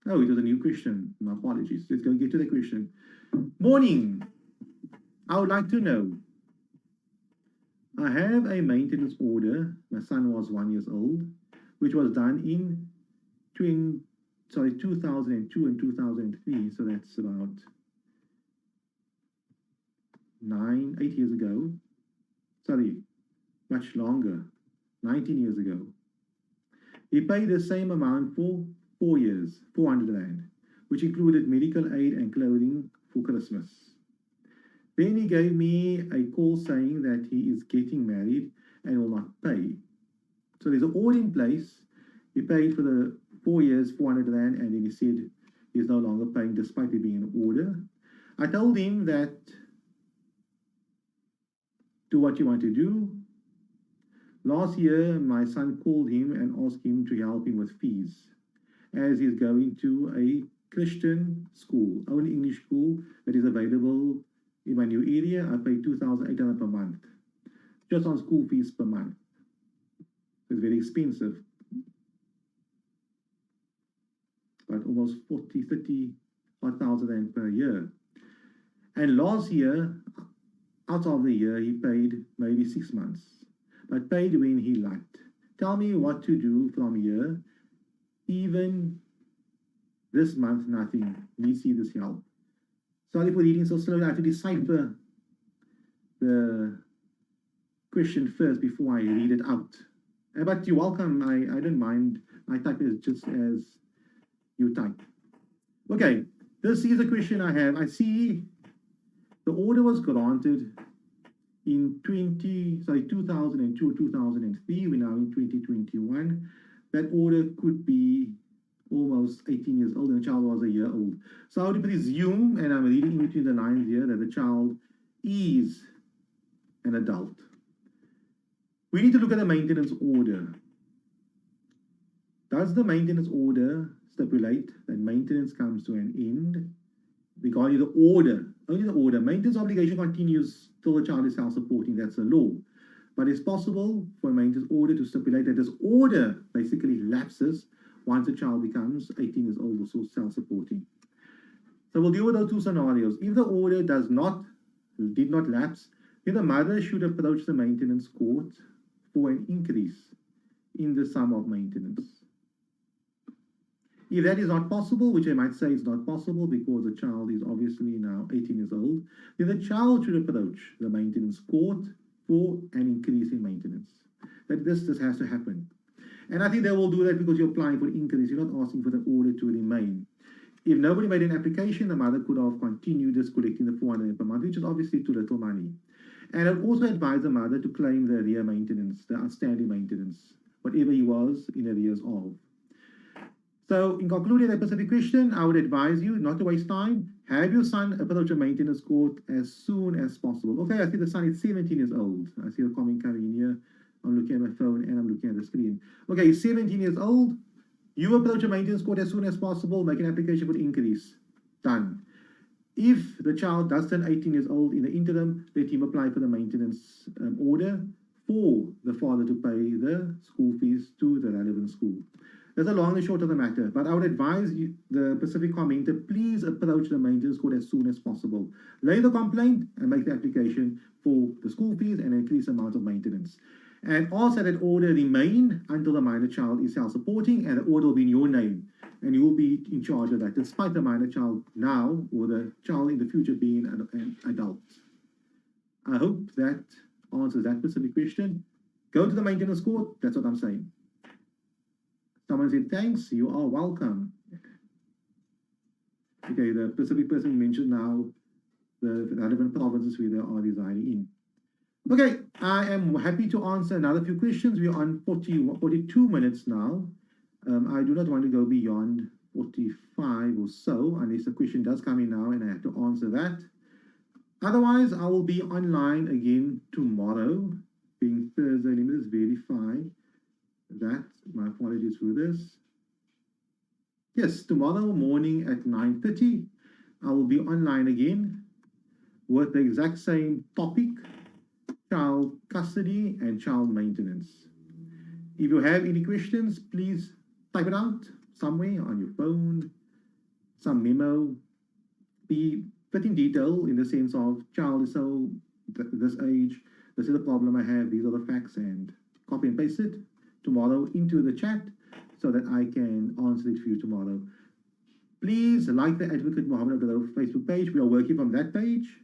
Oh, it was a new question. My apologies. Let's go get to the question. Morning. I would like to know. I have a maintenance order. My son was 1 year old, which was done in 2002 and 2003. So that's about 8 years ago. Sorry, much longer. 19 years ago. He paid the same amount for 4 years, 400 Rand, which included medical aid and clothing for Christmas. Then he gave me a call saying that he is getting married and will not pay. So there's an order in place. He paid for the 4 years, 400 Rand, and then he said he's no longer paying despite it being an order. I told him that do what you want to do. Last year, my son called him and asked him to help him with fees, as he's going to a Christian school, only English school that is available in my new area. I pay 2,800 per month, just on school fees per month. It's very expensive, but almost 30,000 Rand per year. And last year, out of the year, he paid maybe 6 months, but paid when he liked. Tell me what to do from here. Even this month, nothing. We see this help. Sorry for reading so slowly. I have to decipher the question first before I read it out. But you're welcome. I don't mind. I type it just as you type. Okay, this is a question I have. I see the order was granted in 2002, 2003. We're now in 2021. That order could be almost 18 years old and the child was a year old. So I would presume, and I'm reading in between the lines here, that the child is an adult. We need to look at the maintenance order. Does the maintenance order stipulate that maintenance comes to an end? Regarding the order, only the order. Maintenance obligation continues till the child is self-supporting. That's the law. But it's possible for a maintenance order to stipulate that this order basically lapses once the child becomes 18 years old or so self-supporting. So we'll deal with those two scenarios. If the order did not lapse, then the mother should approach the maintenance court for an increase in the sum of maintenance. If that is not possible, which I might say is not possible because the child is obviously now 18 years old, then the child should approach the maintenance court for an increase in maintenance. That this has to happen. And I think they will do that because you're applying for increase. You're not asking for the order to remain. If nobody made an application, the mother could have continued just collecting the 400 per month, which is obviously too little money. And I'd also advise the mother to claim the arrear maintenance, the outstanding maintenance, whatever he was in arrears of. So in concluding that specific question, I would advise you not to waste time. Have your son approach a maintenance court as soon as possible. Okay, I see the son is 17 years old. I see a comment coming in here. I'm looking at my phone and I'm looking at the screen. Okay, he's 17 years old. You approach a maintenance court as soon as possible, make an application for the increase. Done. If the child does turn 18 years old in the interim, let him apply for the maintenance order for the father to pay the school fees to the relevant school. That's the long and short of the matter, but I would advise you, the Pacific commenter, please approach the maintenance court as soon as possible. Lay the complaint and make the application for the school fees and increase amount of maintenance. And also that order remain until the minor child is self-supporting, and the order will be in your name, and you will be in charge of that, despite the minor child now or the child in the future being an adult. I hope that answers that specific question. Go to the maintenance court, that's what I'm saying. Someone said, thanks, you are welcome. Okay, the specific person mentioned now the relevant provinces where they are residing in. Okay, I am happy to answer another few questions. We are on 42 minutes now. I do not want to go beyond 45 or so, unless a question does come in now and I have to answer that. Otherwise, I will be online again tomorrow, being Thursday. Let me just verify that. My apologies for this. Yes, tomorrow morning at 9:30, I will be online again with the exact same topic, child custody and child maintenance. If you have any questions, please type it out somewhere on your phone, some memo. Be fit in detail in the sense of child is so this age, this is the problem I have, these are the facts, and copy and paste it tomorrow into the chat so that I can answer it for you tomorrow. Please like the Advocate Mohammed Abduroaf Facebook page. We are working from that page,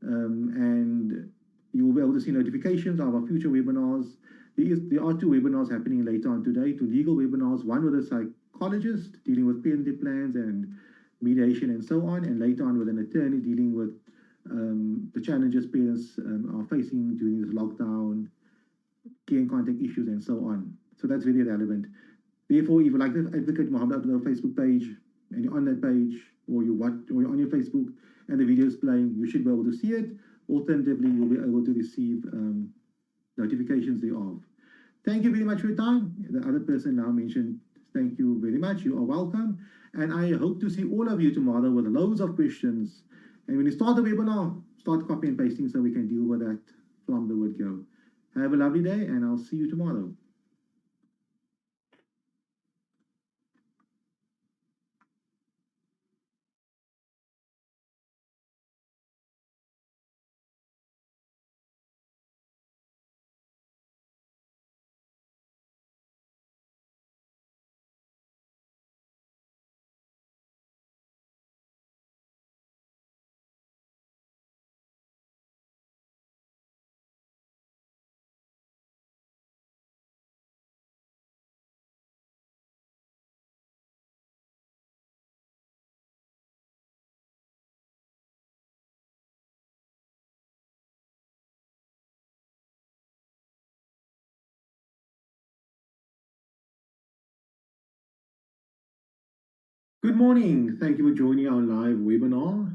and you will be able to see notifications of our future webinars. There are 2 webinars happening later on today, 2 legal webinars, one with a psychologist dealing with parental plans and mediation and so on, and later on with an attorney dealing with the challenges parents are facing during this lockdown, care and contact issues and so on. So that's very relevant. Therefore, if you like the Advocate Mohammed Abduroaf Facebook page and you're on that page, or you're on your Facebook and the video is playing, you should be able to see it. Alternatively, you'll be able to receive notifications thereof. Thank you very much for your time. The other person now mentioned, thank you very much. You are welcome. And I hope to see all of you tomorrow with loads of questions. And when you start the webinar, start copy and pasting so we can deal with that from the word go. Have a lovely day, and I'll see you tomorrow. Good morning. Thank you for joining our live webinar,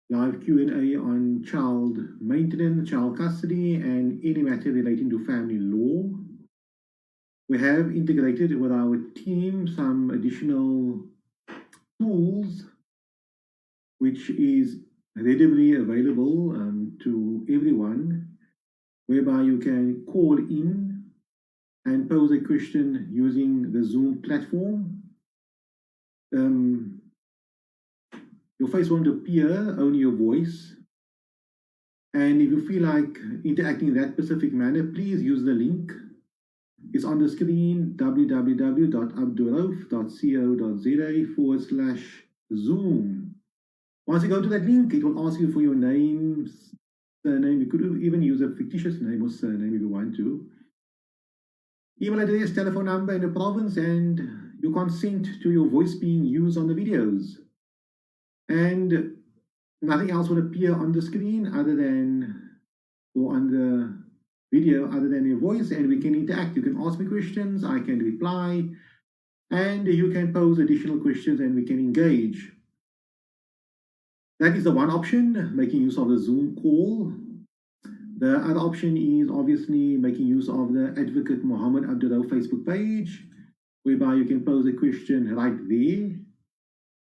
live Q&A on child maintenance, child custody, and any matter relating to family law. We have integrated with our team some additional tools, which is readily available to everyone, whereby you can call in and pose a question using the Zoom platform. Your face won't appear, only your voice. And if you feel like interacting in that specific manner, please use the link. It's on the screen, www.abduroaf.co.za/Zoom. Once you go to that link, it will ask you for your name, surname. You could even use a fictitious name or surname if you want to. Email address, telephone number, and a province, and your consent to your voice being used on the videos. And nothing else will appear on the screen other than, or on the video other than your voice, and we can interact. You can ask me questions, I can reply. and you can pose additional questions and we can engage. That is the one option, making use of the Zoom call. The other option is obviously making use of the Advocate Mohammed Abduroaf Facebook page, whereby you can pose a question right there.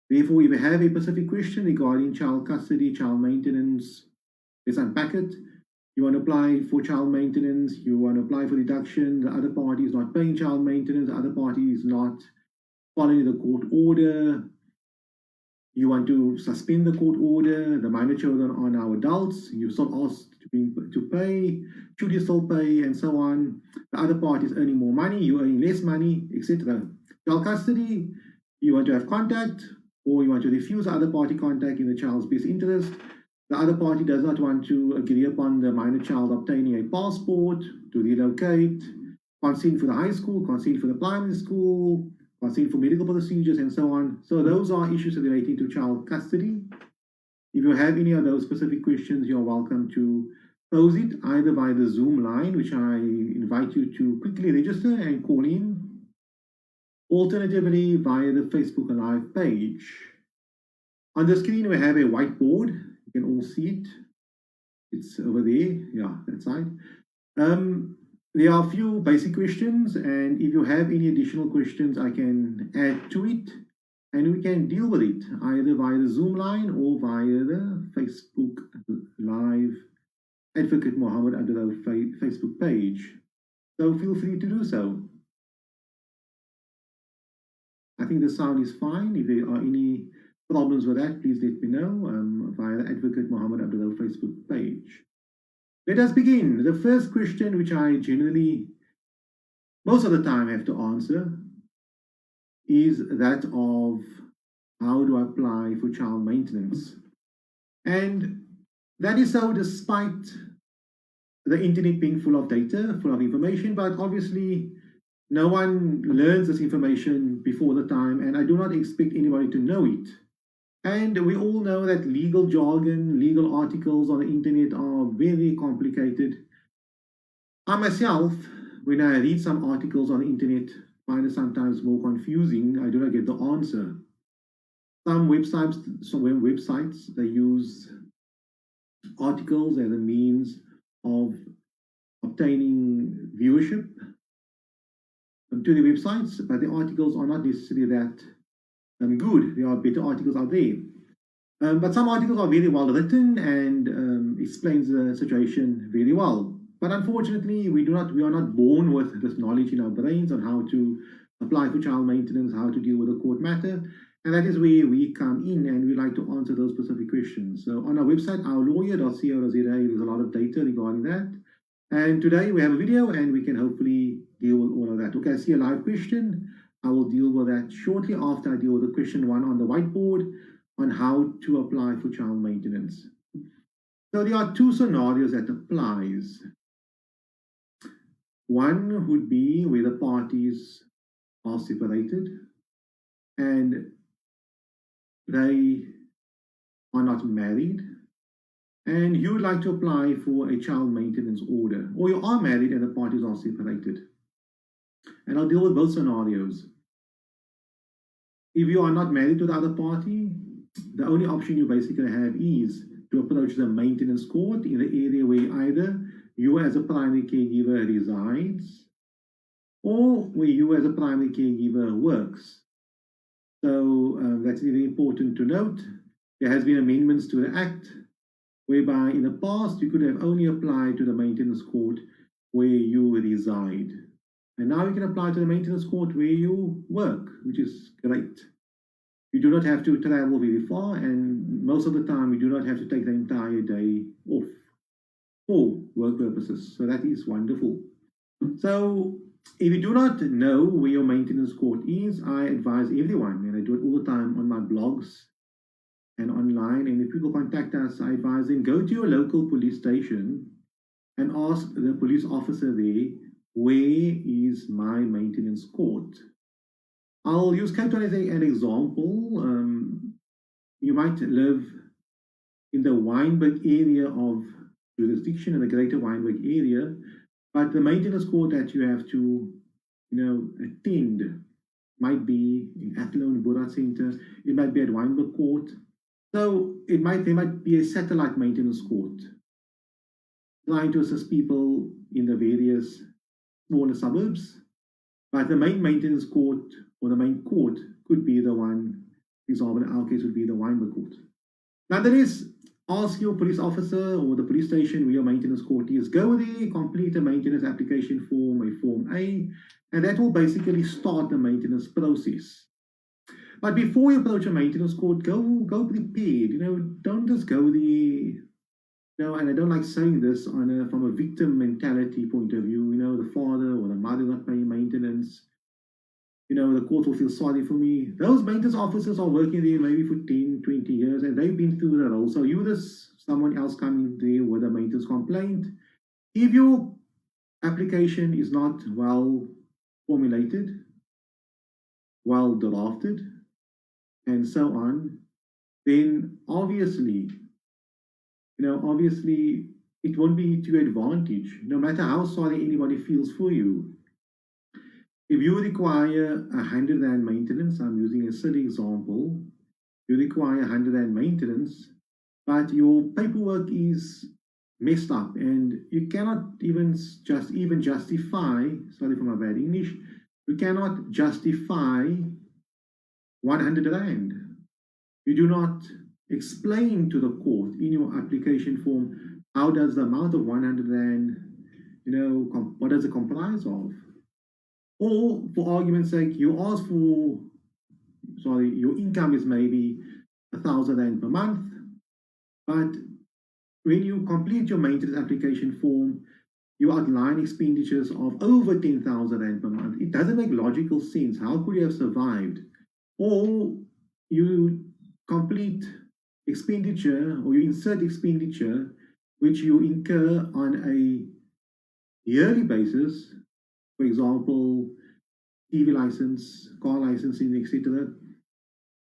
Therefore, if you have a specific question regarding child custody, child maintenance, let's unpack it. You want to apply for child maintenance, you want to apply for deduction, the other party is not paying child maintenance, the other party is not following the court order, you want to suspend the court order, the minor children are now adults, you're still asked to pay, should you still pay, and so on. The other party is earning more money, you're earning less money, etc. Child custody, you want to have contact, or you want to refuse the other party contact in the child's best interest. The other party does not want to agree upon the minor child obtaining a passport, to relocate, consent for the high school, consent for the primary school, consent for medical procedures, and so on. So those are issues relating to child custody. If you have any of those specific questions, you're welcome to pose it either via the Zoom line, which I invite you to quickly register and call in. Alternatively, via the Facebook Live page. On the screen, we have a whiteboard. You can all see it. It's over there. Yeah, that side. There are a few basic questions, and if you have any additional questions, I can add to it, and we can deal with it either via the Zoom line or via the Facebook Live Advocate Mohammed Abduroaf Facebook page. So feel free to do so. I think the sound is fine. If there are any problems with that, please let me know via the Advocate Mohammed Abduroaf Facebook page. Let us begin. The first question, which I generally, most of the time, have to answer, is that of how do I apply for child maintenance? And that is so despite the internet being full of data, full of information, but obviously no one learns this information before the time, and I do not expect anybody to know it. And we all know that legal jargon, legal articles on the internet are very complicated. I myself, when I read some articles on the internet, find it sometimes more confusing. I do not get the answer. Some websites, they use articles as a means of obtaining viewership to the websites, but the articles are not necessarily that good. There are better articles out there. But some articles are very well written and explains the situation very well. But unfortunately, we are not born with this knowledge in our brains on how to apply for child maintenance, how to deal with a court matter. And that is where we come in, and we like to answer those specific questions. So on our website, ourlawyer.co.za, there's a lot of data regarding that. And today we have a video, and we can hopefully deal with all of that. Okay, I see a live question. I will deal with that shortly after I deal with the question 1 on the whiteboard on how to apply for child maintenance. So there are 2 scenarios that applies. One would be where the parties are separated and they are not married, and you would like to apply for a child maintenance order, or you are married and the parties are separated. And I'll deal with both scenarios. If you are not married to the other party, the only option you basically have is to approach the maintenance court in the area where either you as a primary caregiver resides or where you as a primary caregiver works. So that's very important to note. There has been amendments to the Act whereby in the past you could have only applied to the maintenance court where you reside. And now you can apply to the maintenance court where you work, which is great. You do not have to travel very far, and most of the time you do not have to take the entire day off for work purposes. So that is wonderful. So if you do not know where your maintenance court is, I advise everyone, and I do it all the time on my blogs and online, and if people contact us, I advise them, go to your local police station and ask the police officer there, where is my maintenance court? I'll use Cape Town as an example. You might live in the Wynberg area of jurisdiction, in the greater Wynberg area, but the maintenance court that you have to attend might be in Athlone Borat Center, it might be at Weinberg Court. So there might be a satellite maintenance court trying to assist people in the various smaller suburbs. But the main maintenance court or the main court could be the one, for example, in our case, would be the Weinberg Court. Nonetheless, ask your police officer or the police station where your maintenance court is, go there, complete a maintenance application form, a Form A, and that will basically start the maintenance process. But before you approach a maintenance court, go prepared. Don't just go there. And I don't like saying this from a victim mentality point of view. The father or the mother not paying maintenance. The court will feel sorry for me. Those maintenance officers are working there maybe for 10, 20 years, and they've been through the role. So you just someone else coming there with a maintenance complaint. If your application is not well formulated, well drafted, and so on, then obviously it won't be to your advantage, no matter how sorry anybody feels for you. If you require 100 rand maintenance, I'm using a silly example, you require 100 rand maintenance, but your paperwork is messed up and you cannot even justify, sorry for my bad English, you cannot justify 100 rand. You do not explain to the court in your application form how does the amount of 100 rand, what does it comprise of? Or for argument's sake, you ask for, your income is maybe 1,000 rand per month, but when you complete your maintenance application form, you outline expenditures of over 10,000 rand per month. It doesn't make logical sense. How could you have survived? Or you complete expenditure, or you insert expenditure which you incur on a yearly basis, for example, TV license, car licensing, etc.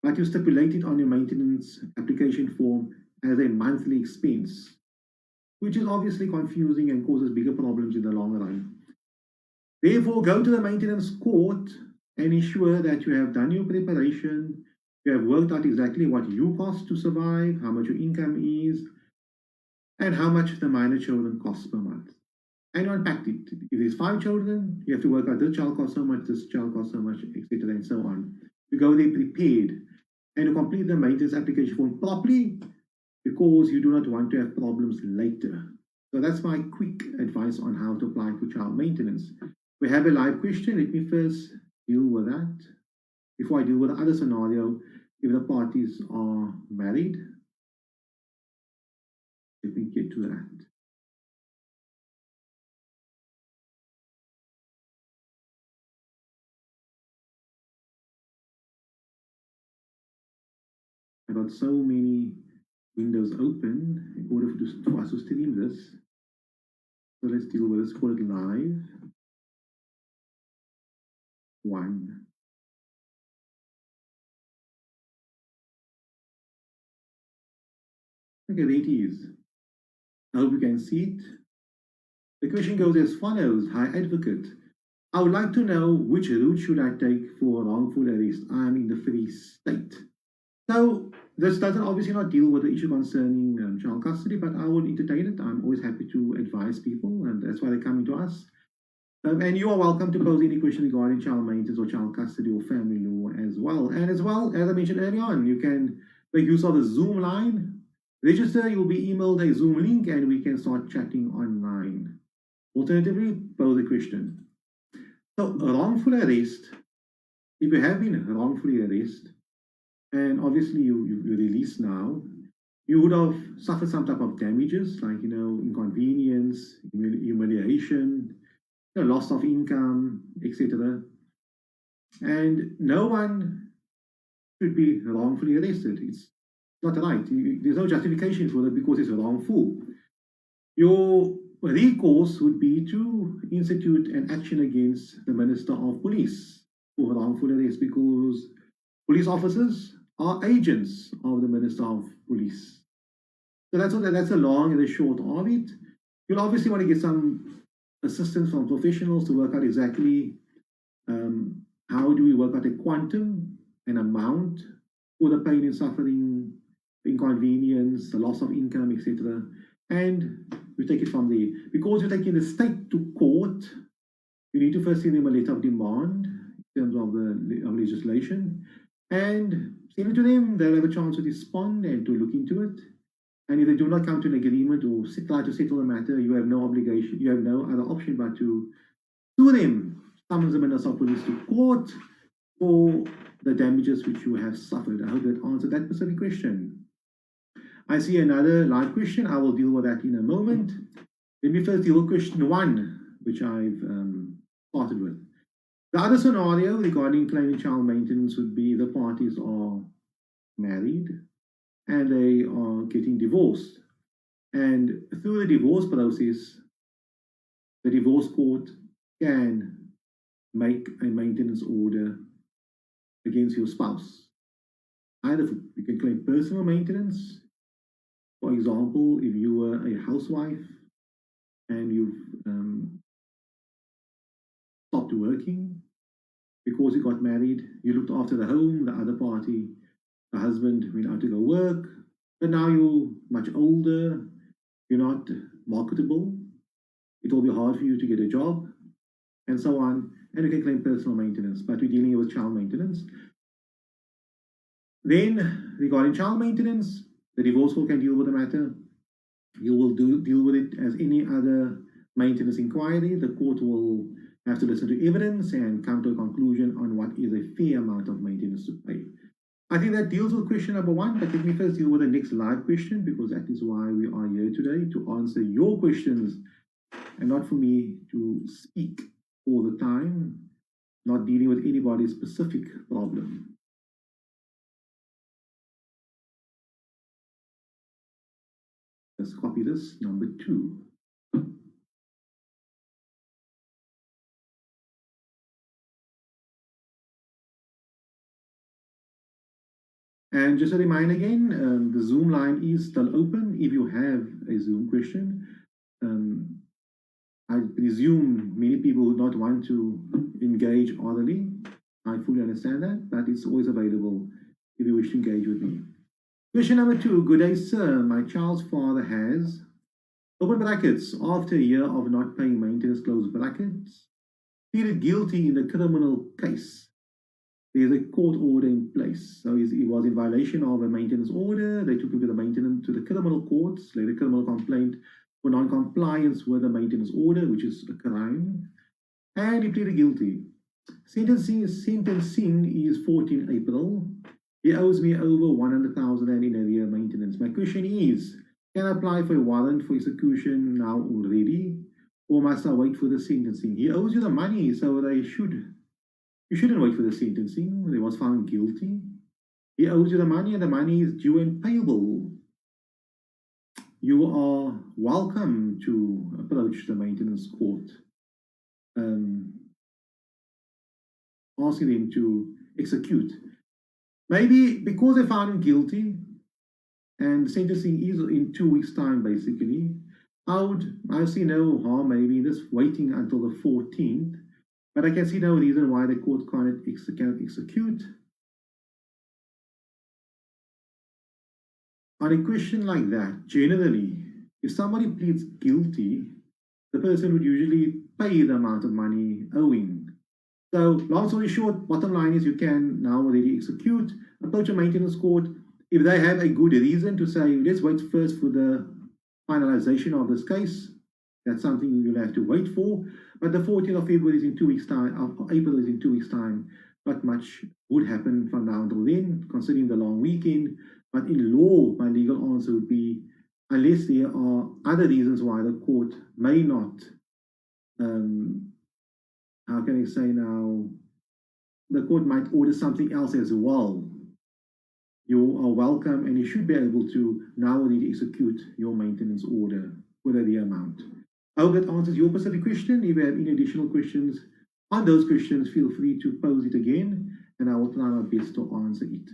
But you stipulate it on your maintenance application form as a monthly expense, which is obviously confusing and causes bigger problems in the long run. Therefore, go to the maintenance court and ensure that you have done your preparation, you have worked out exactly what you cost to survive, how much your income is, and how much the minor children cost per month. And you unpacked it. If there's 5 children, you have to work out this child costs so much, this child costs so much, etc., and so on. You go there prepared and you complete the maintenance application form properly because you do not want to have problems later. So that's my quick advice on how to apply for child maintenance. We have a live question. Let me first deal with that before I deal with the other scenario. If the parties are married, let me get to that. I got so many windows open in order for us to stream this. So let's deal with this. Call it live 1. Okay, there it is. I hope you can see it. The question goes as follows. Hi, advocate. I would like to know which route should I take for wrongful arrest. I'm in the Free State. So this doesn't obviously not deal with the issue concerning child custody, but I will entertain it. I'm always happy to advise people, and that's why they're coming to us. And you are welcome to pose any question regarding child maintenance or child custody or family law as well. And as well, as I mentioned earlier on, you can make use of the Zoom line. Register, you'll be emailed a Zoom link and we can start chatting online. Alternatively, pose a question. So, wrongful arrest, if you have been wrongfully arrested, and obviously you're released now, you would have suffered some type of damages, like, inconvenience, humiliation, loss of income, etc. And no one should be wrongfully arrested. It's not right. There's no justification for that because it's wrongful. Your recourse would be to institute an action against the Minister of Police for wrongful arrest because police officers are agents of the Minister of Police. So that's the long and the short of it. You'll obviously want to get some assistance from professionals to work out exactly How do we work out a quantum, an amount for the pain and suffering, the inconvenience, the loss of income, etc. And we take it from there. Because you're taking the state to court, you need to first send them a letter of demand in terms of the legislation, and send it to them. They'll have a chance to respond and to look into it. And if they do not come to an agreement or try to settle the matter, you have no obligation, you have no other option but to sue them, summons the Minister of Police to court for the damages which you have suffered. I hope that answered that specific question. I see another live question. I will deal with that in a moment. Let me first deal with question 1, which I've started with. The other scenario regarding claiming child maintenance would be the parties are married and they are getting divorced. And through the divorce process, the divorce court can make a maintenance order against your spouse. Either you can claim personal maintenance. For example, if you were a housewife and you've stopped working because you got married, you looked after the home, the other party, the husband went out to go work, but now you're much older, you're not marketable, it will be hard for you to get a job, and so on, and you can claim personal maintenance, but we're dealing with child maintenance. Then, regarding child maintenance, the divorce court can deal with the matter. You will deal with it as any other maintenance inquiry. The court will have to listen to evidence and come to a conclusion on what is a fair amount of maintenance to pay. I think that deals with question number 1, but let me first deal with the next live question, because that is why we are here today, to answer your questions and not for me to speak all the time, not dealing with anybody's specific problem. Let's copy this, number 2. And just a reminder again, the Zoom line is still open. If you have a Zoom question, I presume many people would not want to engage orally. I fully understand that, but it's always available if you wish to engage with me. Question number 2. Good day, sir. My child's father has, open brackets, after a year of not paying maintenance, close brackets, pleaded guilty in a criminal case. There's a court order in place. So he was in violation of a maintenance order. They took him to the criminal courts, laid a criminal complaint for non-compliance with the maintenance order, which is a crime, and he pleaded guilty. Sentencing is 14 April. He owes me over 100,000 in arrear maintenance. My question is, can I apply for a warrant for execution now already, or must I wait for the sentencing? He owes you the money, so you shouldn't wait for the sentencing. He was found guilty. He owes you the money, and the money is due and payable. You are welcome to approach the maintenance court, asking them to execute. Maybe because they found him guilty, and the sentencing is in 2 weeks' time, basically, I see no harm maybe in just waiting until the 14th. But I can see no reason why the court cannot execute. On a question like that, generally, if somebody pleads guilty, the person would usually pay the amount of money owing. So, long story short, bottom line is you can now already execute, approach a maintenance court. If they have a good reason to say, let's wait first for the finalization of this case, that's something you'll have to wait for. But the 14th of February is in 2 weeks' time, April is in 2 weeks' time. Not much would happen from now until then, considering the long weekend. But in law, my legal answer would be, unless there are other reasons why the court may not, how can I say now, the court might order something else as well. You are welcome, and you should be able to now already execute your maintenance order with the amount. I hope that answers your specific question. If you have any additional questions on those questions, feel free to pose it again, and I will try my best to answer it.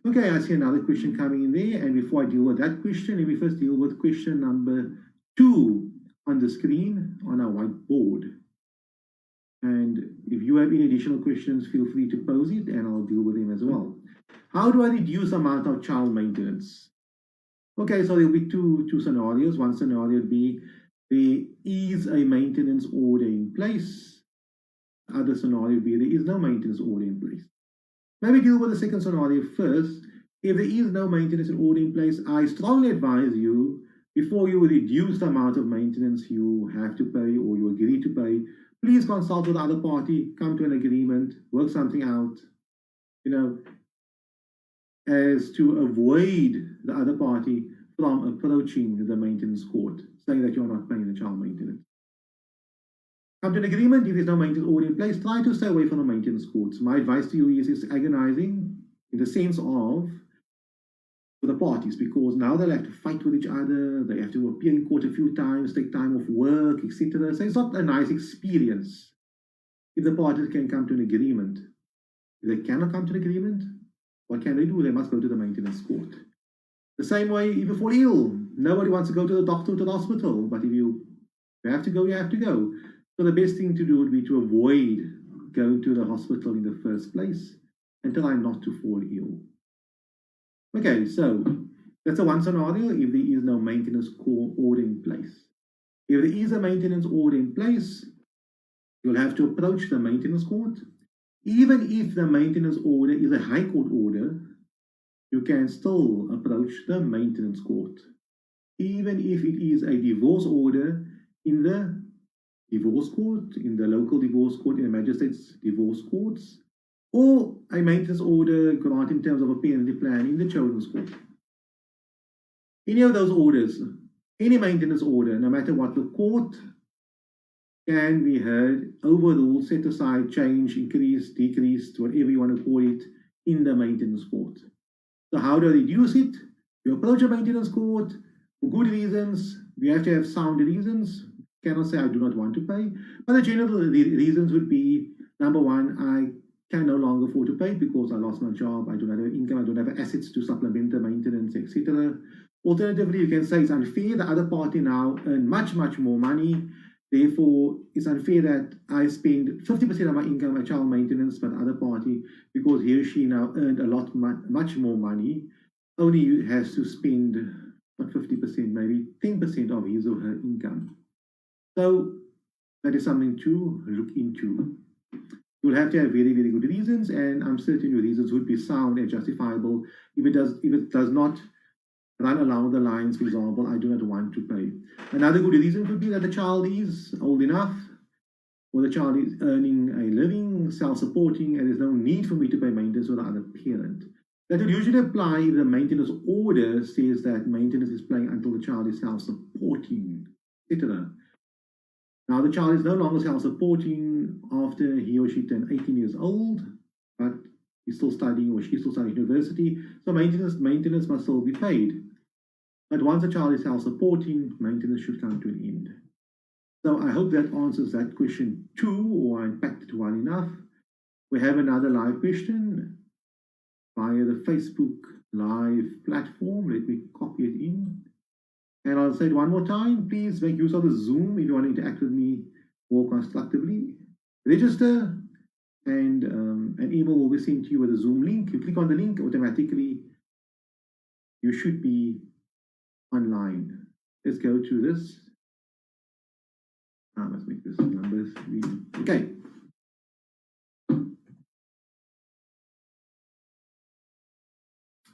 Okay, I see another question coming in there, and before I deal with that question, let me first deal with question number 2 on the screen on our whiteboard. And if you have any additional questions, feel free to pose it and I'll deal with them as well. How do I reduce the amount of child maintenance? Okay, so there'll be two scenarios. One scenario would be there is a maintenance order in place. Other scenario would be there is no maintenance order in place. Maybe deal with the second scenario first. If there is no maintenance order in place, I strongly advise you, before you reduce the amount of maintenance you have to pay or you agree to pay, please consult with the other party, come to an agreement, work something out, as to avoid the other party from approaching the maintenance court, saying that you're not paying the child maintenance. Come to an agreement. If there's no maintenance order in place, try to stay away from the maintenance courts. My advice to you is it's agonizing in the sense of for the parties, because now they'll have to fight with each other, they have to appear in court a few times, take time off work, etc. So it's not a nice experience if the parties can come to an agreement. If they cannot come to an agreement, what can they do? They must go to the maintenance court. The same way, if you fall ill, nobody wants to go to the doctor or to the hospital, but if you have to go, you have to go. So the best thing to do would be to avoid going to the hospital in the first place and try not to fall ill. Okay, so that's a one scenario if there is no maintenance order in place. If there is a maintenance order in place, you'll have to approach the maintenance court. Even if the maintenance order is a high court order, you can still approach the maintenance court. Even if it is a divorce order in the divorce court, in the local divorce court, in the magistrate's divorce courts, or a maintenance order granted in terms of a parental plan in the children's court. Any of those orders, any maintenance order, no matter what the court, can be heard, overruled, set aside, changed, increased, decreased, whatever you want to call it, in the maintenance court. So how do I reduce it? You approach a maintenance court for good reasons. You have to have sound reasons. You cannot say I do not want to pay. But the general reasons would be, number one, I can no longer afford to pay because I lost my job, I do not have income, I don't have assets to supplement the maintenance, etc. Alternatively, you can say it's unfair, the other party now earn much, much more money. Therefore, it's unfair that I spend 50% of my income on child maintenance, but the other party, because he or she now earned a lot, much more money, only has to spend, not 50%, maybe 10% of his or her income. So that is something to look into. You'll have to have very, very good reasons, and I'm certain your reasons would be sound and justifiable. If it does not run along the lines, for example, I do not want to pay. Another good reason could be that the child is old enough, or the child is earning a living, self-supporting, and there's no need for me to pay maintenance with the other parent. That would usually apply if the maintenance order says that maintenance is paying until the child is self-supporting, etc. Now, the child is no longer self-supporting after he or she turned 18 years old, but he's still studying or she's still studying university, so maintenance must still be paid. But once the child is self-supporting, maintenance should come to an end. So I hope that answers that question too, or I unpacked it well enough. We have another live question via the Facebook live platform. Let me copy it in. And I'll say it one more time, please make use of the Zoom if you want to interact with me more constructively. Register, and an email will be sent to you with a Zoom link. You click on the link, automatically you should be online. Let's go to this. Let's make this number 3. Okay.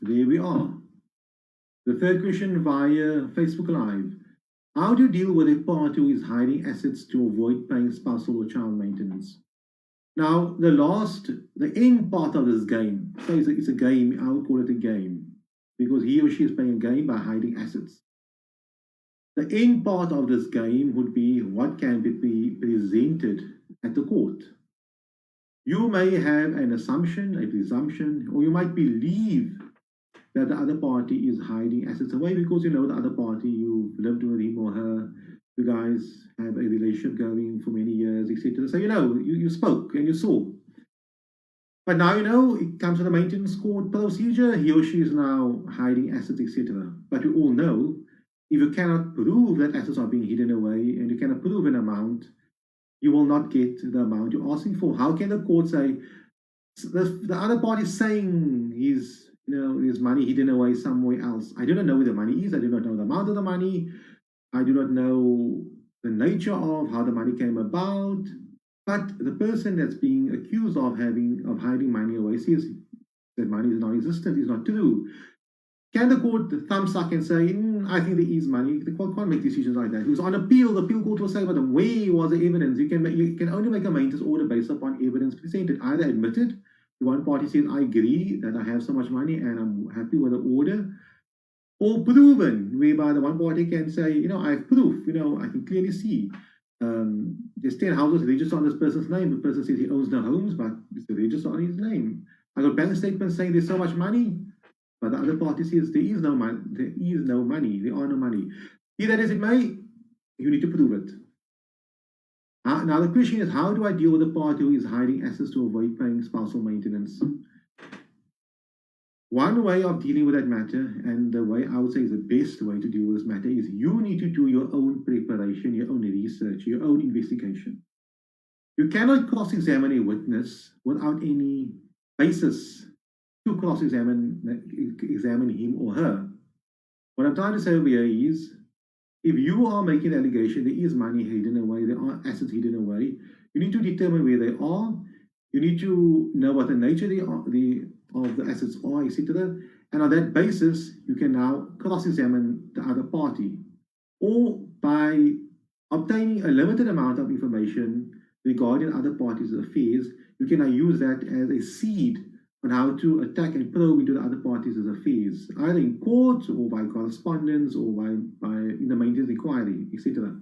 There we are. The third question via Facebook Live. How do you deal with a party who is hiding assets to avoid paying spousal or child maintenance? Now, the end part of this game, so it's a game, I would call it a game, because he or she is playing a game by hiding assets. The end part of this game would be what can be presented at the court. You may have an assumption, a presumption, or you might believe that the other party is hiding assets away because you know the other party, you've lived with him or her, you guys have a relationship going for many years, etc. So you spoke and you saw. But now it comes to the maintenance court procedure, he or she is now hiding assets, etc. But we all know, if you cannot prove that assets are being hidden away and you cannot prove an amount, you will not get the amount you're asking for. How can the court say the other party is saying his money hidden away somewhere else? I do not know where the money is. I do not know the amount of the money. I do not know the nature of how the money came about. But the person that's being accused of hiding money away says that money is non-existent, is not true. Can the court thumb suck and say, I think there is money? The court can't make decisions like that. It was on appeal. The appeal court will say, but where was the evidence? You can only make a maintenance order based upon evidence presented, either admitted. The one party says, I agree that I have so much money and I'm happy with the order, or proven, whereby the one party can say, I have proof, I can clearly see. There's 10 houses registered on this person's name. The person says he owns no homes, but it's registered on his name. I got bank statements saying there's so much money, but the other party says there is no money. There is no money. There are no money. Be that as it may, you need to prove it. Now the question is, how do I deal with a party who is hiding assets to avoid paying spousal maintenance? One way of dealing with that matter, and the way I would say is the best way to deal with this matter, is you need to do your own preparation, your own research, your own investigation. You cannot cross-examine a witness without any basis to cross-examine him or her. What I'm trying to say over here is, if you are making an allegation there is money hidden away, there are assets hidden away, you need to determine where they are. You need to know what the nature of the assets are, etc. And on that basis, you can now cross-examine the other party. Or by obtaining a limited amount of information regarding other parties' affairs, you can now use that as a seed on how to attack and probe into the other parties' affairs, either in court or by correspondence or by in the maintenance inquiry, etc.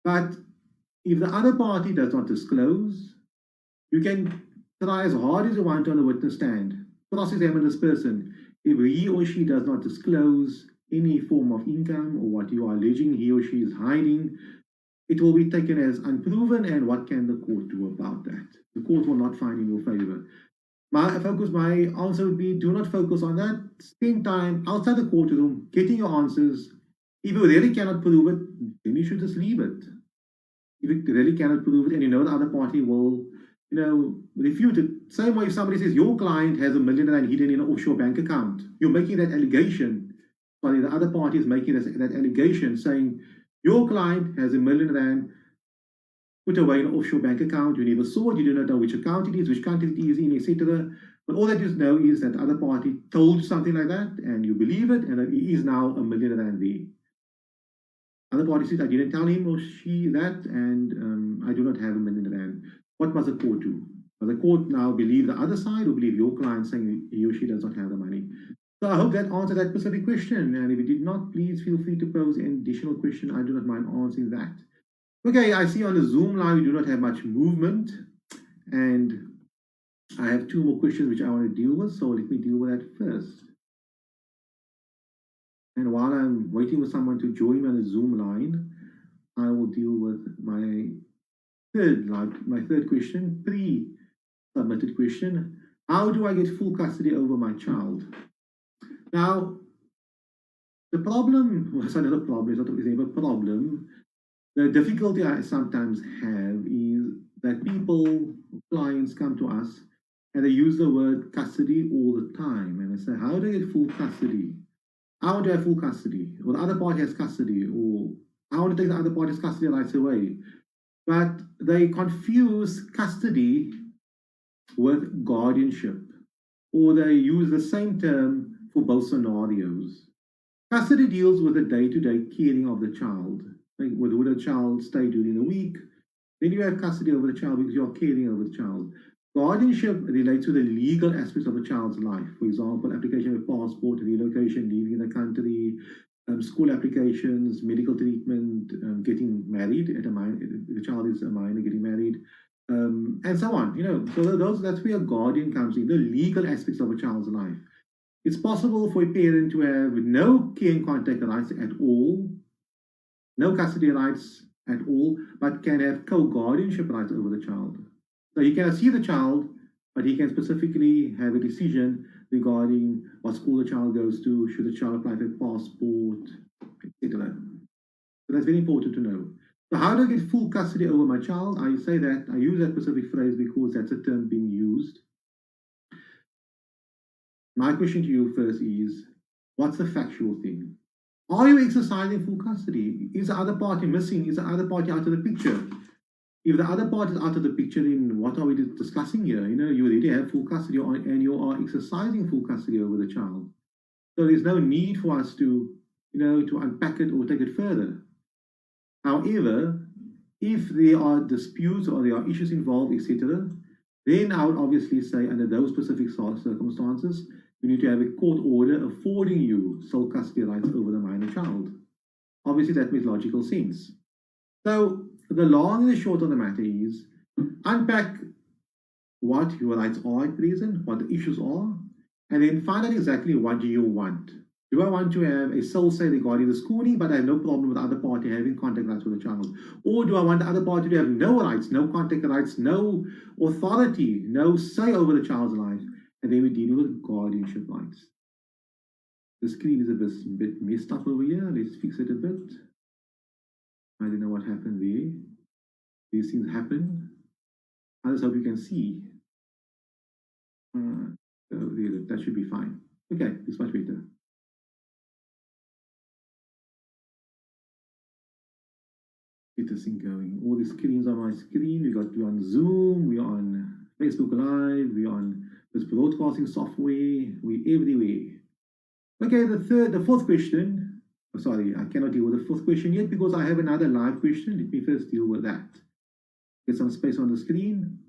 But if the other party does not disclose, you can try as hard as you want on the witness stand, cross-examine this person. If he or she does not disclose any form of income or what you are alleging he or she is hiding, it will be taken as unproven, and what can the court do about that? The court will not find in your favor. My answer would be, do not focus on that. Spend time outside the courtroom getting your answers. If you really cannot prove it, then you should just leave it. If you really cannot prove it and the other party will refute it. Same way if somebody says your client has $1 million hidden in an offshore bank account, you're making that allegation. Sorry, the other party is making that allegation saying your client has $1 million put away in an offshore bank account. You never saw it, you do not know which account it is, which country it is in, etc. But all that you know is that the other party told something like that, and you believe it, and that it is now $1 million there. Other party says, I didn't tell him or she that, and I do not have $1 million. What must the court do? Does the court now believe the other side or believe your client saying he or she does not have the money? So I hope that answered that specific question. And if it did not, please feel free to pose an additional question. I do not mind answering that. Okay, I see on the Zoom line we do not have much movement. And I have 2 more questions which I want to deal with. So let me deal with that first. And while I'm waiting for someone to join me on the Zoom line, I will deal with my third question, pre-submitted question. How do I get full custody over my child? Now, the problem, well, it's not a problem, it's not a problem. The difficulty I sometimes have is that people, clients come to us and they use the word custody all the time. And they say, how do I get full custody? I want to have full custody, or the other party has custody, or I want to take the other party's custody rights away. But they confuse custody with guardianship, or they use the same term for both scenarios. Custody deals with the day-to-day caring of the child. Like, would a child stay during the week? Then you have custody over the child because you're caring over the child. Guardianship relates to the legal aspects of a child's life. For example, application of a passport, relocation, leaving the country, school applications, medical treatment, getting married at a minor, the child is a minor getting married, and so on. So that's where a guardian comes in, the legal aspects of a child's life. It's possible for a parent to have no care and contact rights at all, no custody rights at all, but can have co-guardianship rights over the child. So he cannot see the child, but he can specifically have a decision regarding what school the child goes to, should the child apply for a passport, etc. So that's very important to know. So how do I get full custody over my child? I say that, I use that specific phrase because that's a term being used. My question to you first is, what's the factual thing? Are you exercising full custody? Is the other party missing? Is the other party out of the picture? If the other party is out of the picture, then what are we discussing here? You know, you already have full custody and you are exercising full custody over the child. So there's no need for us to, you know, to unpack it or take it further. However, if there are disputes or there are issues involved, etc., then I would obviously say under those specific circumstances, you need to have a court order affording you sole custody rights over the minor child. Obviously, that makes logical sense. So the long and the short of the matter is, unpack what your rights are at present, what the issues are, and then find out exactly what do you want. Do I want to have a sole say regarding the schooling, but I have no problem with the other party having contact rights with the child? Or do I want the other party to have no rights, no contact rights, no authority, no say over the child's life? And then we're dealing with guardianship rights. The screen is a bit messed up over here. Let's fix it a bit. I don't know what happened there. These things happen. I just hope you can see. So there, that should be fine. Okay, it's much better. Get this thing going. All the screens on my screen. We're on Zoom, we're on Facebook Live, we're on this broadcasting software, we're everywhere. Okay, the fourth question. Oh, sorry, I cannot deal with the fourth question yet because I have another live question. Let me first deal with that. Get some space on the screen.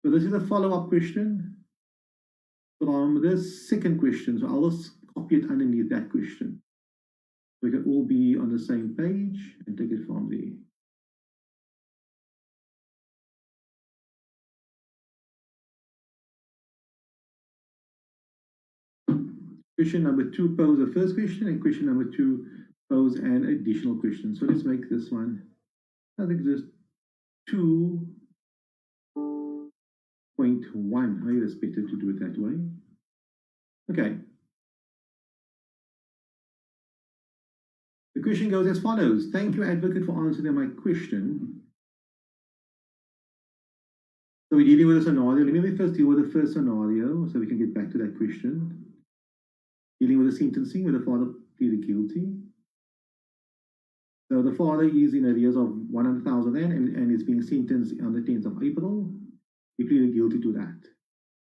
So this is a follow-up question from this second question. So I'll just copy it underneath that question. We can all be on the same page and take it from there. Question number 2 pose the first question, and question number 2 pose an additional question. So let's make this one, I think just 2.1. Maybe it's better to do it that way. Okay. The question goes as follows. Thank you, advocate, for answering my question. So we're dealing with a scenario. Let me first deal with the first scenario so we can get back to that question. Dealing with the sentencing where the father pleaded guilty. So the father is in arrears of 100,000 and is being sentenced on the 10th of April. He pleaded guilty to that.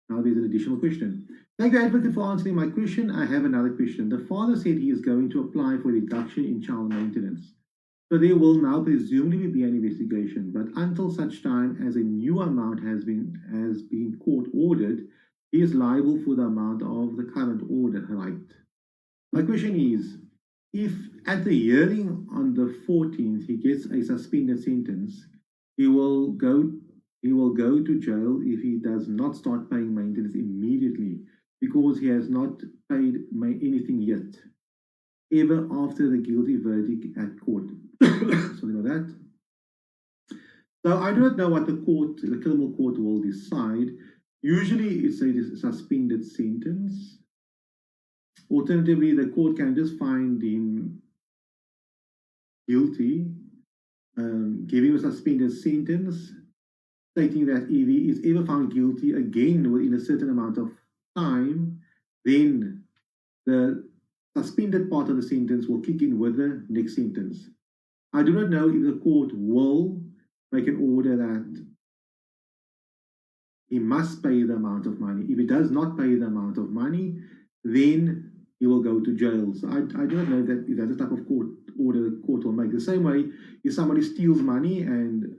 Now there's an additional question. Thank you, advocate, for answering my question. I have another question. The father said he is going to apply for a reduction in child maintenance. So there will now presumably be an investigation, but until such time as a new amount has been court ordered, he is liable for the amount of the current order, right? My question is, if at the hearing on the 14th he gets a suspended sentence, he will go to jail if he does not start paying maintenance immediately because he has not paid anything yet, ever after the guilty verdict at court. Something like that. So I do not know what the criminal court will decide. Usually it's a suspended sentence. Alternatively, the court can just find him guilty, give him a suspended sentence, stating that if he is ever found guilty again within a certain amount of time, then the suspended part of the sentence will kick in with the next sentence. I do not know if the court will make an order that he must pay the amount of money. If he does not pay the amount of money, then he will go to jail. So I do not know if that's the type of court order the court will make. The same way, if somebody steals money and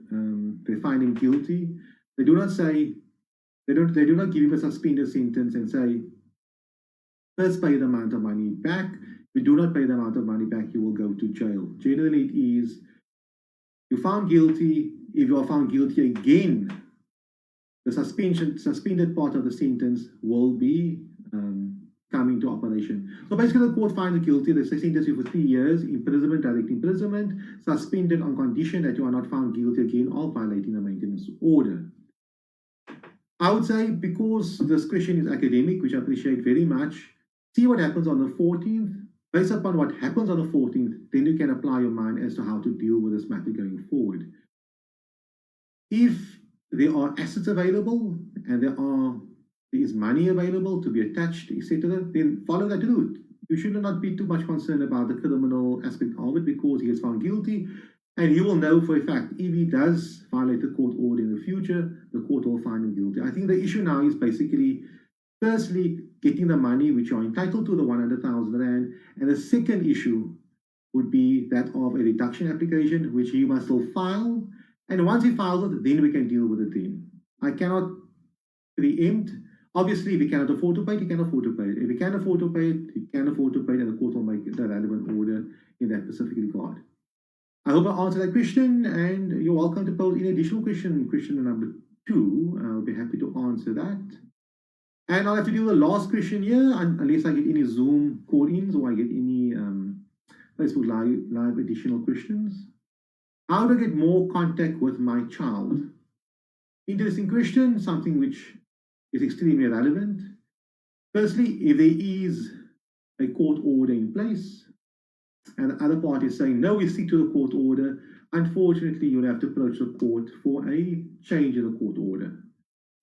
they find him guilty, they do not give him a suspended sentence and say, first pay the amount of money back. If you do not pay the amount of money back, you will go to jail. Generally, it is you're found guilty. If you are found guilty again, the suspended part of the sentence will be coming to operation. So basically, the court finds you guilty. They sentence you for 3 years, imprisonment, direct imprisonment, suspended on condition that you are not found guilty again of violating the maintenance order. I would say, because this question is academic, which I appreciate very much, see what happens on the 14th, Based upon what happens on the 14th, then you can apply your mind as to how to deal with this matter going forward. If there are assets available and there is money available to be attached, etc., then follow that route. You should not be too much concerned about the criminal aspect of it because he is found guilty, and you will know for a fact if he does violate the court order in the future, the court will find him guilty. I think the issue now is basically, firstly, getting the money which you are entitled to, the 100,000 rand, and the second issue would be that of a reduction application, which he must still file. And once he files it, then we can deal with it then. I cannot preempt. Obviously, if he cannot afford to pay it, he can afford to pay it. If he can afford to pay it, he can afford to pay it, and the court will make the relevant order in that specific regard. I hope I answered that question, and you're welcome to pose any additional question. Question number 2, I'll be happy to answer that. And I'll have to do the last question here, unless I get any Zoom call-ins or I get any Facebook live additional questions. How to get more contact with my child? Interesting question, something which is extremely relevant. Firstly, if there is a court order in place and the other party is saying, no, we stick to the court order, unfortunately, you'll have to approach the court for a change in the court order,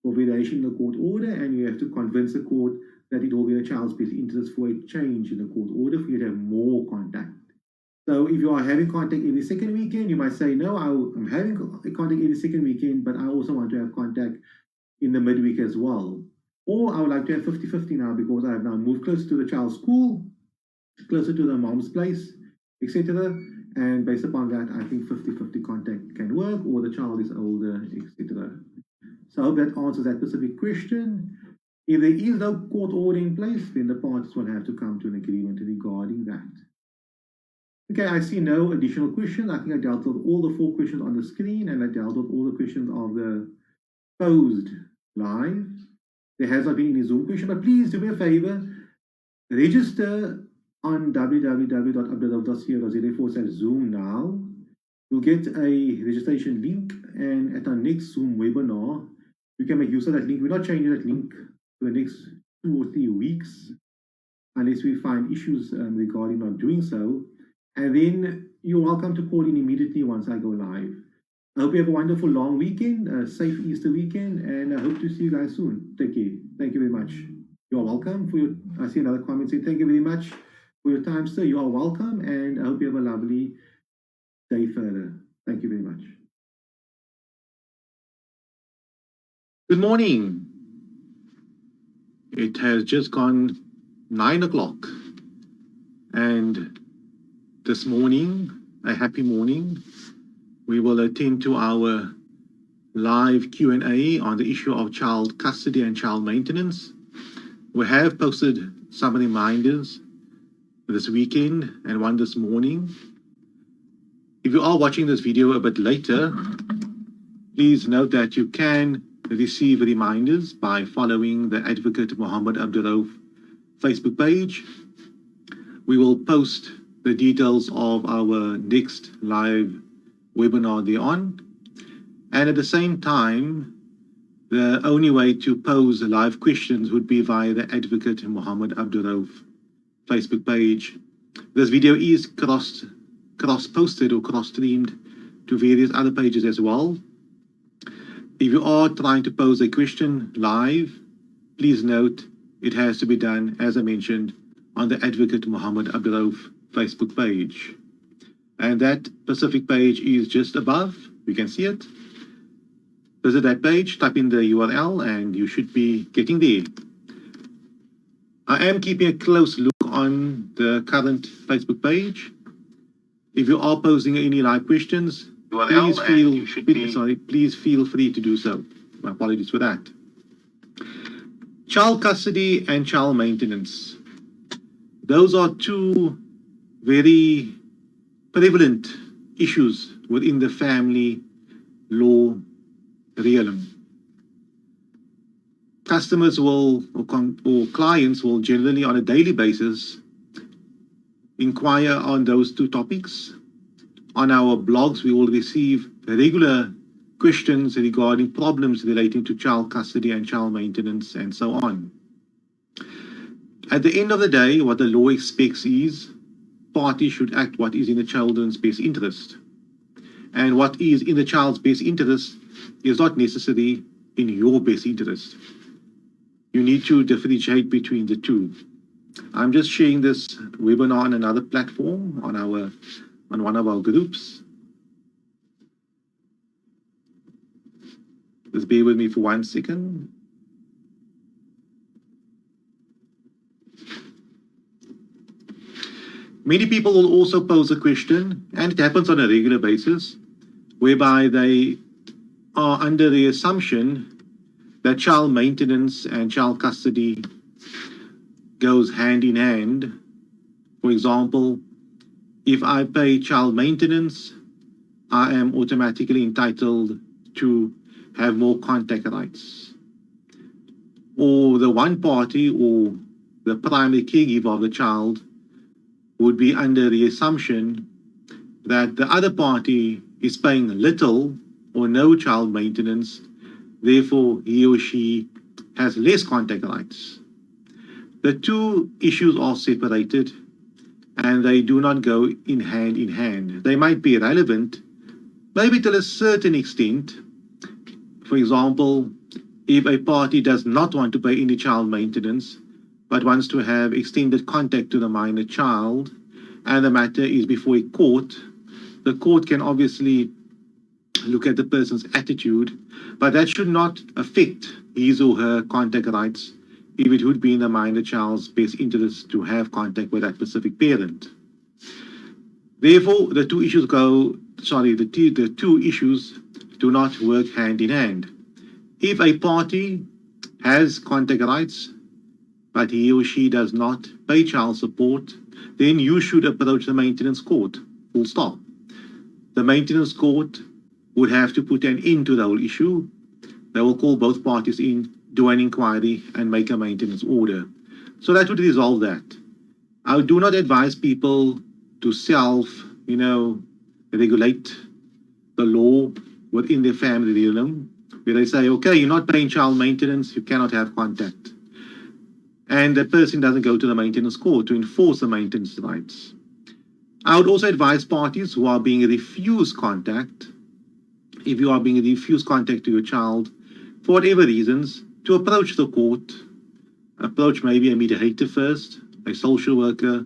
for variation in the court order, and you have to convince the court that it will be in the child's best interest for a change in the court order for you to have more contact. So if you are having contact every second weekend, you might say, no, I'm having contact every second weekend, but I also want to have contact in the midweek as well. Or I would like to have 50-50 now because I have now moved closer to the child's school, closer to the mom's place, etc. And based upon that, I think 50-50 contact can work, or the child is older, etc. So I hope that answers that specific question. If there is no court order in place, then the parties will have to come to an agreement regarding that. Okay, I see no additional questions. I think I dealt with all the 4 questions on the screen, and I dealt with all the questions of the posed live. There has not been any Zoom question, but please do me a favor, register on www.abduroaf.co.za/Zoom now. You'll get a registration link, and at our next Zoom webinar, you can make use of that link. We're not changing that link for the next 2 or 3 weeks, unless we find issues regarding not doing so. And then you're welcome to call in immediately once I go live. I hope you have a wonderful long weekend, a safe Easter weekend, and I hope to see you guys soon. Take care. Thank you very much. You're welcome for your, I see another comment saying, thank you very much for your time, sir. You are welcome, and I hope you have a lovely day further. Thank you very much. Good morning. It has just gone 9 o'clock, and this morning, a happy morning, we will attend to our live Q&A on the issue of child custody and child maintenance. We have posted some reminders this weekend and one this morning. If you are watching this video a bit later, please note that you can receive reminders by following the Advocate Mohammed Abduroaf Facebook page. We will post the details of our next live webinar thereon. And at the same time, the only way to pose live questions would be via the Advocate Mohammed Abduroaf Facebook page. This video is cross-posted or cross-streamed to various other pages as well. If you are trying to pose a question live, please note it has to be done, as I mentioned, on the Advocate Mohammed Abduroaf Facebook page. And that specific page is just above. You can see it. Visit that page, type in the URL, and you should be getting there. I am keeping a close look on the current Facebook page. If you are posing any live questions, please feel free to do so. My apologies for that. Child custody and child maintenance. Those are 2 very prevalent issues within the family law realm. Customers will, or clients will generally on a daily basis inquire on those 2 topics. On our blogs, we will receive regular questions regarding problems relating to child custody and child maintenance and so on. At the end of the day, what the law expects is parties should act what is in the children's best interest. And what is in the child's best interest is not necessarily in your best interest. You need to differentiate between the two. I'm just sharing this webinar on another platform on one of our groups. Just bear with me for 1 second. Many people will also pose a question, and it happens on a regular basis, whereby they are under the assumption that child maintenance and child custody goes hand in hand. For example, if I pay child maintenance, I am automatically entitled to have more contact rights. Or the one party or the primary caregiver of the child would be under the assumption that the other party is paying little or no child maintenance, therefore he or she has less contact rights. The two issues are separated and they do not go in hand. They might be relevant, maybe to a certain extent. For example, if a party does not want to pay any child maintenance, but wants to have extended contact to the minor child, and the matter is before a court, the court can obviously look at the person's attitude, but that should not affect his or her contact rights if it would be in the minor child's best interest to have contact with that specific parent. Therefore, the two issues do not work hand in hand. If a party has contact rights, but he or she does not pay child support, then you should approach the maintenance court, full stop. The maintenance court would have to put an end to the whole issue. They will call both parties in, do an inquiry, and make a maintenance order. So that would resolve that. I do not advise people to self-regulate the law within their family realm, where they say, okay, you're not paying child maintenance, you cannot have contact. And the person doesn't go to the maintenance court to enforce the maintenance rights. I would also advise parties who are being refused contact, if you are being refused contact to your child, for whatever reasons, to approach the court, approach maybe a mediator first, a social worker,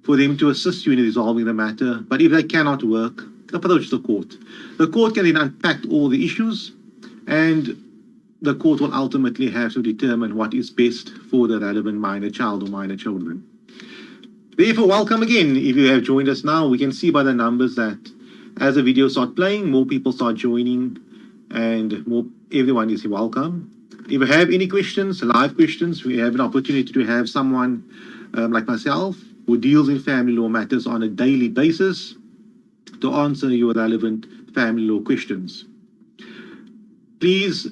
for them to assist you in resolving the matter. But if they cannot work, approach the court. The court can then unpack all the issues, and the court will ultimately have to determine what is best for the relevant minor child or minor children. Therefore, welcome again. If you have joined us now, we can see by the numbers that as the videos start playing, more people start joining, and everyone is welcome. If you have any questions, live questions, we have an opportunity to have someone like myself who deals in family law matters on a daily basis to answer your relevant family law questions. Please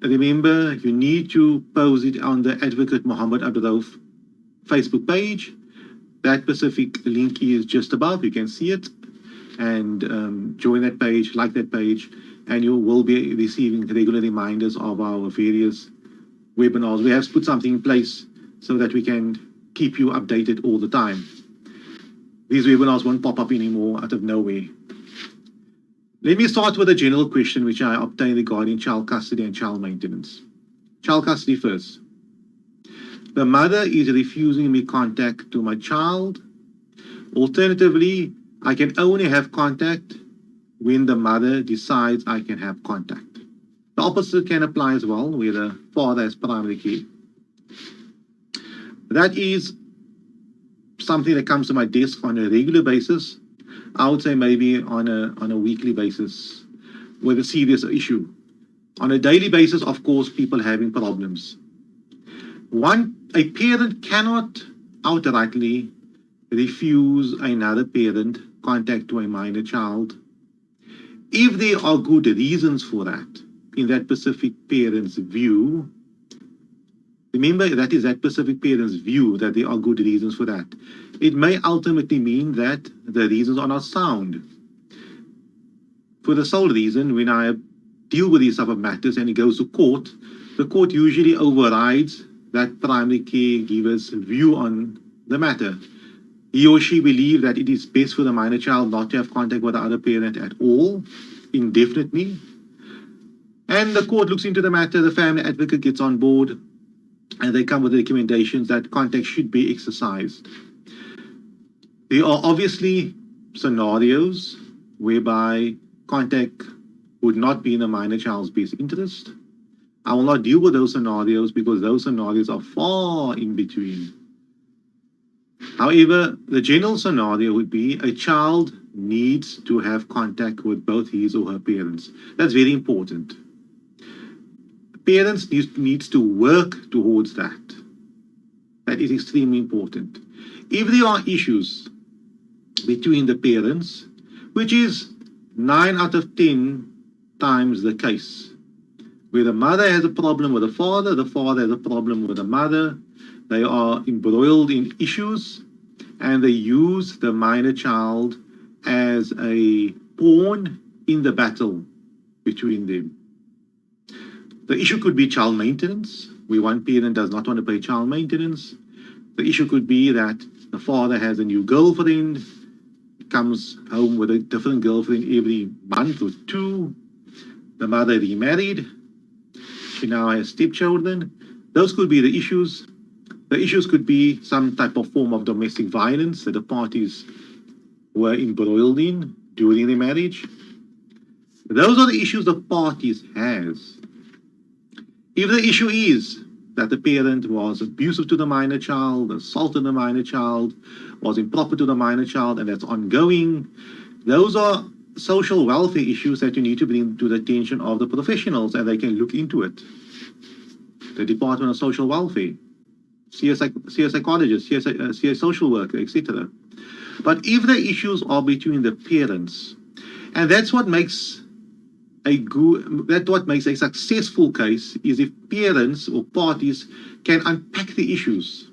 remember, you need to post it on the Advocate Mohammed Abduroaf Facebook page. That specific link is just above. You can see it. And join that page, like that page, and you will be receiving regular reminders of our various webinars. We have put something in place so that we can keep you updated all the time. These webinars won't pop up anymore out of nowhere. Let me start with a general question which I obtained regarding child custody and child maintenance. Child custody first. The mother is refusing me contact to my child. Alternatively, I can only have contact when the mother decides I can have contact. The opposite can apply as well, where the father has primary care. That is something that comes to my desk on a regular basis. I would say maybe on a weekly basis with a serious issue. On a daily basis, of course, people having problems. A parent cannot outrightly refuse another parent contact to a minor child if there are good reasons for that in that specific parent's view. Remember, that is that specific parent's view that there are good reasons for that. It may ultimately mean that the reasons are not sound. For the sole reason, when I deal with these type of matters and it goes to court, the court usually overrides that primary caregiver's view on the matter. he or she believes that it is best for the minor child not to have contact with the other parent at all, indefinitely. And the court looks into the matter, the family advocate gets on board, and they come with recommendations that contact should be exercised. There are obviously scenarios whereby contact would not be in the minor child's best interest. I will not deal with those scenarios because those scenarios are far in between. However, the general scenario would be a child needs to have contact with both his or her parents. That's very important. Parents needs to work towards that. That is extremely important. If there are issues between the parents, which is 9 out of 10 times the case, where the mother has a problem with the father has a problem with the mother, they are embroiled in issues, and they use the minor child as a pawn in the battle between them. The issue could be child maintenance, where one parent does not want to pay child maintenance. The issue could be that the father has a new girlfriend, comes home with a different girlfriend every month or two. The mother remarried. She now has stepchildren. Those could be the issues. The issues could be some type of form of domestic violence that the parties were embroiled in during the marriage. Those are the issues the parties has. If the issue is that the parent was abusive to the minor child, assaulted the minor child, was improper to the minor child, and that's ongoing, those are social welfare issues that you need to bring to the attention of the professionals, and they can look into it. The Department of Social Welfare, see a psychologist, see a social worker, etc. But if the issues are between the parents, and that's what makes a successful case, is if parents or parties can unpack the issues.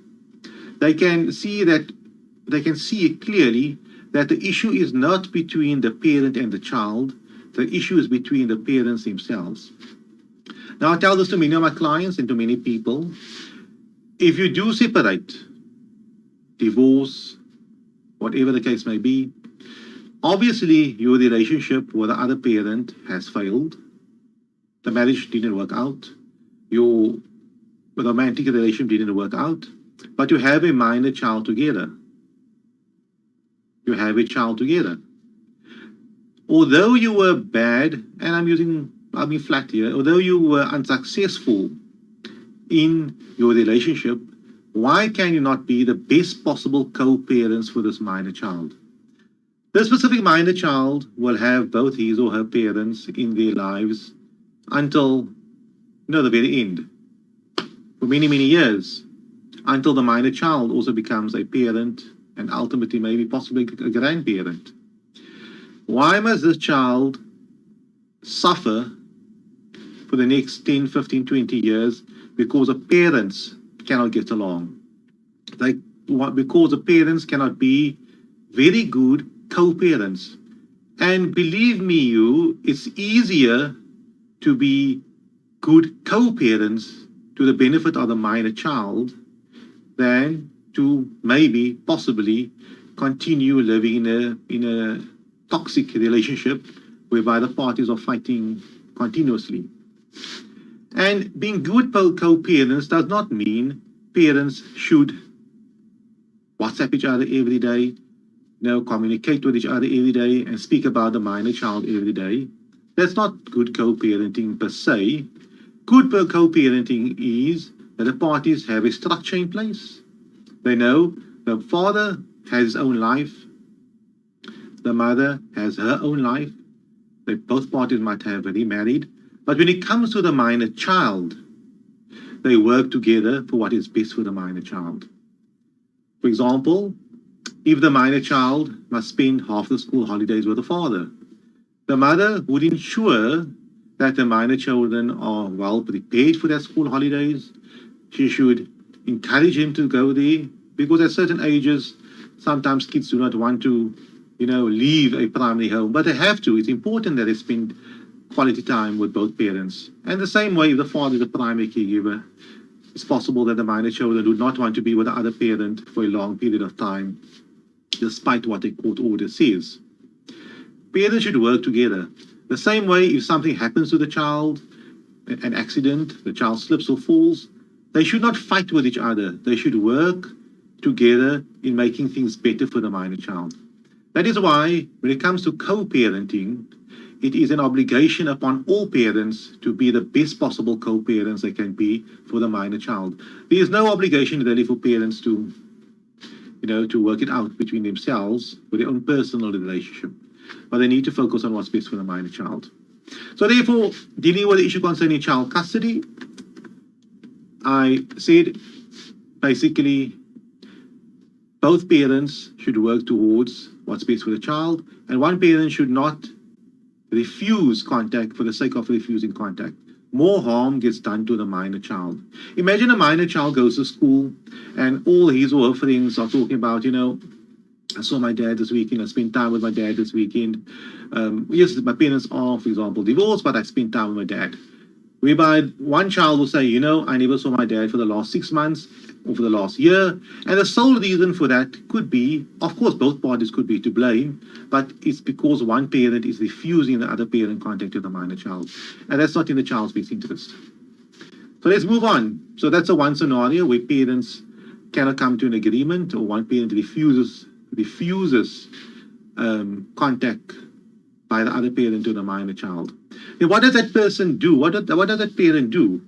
They can see it clearly that the issue is not between the parent and the child. The issue is between the parents themselves. Now, I tell this to many of my clients and to many people. If you do separate, divorce, whatever the case may be, obviously your relationship with the other parent has failed. The marriage didn't work out. Your romantic relationship didn't work out. But you have a minor child together. You have a child together. Although you were bad, and I'll be flat here, although you were unsuccessful in your relationship, why can you not be the best possible co-parents for this minor child? The specific minor child will have both his or her parents in their lives until, the very end, for many, many years, until the minor child also becomes a parent and ultimately maybe possibly a grandparent. Why must this child suffer for the next 10, 15, 20 years because the parents cannot get along? Because the parents cannot be very good co-parents. And believe me, it's easier to be good co-parents to the benefit of the minor child than to possibly continue living in a toxic relationship whereby the parties are fighting continuously. And being good co-parents does not mean parents should WhatsApp each other every day, communicate with each other every day and speak about the minor child every day. That's not good co-parenting per se. Good co-parenting is that the parties have a structure in place. They know the father has his own life, the mother has her own life. Both parties might have remarried, but when it comes to the minor child, they work together for what is best for the minor child. For example, if the minor child must spend half the school holidays with the father, the mother would ensure that the minor children are well prepared for their school holidays. She should encourage him to go there, because at certain ages, sometimes kids do not want to, leave a primary home, but they have to. It's important that they spend quality time with both parents. And the same way, if the father is a primary caregiver, it's possible that the minor children would not want to be with the other parent for a long period of time. despite what a court order says. Parents should work together. The same way, if something happens to the child, an accident, the child slips or falls, they should not fight with each other. They should work together in making things better for the minor child. That is why, when it comes to co-parenting, it is an obligation upon all parents to be the best possible co-parents they can be for the minor child. There is no obligation really for parents to, to work it out between themselves with their own personal relationship. But they need to focus on what's best for the minor child. So therefore, dealing with the issue concerning child custody, I said basically both parents should work towards what's best for the child, and one parent should not refuse contact for the sake of refusing contact. More harm gets done to the minor child. Imagine a minor child goes to school and all his or her friends are talking about, I saw my dad this weekend, I spent time with my dad this weekend. Yes, my parents are, for example, divorced, but I spent time with my dad. Whereby one child will say, I never saw my dad for the last 6 months or for the last year. And the sole reason for that could be, of course, both parties could be to blame, but it's because one parent is refusing the other parent contact to the minor child. And that's not in the child's best interest. So let's move on. So that's a one scenario where parents cannot come to an agreement, or one parent refuses contact by the other parent to the minor child. Then what does that person do? What does that parent do?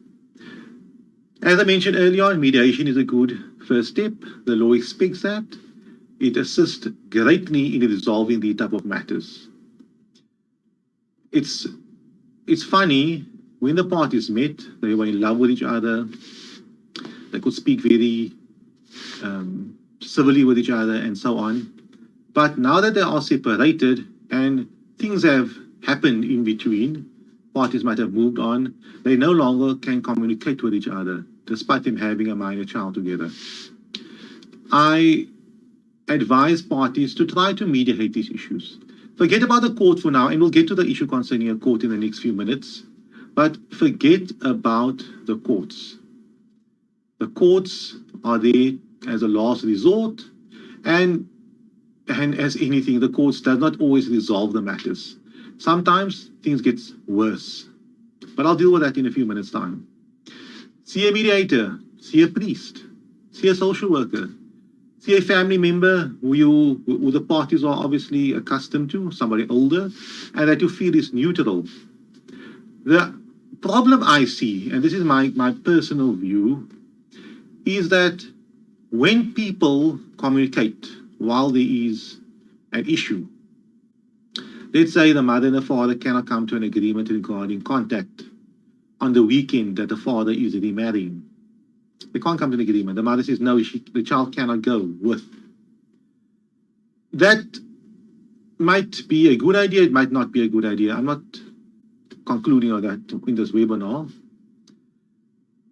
As I mentioned earlier, mediation is a good first step. The law expects that. It assists greatly in resolving these type of matters. It's funny, when the parties met, they were in love with each other. They could speak very civilly with each other and so on. But now that they are separated and things have happened in between, parties might have moved on, they no longer can communicate with each other, despite them having a minor child together. I advise parties to try to mediate these issues. Forget about the court for now, and we'll get to the issue concerning a court in the next few minutes, but forget about the courts. The courts are there as a last resort, and as anything, the courts does not always resolve the matters. Sometimes things get worse, but I'll deal with that in a few minutes' time. See a mediator, see a priest, see a social worker, see a family member who the parties are obviously accustomed to, somebody older, and that you feel is neutral. The problem I see, and this is my personal view, is that when people communicate while there is an issue, let's say the mother and the father cannot come to an agreement regarding contact on the weekend that the father is remarrying. They can't come to an agreement. The mother says, no, the child cannot go with. That might be a good idea. It might not be a good idea. I'm not concluding on that in this webinar.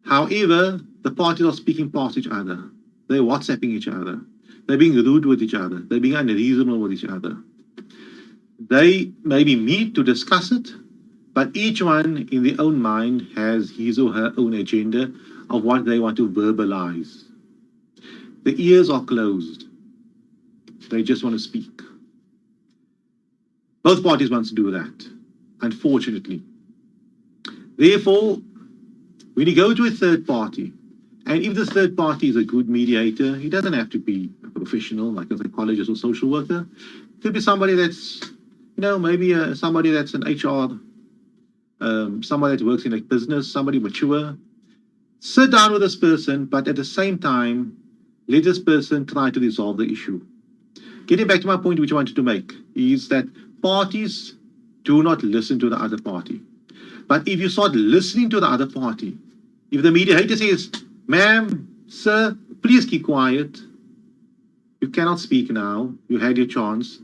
However, the parties are speaking past each other. They're WhatsApping each other. They're being rude with each other. They're being unreasonable with each other. They maybe meet to discuss it, but each one in their own mind has his or her own agenda of what they want to verbalize. The ears are closed. They just want to speak. Both parties want to do that, unfortunately. Therefore, when you go to a third party, and if the third party is a good mediator, he doesn't have to be a professional like a psychologist or social worker. It could be somebody that's, maybe somebody that's an HR, somebody that works in a business, somebody mature. Sit down with this person, but at the same time, let this person try to resolve the issue. Getting back to my point which I wanted to make is that parties do not listen to the other party. But if you start listening to the other party, if the mediator says, ma'am, sir, please keep quiet. You cannot speak now. You had your chance.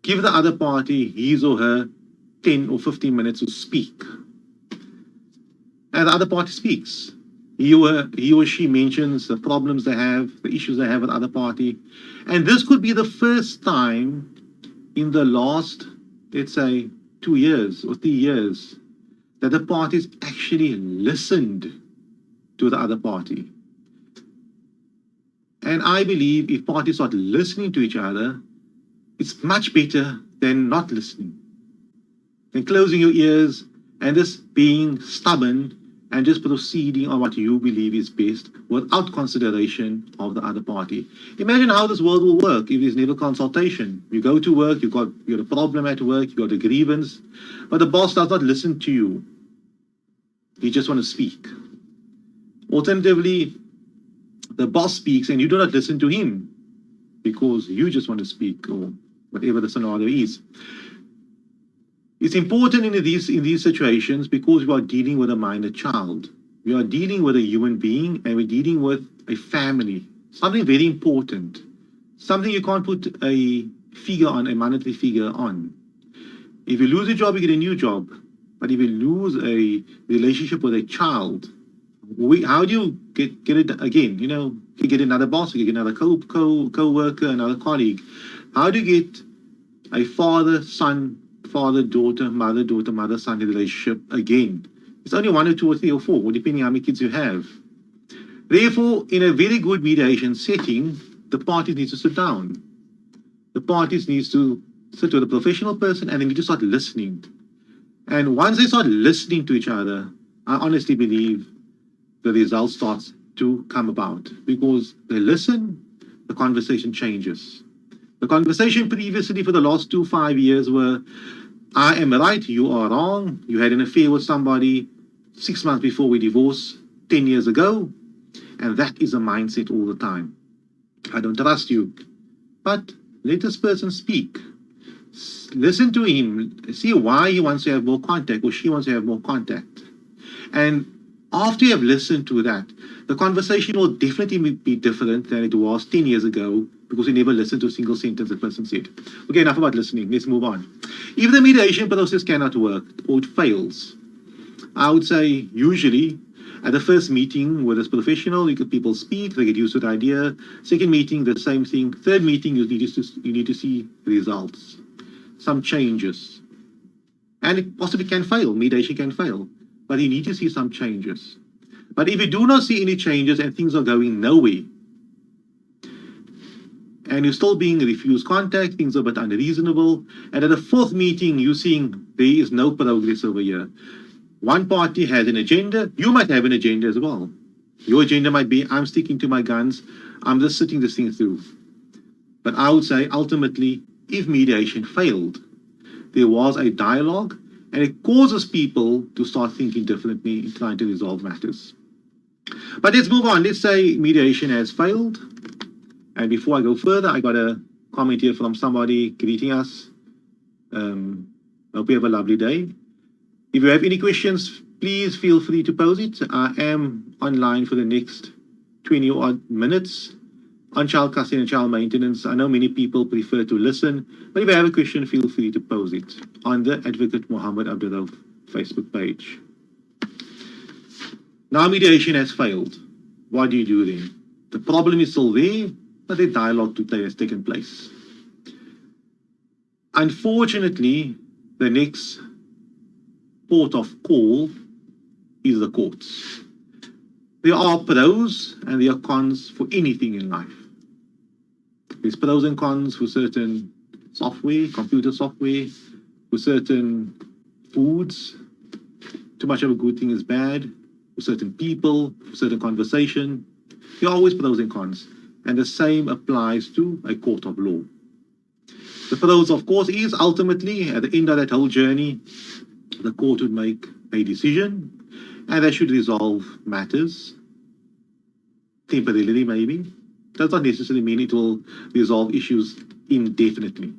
Give the other party his or her 10 or 15 minutes to speak. And the other party speaks. He or she mentions the problems they have, the issues they have with the other party. And this could be the first time in the last, let's say, 2 years or 3 years that the parties actually listened to the other party. And I believe if parties start listening to each other, it's much better than not listening, than closing your ears and just being stubborn and just proceeding on what you believe is best without consideration of the other party. Imagine how this world will work if there's never consultation. You go to work, you got a problem at work, you got a grievance, but the boss does not listen to you. He just wants to speak. Alternatively, the boss speaks and you do not listen to him because you just want to speak, or whatever the scenario is. It's important in these situations because we are dealing with a minor child. We are dealing with a human being and we're dealing with a family. Something very important. Something you can't put a figure on, a monetary figure on. If you lose a job, you get a new job. But if you lose a relationship with a child, how do you get it again? You know, you get another boss, you get another co-worker, another colleague. How do you get a father-son, father-daughter, mother-daughter, mother-son relationship again? It's only 1 or 2 or 3 or 4, depending on how many kids you have. Therefore, in a very good mediation setting, the parties need to sit down. The parties need to sit with a professional person and they need to start listening. And once they start listening to each other, I honestly believe the result starts to come about. Because they listen, the conversation changes. The conversation previously for the last 5 years were, I am right, you are wrong, you had an affair with somebody 6 months before we divorced, 10 years ago, and that is a mindset all the time. I don't trust you. But let this person speak. Listen to him, see why he wants to have more contact or she wants to have more contact. And after you have listened to that, the conversation will definitely be different than it was 10 years ago because you never listened to a single sentence the person said. Okay, enough about listening. Let's move on. If the mediation process cannot work or it fails, I would say usually at the first meeting with this professional, people speak, they get used to the idea. Second meeting, the same thing. Third meeting, you need to see results, some changes. And it possibly can fail, mediation can fail, but you need to see some changes. But if you do not see any changes and things are going nowhere, and you're still being refused contact, things are a bit unreasonable, and at the fourth meeting, you're seeing there is no progress over here. One party has an agenda, you might have an agenda as well. Your agenda might be, I'm sticking to my guns, I'm just sitting this thing through. But I would say, ultimately, if mediation failed, there was a dialogue, and it causes people to start thinking differently in trying to resolve matters. But let's move on. Let's say mediation has failed. And before I go further, I got a comment here from somebody greeting us. Hope you have a lovely day. If you have any questions, please feel free to pose it. I am online for the next 20 odd minutes on child custody and child maintenance. I know many people prefer to listen, but if you have a question, feel free to pose it on the Advocate Mohammed Abduroaf Facebook page. Now mediation has failed. What do you do then? The problem is still there, but the dialogue has taken place. Unfortunately, the next port of call is the courts. There are pros and there are cons for anything in life. There's pros and cons for certain software, computer software, for certain foods. Too much of a good thing is bad. For certain people, for certain conversation. There are always pros and cons. And the same applies to a court of law. The pros, of course, is ultimately, at the end of that whole journey, the court would make a decision and they should resolve matters temporarily, maybe. Does not necessarily mean it will resolve issues indefinitely.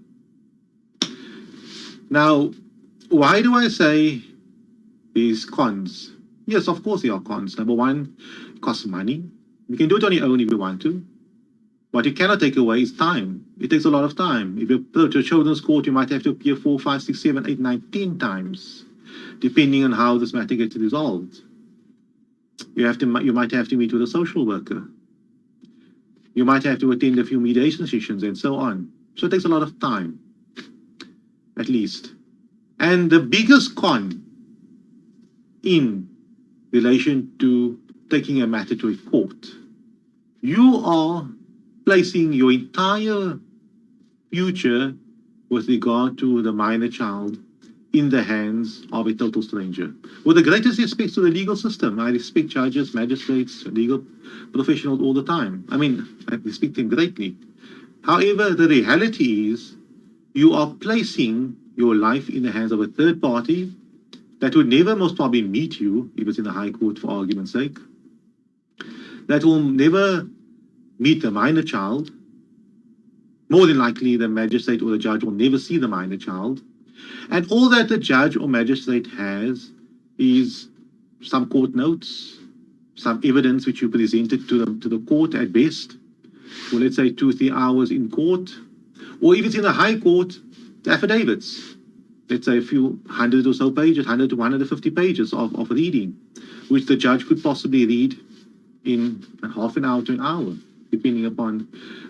Now, why do I say these cons? Yes, of course there are cons. Number one, it costs money. You can do it on your own if you want to. What you cannot take away is time. It takes a lot of time. If you go to a children's court, you might have to appear 4, 5, 6, 7, 8, 9, 10 times, depending on how this matter gets resolved. You might have to meet with a social worker. You might have to attend a few mediation sessions and so on. So it takes a lot of time, at least. And the biggest con in relation to taking a matter to a court, you are placing your entire future with regard to the minor child in the hands of a total stranger. With the greatest respect to the legal system, I respect judges, magistrates, legal professionals all the time. I mean, I respect them greatly. However, the reality is you are placing your life in the hands of a third party that would never most probably meet you if it's in the High Court for argument's sake, that will never meet the minor child. More than likely, the magistrate or the judge will never see the minor child. And all that the judge or magistrate has is some court notes, some evidence which you presented to the court at best, for let's say 2-3 hours in court, or if it's in the High Court, the affidavits, let's say a few hundred or so pages, 100 to 150 pages of reading, which the judge could possibly read in half an hour to an hour, depending upon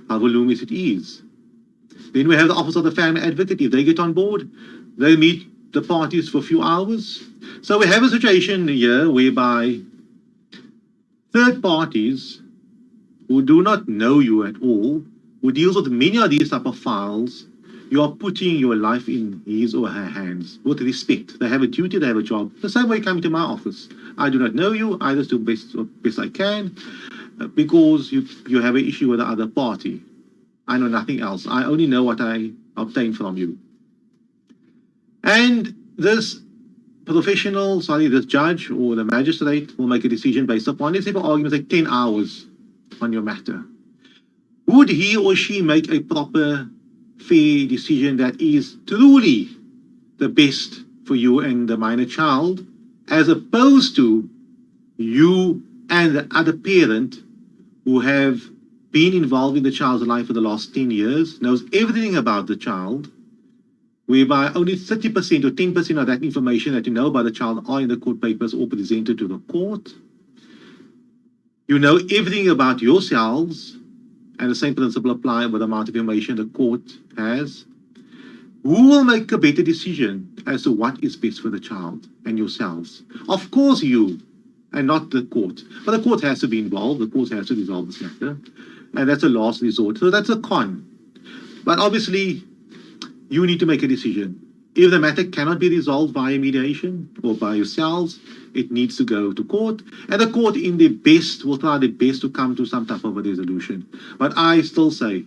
how voluminous it is. Then we have the Office of the Family Advocate. If they get on board, they meet the parties for a few hours. So we have a situation here whereby third parties who do not know you at all, who deals with many of these type of files, you are putting your life in his or her hands with respect. They have a duty, they have a job. The same way coming to my office. I do not know you, I just do best I can, because you have an issue with the other party. I know nothing else. I only know what I obtain from you. And this professional, this judge or the magistrate will make a decision based upon, let's say for argument's sake, 10 hours on your matter. Would he or she make a proper, fair decision that is truly the best for you and the minor child, as opposed to you and the other parent who have been involved in the child's life for the last 10 years, knows everything about the child, whereby only 30% or 10% of that information that you know about the child are in the court papers or presented to the court. You know everything about yourselves, and the same principle applies with the amount of information the court has. Who will make a better decision as to what is best for the child and yourselves? Of course you, and not the court. But the court has to be involved. The court has to resolve this matter. And that's a last resort. So that's a con. But obviously, you need to make a decision. If the matter cannot be resolved via mediation or by yourselves, it needs to go to court. And the court in the best will try their best to come to some type of a resolution. But I still say,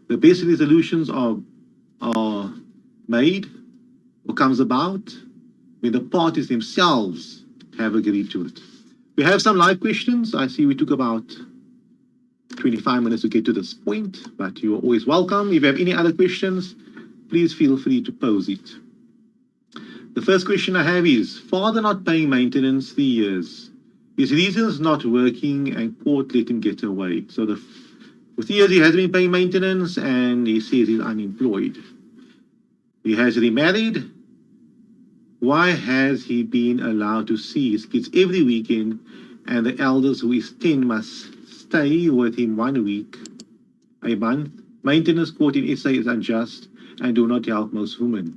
the best resolutions are made or comes about when the parties themselves have agreed to it. We have some live questions. I see we took about 25 minutes to get to this point, but you're always welcome. If you have any other questions, please feel free to pose it. The first question I have is, father not paying maintenance 3 years. His reasons not working and court let him get away. So for 3 years he hasn't been paying maintenance and he says he's unemployed. He has remarried. Why has he been allowed to see his kids every weekend and the eldest, who is 10, must stay with him 1 week, a month? Maintenance court in SA is unjust and do not help most women.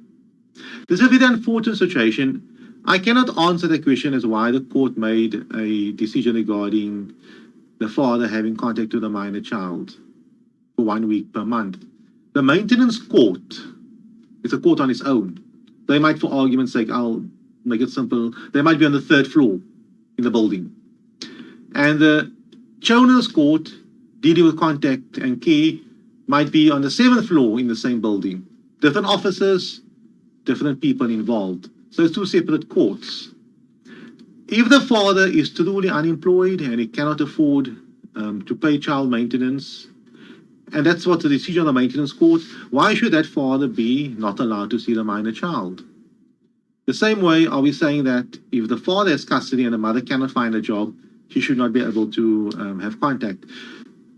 This is a very unfortunate situation. I cannot answer the question as why the court made a decision regarding the father having contact with the minor child for 1 week per month. The maintenance court is a court on its own. They might, for argument's sake, I'll make it simple, they might be on the 3rd floor in the building. And the Choner's court, dealing with contact and care, might be on the 7th floor in the same building. Different officers, different people involved. So it's two separate courts. If the father is truly unemployed and he cannot afford to pay child maintenance, and that's what the decision of the maintenance court, why should that father be not allowed to see the minor child? The same way are we saying that if the father has custody and the mother cannot find a job, she should not be able to have contact.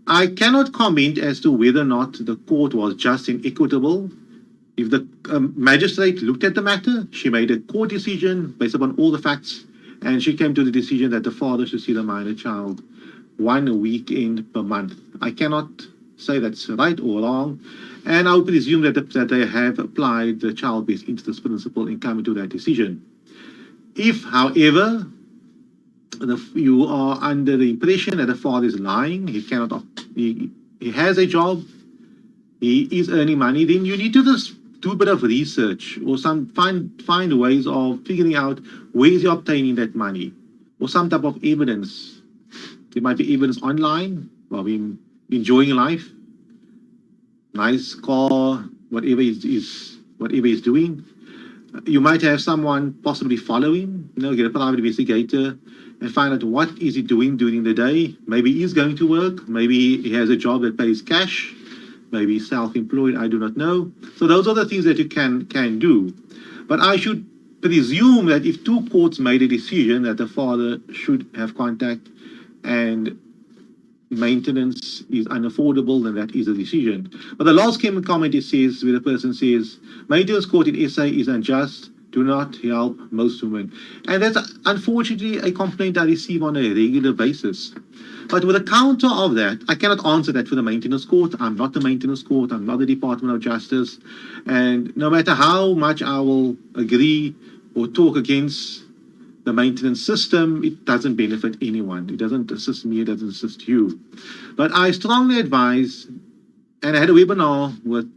I cannot comment as to whether or not the court was just and equitable. If the magistrate looked at the matter, she made a court decision based upon all the facts, and she came to the decision that the father should see the minor child 1 weekend per month. I cannot say that's right or wrong, and I would presume that they have applied the child best interest principle in coming to that decision. If, however, you are under the impression that the father is lying, he he has a job, he is earning money, then you need to just do a bit of research or find ways of figuring out where is he obtaining that money, or some type of evidence. There might be evidence online of him enjoying life, nice car, whatever he's doing. You might have someone possibly follow him, get a private investigator and find out what is he doing during the day. Maybe he's going to work, maybe he has a job that pays cash, maybe he's self-employed, I do not know. So those are the things that you can do. But I should presume that if two courts made a decision that the father should have contact and maintenance is unaffordable, then that is a decision. But the last comment it says, where the person says, maintenance court in SA is unjust, do not help most women. And that's unfortunately a complaint I receive on a regular basis. But with a counter of that, I cannot answer that for the maintenance court. I'm not the maintenance court, I'm not the Department of Justice. And no matter how much I will agree or talk against the maintenance system, it doesn't benefit anyone. It doesn't assist me, it doesn't assist you. But I strongly advise, and I had a webinar with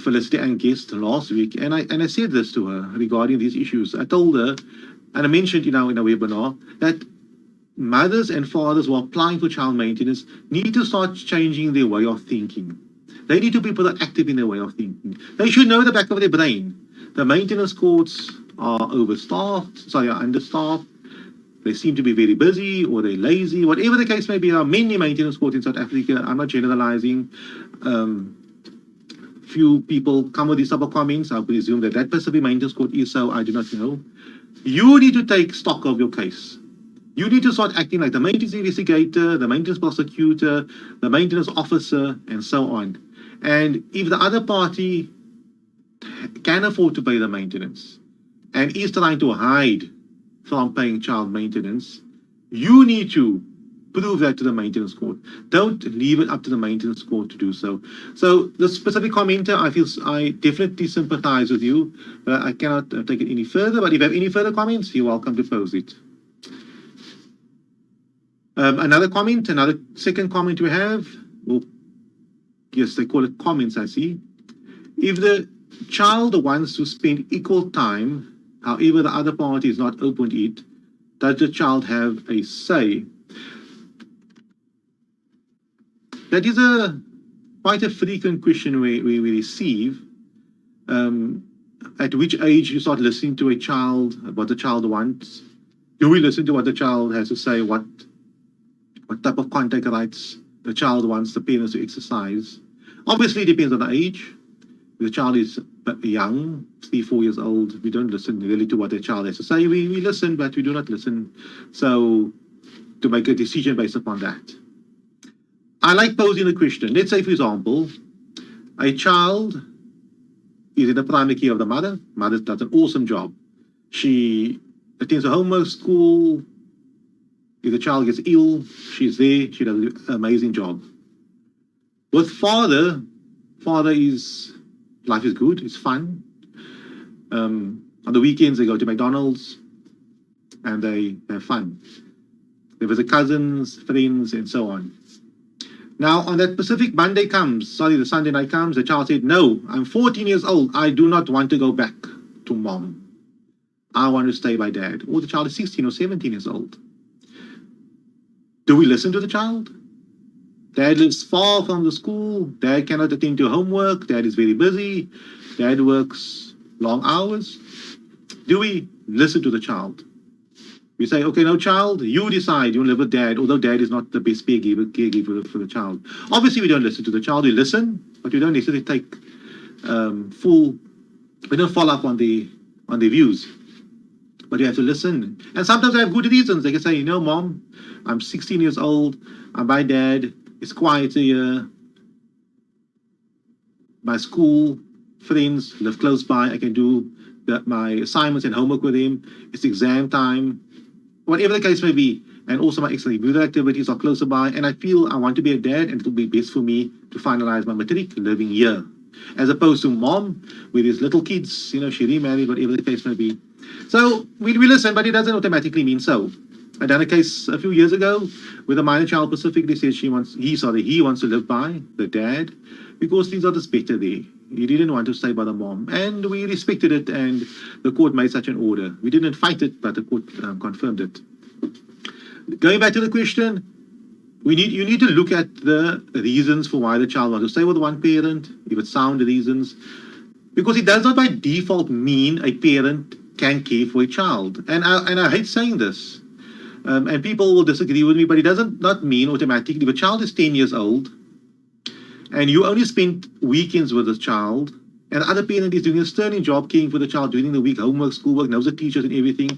Felicity and guest last week, and I said this to her regarding these issues. I told her, and I mentioned in a webinar, that mothers and fathers who are applying for child maintenance need to start changing their way of thinking. They need to be proactive in their way of thinking. They should know the back of their brain. The maintenance courts are understaffed. They seem to be very busy, or they're lazy, whatever the case may be. There are many maintenance courts in South Africa. I'm not generalizing. Few people come with these type of comments. I presume that specific maintenance court is so. I do not know. You need to take stock of your case. You need to start acting like the maintenance investigator, the maintenance prosecutor, the maintenance officer, and so on. And if the other party can afford to pay the maintenance and is trying to hide from paying child maintenance, you need to prove that to the maintenance court. Don't leave it up to the maintenance court to do so. So the specific commenter, I definitely sympathize with you, but I cannot take it any further. But if you have any further comments, you're welcome to pose it. Another second comment we have, well, yes, they call it comments, I see. If the child wants to spend equal time, however the other party is not open to it, does the child have a say? That is quite a frequent question we receive. At which age you start listening to a child, what the child wants? Do we listen to what the child has to say, what type of contact rights the child wants the parents to exercise? Obviously, it depends on the age. If the child is young, 3-4 years old, we don't listen really to what the child has to say. We listen, but we do not listen so to make a decision based upon that. I like posing the question. Let's say, for example, a child is in the primary care of the mother. Mother does an awesome job. She attends a homework school. If the child gets ill, she's there. She does an amazing job. With father is, life is good, it's fun. On the weekends, they go to McDonald's and they have fun. They visit cousins, friends, and so on. Now, on that specific the Sunday night comes, the child said, no, I'm 14 years old. I do not want to go back to mom. I want to stay by dad. Or the child is 16 or 17 years old. Do we listen to the child? Dad lives far from the school. Dad cannot attend to homework. Dad is very busy. Dad works long hours. Do we listen to the child? We say, okay, no, child, you decide. You live with dad, although dad is not the best caregiver for the child. Obviously, we don't listen to the child. We listen, but we don't necessarily take we don't follow up on the views. But you have to listen. And sometimes they have good reasons. They can say, mom, I'm 16 years old. I'm by dad. It's quieter here. My school, friends live close by. I can do my assignments and homework with him. It's exam time. Whatever the case may be. And also my extracurricular activities are closer by. And I feel I want to be a dad, and it will be best for me to finalize my matric living here. As opposed to mom with his little kids. She remarried, whatever the case may be. So we listen, but it doesn't automatically mean so. I done a case a few years ago where the minor child specifically said he wants to live by the dad because things are just better there. He didn't want to stay by the mom, and we respected it, and the court made such an order. We didn't fight it, but the court confirmed it. Going back to the question, you need to look at the reasons for why the child wants to stay with one parent, if it's sound reasons, because it does not by default mean a parent can care for a child. And I hate saying this, and people will disagree with me, but it doesn't not mean automatically if a child is 10 years old and you only spend weekends with this child, and the other parent is doing a sterling job caring for the child during the week, homework, schoolwork, knows the teachers and everything,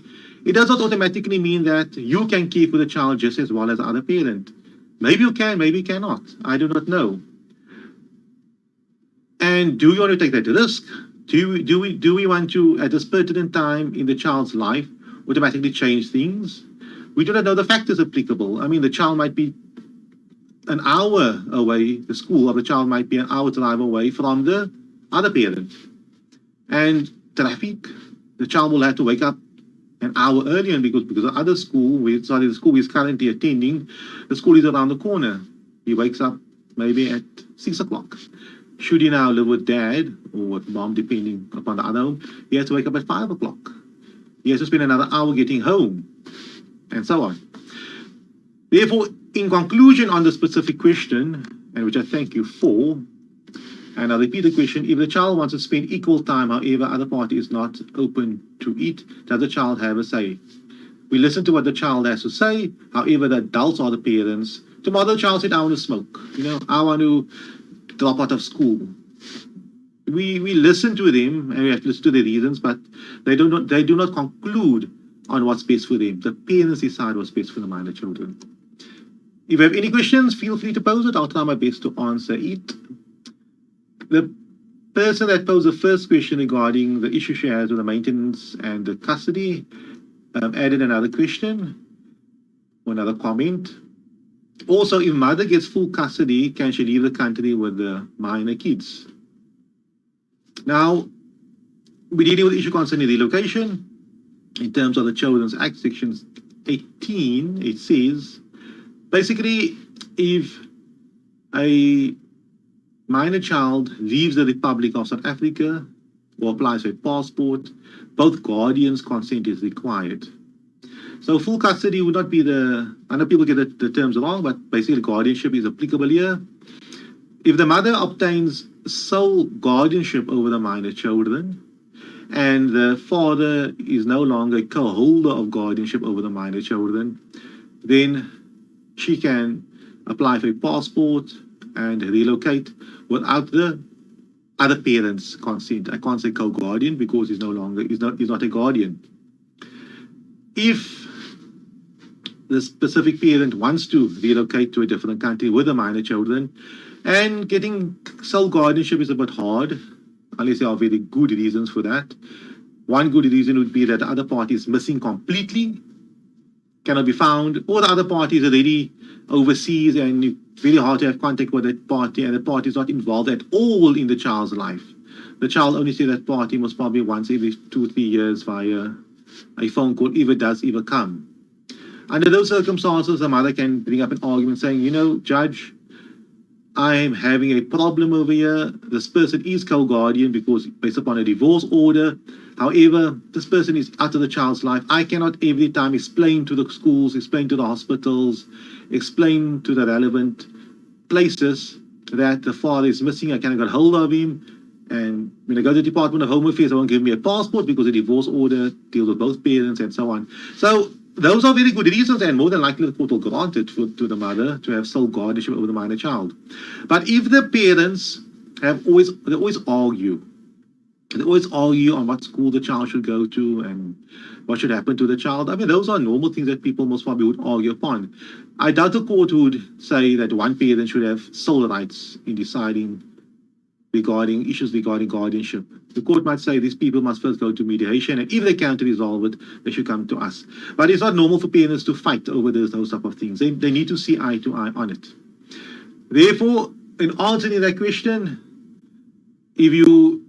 it does not automatically mean that you can care for the child just as well as the other parent. Maybe you can, maybe you cannot. I do not know. And do you want to take that risk? Do we want to, at this pertinent time in the child's life, automatically change things? We do not know the factors applicable. I mean, the child might be an hour away, the school of the child might be an hour drive away from the other parent. And traffic, the child will have to wake up an hour earlier because the other school, the school he's currently attending, the school is around the corner. He wakes up maybe at 6 o'clock. Should he now live with dad or with mom, depending upon the other home, he has to wake up at 5 o'clock. He has to spend another hour getting home, and so on. Therefore, in conclusion on the specific question, and which I thank you for, and I'll repeat the question, if the child wants to spend equal time, however, other party is not open to it, does the child have a say? We listen to what the child has to say, however, the adults are the parents. Tomorrow the child said, I want to smoke, I want to drop out of school. We listen to them, and we have to listen to their reasons, but they do not conclude on what's best for them. The parents decide what's best for the minor children. If you have any questions, feel free to pose it. I'll try my best to answer it. The person that posed the first question regarding the issue she has with the maintenance and the custody added another question, or another comment. Also, if mother gets full custody, can she leave the country with the minor kids? Now, we're dealing with issue concerning relocation. In terms of the Children's Act, Section 18, it says, basically, if a minor child leaves the Republic of South Africa or applies for a passport, both guardians' consent is required. So full custody would not be I know people get the terms wrong, but basically guardianship is applicable here. If the mother obtains sole guardianship over the minor children, and the father is no longer a co-holder of guardianship over the minor children, then she can apply for a passport and relocate without the other parent's consent. I can't say co-guardian because he's not a guardian. If the specific parent wants to relocate to a different country with the minor children, and getting sole guardianship is a bit hard, unless there are very good reasons for that. One good reason would be that the other party is missing completely, cannot be found, or the other party is already overseas and it's very hard to have contact with that party, and the party is not involved at all in the child's life. The child only sees that party most probably once every 2-3 years via a phone call, if it does ever come. Under those circumstances, the mother can bring up an argument saying, Judge, I'm having a problem over here. This person is co-guardian because based upon a divorce order. However, this person is out of the child's life. I cannot every time explain to the schools, explain to the hospitals, explain to the relevant places that the father is missing. I cannot get hold of him. And when I go to the Department of Home Affairs, they won't give me a passport because the divorce order deals with both parents and so on. So those are very good reasons, and more than likely the court will grant it to the mother to have sole guardianship over the minor child. But if the parents they always argue on what school the child should go to and what should happen to the child. I mean, those are normal things that people most probably would argue upon. I doubt the court would say that one parent should have sole rights in deciding regarding issues regarding guardianship. The court might say these people must first go to mediation, and if they can't resolve it, they should come to us. But it's not normal for parents to fight over those type of things. They need to see eye to eye on it. Therefore, in answering that question, if you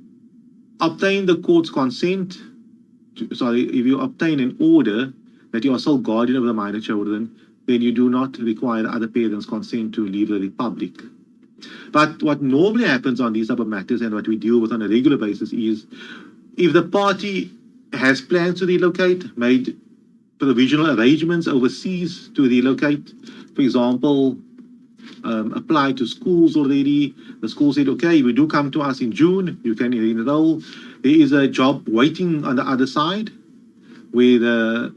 obtain the court's consent, if you obtain an order that you are sole guardian of the minor children, then you do not require the other parent's consent to leave the Republic. But what normally happens on these type of matters and what we deal with on a regular basis is if the party has plans to relocate, made provisional arrangements overseas to relocate, for example, apply to schools already. The school said, okay, if you do come to us in June, you can enroll. There is a job waiting on the other side where the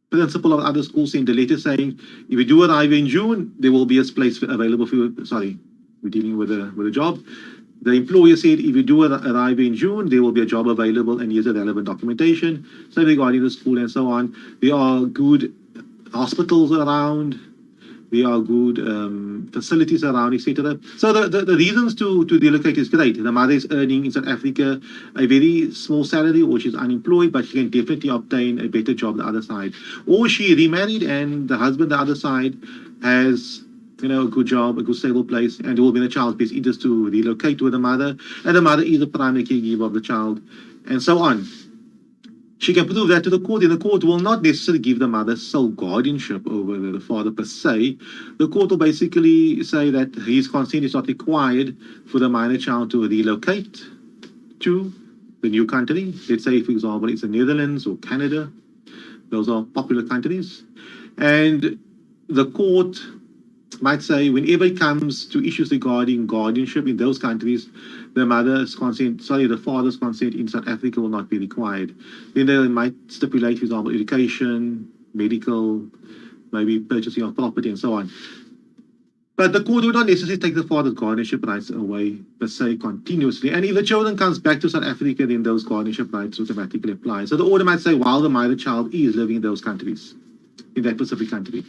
principal of other schools sent a letter saying, if you do arrive in June, there will be a place available for you. Sorry, we're dealing with a job. The employer said, if you do arrive in June, there will be a job available and here's the relevant documentation. So regarding the school and so on, there are good hospitals around, there are good facilities around, etc. So the reasons to relocate is great. The mother is earning in South Africa a very small salary, or she's unemployed, but she can definitely obtain a better job the other side. Or she remarried and the husband the other side has a good job, a good stable place, and it will be in the child's best interest to relocate with the mother, and the mother is the primary caregiver of the child, and so on. She can prove that to the court, and the court will not necessarily give the mother sole guardianship over the father per se. The court will basically say that his consent is not required for the minor child to relocate to the new country. Let's say, for example, it's the Netherlands or Canada. Those are popular countries. And the court might say whenever it comes to issues regarding guardianship in those countries, the father's consent in South Africa will not be required. Then they might stipulate, for example, education, medical, maybe purchasing of property and so on. But the court would not necessarily take the father's guardianship rights away per se continuously. And if the children comes back to South Africa, then those guardianship rights automatically apply. So the order might say while the minor child is living in those countries, in that specific country.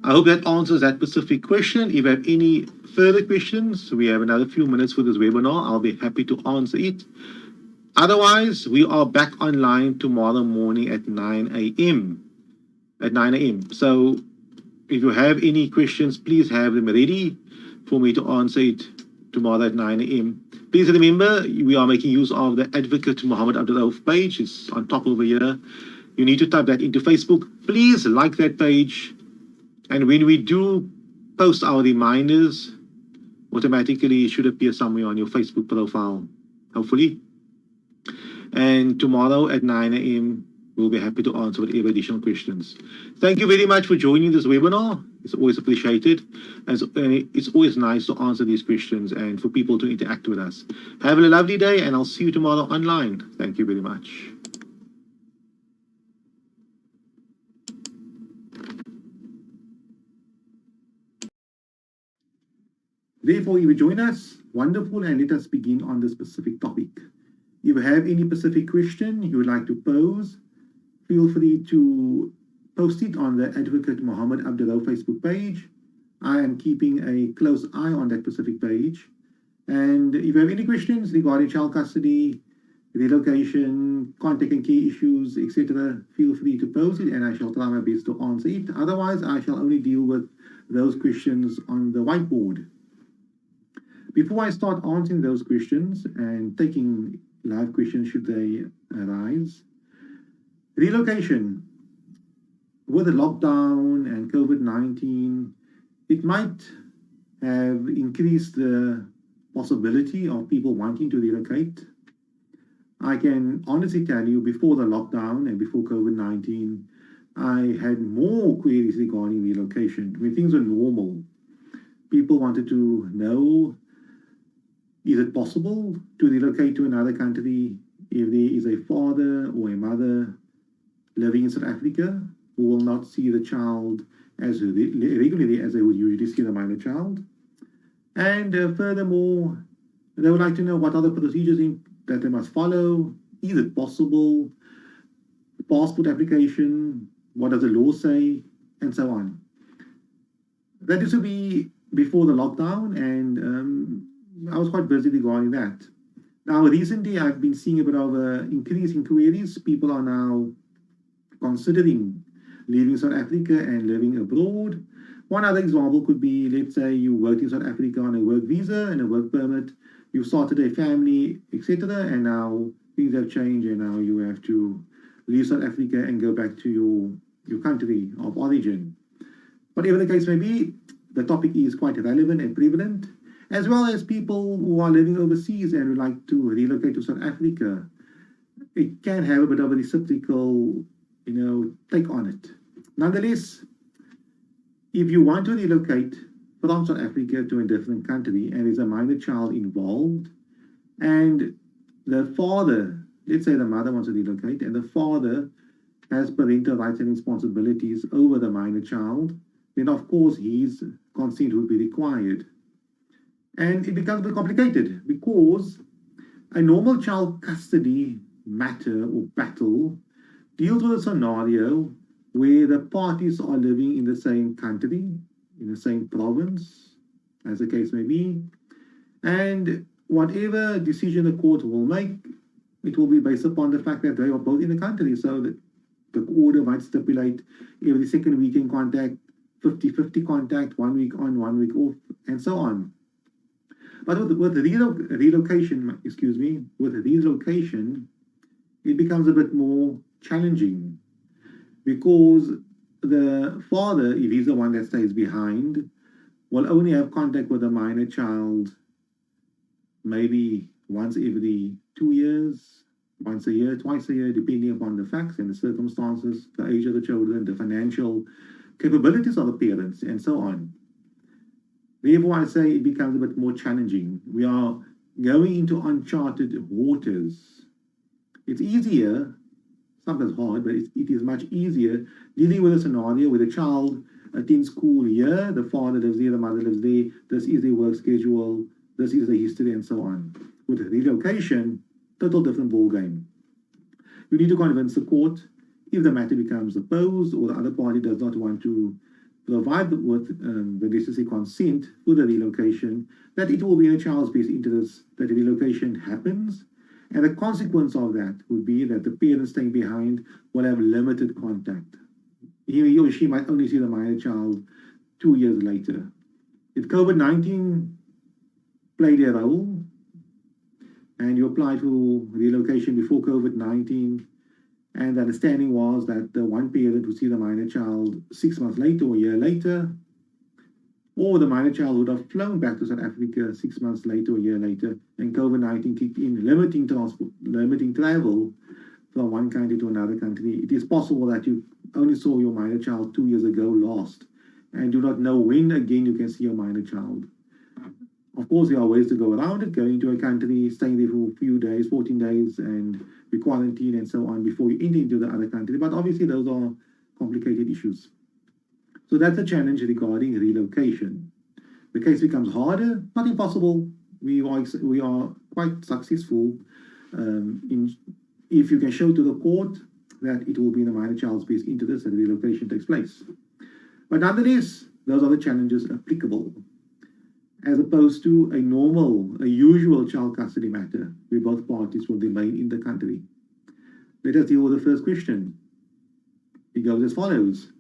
I hope that answers that specific question. If you have any further questions, we have another few minutes for this webinar. I'll be happy to answer it. Otherwise, we are back online tomorrow morning at 9 a.m. So if you have any questions, please have them ready for me to answer it tomorrow at 9 a.m. Please remember, we are making use of the Advocate Muhammad Abduroaf page. It's on top over here. You need to type that into Facebook. Please like that page. And when we do post our reminders, automatically it should appear somewhere on your Facebook profile, hopefully. And tomorrow at 9 a.m., we'll be happy to answer whatever additional questions. Thank you very much for joining this webinar. It's always appreciated. And it's always nice to answer these questions and for people to interact with us. Have a lovely day, and I'll see you tomorrow online. Thank you very much. Therefore, if you join us, wonderful, and let us begin on this specific topic. If you have any specific question you would like to pose, feel free to post it on the Advocate Muhammad Abduroaf Facebook page. I am keeping a close eye on that specific page. And if you have any questions regarding child custody, relocation, contact and care issues, etc., feel free to pose it and I shall try my best to answer it. Otherwise, I shall only deal with those questions on the whiteboard. Before I start answering those questions and taking live questions should they arise, relocation, with the lockdown and COVID-19, it might have increased the possibility of people wanting to relocate. I can honestly tell you, before the lockdown and before COVID-19, I had more queries regarding relocation. When things were normal, people wanted to know, is it possible to relocate to another country if there is a father or a mother living in South Africa who will not see the child as regularly as they would usually see the minor child? And furthermore, they would like to know what are the procedures that they must follow. Is it possible? Passport application, what does the law say, and so on. That used to be before the lockdown, and I was quite busy regarding that. Now, recently, I've been seeing a bit of an increase in queries. People are now considering leaving South Africa and living abroad. One other example could be, let's say you worked in South Africa on a work visa and a work permit, you started a family, etc., and now things have changed and now you have to leave South Africa and go back to your country of origin. Whatever the case may be, the topic is quite relevant and prevalent, as well as people who are living overseas and would like to relocate to South Africa. It can have a bit of a reciprocal, take on it. Nonetheless, if you want to relocate from South Africa to a different country and there's a minor child involved, and the father, let's say the mother wants to relocate, and the father has parental rights and responsibilities over the minor child, then of course his consent would be required. And it becomes a bit complicated because a normal child custody matter or battle deals with a scenario where the parties are living in the same country, in the same province, as the case may be, and whatever decision the court will make, it will be based upon the fact that they are both in the country. So that the order might stipulate every second week in contact, 50-50 contact, 1 week on, 1 week off, and so on. But with relocation, it becomes a bit more challenging because the father, if he's the one that stays behind, will only have contact with the minor child maybe once every 2 years, once a year, twice a year, depending upon the facts and the circumstances, the age of the children, the financial capabilities of the parents, and so on. Therefore, I say it becomes a bit more challenging. We are going into uncharted waters. It's easier, sometimes hard, but it is much easier dealing with a scenario where the child attends school here, the father lives there, the mother lives there, this is their work schedule, this is the history, and so on. With relocation, total different ballgame. You need to convince the court if the matter becomes opposed or the other party does not want to provide with the necessary consent for the relocation, that it will be in a child's best interest that the relocation happens. And the consequence of that would be that the parent staying behind will have limited contact. He or she might only see the minor child 2 years later. If COVID-19 played a role, and you applied for relocation before COVID-19, and the understanding was that the one parent would see the minor child 6 months later or a year later, or the minor child would have flown back to South Africa 6 months later or a year later, and COVID-19 kicked in, limiting travel from one country to another country. It is possible that you only saw your minor child 2 years ago lost, and do not know when again you can see your minor child. Of course, there are ways to go around it, going to a country, staying there for a few days, 14 days, and be quarantined and so on before you enter into the other country. But obviously, those are complicated issues. So that's a challenge regarding relocation. The case becomes harder, not impossible. We are quite successful if you can show to the court that it will be in the minor child's best interest that relocation takes place. But nonetheless, those are the challenges applicable, as opposed to a usual child custody matter where both parties will remain in the country. Let us deal with the first question. It goes as follows.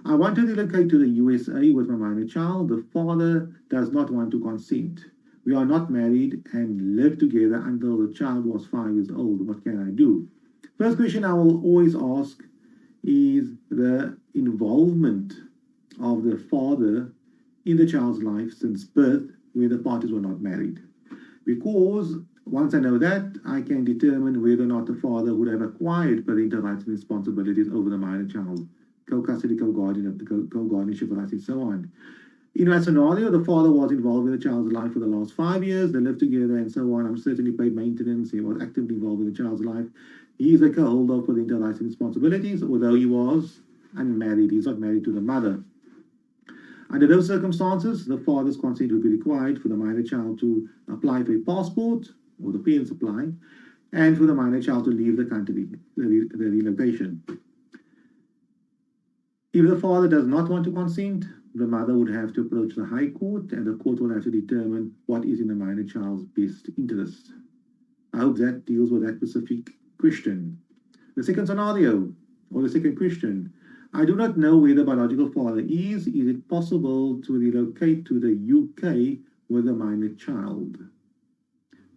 I want to relocate to the USA with my minor child. The father does not want to consent. We are not married and live together until the child was 5 years old. What can I do? First question I will always ask is the involvement of the father in the child's life since birth, where the parties were not married. Because once I know that, I can determine whether or not the father would have acquired parental rights and responsibilities over the minor child, co-custody, co-guardianship rights, and so on. In that scenario, the father was involved in the child's life for the last 5 years, they lived together and so on. I'm certainly paid maintenance, he was actively involved in the child's life. He is a co-holder of parental rights and responsibilities, although he was unmarried, he's not married to the mother. Under those circumstances, the father's consent would be required for the minor child to apply for a passport, or the parents apply, and for the minor child to leave the country, the relocation. If the father does not want to consent, the mother would have to approach the High Court, and the court will have to determine what is in the minor child's best interest. I hope that deals with that specific question. The second scenario, or the second question, I do not know where the biological father is. Is it possible to relocate to the UK with a minor child? A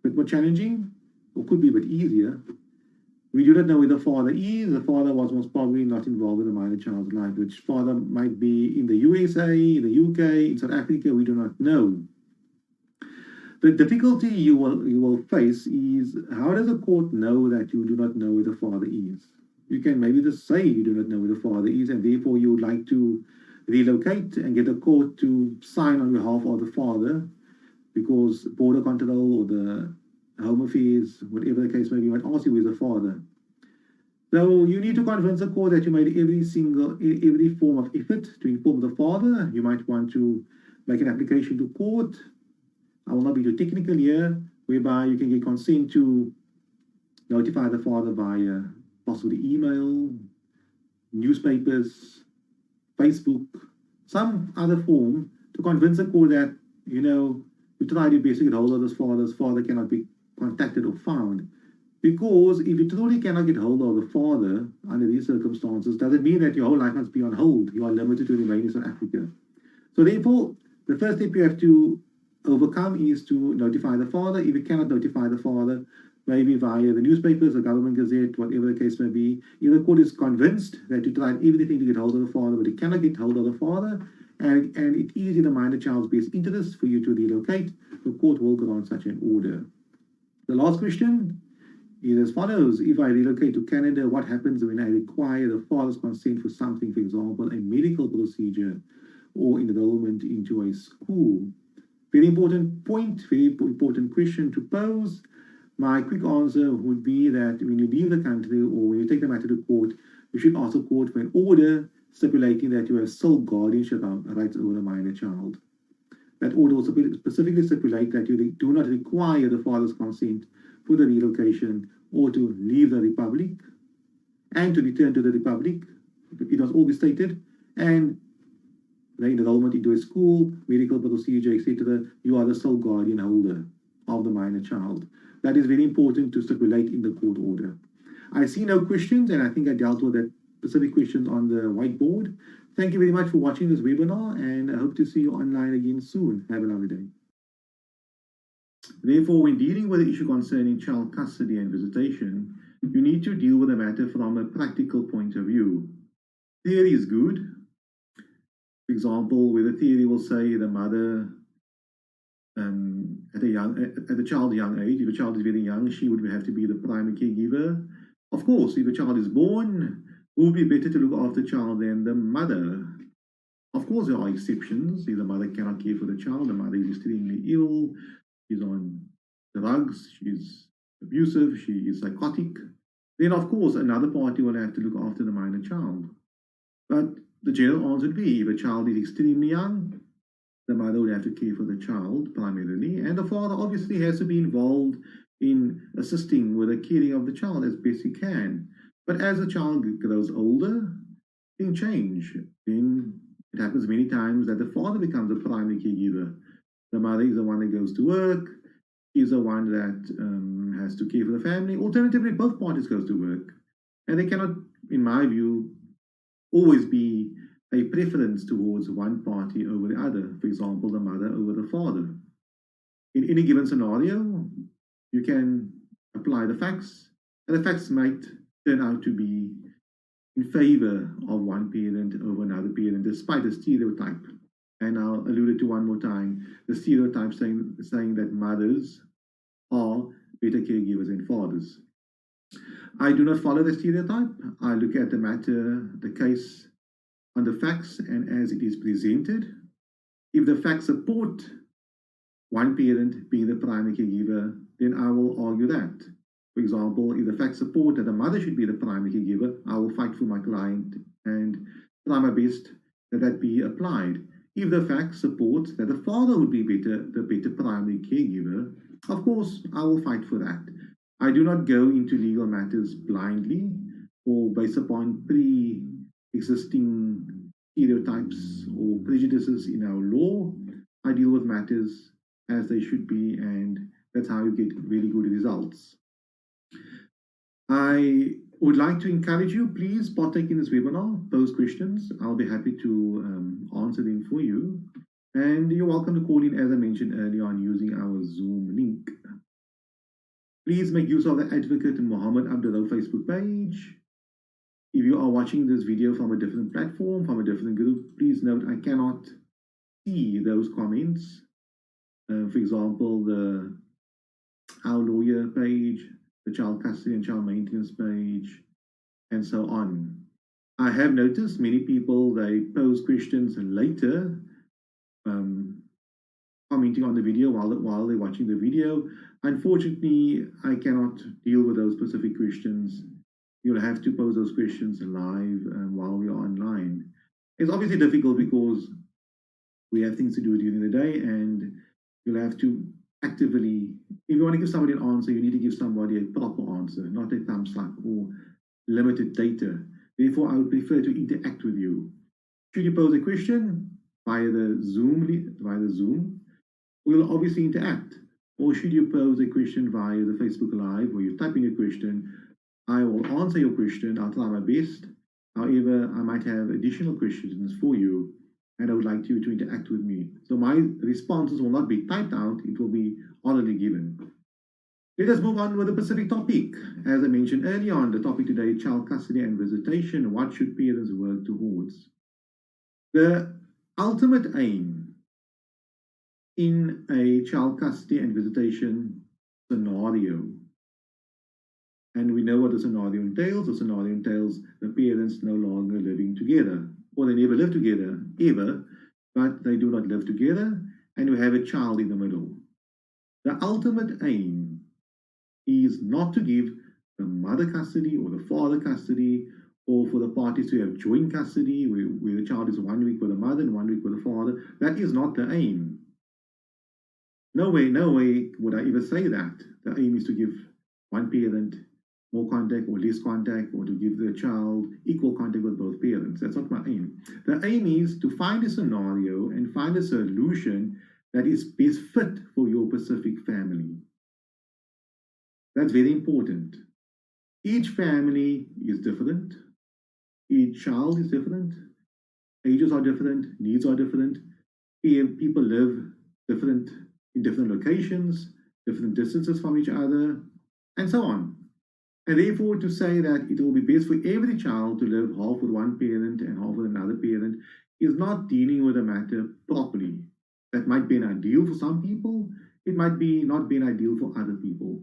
bit more challenging, or could be a bit easier. We do not know where the father is. The father was most probably not involved in the minor child's life, which father might be in the USA, the UK, in South Africa, we do not know. The difficulty you will face is, how does a court know that you do not know where the father is? You can maybe just say you do not know where the father is, and therefore you would like to relocate and get a court to sign on behalf of the father, because border control or the Home Affairs, whatever the case may be, might ask you where's the father. So you need to convince the court that you made every form of effort to inform the father. You might want to make an application to court. I will not be too technical here, whereby you can get consent to notify the father via possibly email, newspapers, Facebook, some other form to convince the court that, you tried your best to get hold of this father cannot be contacted or found. Because if you truly cannot get hold of the father under these circumstances, doesn't mean that your whole life must be on hold. You are limited to remain in South Africa. So therefore, the first step you have to overcome is to notify the father. If you cannot notify the father, maybe via the newspapers, the government gazette, whatever the case may be, if the court is convinced that you tried everything to get hold of the father, but you cannot get hold of the father, and it is in the minor child's best interest for you to relocate, the court will grant such an order. The last question is as follows. If I relocate to Canada, what happens when I require the father's consent for something, for example, a medical procedure or enrollment into a school? Very important point, very important question to pose. My quick answer would be that when you leave the country or when you take the matter to court, you should ask the court for an order stipulating that you have sole guardianship rights over the minor child. That order will specifically stipulate that you do not require the father's consent for the relocation or to leave the Republic and to return to the Republic. It must all be stated. And the enrollment into a school, medical procedure, etc., you are the sole guardian holder of the minor child. That is very important to stipulate in the court order. I see no questions, and I think I dealt with that specific questions on the whiteboard. Thank you very much for watching this webinar, and I hope to see you online again soon. Have a lovely day. Therefore, when dealing with the issue concerning child custody and visitation, you need to deal with the matter from a practical point of view. Theory is good. For example, where the theory will say the mother, at a child's young age, if a child is very young, she would have to be the primary caregiver. Of course, if a child is born, who would be better to look after the child than the mother? Of course, there are exceptions. If the mother cannot care for the child, the mother is extremely ill, she's on drugs, she's abusive, she is psychotic, then of course another party will have to look after the minor child. But the general answer would be, if a child is extremely young, the mother would have to care for the child primarily, and the father obviously has to be involved in assisting with the caring of the child as best he can. But as the child grows older, things change. Then it happens many times that the father becomes the primary caregiver. The mother is the one that goes to work, is the one that has to care for the family. Alternatively, both parties goes to work. And there cannot, in my view, always be a preference towards one party over the other. For example, the mother over the father. In any given scenario, you can apply the facts, and the facts might turn out to be in favor of one parent over another parent, despite a stereotype. And I'll allude it to one more time, the stereotype saying that mothers are better caregivers than fathers. I do not follow the stereotype. I look at the matter, the case, on the facts and as it is presented. If the facts support one parent being the primary caregiver, then I will argue that. For example, if the facts support that the mother should be the primary caregiver, I will fight for my client and try my best that that be applied. If the facts support that the father would be the better primary caregiver, of course, I will fight for that. I do not go into legal matters blindly or based upon pre-existing stereotypes or prejudices in our law. I deal with matters as they should be, and that's how you get really good results. I would like to encourage you, please partake in this webinar, pose questions. I'll be happy to answer them for you. And you're welcome to call in, as I mentioned earlier on, using our Zoom link. Please make use of the Advocate Mohammed Abduroaf Facebook page. If you are watching this video from a different platform, from a different group, please note I cannot see those comments. For example, our lawyer page, the child custody and child maintenance page, and so on. I have noticed many people, they pose questions later, commenting on the video while they're watching the video. Unfortunately, I cannot deal with those specific questions. You'll have to pose those questions live while we are online. It's obviously difficult because we have things to do during the day, and you'll have to actively, if you want to give somebody an answer, you need to give somebody a proper answer, not a thumbs up or limited data. Therefore, I would prefer to interact with you. Should you pose a question via the Zoom, we'll obviously interact. Or should you pose a question via the Facebook Live, where you type in your question, I will answer your question. I'll try my best. However, I might have additional questions for you, and I would like you to interact with me. So my responses will not be typed out, it will be orally given. Let us move on with the specific topic. As I mentioned earlier on, the topic today, child custody and visitation. What should parents work towards? The ultimate aim in a child custody and visitation scenario, and we know what the scenario entails. The scenario entails the parents no longer living together, or they never live together ever, but they do not live together, and we have a child in the middle. The ultimate aim is not to give the mother custody or the father custody, or for the parties to have joint custody where the child is 1 week with the mother and 1 week with the father. That is not the aim. No way would I ever say that. The aim is to give one parent more contact or less contact, or to give the child equal contact with both parents. That's not my aim. The aim is to find a scenario and find a solution that is best fit for your specific family. That's very important. Each family is different. Each child is different. Ages are different. Needs are different. People live in different locations, different distances from each other, and so on. And therefore, to say that it will be best for every child to live half with one parent and half with another parent is not dealing with the matter properly. That might be an ideal for some people. It might be not be an ideal for other people.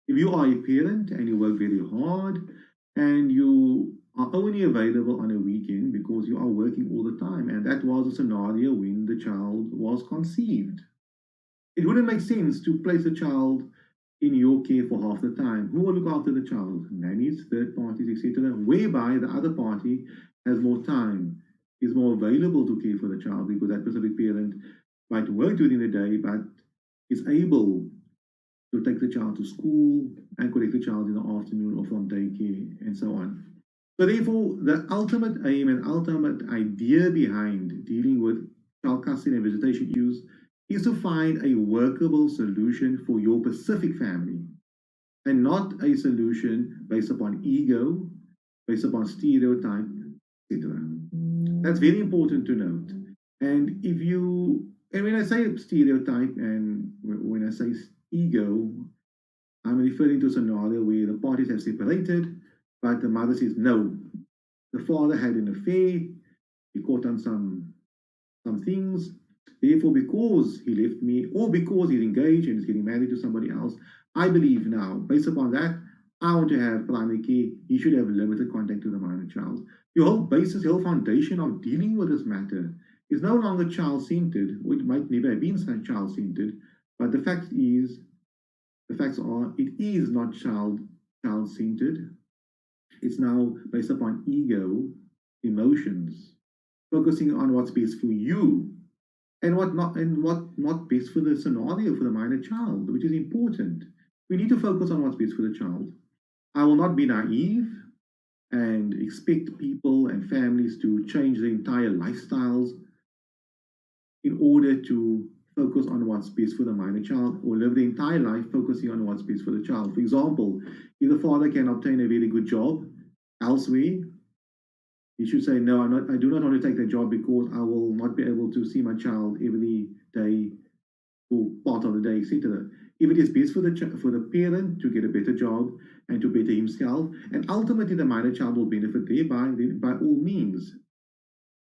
If you are a parent and you work very hard and you are only available on a weekend because you are working all the time, and that was a scenario when the child was conceived, it wouldn't make sense to place the child in your care for half the time. Who will look after the child? Nannies, third parties, etc., whereby the other party has more time, is more available to care for the child, because that specific parent might work during the day but is able to take the child to school and collect the child in the afternoon or from daycare and so on. So therefore, the ultimate aim and ultimate idea behind dealing with child custody and visitation issues is to find a workable solution for your specific family, and not a solution based upon ego, based upon stereotype, etc. That's very important to note. And when I say stereotype and when I say ego, I'm referring to a scenario where the parties have separated, but the mother says, no, the father had an affair, he caught on some things, therefore because he left me, or because he's engaged and is getting married to somebody else, I believe now, based upon that, I want to have primary care, he should have limited contact to the minor child. Your whole basis, your whole foundation of dealing with this matter is no longer child-centered, or it might never have been child-centered, but the facts are, it is not child-centered. It's now based upon ego, emotions, focusing on what's best for you, and what not best for the scenario for the minor child, which is important. We need to focus on what's best for the child. I will not be naive and expect people and families to change their entire lifestyles in order to focus on what's best for the minor child, or live the entire life focusing on what's best for the child. For example, if the father can obtain a very good job elsewhere, he should say, no, I do not want to take that job because I will not be able to see my child every day for part of the day, etc. If it is best for the parent to get a better job and to better himself, and ultimately the minor child will benefit thereby, then by all means.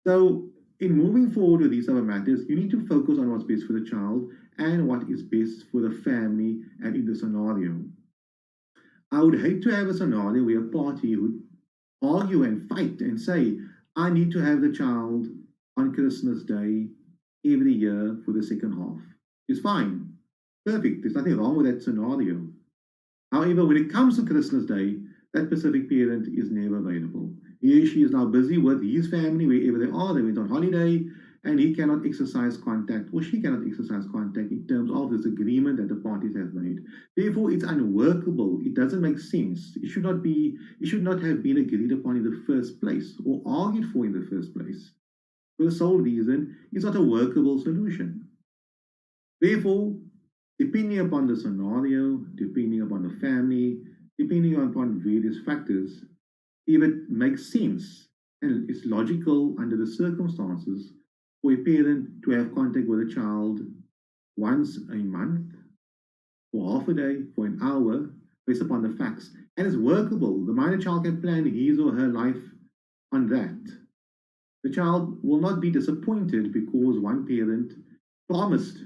So in moving forward with these other matters, you need to focus on what's best for the child and what is best for the family and in the scenario. I would hate to have a scenario where a party would argue and fight and say, I need to have the child on Christmas Day every year for the second half. It's fine. Perfect. There's nothing wrong with that scenario. However, when it comes to Christmas Day, that specific parent is never available. He or she is now busy with his family, wherever they are. They went on holiday, and he cannot exercise contact, or she cannot exercise contact in terms of this agreement that the parties have made. Therefore, it's unworkable. It doesn't make sense. It should not have been agreed upon in the first place or argued for in the first place. For the sole reason, it's not a workable solution. Therefore, depending upon the scenario, depending upon the family, depending upon various factors, if it makes sense and it's logical under the circumstances for a parent to have contact with a child once a month, for half a day, for an hour, based upon the facts, and it's workable, the minor child can plan his or her life on that. The child will not be disappointed because one parent promised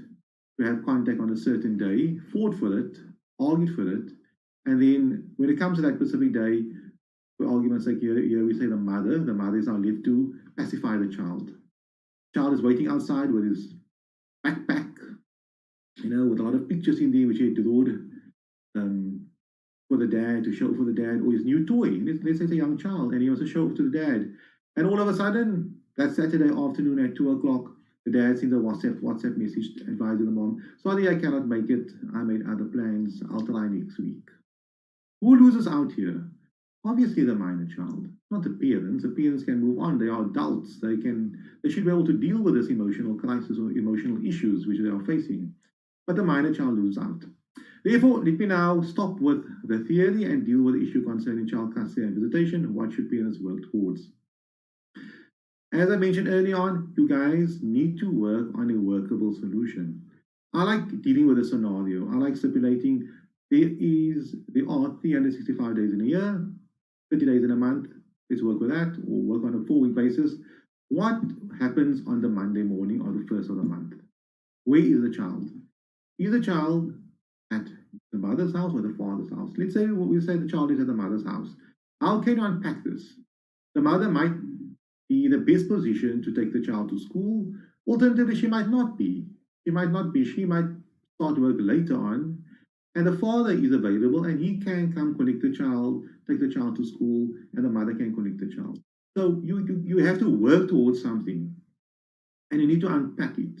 to have contact on a certain day, fought for it, argued for it, and then when it comes to that specific day, for argument's sake, here we say the mother is now left to pacify the child. The child is waiting outside with his backpack, with a lot of pictures in there which he had drawn for the dad, to show for the dad, or his new toy. Let's say it's a young child, and he wants to show it to the dad. And all of a sudden, that Saturday afternoon at 2 o'clock, the dad sends a WhatsApp message advising the mom, sorry, I cannot make it. I made other plans. I'll try next week. Who loses out here? Obviously the minor child, not the parents. The parents can move on. They are adults. They should be able to deal with this emotional crisis or emotional issues which they are facing. But the minor child loses out. Therefore, let me now stop with the theory and deal with the issue concerning child custody and visitation. What should parents work towards? As I mentioned early on, you guys need to work on a workable solution. I like dealing with a scenario. I like stipulating there are 365 days in a year, 30 days in a month. Let's work with that, or work on a 4-week basis. What happens on the Monday morning or the first of the month? Where is the child? Is the child at the mother's house or the father's house? Let's say we say the child is at the mother's house. How can you unpack this? The mother might be in the best position to take the child to school. Alternatively, she might not be. She might start work later on, and the father is available and he can come collect the child, take the child to school, and the mother can collect the child. So you have to work towards something, and you need to unpack it.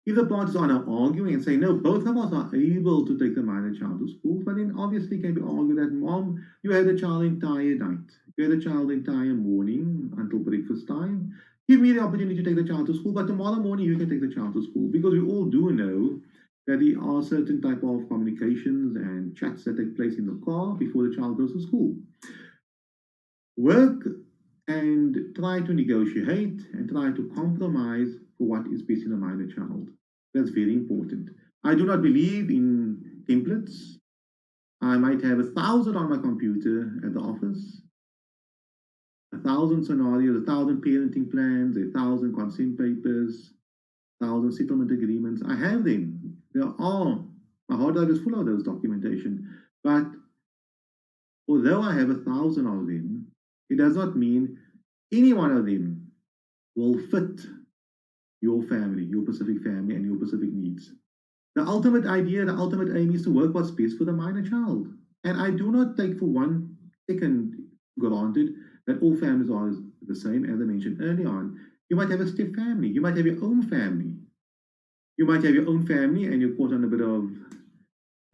If the parties are now arguing and say, no, both of us are able to take the minor child to school, but then obviously can be argued that, mom, you had the child the entire night. You had the child the entire morning until breakfast time. Give me the opportunity to take the child to school, but tomorrow morning you can take the child to school. Because we all do know that there are certain type of communications and chats that take place in the car before the child goes to school. Work and try to negotiate and try to compromise for what is best in a minor child. That's very important. I do not believe in templates. I might have 1,000 on my computer at the office, 1,000 scenarios, 1,000 parenting plans, 1,000 consent papers, 1,000 settlement agreements. I have them. My hard drive is full of those documentation. But although I have 1,000 of them, it does not mean any one of them will fit your family, your specific family, and your specific needs. The ultimate idea, the ultimate aim is to work what's best for the minor child. And I do not take for 1 second granted that all families are the same, as I mentioned earlier on. You might have a step family. You might have your own family. You might have your own family and you're caught on a bit of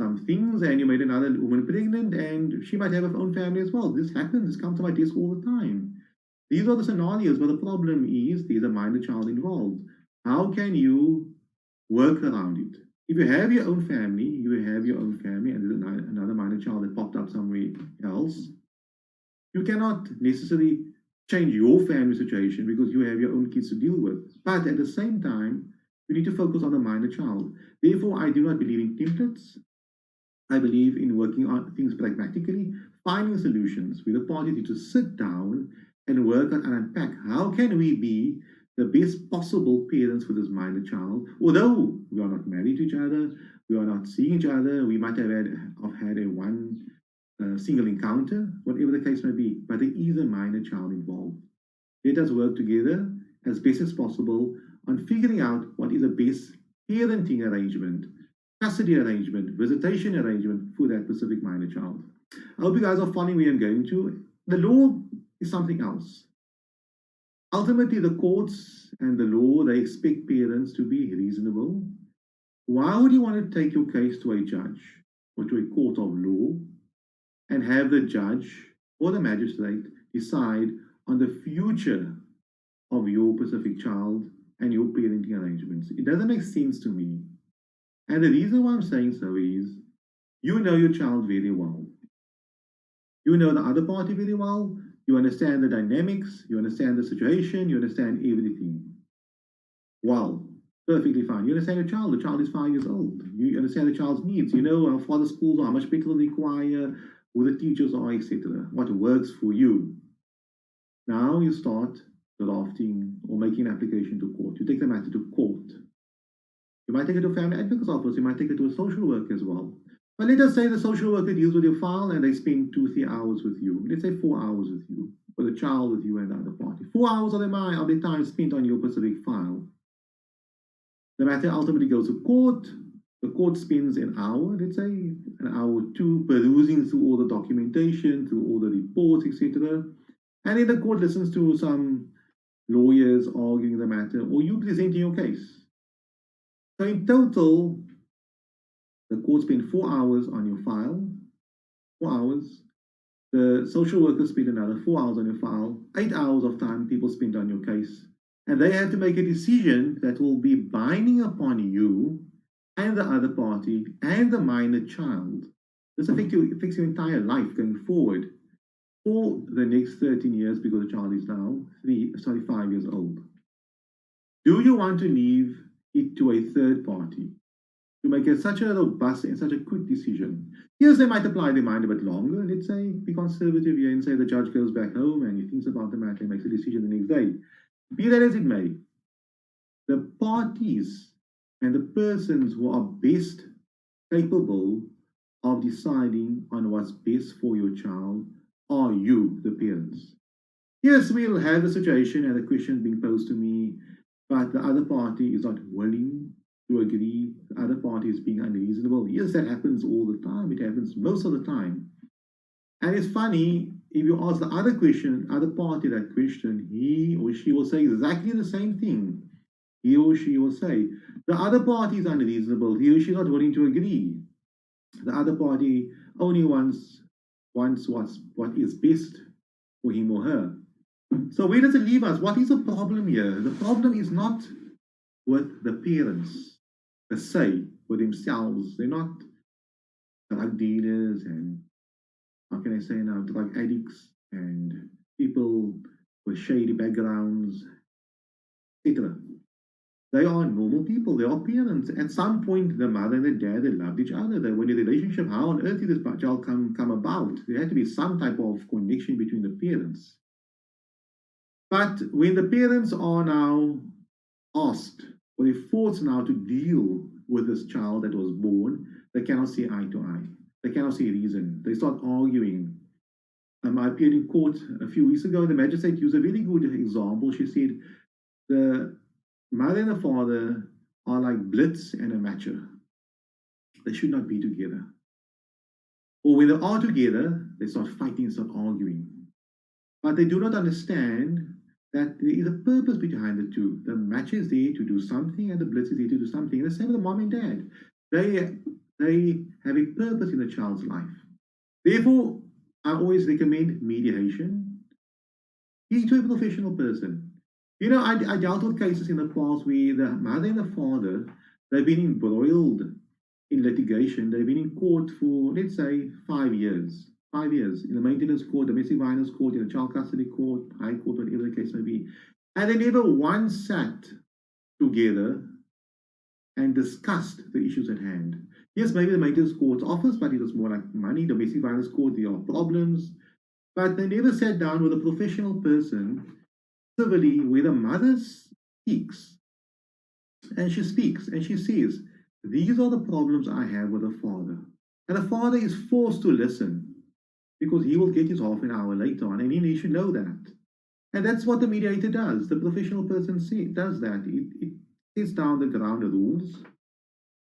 some things and you made another woman pregnant and she might have her own family as well. This happens. This comes to my desk all the time. These are the scenarios where the problem is there's a minor child involved. How can you work around it? If you have your own family, and there's another minor child that popped up somewhere else, you cannot necessarily change your family situation because you have your own kids to deal with. But at the same time, We need to focus on the minor child. Therefore, I do not believe in templates. I believe in working on things pragmatically, finding solutions with the parties need to sit down and work on and unpack how can we be the best possible parents for this minor child. Although we are not married to each other, we are not seeing each other, we might have had a one single encounter, whatever the case may be, but there is a minor child involved. Let us work together as best as possible on figuring out what is the best parenting arrangement, custody arrangement, visitation arrangement for that specific minor child. I hope you guys are following where I'm going to. The law is something else. Ultimately, the courts and the law, they expect parents to be reasonable. Why would you want to take your case to a judge or to a court of law and have the judge or the magistrate decide on the future of your specific child and your parenting arrangements? It doesn't make sense to me. And the reason why I'm saying so is, you know your child very well. You know the other party very well. You understand the dynamics. You understand the situation. You understand everything. Well, perfectly fine. You understand your child. The child is 5 years old. You understand the child's needs. You know how far the schools are, how much people require, who the teachers are, etc. What works for you. Now you start drafting or making an application to court. You take the matter to court. You might take it to a family advocate's office. You might take it to a social worker as well. But let us say the social worker deals with your file and they spend 2-3 hours with you. Let's say 4 hours with you, or the child with you and the other party. 4 hours of their time spent on your specific file. The matter ultimately goes to court. The court spends an hour, let's say, an hour or two, perusing through all the documentation, through all the reports, etc. And then the court listens to some lawyers arguing the matter, or you presenting your case. So in total, the court spent 4 hours on your file, 4 hours. The social worker spent another 4 hours on your file, 8 hours of time people spent on your case. And they have to make a decision that will be binding upon you and the other party and the minor child. This affects your entire life going forward for the next 13 years because the child is now 5 years old. Do you want to leave it to a third party to make such a robust and such a quick decision? Yes, they might apply their mind a bit longer. Let's say, be conservative here and say the judge goes back home and he thinks about the matter and makes a decision the next day. Be that as it may, the parties and the persons who are best capable of deciding on what's best for your child are you, the parents. Yes, we'll have the situation and the question being posed to me, but the other party is not willing to agree. The other party is being unreasonable. Yes, that happens all the time. It happens most of the time. And it's funny, if you ask the other party that question, he or she will say exactly the same thing. He or she will say, the other party is unreasonable. He or she is not willing to agree. The other party only wants what is best for him or her. So where does it leave us? What is the problem here? The problem is not with the parents per se, with themselves. They're not drug dealers and, how can I say now, drug addicts and people with shady backgrounds, etc. They are normal people. They are parents. At some point, the mother and the dad, they loved each other. They were in a relationship. How on earth did this child come about? There had to be some type of connection between the parents. But when the parents are now asked, or they're forced now to deal with this child that was born, they cannot see eye to eye. They cannot see reason. They start arguing. I appeared in court a few weeks ago. The magistrate used a very good example. She said, the mother and the father are like Blitz and a matcher. They should not be together. Or when they are together, they start fighting, start arguing. But they do not understand that there is a purpose behind the two. The matcher is there to do something and the Blitz is there to do something. And the same with the mom and dad. They have a purpose in the child's life. Therefore, I always recommend mediation. Be to a professional person. You know, I dealt with cases in the past where the mother and the father, they've been embroiled in litigation. They've been in court for, let's say, 5 years. 5 years in the maintenance court, domestic violence court, in the child custody court, high court, whatever the case may be. And they never once sat together and discussed the issues at hand. Yes, maybe the maintenance court's office, but it was more like money, domestic violence court, there are problems. But they never sat down with a professional person civilly where the mother speaks. And she speaks and she says, these are the problems I have with the father. And the father is forced to listen because he will get his half an hour later on, and he should know that. And that's what the mediator does. The professional person does that. It sets down the ground rules.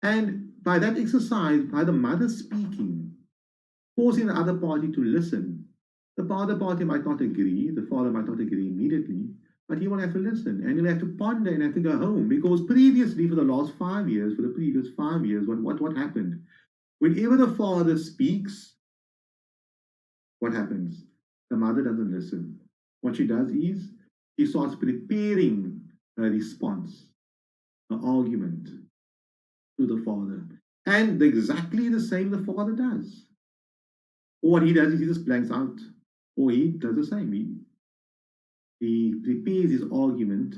And by that exercise, by the mother speaking, forcing the other party to listen, the other party might not agree, the father might not agree immediately, but he will have to listen, and he'll have to ponder and have to go home. Because previously, for the last 5 years, for the previous 5 years, what happened? Whenever the father speaks, what happens? The mother doesn't listen. What she does is she starts preparing a response, an argument to the father. And exactly the same the father does. Or what he does is he just blanks out. Or he does the same. He prepares his argument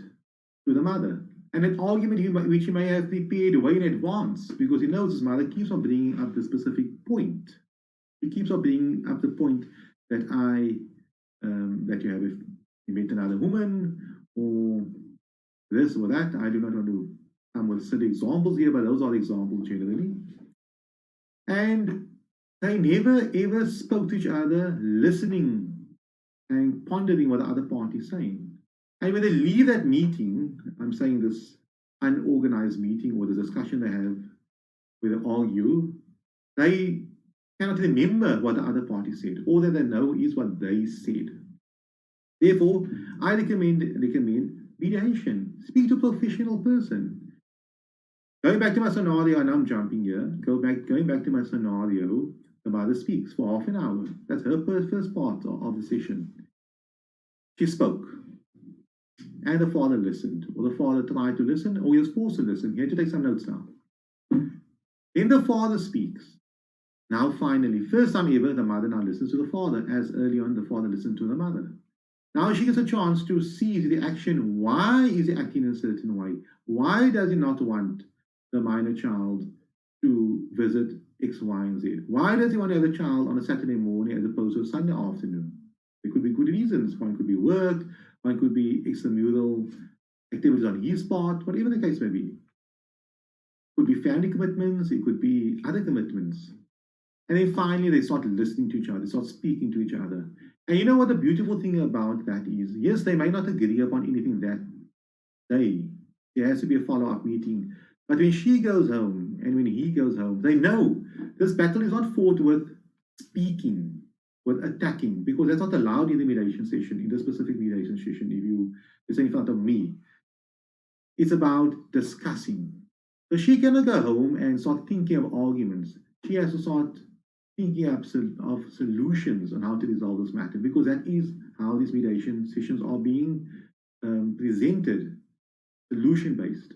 to the mother. And an argument which he may have prepared way in advance because he knows his mother keeps on bringing up the specific point. He keeps on bringing up the point that that you met another woman, or this or that. I do not want to come with silly examples here, but those are examples generally. And they never ever spoke to each other, listening and pondering what the other party is saying. And when they leave that meeting, I'm saying this unorganized meeting or the discussion they have where they argue, they cannot remember what the other party said. All that they know is what they said. Therefore, I recommend mediation. Speak to a professional person. Going back to my scenario, and I'm jumping here, going back to my scenario, the mother speaks for half an hour. That's her first part of the session. She spoke. And the father listened, or the father tried to listen, or he was forced to listen. He had to take some notes now. Then the father speaks. Now finally, first time ever, the mother now listens to the father, as early on the father listened to the mother. Now she gets a chance to see the action. Why is he acting in a certain way? Why does he not want the minor child to visit X, Y, and Z? Why does he want to have a child on a Saturday morning as opposed to a Sunday afternoon? There could be good reasons. One could be work, one could be extramural activities on his part, whatever the case may be. It could be family commitments, it could be other commitments. And then finally, they start listening to each other, they start speaking to each other. And you know what the beautiful thing about that is? Yes, they may not agree upon anything that day. There has to be a follow-up meeting. But when she goes home and when he goes home, they know this battle is not fought with speaking, with attacking, because that's not allowed in the mediation session, in the specific mediation session, if you say in front of me. It's about discussing. So she cannot go home and start thinking of arguments. She has to start thinking of solutions on how to resolve this matter, because that is how these mediation sessions are being presented, solution-based,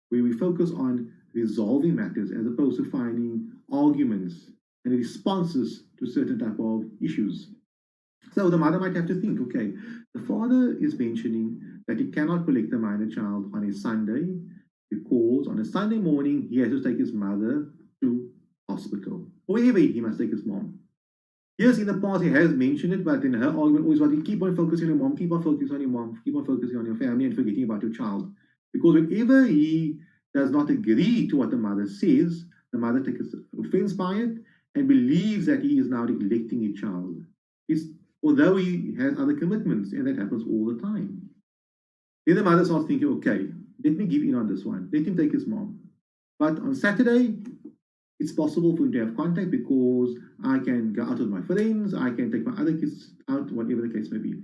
where we focus on resolving matters as opposed to finding arguments and responses to certain type of issues. So the mother might have to think, okay, the father is mentioning that he cannot collect the minor child on a Sunday because on a Sunday morning he has to take his mother to hospital, or wherever he must take his mom. Yes, in the past he has mentioned it, but in her argument always was, keep on focusing on your mom, keep on focusing on your mom, keep on focusing on your family and forgetting about your child. Because whenever he does not agree to what the mother says, the mother takes offense by it and believes that he is now neglecting his child. Although he has other commitments, and that happens all the time. Then the mother starts thinking, okay, let me give in on this one. Let him take his mom. But on Saturday, it's possible for him to have contact because I can go out with my friends, I can take my other kids out, whatever the case may be.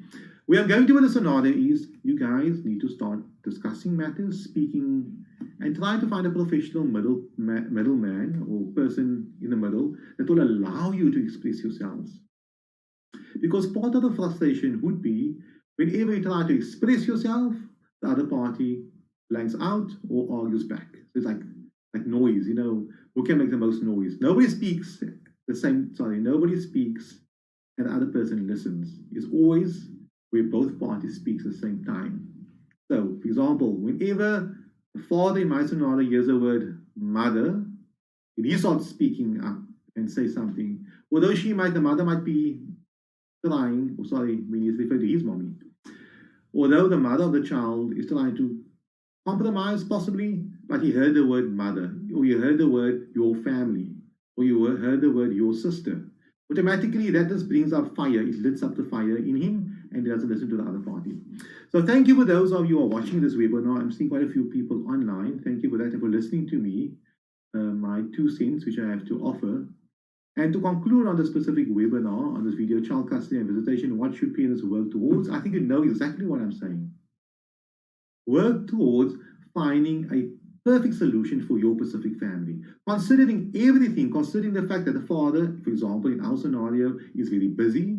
Where I'm going to with the scenario is you guys need to start discussing matters, speaking, and trying to find a professional middleman or person in the middle that will allow you to express yourselves. Because part of the frustration would be whenever you try to express yourself, the other party blanks out or argues back. So it's like noise, who can make the most noise? Nobody speaks nobody speaks and the other person listens. It's always where both parties speak at the same time. So, for example, whenever The father in my scenario hears the word mother, and he starts speaking up and say something. Although the mother might be trying, when he's referring to his mommy, although the mother of the child is trying to compromise possibly, but he heard the word mother, or you heard the word your family, or you heard the word your sister. Automatically, that just brings up fire. It lights up the fire in him, and he doesn't listen to the other party. So thank you for those of you who are watching this webinar. I'm seeing quite a few people online. Thank you for that and for listening to me, my 2 cents, which I have to offer. And to conclude on the specific webinar, on this video, child custody and visitation, what should parents work towards? I think you know exactly what I'm saying. Work towards finding a perfect solution for your specific family. Considering everything, considering the fact that the father, for example, in our scenario, is very busy,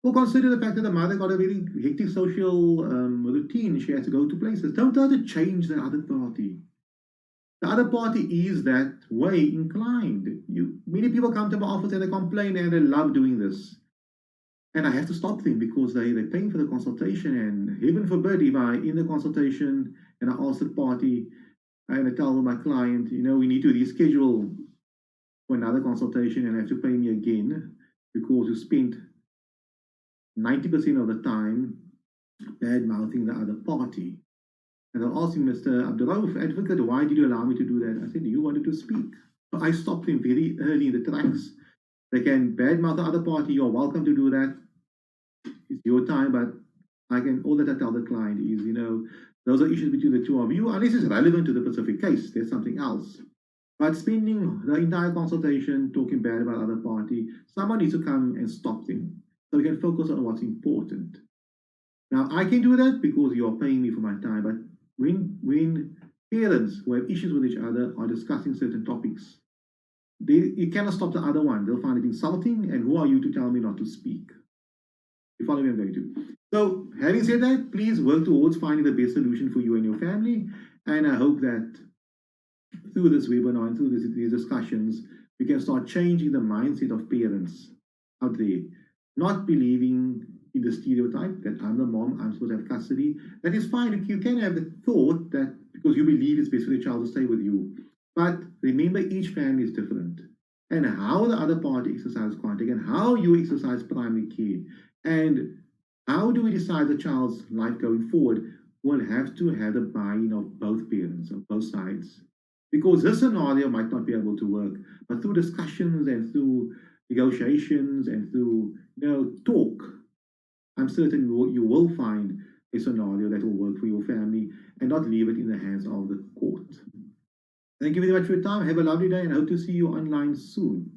or consider the fact that the mother got a very hectic social routine, she has to go to places. Don't try to change the other party. The other party is that way inclined. Many people come to my office and they complain and they love doing this. And I have to stop them because they're paying for the consultation. And heaven forbid if I, in the consultation, and I ask the party, and I tell my client, we need to reschedule for another consultation and have to pay me again because you spent 90% of the time bad-mouthing the other party. And I'll ask him, Mr. Abduroaf, advocate, why did you allow me to do that? I said, you wanted to speak. So I stopped him very early in the tracks. They can badmouth the other party. You're welcome to do that. It's your time, but all that I tell the client is, those are issues between the two of you, unless it's relevant to the specific case. There's something else. But spending the entire consultation talking bad about the other party, someone needs to come and stop them so we can focus on what's important. Now, I can do that because you're paying me for my time, but when parents who have issues with each other are discussing certain topics, you cannot stop the other one. They'll find it insulting, and who are you to tell me not to speak? You follow me? I'm going to. So, having said that, please work towards finding the best solution for you and your family, and I hope that through this webinar and through these discussions, we can start changing the mindset of parents out there, not believing in the stereotype that I'm the mom, I'm supposed to have custody. That is fine. You can have the thought that because you believe it's best for the child to stay with you. But remember, each family is different. And how the other party exercises contact and how you exercise primary care and how do we decide the child's life going forward will have to have the buy-in of both parents, of both sides. Because this scenario might not be able to work, but through discussions and through negotiations and through talk, I'm certain you will find a scenario that will work for your family and not leave it in the hands of the court. Thank you very much for your time. Have a lovely day and I hope to see you online soon.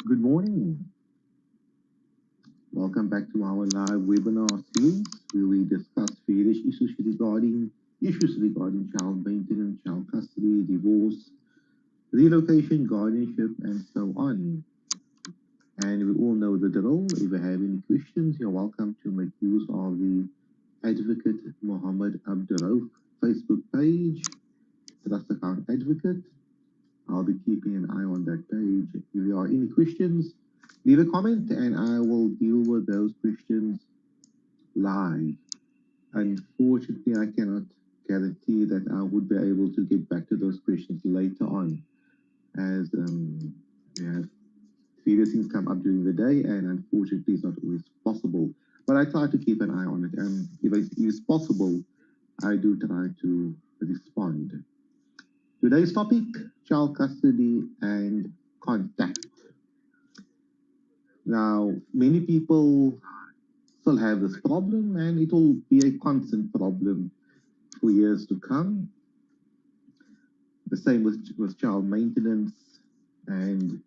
Good morning. Welcome back to our live webinar series where we discuss various issues regarding child maintenance, child custody, divorce, relocation, guardianship, and so on. And we all know the drill. If you have any questions, you're welcome to make use of the Advocate Mohammed Abduroaf Facebook page, Trust Account Advocate. I'll be keeping an eye on that page. If there are any questions, leave a comment and I will deal with those questions live. Unfortunately, I cannot guarantee that I would be able to get back to those questions later on, as we have various things come up during the day, and unfortunately, it's not always possible. But I try to keep an eye on it, and if it is possible, I do try to respond. Today's topic, child custody and contact. Now, many people still have this problem, and it will be a constant problem for years to come. The same with child maintenance. And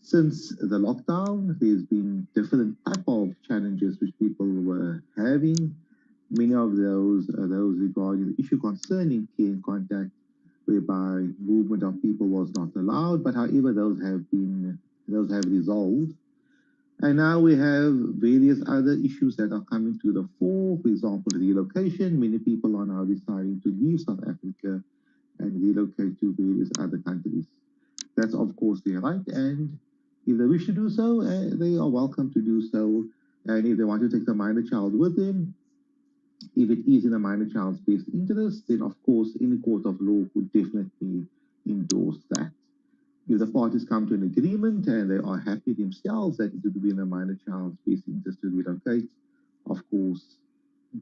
since the lockdown, there's been different type of challenges which people were having. Many of those are those regarding the issue concerning care and contact, whereby movement of people was not allowed, but however those have resolved. And now we have various other issues that are coming to the fore. For example, relocation. Many people are now deciding to leave South Africa and relocate to various other countries. That's of course their right, and if they wish to do so, they are welcome to do so. And if they want to take the minor child with them, if it is in a minor child's best interest, then of course any court of law would definitely endorse that. If the parties come to an agreement and they are happy themselves that it would be in a minor child's best interest to relocate, of course,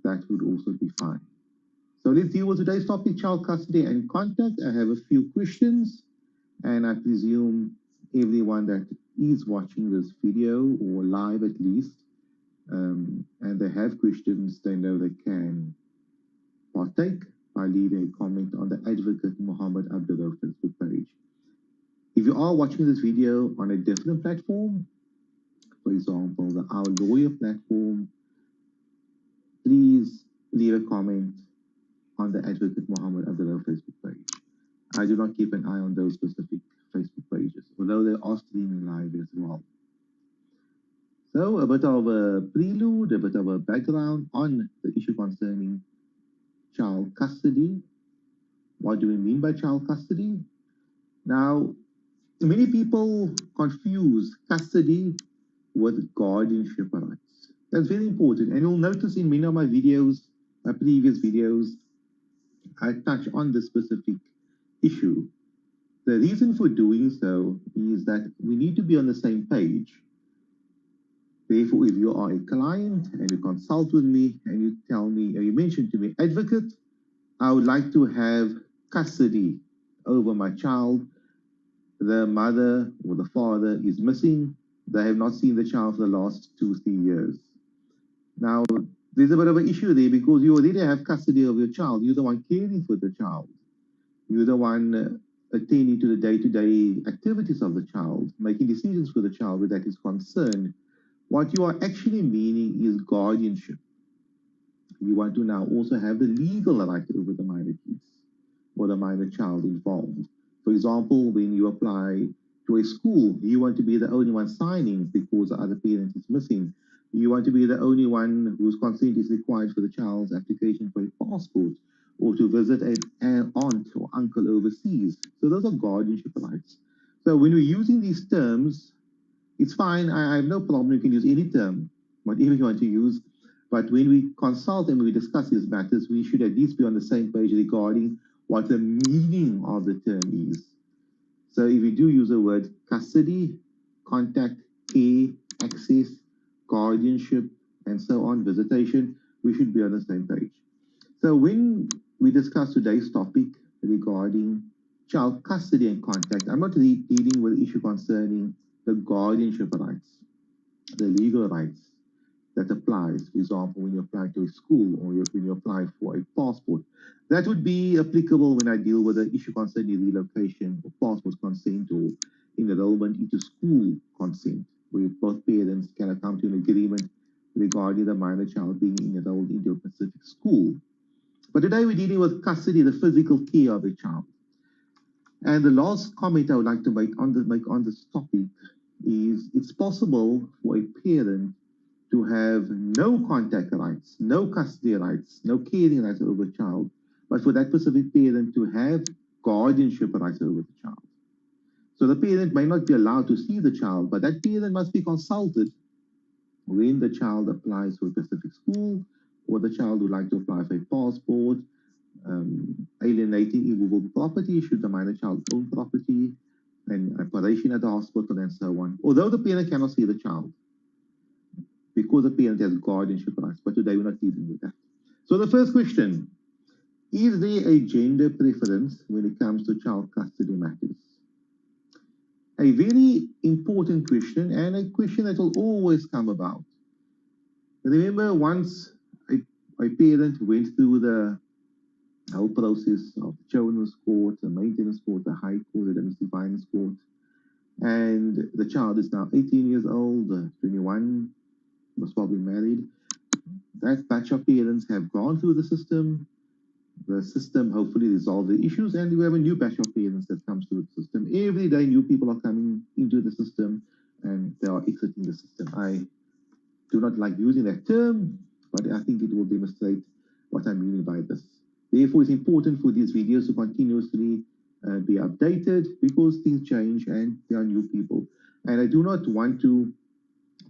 that would also be fine. So let's deal with today's topic, child custody and contact. I have a few questions, and I presume everyone that is watching this video, or live at least, and they have questions, they know they can partake by leaving a comment on the Advocate Muhammad Abduroaf Facebook page. If you are watching this video on a different platform, for example, the Our Lawyer platform, please leave a comment on the Advocate Muhammad Abduroaf Facebook page. I do not keep an eye on those specific Facebook pages, although they are streaming live as well. So a bit of a prelude, a bit of a background on the issue concerning child custody. What do we mean by child custody? Now, many people confuse custody with guardianship rights. That's very important. And you'll notice in many of my videos, my previous videos, I touch on this specific issue. The reason for doing so is that we need to be on the same page. Therefore, if you are a client and you consult with me and you tell me, or you mention to me, advocate, I would like to have custody over my child. The mother or the father is missing. They have not seen the child for the last 2-3 years. Now, there's a bit of an issue there because you already have custody of your child. You're the one caring for the child. You're the one attending to the day-to-day activities of the child, making decisions for the child where that is concerned. What you are actually meaning is guardianship. You want to now also have the legal right over the minor kids or the minor child involved. For example, when you apply to a school, you want to be the only one signing because the other parent is missing. You want to be the only one whose consent is required for the child's application for a passport or to visit an aunt or uncle overseas. So those are guardianship rights. So when we're using these terms, it's fine. I have no problem. You can use any term, whatever you want to use. But when we consult and we discuss these matters, we should at least be on the same page regarding what the meaning of the term is. So if we do use the word custody, contact, care, access, guardianship, and so on, visitation, we should be on the same page. So when we discuss today's topic regarding child custody and contact, I'm not dealing with the issue concerning the guardianship rights, the legal rights that applies. For example, when you apply to a school or when you apply for a passport, that would be applicable when I deal with the issue concerning relocation or passport consent or enrollment into school consent, where both parents can come to an agreement regarding the minor child being enrolled into a specific school. But today we're dealing with custody, the physical care of a child. And the last comment I would like to make on this topic is it's possible for a parent to have no contact rights, no custody rights, no caring rights over a child, but for that specific parent to have guardianship rights over the child. So the parent may not be allowed to see the child, but that parent must be consulted when the child applies for a specific school or the child would like to apply for a passport, alienating immovable property should the minor child own property, and operation at the hospital and so on. Although the parent cannot see the child because the parent has guardianship rights, but today we're not dealing with that. So the first question, is there a gender preference when it comes to child custody matters? A very important question and a question that will always come about. Remember, once a parent went through the whole process of the children's court, the maintenance court, the high court, the domestic violence court, and the child is now 18 years old, 21, was probably married. That batch of parents have gone through the system. The system hopefully resolved the issues, and we have a new batch of parents that comes through the system. Every day, new people are coming into the system, and they are exiting the system. I do not like using that term, but I think it will demonstrate what I mean by this. Therefore, it's important for these videos to continuously be updated because things change and there are new people. And I do not want to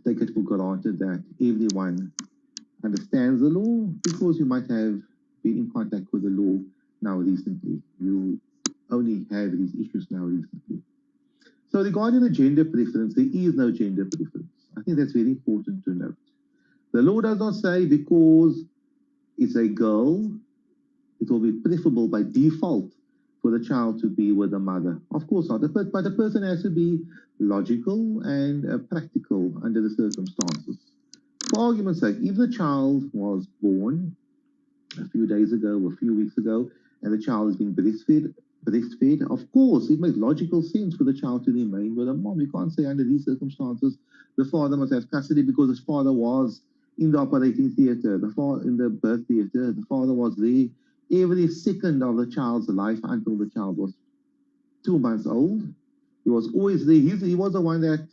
take it for granted that everyone understands the law, because you might have been in contact with the law now recently. You only have these issues now recently. So regarding the gender preference, there is no gender preference. I think that's very important to note. The law does not say because it's a girl, it will be preferable by default for the child to be with the mother. Of course not, but the person has to be logical and practical under the circumstances. For argument's sake, if the child was born a few days ago or a few weeks ago, and the child is being breastfed, of course, it makes logical sense for the child to remain with a mom. You can't say under these circumstances the father must have custody because his father was in the operating theatre, in the birth theatre. The father was there every second of the child's life until the child was 2 months old. He was always there. He was the one that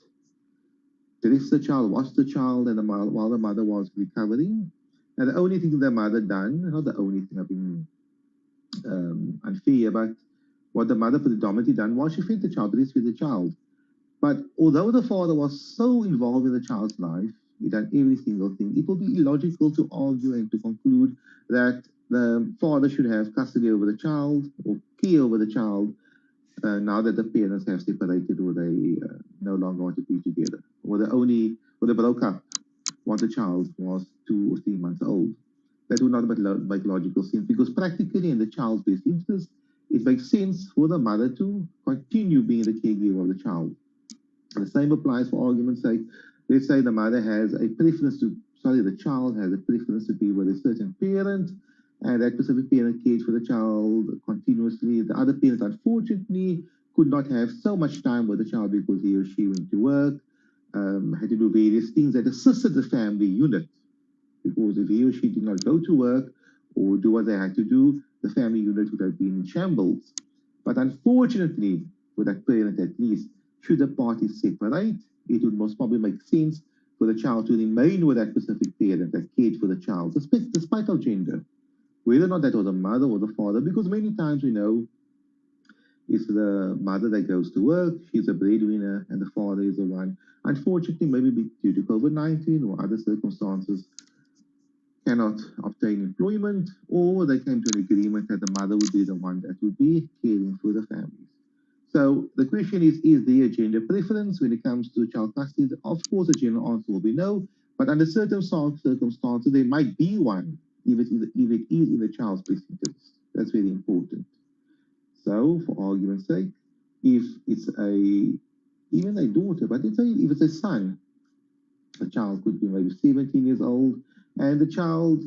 dressed the child, washed the child, and while the mother was recovering. And the only thing the mother done, not the only thing I've been unfair, but what the mother predominantly done was she fed the child, breastfed the child. But although the father was so involved in the child's life, he done every single thing, it would be illogical to argue and to conclude that the father should have custody over the child or care over the child now that the parents have separated or they no longer want to be together, or they broke up once the child was 2 or 3 months old. That would not make logical sense, because practically in the child's best interest, it makes sense for the mother to continue being the caregiver of the child. And the same applies for argument's sake. Let's say the mother has a preference the child has a preference to be with a certain parent, and that specific parent cared for the child continuously. The other parent, unfortunately, could not have so much time with the child because he or she went to work, had to do various things that assisted the family unit. Because if he or she did not go to work or do what they had to do, the family unit would have been in shambles. But unfortunately, for that parent at least, should the parties separate, it would most probably make sense for the child to remain with that specific parent that cared for the child, despite of gender. Whether or not that was the mother or the father, because many times we know it's the mother that goes to work, she's a breadwinner, and the father is the one, unfortunately, maybe due to COVID-19 or other circumstances, cannot obtain employment, or they came to an agreement that the mother would be the one that would be caring for the families. So the question is there a gender preference when it comes to child custody? Of course, the general answer will be no, but under certain circumstances, there might be one, if it is in the child's best interest. That's very important. So, for argument's sake, if it's even a daughter, but let's say if it's a son, the child could be maybe 17 years old, and the child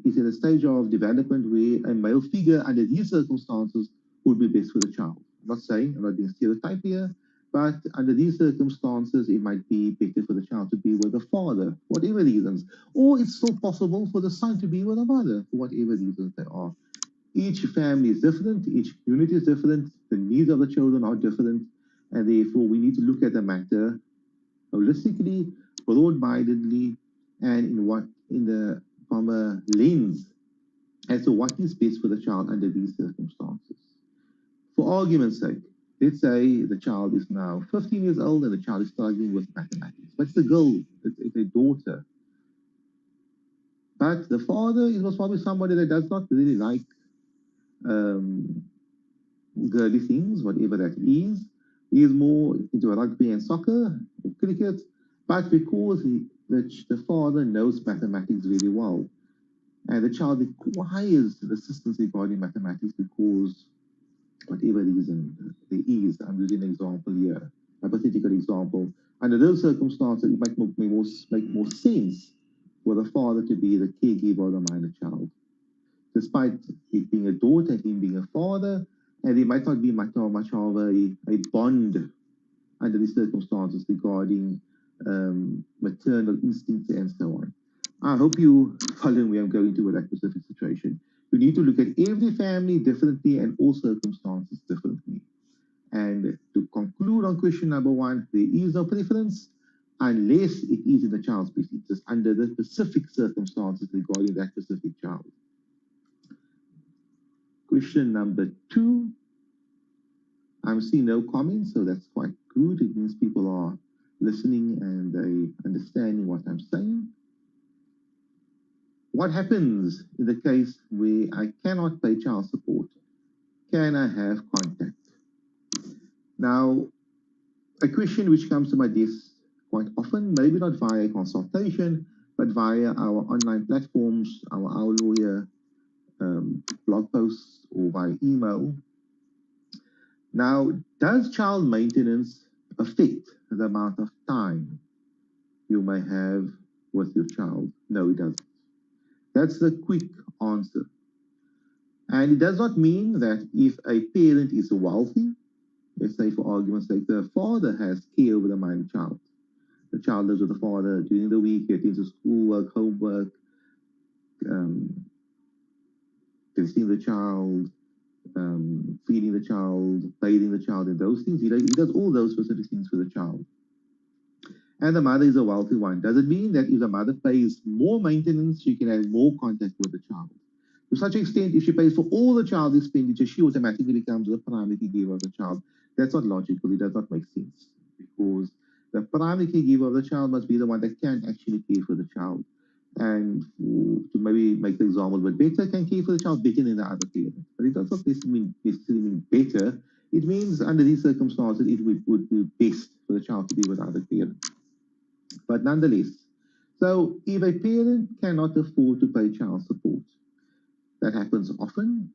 is in a stage of development where a male figure under these circumstances would be best for the child. I'm not saying, I'm not being stereotyped here, but under these circumstances, it might be better for the child to be with the father, whatever reasons. Or it's still possible for the son to be with the mother, for whatever reasons there are. Each family is different, each community is different, the needs of the children are different, and therefore we need to look at the matter holistically, broad-mindedly, and from a lens as to what is best for the child under these circumstances. For argument's sake, let's say the child is now 15 years old and the child is struggling with mathematics, but it's a girl, it's a daughter. But the father was probably somebody that does not really like girly things, whatever that is. He is more into rugby and soccer, or cricket, but because the father knows mathematics very well, and the child requires assistance regarding mathematics because whatever reason there is, I'm using an example here, a hypothetical example. Under those circumstances, it might make more sense for the father to be the caregiver of the minor child. Despite it being a daughter and him being a father, and there might not be much of a bond under these circumstances regarding maternal instincts and so on. I hope you follow where I'm going to with that specific situation. You need to look at every family differently and all circumstances differently. And to conclude on question number one, there is no preference unless it is in the child's best interest under the specific circumstances regarding that specific child. Question number two, I'm seeing no comments, so that's quite good. It means people are listening and understanding what I'm saying. What happens in the case where I cannot pay child support? Can I have contact? Now, a question which comes to my desk quite often, maybe not via consultation, but via our online platforms, our lawyer blog posts, or via email. Now, does child maintenance affect the amount of time you may have with your child? No, it doesn't. That's the quick answer. And it does not mean that if a parent is wealthy, let's say for argument's sake, the father has care over the minor child. The child lives with the father during the week, getting to schoolwork, homework, visiting the child, feeding the child, bathing the child, and those things. He does all those specific things for the child. And the mother is a wealthy one. Does it mean that if the mother pays more maintenance, she can have more contact with the child? To such an extent, if she pays for all the child expenditure, she automatically becomes the primary caregiver of the child. That's not logical. It does not make sense, because the primary caregiver of the child must be the one that can actually care for the child. And to maybe make the example a bit better, can care for the child better than the other parent. But it does not necessarily mean better. It means under these circumstances, it would be best for the child to be with the other parent. But nonetheless, so if a parent cannot afford to pay child support, that happens often.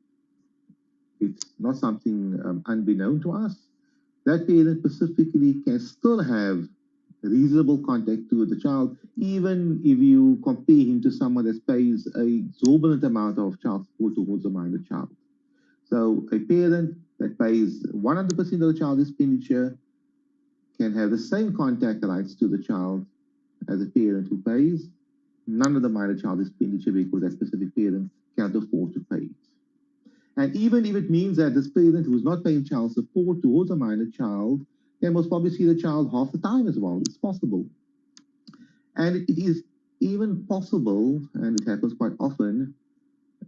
It's not something unbeknown to us. That parent specifically can still have reasonable contact to the child, even if you compare him to someone that pays an exorbitant amount of child support towards a minor child. So a parent that pays 100% of the child expenditure can have the same contact rights to the child as a parent who pays none of the minor child expenditure, because that specific parent can't afford to pay it. And even if it means that this parent who is not paying child support towards a minor child can most probably see the child half the time as well. It's possible. And it is even possible, and it happens quite often,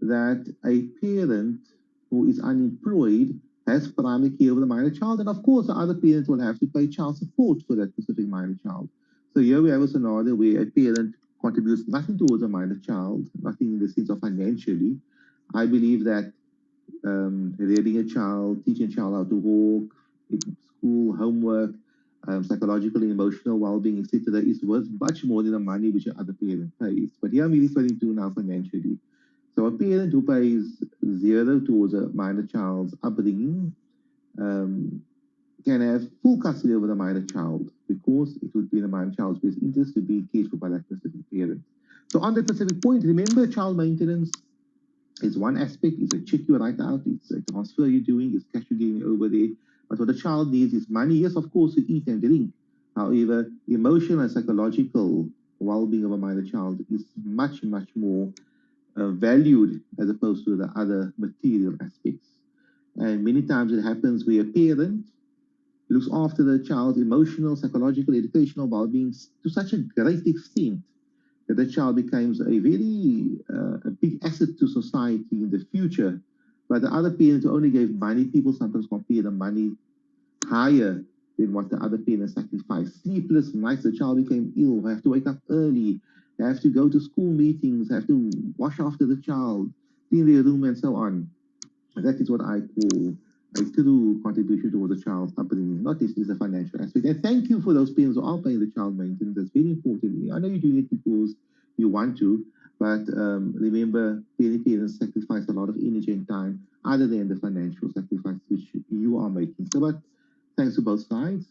that a parent who is unemployed has primary care over the minor child. And of course, the other parent will have to pay child support for that specific minor child. So here we have a scenario where a parent contributes nothing towards a minor child, nothing in the sense of financially. I believe that rearing a child, teaching a child how to walk, school, homework, psychological and emotional well-being, etc., is worth much more than the money which the other parent pays. But here I'm referring to now financially. So a parent who pays zero towards a minor child's upbringing can have full custody over the minor child, because it would be in the minor child's best interest to be cared for by that specific parent. So on that specific point, remember, child maintenance is one aspect. It's a check you write out, it's a transfer you're doing, it's cash you're giving over there. But what the child needs is money, yes, of course, to eat and drink. However, emotional and psychological well-being of a minor child is much, much more valued as opposed to the other material aspects. And many times it happens where a parent looks after the child's emotional, psychological, educational well-being to such a great extent that the child becomes a very a big asset to society in the future. But the other parent who only gave money, people sometimes compare the money higher than what the other parent sacrificed. Sleepless nights, the child became ill, have to wake up early, have to go to school meetings, have to wash after the child, clean their room, and so on. And that is what I call a true contribution towards the child's upbringing, not just the financial aspect. And thank you for those parents who are paying the child maintenance. That's very important. I know you're doing it because you want to, but remember, many parents sacrifice a lot of energy and time other than the financial sacrifice which you are making. So, but thanks to both sides.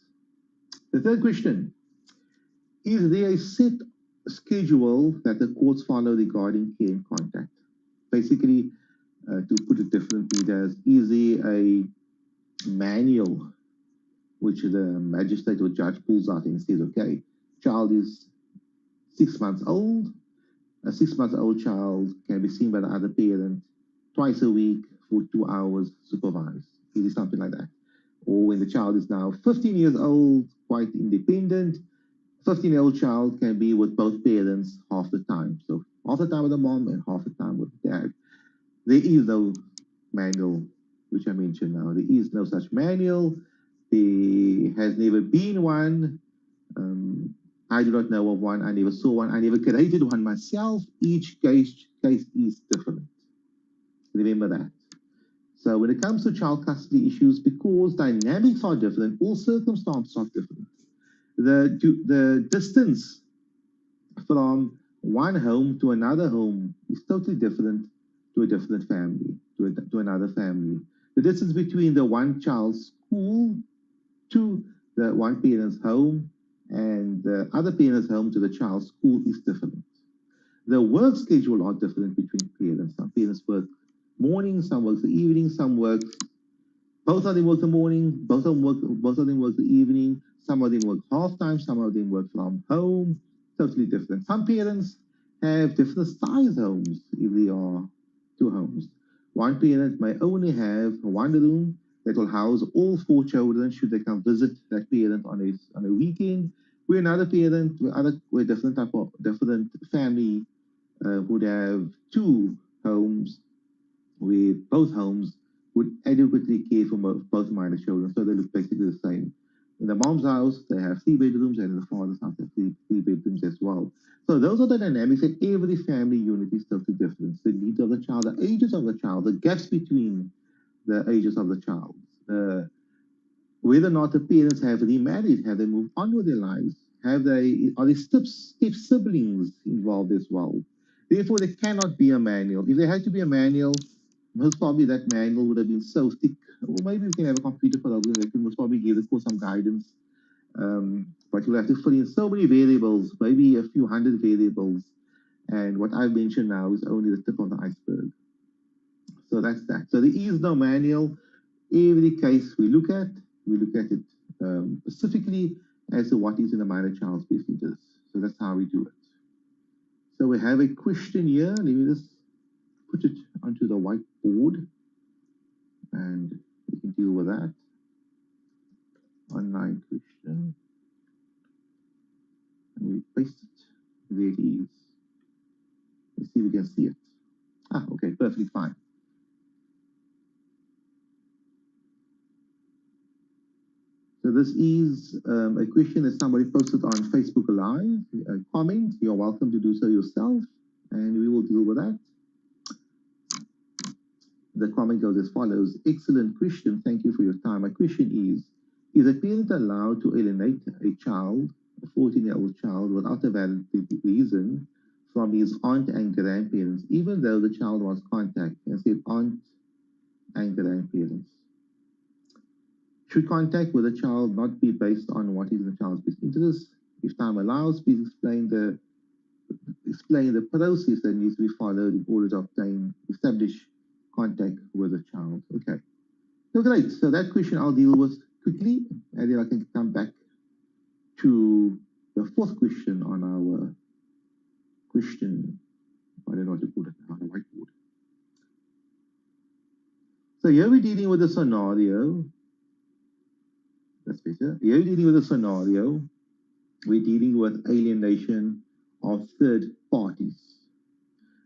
The third question, is there a set schedule that the courts follow regarding care and contact? Basically, to put it differently, is there a manual which the magistrate or judge pulls out and says, okay, child is 6 months old, a 6 month old child can be seen by the other parent twice a week for 2 hours supervised. Is it something like that? Or when the child is now 15 years old, quite independent, 15-year-old child can be with both parents half the time. So half the time with the mom and half the time with the dad. There is no manual, which I mentioned now. There is no such manual. There has never been one. I do not know of one. I never saw one. I never created one myself. Each case is different. Remember that. So when it comes to child custody issues, because dynamics are different, all circumstances are different. The distance from one home to another home is totally different to a different family, to another family. The distance between the one child's school to the one parent's home and the other parent's home to the child's school is different. The work schedule are different between parents. Some parents work morning, some work the evening, some work, both of them work the morning, both of them work the evening, some of them work half time, some of them work from home, totally different. Some parents have different size homes if they are two homes. One parent may only have one room that will house all 4 children should they come visit that parent on a weekend, where another parent with different family would have 2 homes where both homes would adequately care for both minor children, so they look basically the same. In the mom's house, they have 3 bedrooms, and in the father's house, they have three bedrooms as well. So those are the dynamics that every family unit is totally different. The needs of the child, the ages of the child, the gaps between the ages of the child, whether or not the parents have remarried, have they moved on with their lives, are there step siblings involved as well? Therefore, there cannot be a manual. If there had to be a manual, most probably that manual would have been so thick, or maybe we can have a computer program that can most probably give the course some guidance. But you'll have to fill in so many variables, maybe a few hundred variables. And what I've mentioned now is only the tip of the iceberg. So that's that. So there is no manual. Every case we look at it specifically as to what is in the minor child's best interest. So that's how we do it. So we have a question here. Let me just put it onto the whiteboard and we can deal with that. Online question. And we paste it. There it is. Let's see if we can see it. Okay, perfectly fine. So this is a question that somebody posted on Facebook Live, a comment. You're welcome to do so yourself, and we will deal with that. The comment goes as follows. Excellent question. Thank you for your time. My question is a parent allowed to alienate a child, a 14-year-old child, without a valid reason from his aunt and grandparents, even though the child wants contact and said aunt and grandparents? Should contact with the child not be based on what is in the child's best interest? If time allows, please explain the process that needs to be followed in order to establish contact with the child. Okay. So great. So that question I'll deal with quickly, and then I can come back to the 4th question on our question. I don't know what to put it on the whiteboard. So here we're dealing with a scenario. That's better. Here we're dealing with a scenario. We're dealing with alienation of third parties.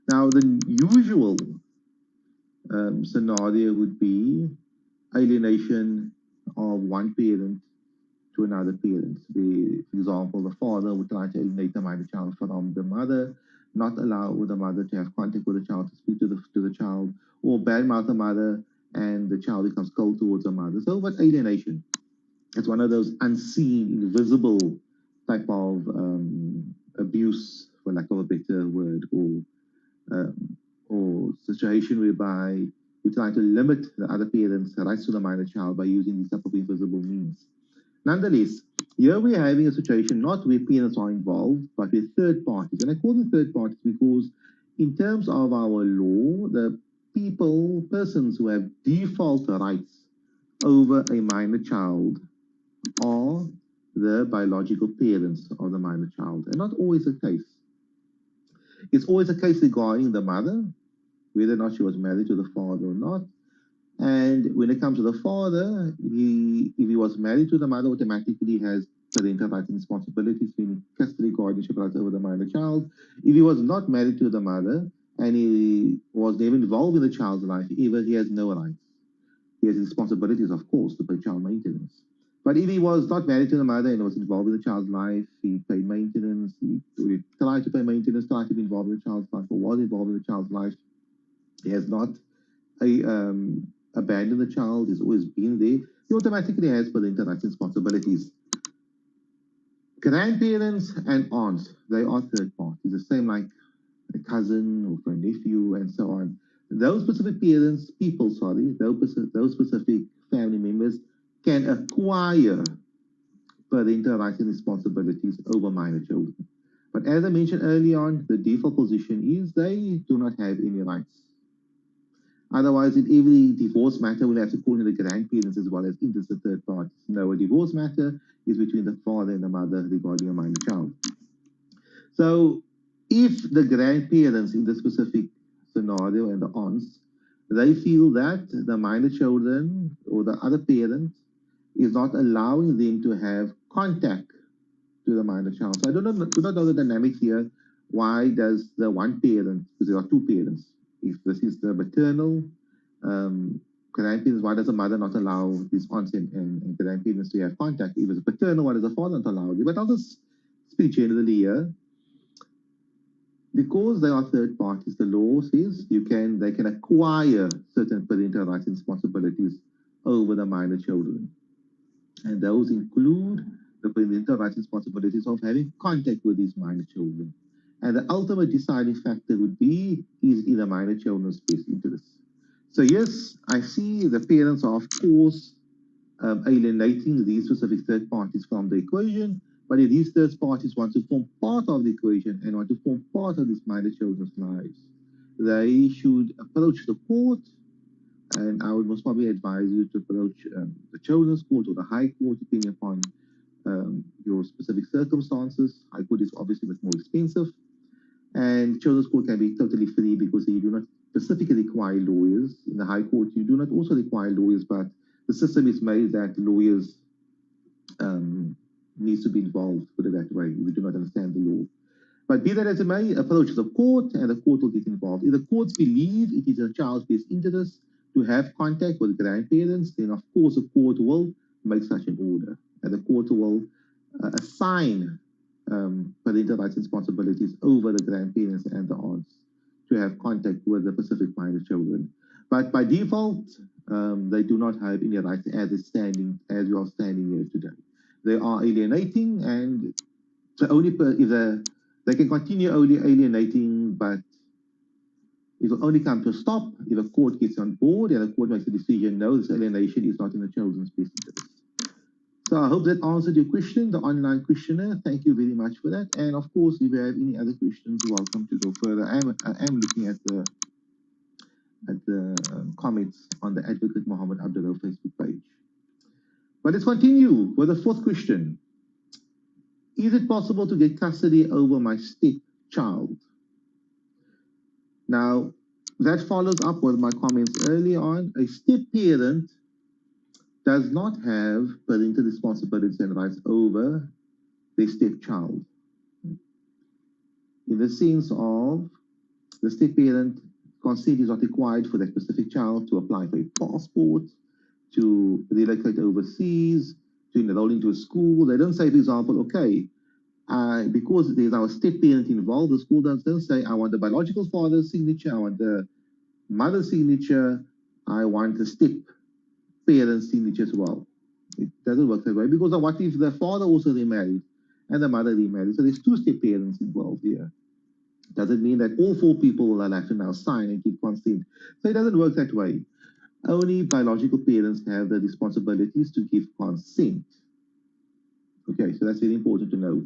Now, the usual scenario would be alienation of one parent to another parent. For example, the father would try to alienate the minor child from the mother, not allow the mother to have contact with the child, to speak to the child, or badmouth the mother, and the child becomes cold towards the mother. So what's alienation? It's one of those unseen, invisible type of abuse, for lack of a better word, or situation whereby we try to limit the other parent's rights to the minor child by using these type of invisible means. Nonetheless, here we are having a situation not where parents are involved, but with third parties. And I call them third parties because in terms of our law, the persons who have default rights over a minor child are the biological parents of the minor child, and not always the case. It's always a case regarding the mother, whether or not she was married to the father or not. And when it comes to the father, if he was married to the mother, automatically has parental rights and responsibilities, meaning custody, guardianship rights over the minor child. If he was not married to the mother and he was never involved in the child's life, either he has no rights. He has responsibilities, of course, to pay child maintenance. But if he was not married to the mother and was involved in the child's life, he paid maintenance, he tried to pay maintenance, tried to be involved in the child's life, or was involved in the child's life, he has not abandoned the child, he's always been there, he automatically has parental rights and responsibilities. Grandparents and aunts, they are third parties, the same like a cousin or a nephew and so on. Those specific those specific family members can acquire parental rights and responsibilities over minor children. But as I mentioned early on, the default position is they do not have any rights. Otherwise, in every divorce matter, we'll have to call in the grandparents as well as interested third parties. No, a divorce matter is between the father and the mother regarding a minor child. So if the grandparents in the specific scenario and the aunts, they feel that the minor children or the other parent is not allowing them to have contact to the minor child. So I do not know the dynamics here. Why does the one parent, because there are two parents, if this is the maternal grandparents, why does the mother not allow these aunts and grandparents to have contact? If it's paternal, why does the father not allow it? But I'll just speak generally here. Because they are third parties, the law says they can acquire certain parental rights and responsibilities over the minor children. And those include the parental rights and responsibilities of having contact with these minor children. And the ultimate deciding factor would be, is in the minor children's best interest. So yes, I see the parents are, of course, alienating these specific third parties from the equation, but if these third parties want to form part of the equation and want to form part of these minor children's lives, they should approach the court, and I would most probably advise you to approach the children's court or the high court, depending upon your specific circumstances. High court is obviously a bit more expensive, and children's court can be totally free because you do not specifically require lawyers. In the high court, you do not also require lawyers, but the system is made that lawyers needs to be involved, put it that way, if you do not understand the law. But be that as it may, approach the court and the court will get involved. If the courts believe it is a child's best interest to have contact with grandparents, then of course the court will make such an order. And the court will assign parental rights and responsibilities over the grandparents and the aunts to have contact with the specific minor children. But by default, they do not have any rights as we are standing here today. They are alienating, and they can continue only alienating, but it will only come to a stop if a court gets on board and the court makes a decision, no, this alienation is not in the children's best interest. So I hope that answered your question, the online questionnaire. Thank you very much for that. And of course, if you have any other questions, you're welcome to go further. I am looking at the comments on the Advocate Mohammed Abduroaf Facebook page. But let's continue with the fourth question. Is it possible to get custody over my stepchild? Now, that follows up with my comments earlier on. A step-parent does not have parental responsibilities and rights over their stepchild. In the sense of the step-parent, consent is not required for that specific child to apply for a passport, to relocate overseas, to enroll into a school. They don't say, for example, okay, because there's our step-parent involved, the school doesn't say, I want the biological father's signature, I want the mother's signature, I want the step-parent's signature as well. It doesn't work that way, because of what if the father also remarried and the mother remarried? So there's two step-parents involved here. Doesn't mean that all four people will have to now sign and give consent. So it doesn't work that way. Only biological parents have the responsibilities to give consent. Okay, so that's very important to know.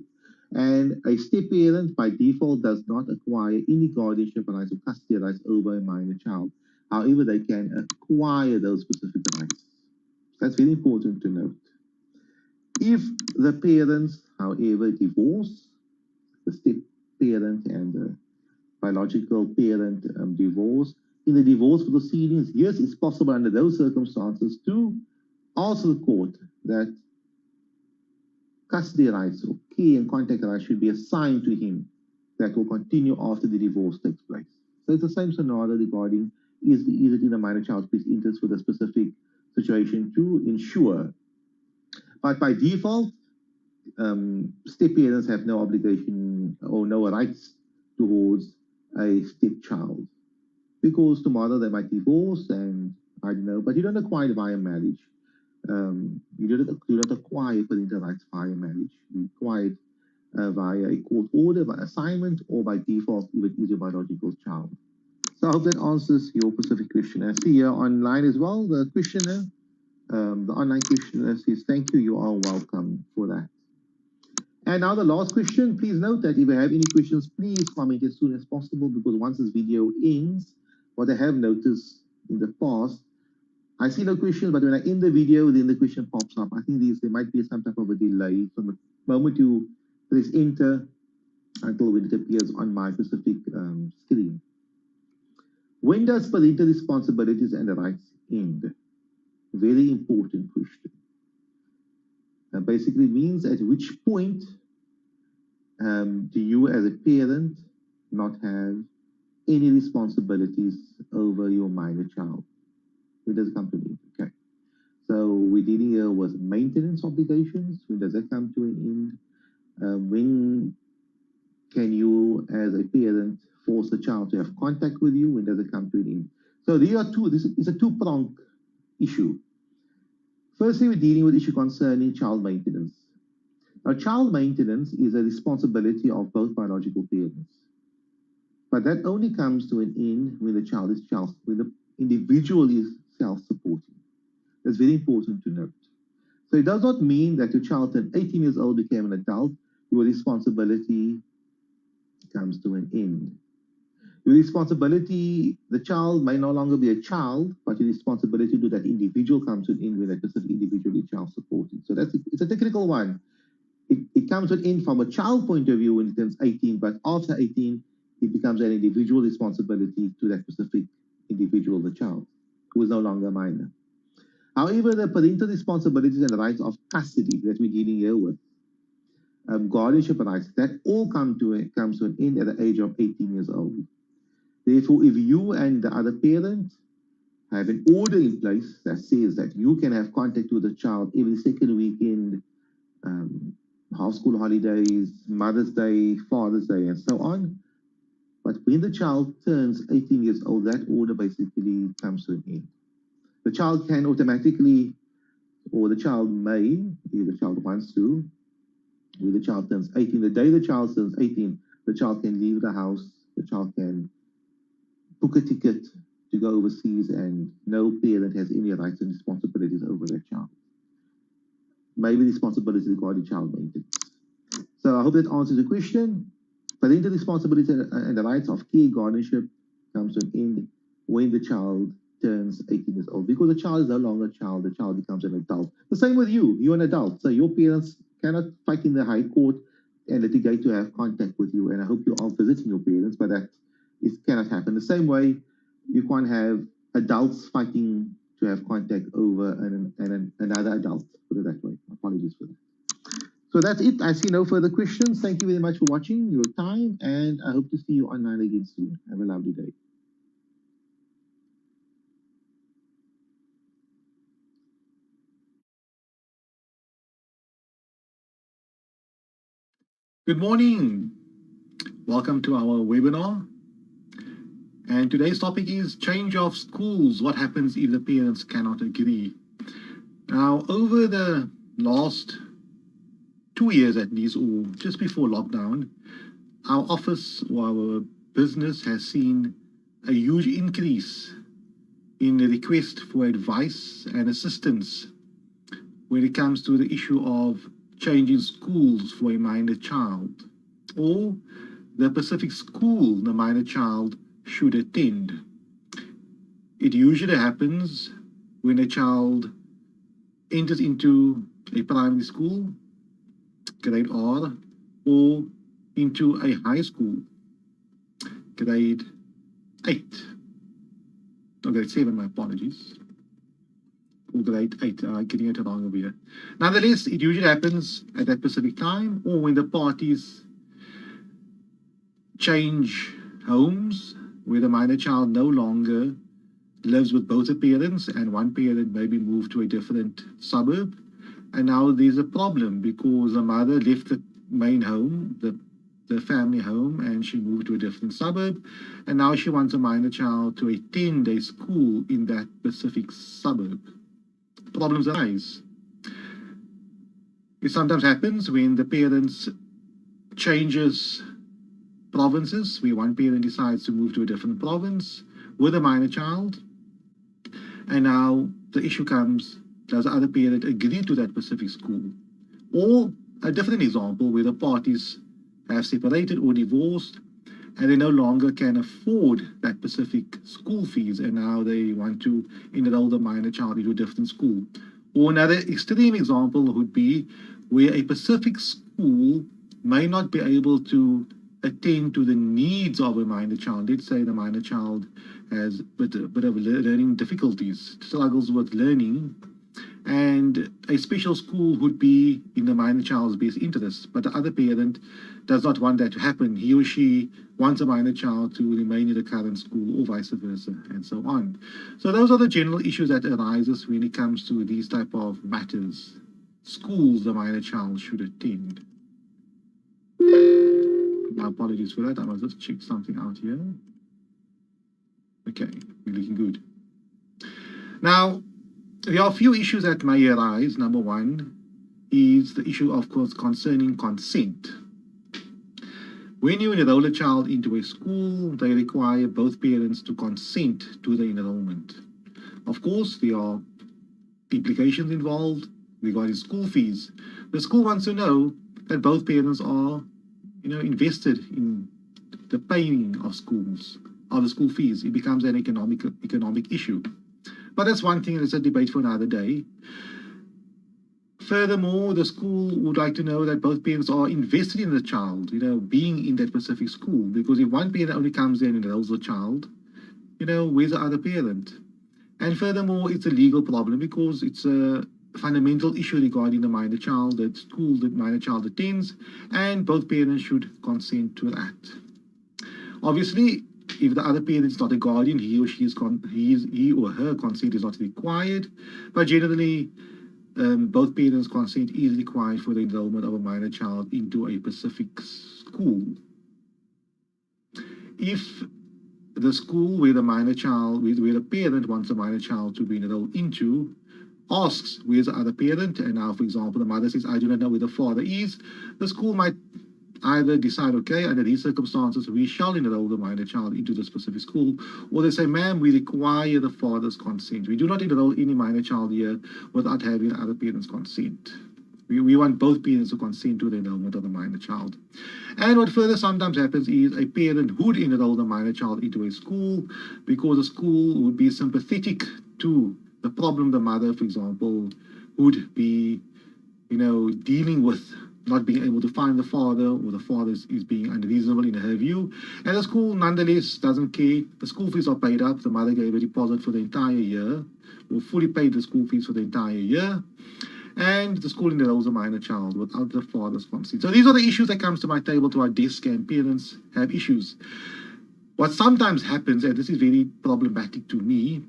And a step-parent, by default, does not acquire any guardianship rights or custody rights over a minor child. However, they can acquire those specific rights. That's very important to note. If the parents, however, divorce, the step-parent and the biological parent divorce, in the divorce proceedings, yes, it's possible under those circumstances to ask the court that custody rights or care and contact rights should be assigned to him that will continue after the divorce takes place. So it's the same scenario regarding is it in the minor child's best interest for the specific situation to ensure But by default, step parents have no obligation or no rights towards a stepchild, because tomorrow they might divorce, and I don't know, but you don't acquire via marriage. You do not acquire parental rights via marriage. You acquire it via a court order, by assignment, or by default if it is your biological child. So I hope that answers your specific question. I see here online as well, the questioner, the online questioner says, thank you, you are welcome for that. And now the last question, please note that if you have any questions, please comment as soon as possible, because once this video ends, what I have noticed in the past, I see no question, but when I end the video, then the question pops up. I think there might be some type of a delay from the moment you press enter until when it appears on my specific screen. When does parental responsibilities and rights end? Very important question. Basically means at which point do you as a parent not have any responsibilities over your minor child? When does it come to an end? Okay. So we're dealing here with maintenance obligations. When does that come to an end? When can you as a parent force the child to have contact with you? When does it come to an end? So this is a two-pronged issue. Firstly, we're dealing with issue concerning child maintenance. Now, child maintenance is a responsibility of both biological parents, but that only comes to an end when when the individual is self-supporting. That's very important to note. So it does not mean that your child turned 18 years old, became an adult, your responsibility comes to an end. Your responsibility, the child may no longer be a child, but your responsibility to that individual comes to an end when that specific individual is self-supporting. So it's a technical one. It comes to an end from a child point of view when it turns 18, but after 18, it becomes an individual responsibility to that specific individual, the child, who is no longer a minor. However, the parental responsibilities and rights of custody that we're dealing here with, guardianship rights, that all comes to an end at the age of 18 years old. Therefore, if you and the other parent have an order in place that says that you can have contact with the child every second weekend, half school holidays, Mother's Day, Father's Day, and so on. But when the child turns 18 years old, that order basically comes to an end. The child can automatically, or the child may, if the child wants to, when the child turns 18, the day the child turns 18, the child can leave the house, the child can book a ticket to go overseas, and no parent has any rights and responsibilities over that child. Maybe responsibility regarding child maintenance. So I hope that answers the question. Parental responsibility and the rights of care guardianship comes to an end when the child turns 18 years old, because the child is no longer a child, the child becomes an adult. The same with you, you're an adult, so your parents cannot fight in the high court and litigate to have contact with you, and I hope you are visiting your parents, but that cannot happen. The same way, you can't have adults fighting to have contact over another adult, put it that way. Apologies for that. So that's it. I see no further questions. Thank you very much for watching your time, and I hope to see you online again soon. Have a lovely day. Good morning. Welcome to our webinar. And today's topic is change of schools. What happens if the parents cannot agree? Now, over the last 2 years at least, or just before lockdown, our office or our business has seen a huge increase in the request for advice and assistance when it comes to the issue of changing schools for a minor child, or the specific school the minor child should attend. It usually happens when a child enters into a primary school, grade R, or into a high school, grade 8, or grade 7, my apologies, or grade 8, getting it wrong over here. Nonetheless, it usually happens at that specific time, or when the parties change homes, where the minor child no longer lives with both the parents and one parent maybe moved to a different suburb, And now there's a problem because the mother left the main home, the family home, and she moved to a different suburb. And now she wants a minor child to attend a school in that specific suburb. Problems arise. It sometimes happens when the parents changes provinces, where one parent decides to move to a different province with a minor child. And now the issue comes, does the other parent agree to that specific school? Or a different example where the parties have separated or divorced and they no longer can afford that specific school fees, and now they want to enroll the minor child into a different school. Or another extreme example would be where a specific school may not be able to attend to the needs of a minor child. Let's say the minor child has a bit of learning difficulties, struggles with learning, and a special school would be in the minor child's best interest, but the other parent does not want that to happen. He or she wants a minor child to remain in the current school, or vice versa, and so on. So those are the general issues that arises when it comes to these type of matters. Schools the minor child should attend. My apologies for that. I must just check something out here. Okay, we're looking good. Now, there are a few issues that may arise. Number one is the issue, of course, concerning consent. When you enroll a child into a school, they require both parents to consent to the enrollment. Of course, there are implications involved regarding school fees. The school wants to know that both parents are, invested in the paying of the school fees. It becomes an economic issue. But that's one thing, that's a debate for another day. Furthermore, the school would like to know that both parents are invested in the child, being in that specific school. Because if one parent only comes in and enrolls the child, where's the other parent? And furthermore, it's a legal problem because it's a fundamental issue regarding the minor child, that school the minor child attends, and both parents should consent to that. Obviously, if the other parent is not a guardian, he or her consent is not required, but generally, both parents' consent is required for the enrollment of a minor child into a specific school. If the school where the parent wants a minor child to be enrolled into asks where's the other parent, and now, for example, the mother says, I do not know where the father is, the school might either decide, okay, under these circumstances, we shall enroll the minor child into the specific school, or they say, ma'am, we require the father's consent. We do not enroll any minor child here without having the other parent's consent. We want both parents to consent to the enrollment of the minor child. And what further sometimes happens is a parent would enroll the minor child into a school because the school would be sympathetic to the problem the mother, for example, would be, dealing with, not being able to find the father, or the father is being unreasonable in her view. And the school nonetheless doesn't care. The school fees are paid up. The mother gave a deposit for the entire year, or fully paid the school fees for the entire year. And the school enrolls a minor child without the father's consent. So these are the issues that comes to my table, to our desk, and parents have issues. What sometimes happens, and this is very problematic to me,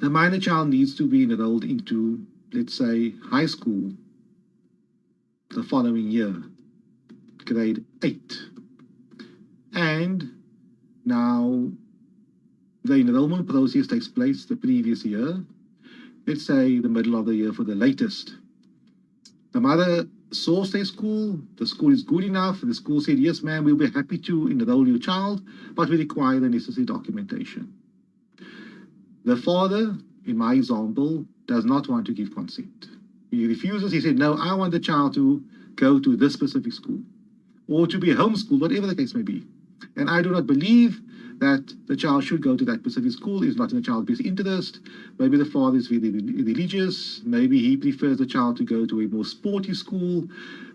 the minor child needs to be enrolled into, let's say, high school the following year, grade 8. And now the enrollment process takes place the previous year, let's say the middle of the year for the latest. The mother sourced a school, the school is good enough, the school said, yes, ma'am, we'll be happy to enroll your child, but we require the necessary documentation. The father, in my example, does not want to give consent. He refuses. He said, no, I want the child to go to this specific school, or to be homeschooled, whatever the case may be. And I do not believe that the child should go to that specific school. It's not in the child's best interest. Maybe the father is really religious. Maybe he prefers the child to go to a more sporty school.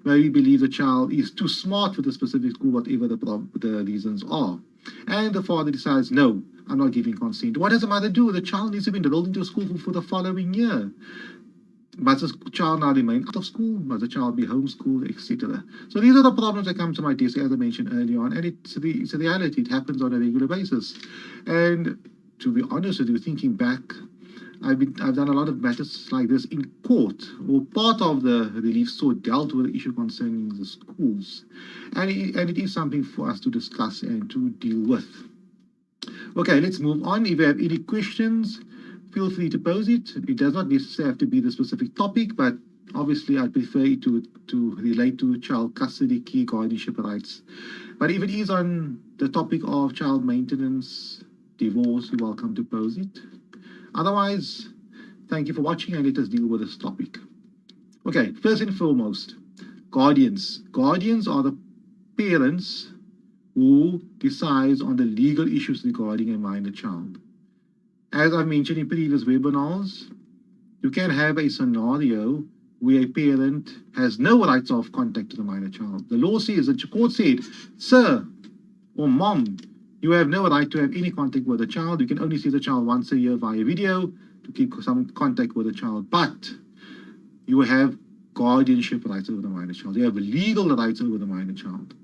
Maybe he believes the child is too smart for the specific school, whatever the reasons are. And the father decides, no, I'm not giving consent. What does the mother do? The child needs to be enrolled into a school for the following year. Must the child now remain out of school? Must the child be homeschooled, etc.? So these are the problems that come to my desk, as I mentioned earlier on, and it's a reality. It happens on a regular basis. And to be honest with you, thinking back, I've done a lot of matters like this in court, or part of the relief sought dealt with the issue concerning the schools, and it is something for us to discuss and to deal with. Okay, let's move on. If you have any questions, feel free to pose it. It does not necessarily have to be the specific topic, but obviously I prefer it to relate to child custody, care, guardianship rights. But if it is on the topic of child maintenance, divorce, you're welcome to pose it. Otherwise, thank you for watching, and let us deal with this topic. Okay, first and foremost, guardians. Guardians are the parents who decides on the legal issues regarding a minor child. As I mentioned in previous webinars, you can have a scenario where a parent has no rights of contact to the minor child. The law says, the court said, sir or mom, you have no right to have any contact with the child. You can only see the child once a year via video to keep some contact with the child. But you have guardianship rights over the minor child. You have legal rights over the minor child.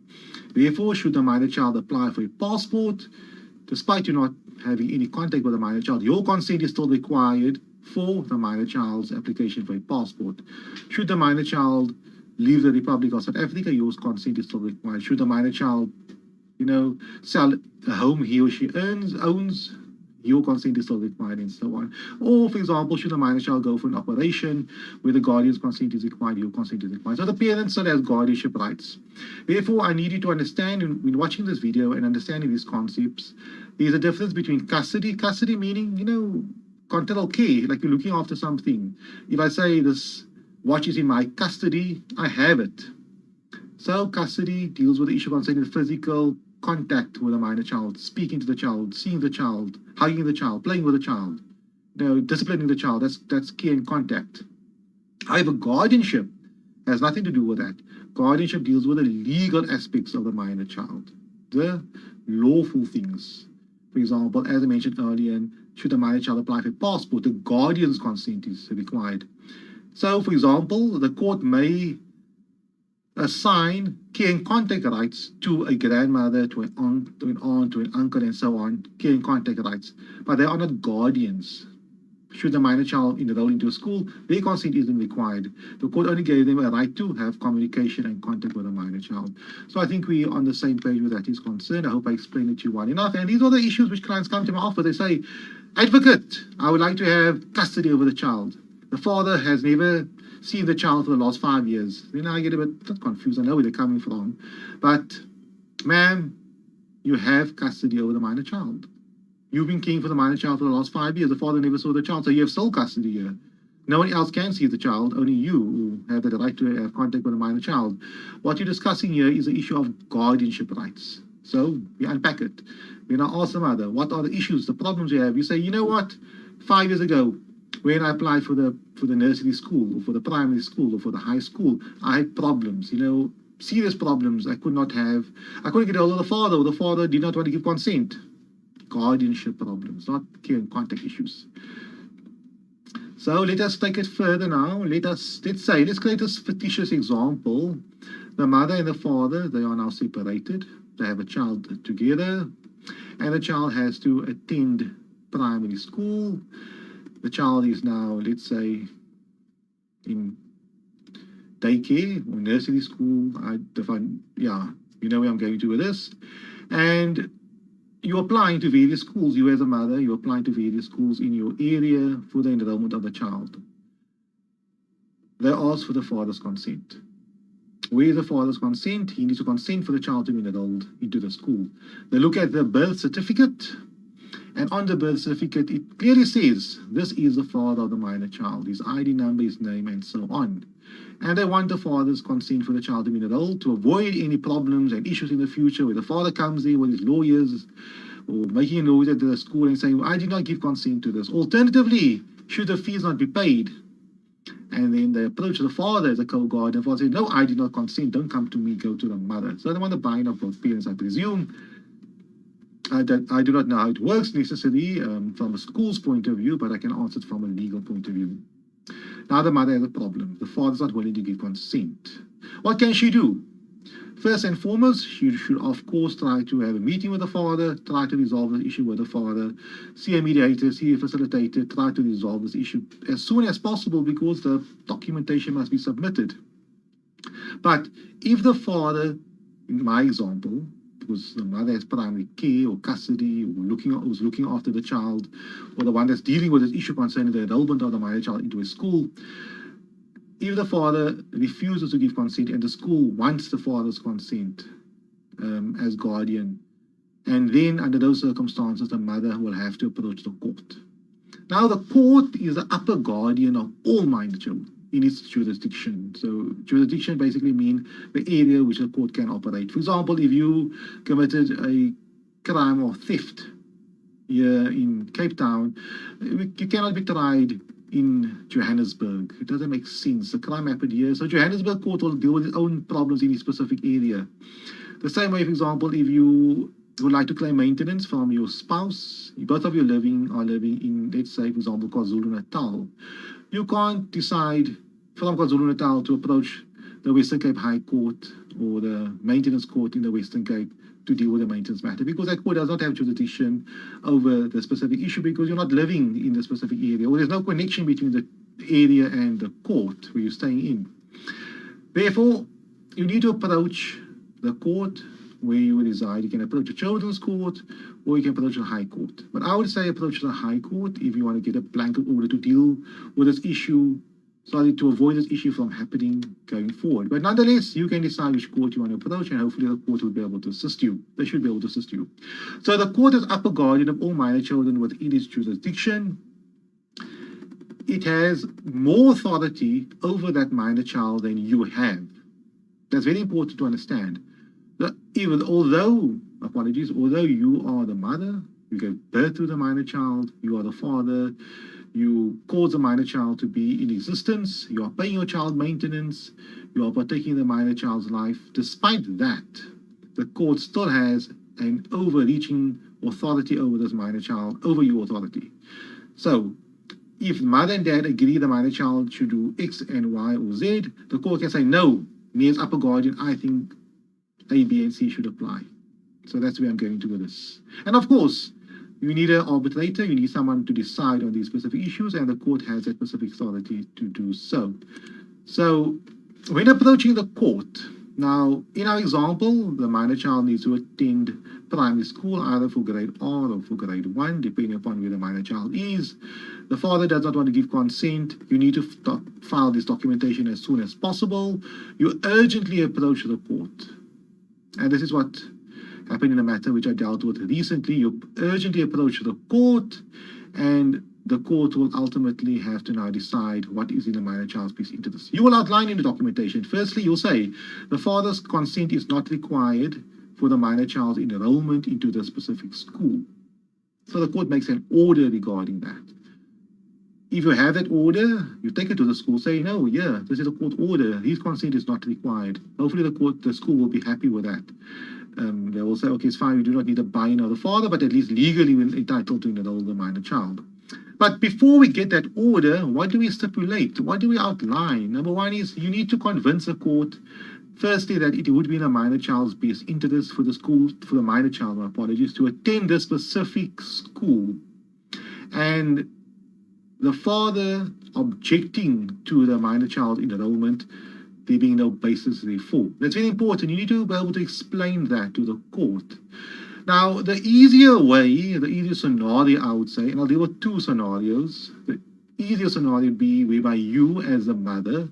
Therefore, should the minor child apply for a passport, despite you not having any contact with the minor child, your consent is still required for the minor child's application for a passport. Should the minor child leave the Republic of South Africa, your consent is still required. Should the minor child, sell a home he or she owns, your consent is still required, and so on. Or, for example, should a minor child go for an operation where the guardian's consent is required, your consent is required. So the parent still has guardianship rights. Therefore, I need you to understand, when watching this video and understanding these concepts, there's a difference between custody. Custody meaning, parental care, like you're looking after something. If I say this watch is in my custody, I have it. So custody deals with the issue concerning physical contact with a minor child, speaking to the child, seeing the child, hugging the child, playing with the child, disciplining the child. That's care and contact. However, guardianship has nothing to do with that. Guardianship deals with the legal aspects of the minor child, the lawful things. For example, as I mentioned earlier, should a minor child apply for a passport, the guardian's consent is required. So, for example, the court may assign care and contact rights to a grandmother, to an aunt, to an uncle, and so on, care and contact rights, but they are not guardians. Should the minor child enroll into a school, their consent isn't required. The court only gave them a right to have communication and contact with a minor child. So I think we're on the same page with that is concerned. I hope I explained it to you well enough. And these are the issues which clients come to my office. They say, advocate, I would like to have custody over the child. The father has never seen the child for the last 5 years. Then I get a bit confused. I know where they're coming from. But, ma'am, you have custody over the minor child. You've been caring for the minor child for the last 5 years. The father never saw the child, so you have sole custody here. No one else can see the child, only you who have the right to have contact with a minor child. What you're discussing here is the issue of guardianship rights. So we unpack it. We now ask the mother, what are the issues, the problems you have? You say, you know what, 5 years ago, when I applied for the nursery school, or for the primary school, or for the high school, I had problems, serious problems. I couldn't get hold of the father, or the father did not want to give consent. Guardianship problems, not care and contact issues. So let us take it further now. Let's create a fictitious example. The mother and the father, they are now separated. They have a child together, and the child has to attend primary school. The child is now, let's say, in daycare or nursery school. You know where I'm going to with this. And you're applying to various schools. You as a mother, you're applying to various schools in your area for the enrollment of the child. They ask for the father's consent. Where is the father's consent? He needs to consent for the child to be enrolled into the school. They look at the birth certificate, and on the birth certificate, it clearly says, this is the father of the minor child, his ID number, his name, and so on. And they want the father's consent for the child to be enrolled to avoid any problems and issues in the future where the father comes in with his lawyers or making a noise at the school and saying, I did not give consent to this. Alternatively, should the fees not be paid? And then they approach the father as a co-guardian. The father says, no, I did not consent. Don't come to me, go to the mother. So they want the buy-in of both parents, I presume. I do not know how it works necessarily from a school's point of view, but I can answer it from a legal point of view. Now the mother has a problem. The father's not willing to give consent. What can she do? First and foremost, you should of course try to have a meeting with the father, try to resolve the issue with the father, see a mediator, see a facilitator, try to resolve this issue as soon as possible because the documentation must be submitted. But if the father, in my example, because the mother has primary care or custody, or who's looking after the child, or the one that's dealing with this issue concerning the enrollment of the minor child into a school, if the father refuses to give consent and the school wants the father's consent as guardian, and then under those circumstances, the mother will have to approach the court. Now, the court is the upper guardian of all minor children in its jurisdiction. So jurisdiction basically means the area which the court can operate. For example, if you committed a crime of theft here in Cape Town, you cannot be tried in Johannesburg. It doesn't make sense. The crime happened here. So Johannesburg court will deal with its own problems in its specific area. The same way, for example, if you would like to claim maintenance from your spouse, both of you are living in, let's say, for example, KwaZulu-Natal, you can't decide from KwaZulu-Natal to approach the Western Cape High Court or the maintenance court in the Western Cape to deal with the maintenance matter, because that court does not have jurisdiction over the specific issue because you're not living in the specific area, or there's no connection between the area and the court where you're staying in. Therefore, you need to approach the court where you reside. You can approach a children's court or you can approach the High Court. But I would say approach the High Court if you want to get a blanket order to deal with this issue, to avoid this issue from happening going forward. But nonetheless, you can decide which court you want to approach, and hopefully the court will be able to assist you. They should be able to assist you. So the court is upper guardian of all minor children within its jurisdiction. It has more authority over that minor child than you have. That's very important to understand. Although you are the mother, you gave birth to the minor child, you are the father, you cause the minor child to be in existence, you are paying your child maintenance, you are partaking in the minor child's life. Despite that, the court still has an overreaching authority over this minor child, over your authority. So, if mother and dad agree the minor child should do X and Y or Z, the court can say, no, me as upper guardian, I think A, B, and C should apply. So that's where I'm going to with this. And of course, you need an arbitrator, you need someone to decide on these specific issues, and the court has that specific authority to do so. So when approaching the court, now in our example, the minor child needs to attend primary school either for grade R or for grade 1, depending upon where the minor child is. The father does not want to give consent. You need to file this documentation as soon as possible. You urgently approach the court. And this is what happened in a matter which I dealt with recently. You urgently approach the court, and the court will ultimately have to now decide what is in the minor child's best interest. You will outline in the documentation. Firstly, you'll say the father's consent is not required for the minor child's enrollment into the specific school. So the court makes an order regarding that. If you have that order, you take it to the school, say, no, yeah, this is a court order. His consent is not required. Hopefully the school will be happy with that. They will say, okay, it's fine, we do not need a buy-in of the father, but at least legally we're entitled to enroll the minor child. But before we get that order, what do we stipulate? What do we outline? Number one is you need to convince the court, firstly, that it would be in a minor child's best interest for the school, for the minor child, my apologies, to attend a specific school. And the father objecting to the minor child enrollment, there being no basis therefore. That's very important. You need to be able to explain that to the court. Now, the easier way, the easier scenario, I would say, and I'll deal with two scenarios. The easier scenario would be whereby you, as a mother,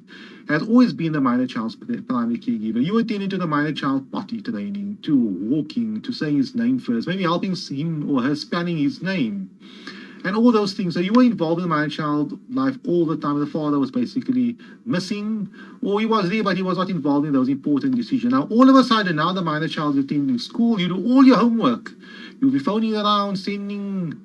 has always been the minor child's primary caregiver. You attended to the minor child potty training, to walking, to saying his name first, maybe helping him or her spelling his name, and all those things. So you were involved in the minor child life all the time. The father was basically missing, or he was there, but he was not involved in those important decisions. Now, all of a sudden, now the minor child is attending school. You do all your homework. You'll be phoning around, sending,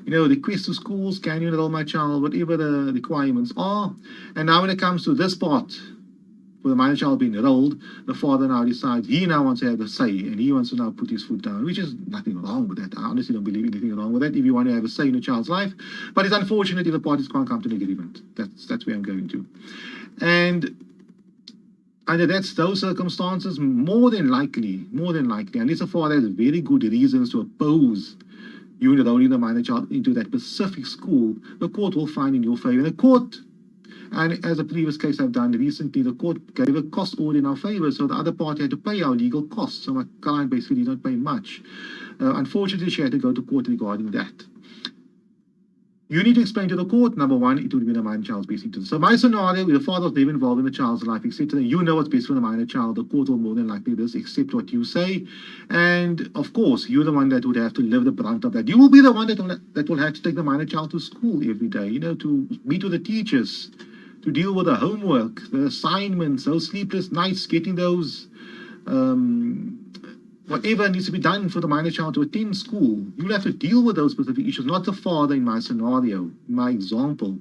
requests to schools, can you enroll my child, whatever the requirements are. And now when it comes to this part, for the minor child being enrolled, the father now decides he now wants to have a say, and he wants to now put his foot down, which is nothing wrong with that. I honestly don't believe anything wrong with that if you want to have a say in a child's life. But it's unfortunate if the parties can't come to an agreement. That's where I'm going to. And under those circumstances, more than likely, unless the father has very good reasons to oppose you enrolling the minor child into that specific school, the court will find in your favor. And the court, and as a previous case I've done recently, the court gave a cost order in our favor, so the other party had to pay our legal costs. So my client basically did not pay much. Unfortunately, she had to go to court regarding that. You need to explain to the court, number one, it would be the minor child's best interest. So my scenario, where the father was never involved in the child's life, etc., you know what's best for the minor child, the court will more than likely just accept what you say. And of course, you're the one that would have to live the brunt of that. You will be the one that will have to take the minor child to school every day, to meet with the teachers, to deal with the homework, the assignments, those sleepless nights, getting those whatever needs to be done for the minor child to attend school. You'll have to deal with those specific issues, not the father in my scenario, in my example.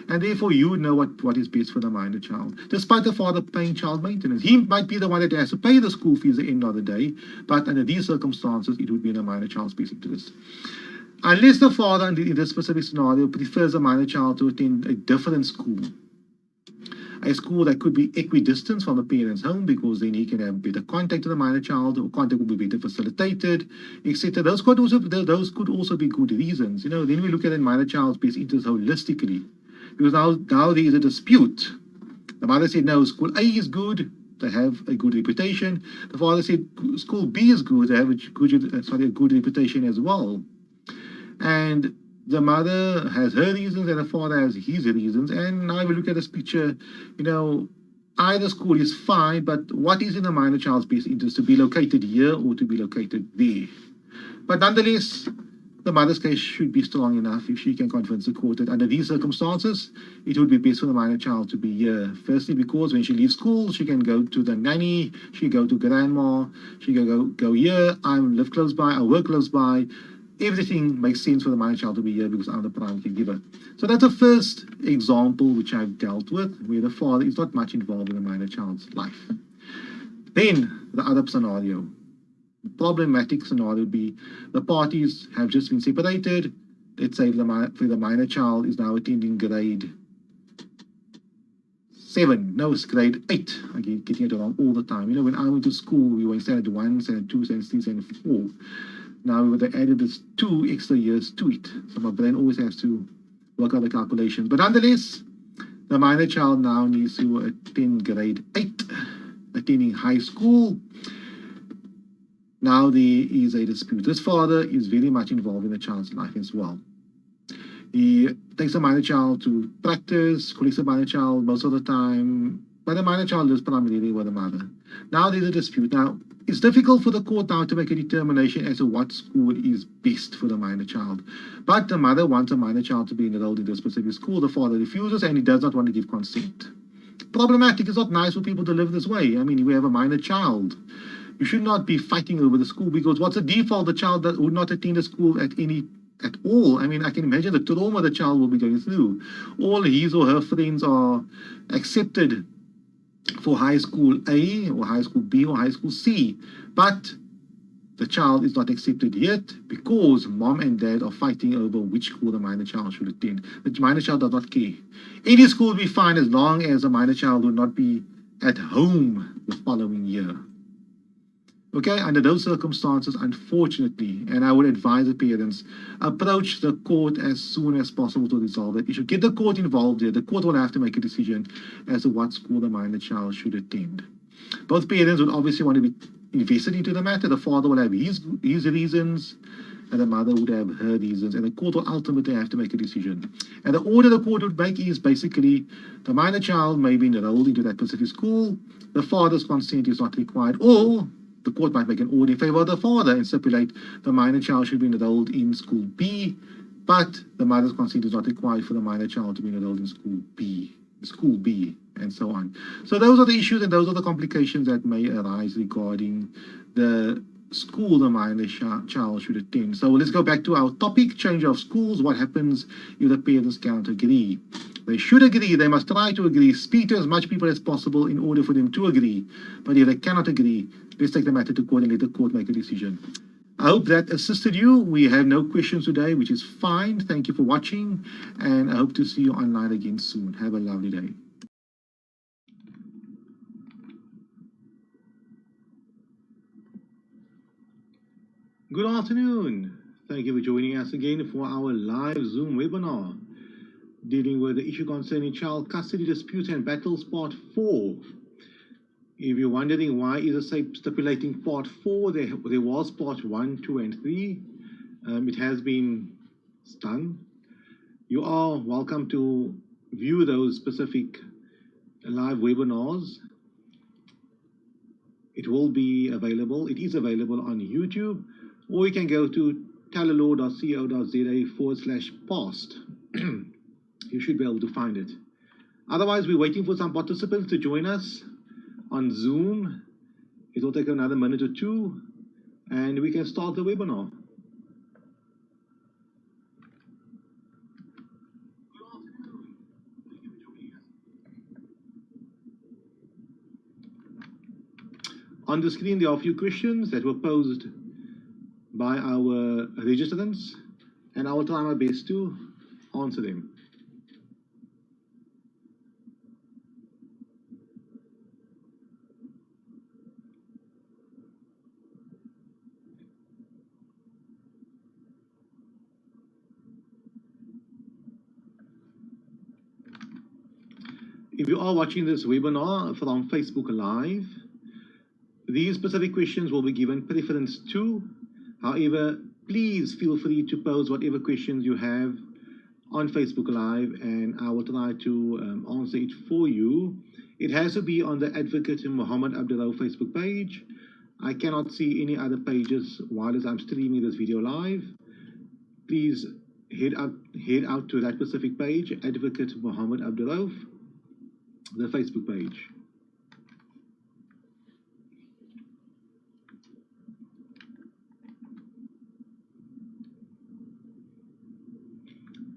And therefore, you would know what is best for the minor child. Despite the father paying child maintenance, he might be the one that has to pay the school fees at the end of the day, but under these circumstances, it would be in the minor child's best interest. Unless the father, in this specific scenario, prefers the minor child to attend a different school, a school that could be equidistant from the parent's home, because then he can have better contact with the minor child, or contact will be better facilitated, etc. Those could also be good reasons. Then we look at the minor child's best interest holistically, because now there is a dispute. The mother said, no, school A is good, they have a good reputation. The father said school B is good, they have a good reputation as well. And the mother has her reasons and the father has his reasons. And now we look at this picture, either school is fine, but what is in the minor child's best interest, to be located here or to be located there? But nonetheless, the mother's case should be strong enough if she can convince the court that under these circumstances, it would be best for the minor child to be here. Firstly, because when she leaves school, she can go to the nanny, she can go to grandma, she can go here, I live close by, I work close by. Everything makes sense for the minor child to be here because I'm the primary caregiver. So that's the first example which I've dealt with, where the father is not much involved in the minor child's life. Then the other scenario, problematic scenario, would be the parties have just been separated. Let's say the minor child is now attending grade 7, no, it's grade 8. Again, getting it wrong all the time. When I went to school, we were in standard 1, standard 2, standard 3, standard 4. Now they added this 2 extra years to it. So my brain always has to work out the calculations. But nonetheless, the minor child now needs to attend grade 8, attending high school. Now there is a dispute. This father is very much involved in the child's life as well. He takes the minor child to practice, collects the minor child most of the time, but the minor child lives primarily with the mother. Now there's a dispute. Now, it's difficult for the court now to make a determination as to what school is best for the minor child. But the mother wants a minor child to be enrolled in a specific school. The father refuses, and he does not want to give consent. Problematic. It's not nice for people to live this way. I mean, we have a minor child. You should not be fighting over the school, because what's the default? The child that would not attend a school at all. I mean, I can imagine the trauma the child will be going through. All his or her friends are accepted for high school A or high school B or high school C, but the child is not accepted yet because mom and dad are fighting over which school the minor child should attend. The minor child does not care. Any school will be fine as long as the minor child will not be at home the following year. Okay, under those circumstances, unfortunately, and I would advise the parents, approach the court as soon as possible to resolve that issue. Get the court involved here. The court will have to make a decision as to what school the minor child should attend. Both parents would obviously want to be invested into the matter. The father will have his reasons, and the mother would have her reasons, and the court will ultimately have to make a decision. And the order the court would make is basically the minor child may be enrolled into that specific school, the father's consent is not required, or the court might make an order in favor of the father and stipulate the minor child should be enrolled in school B, but the mother's consent is not required for the minor child to be enrolled in school B, and so on. So those are the issues and those are the complications that may arise regarding the school the minor child should attend. So let's go back to our topic, change of schools. What happens if the parents can't agree? They should agree. They must try to agree. Speak to as much people as possible in order for them to agree. But if they cannot agree, let's take the matter to court and let the court make a decision. I hope that assisted you. We have no questions today, which is fine. Thank you for watching, and I hope to see you online again soon. Have a lovely day. Good afternoon. Thank you for joining us again for our live Zoom webinar dealing with the issue concerning child custody disputes and battles part 4. If you're wondering why is it stipulating part 4, there was part 1, 2, and 3. It has been done. You are welcome to view those specific live webinars. It will be available. It is available on YouTube, or you can go to talalaw.co.za/past. You should be able to find it. Otherwise, we're waiting for some participants to join us on Zoom. It will take another minute or two, and we can start the webinar. On the screen, there are a few questions that were posed by our registrants, and I will try my best to answer them. If you are watching this webinar from Facebook Live, these specific questions will be given preference to. However, please feel free to pose whatever questions you have on Facebook Live, and I will try to answer it for you. It has to be on the Advocate Muhammad Abduroaf Facebook page. I cannot see any other pages while I'm streaming this video live. Please head out to that specific page, Advocate Muhammad Abduroaf, the Facebook page.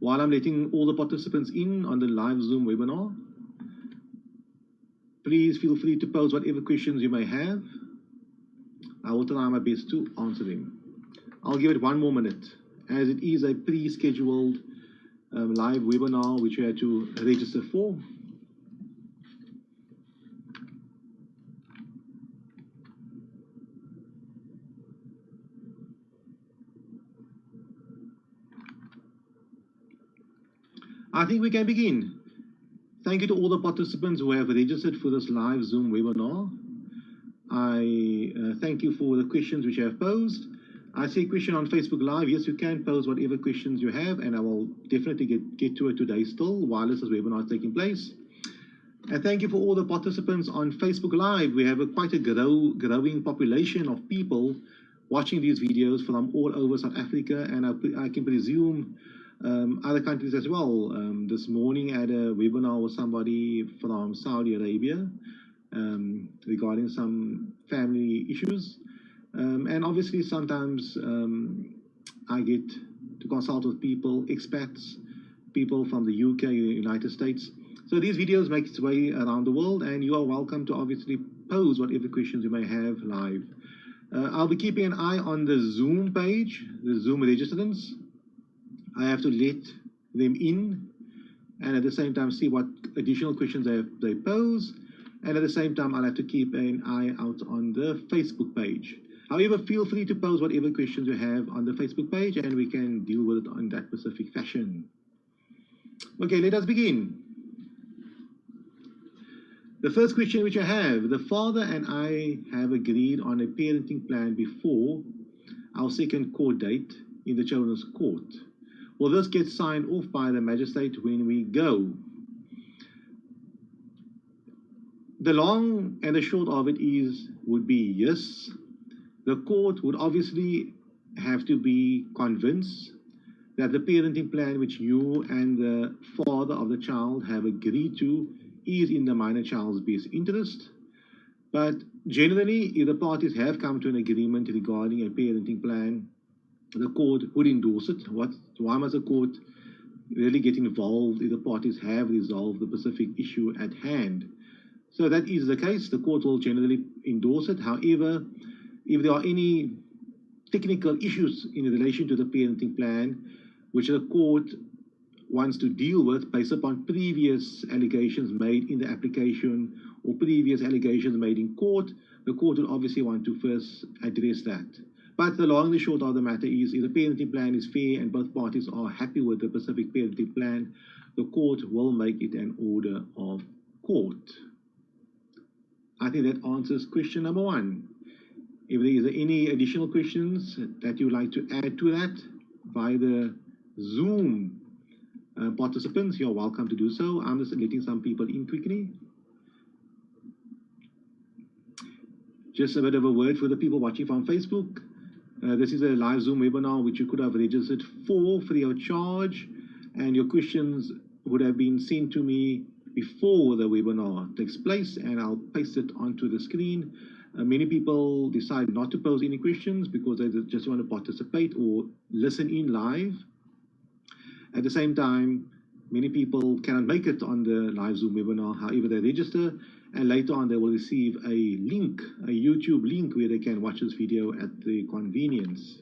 While I'm letting all the participants in on the live Zoom webinar, please feel free to pose whatever questions you may have. I will try my best to answer them. I'll give it one more minute, as it is a pre-scheduled live webinar which you had to register for. I think we can begin. Thank you to all the participants who have registered for this live Zoom webinar. I thank you for the questions which you have posed. I see a question on Facebook Live. Yes, you can pose whatever questions you have, and I will definitely get to it today still while this webinar is taking place. And thank you for all the participants on Facebook Live. We have quite a growing population of people watching these videos from all over South Africa, and I can presume other countries as well. This morning I had a webinar with somebody from Saudi Arabia regarding some family issues. And obviously sometimes I get to consult with people, expats, people from the UK, United States. So these videos make its way around the world, and you are welcome to obviously pose whatever questions you may have live. I'll be keeping an eye on the Zoom page, the Zoom registrants. I have to let them in, and at the same time see what additional questions they pose, and at the same time I'll have to keep an eye out on the Facebook page. However, feel free to pose whatever questions you have on the Facebook page, and we can deal with it in that specific fashion. Okay, let us begin. The first question which I have: the father and I have agreed on a parenting plan before our second court date in the children's court. Will this get signed off by the magistrate when we go? The long and the short of it would be yes. The court would obviously have to be convinced that the parenting plan which you and the father of the child have agreed to is in the minor child's best interest. But generally, if the parties have come to an agreement regarding a parenting plan, the court would endorse it. Why must the court really get involved if the parties have resolved the specific issue at hand? So that is the case. The court will generally endorse it. However, if there are any technical issues in relation to the parenting plan, which the court wants to deal with based upon previous allegations made in the application or previous allegations made in court, the court will obviously want to first address that. But the long and the short of the matter is, if the parenting plan is fair and both parties are happy with the specific parenting plan, the court will make it an order of court. I think that answers question number 1. If there is any additional questions that you would like to add to that by the Zoom participants, you're welcome to do so. I'm just letting some people in quickly. Just a bit of a word for the people watching from Facebook. This is a live Zoom webinar which you could have registered for free of charge, and your questions would have been sent to me before the webinar takes place, and I'll paste it onto the screen. Many people decide not to pose any questions because they just want to participate or listen in live. At the same time, many people cannot make it on the live Zoom webinar. However, they register, and later on they will receive a link, a YouTube link, where they can watch this video at their convenience.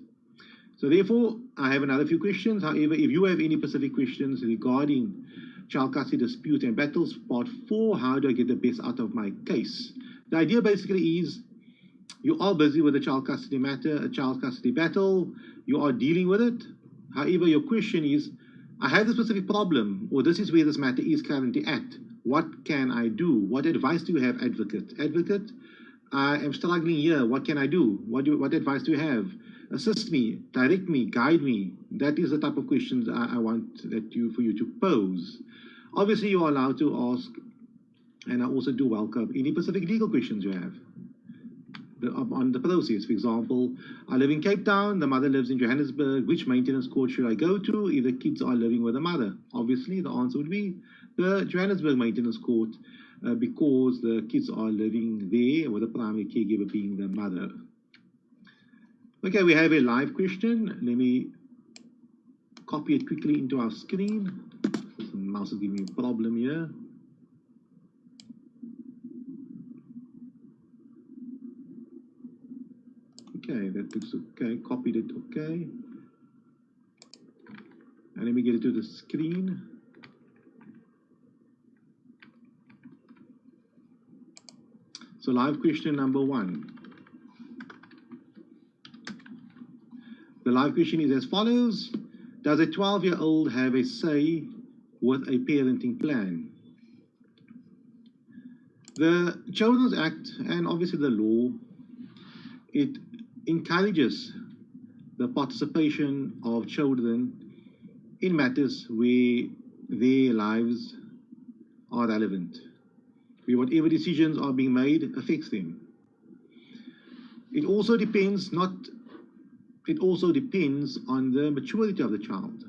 So therefore, I have another few questions. However, if you have any specific questions regarding child custody disputes and battles, part 4, how do I get the best out of my case? The idea basically is you are busy with a child custody matter, a child custody battle, you are dealing with it. However, your question is, I have a specific problem, or this is where this matter is currently at. What can I do? What advice do you have, advocate? Advocate, I am struggling here. What can I do? What advice do you have? Assist me, direct me, guide me. That is the type of questions I want for you to pose. Obviously, you are allowed to ask, and I also do welcome any specific legal questions you have on the process. For example, I live in Cape Town, the mother lives in Johannesburg. Which maintenance court should I go to if the kids are living with the mother? Obviously, the answer would be the Johannesburg maintenance court because the kids are living there with the primary caregiver being the mother. Okay, we have a live question. Let me copy it quickly into our screen. The mouse is giving me a problem here. Okay, that looks okay. Copied it, okay. And let me get it to the screen. So live question number 1. The live question is as follows. Does a 12-year-old have a say with a parenting plan? The Children's Act, and obviously the law, it encourages the participation of children in matters where their lives are relevant, where whatever decisions are being made affects them. It also depends on the maturity of the child.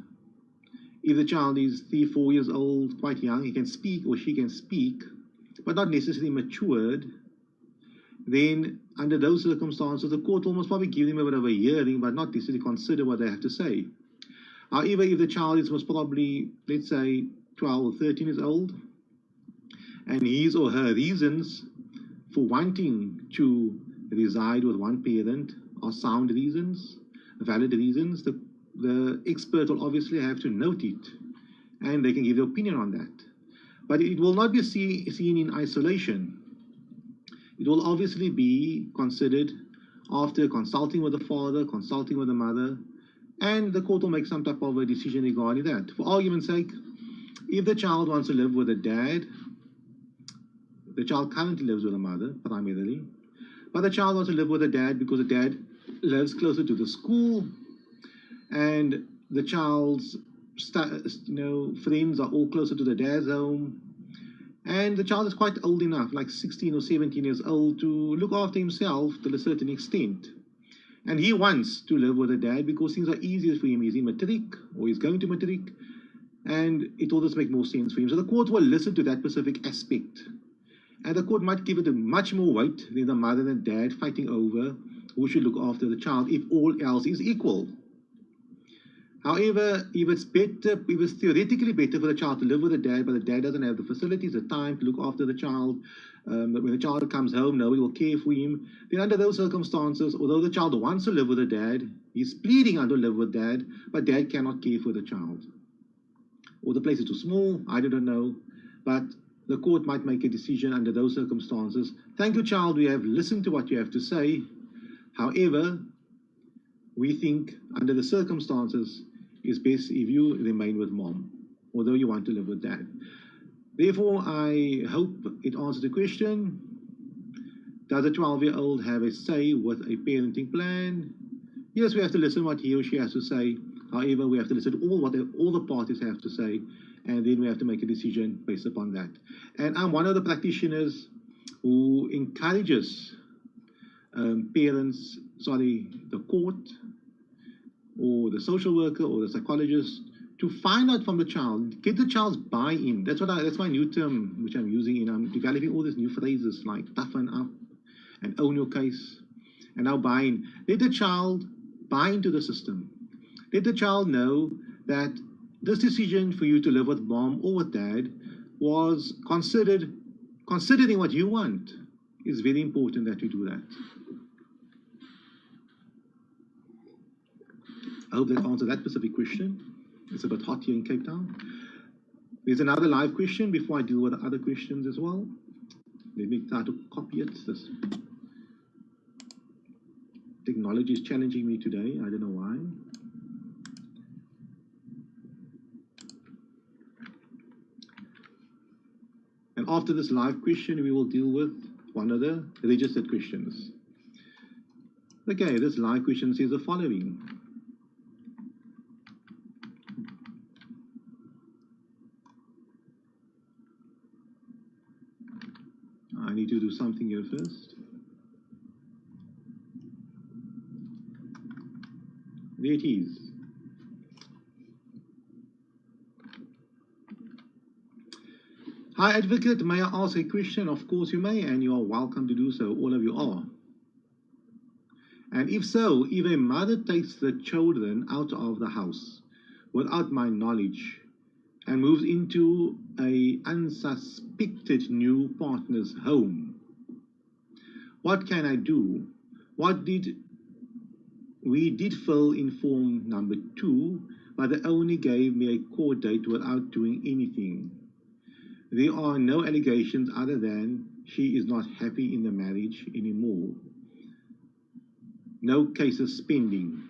If the child is 3-4 years old, quite young, he can speak or she can speak, but not necessarily matured, then under those circumstances, the court will most probably give them a bit of a hearing, but not necessarily consider what they have to say. However, if the child is most probably, let's say, 12 or 13 years old, and his or her reasons for wanting to reside with one parent are sound reasons, valid reasons, the expert will obviously have to note it, and they can give their opinion on that. But it will not be seen in isolation. It will obviously be considered after consulting with the father, consulting with the mother, and the court will make some type of a decision regarding that. For argument's sake, if the child wants to live with a dad, the child currently lives with a mother, primarily, but the child wants to live with a dad because the dad lives closer to the school, and the child's friends are all closer to the dad's home, and the child is quite old enough, like 16 or 17 years old, to look after himself to a certain extent. And he wants to live with a dad because things are easier for him. He's in matric, or he's going to matric, and it will just make more sense for him. So the court will listen to that specific aspect. And the court might give it a much more weight than the mother and dad fighting over who should look after the child if all else is equal. However, if it's theoretically better for the child to live with the dad, but the dad doesn't have the facilities, the time to look after the child, when the child comes home, nobody will care for him, then under those circumstances, although the child wants to live with the dad, he's pleading to live with dad, but dad cannot care for the child. Or the place is too small, I don't know, but the court might make a decision under those circumstances. Thank you, child, we have listened to what you have to say. However, we think under the circumstances it's best if you remain with mom, although you want to live with dad. Therefore, I hope it answers the question, does a 12-year-old have a say with a parenting plan? Yes, we have to listen what he or she has to say. However, we have to listen to all the parties have to say, and then we have to make a decision based upon that. And I'm one of the practitioners who encourages the court or the social worker or the psychologist to find out from the child, get the child's buy-in. That's my new term which I'm using, and I'm developing all these new phrases like toughen up and own your case, and now buy-in. Let the child buy into the system. Let the child know that this decision for you to live with mom or with dad was considering what you want. It's very important that you do that. I hope that answered that specific question. It's a bit hot here in Cape Town. There's another live question before I deal with the other questions as well. Let me try to copy it. This technology is challenging me today. I don't know why. And after this live question, we will deal with one of the registered questions. Okay, this live question says the following. I need to do something here first. There it is. Hi, advocate, may I ask a question? Of course you may, and you are welcome to do so. All of you are. And if so, if a mother takes the children out of the house without my knowledge and moves into an unsuspected new partner's home, what can I do? We did fill in form number 2, but they only gave me a court date without doing anything. There are no allegations other than she is not happy in the marriage anymore. No cases pending.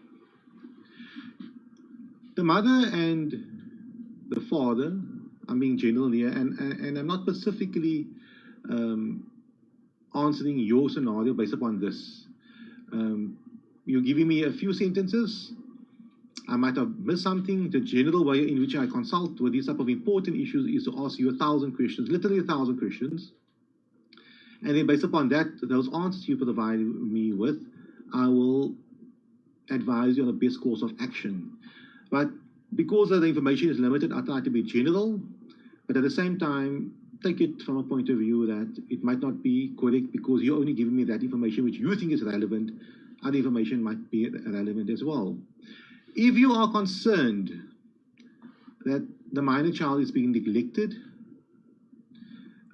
The mother and the father, I'm being general here, and I'm not specifically answering your scenario based upon this. You're giving me a few sentences. I might have missed something. The general way in which I consult with these type of important issues is to ask you 1,000 questions, literally 1,000 questions. And then based upon that, those answers you provide me with, I will advise you on the best course of action. But because the information is limited, I try to be general, but at the same time, take it from a point of view that it might not be correct because you're only giving me that information which you think is relevant. Other information might be relevant as well. If you are concerned that the minor child is being neglected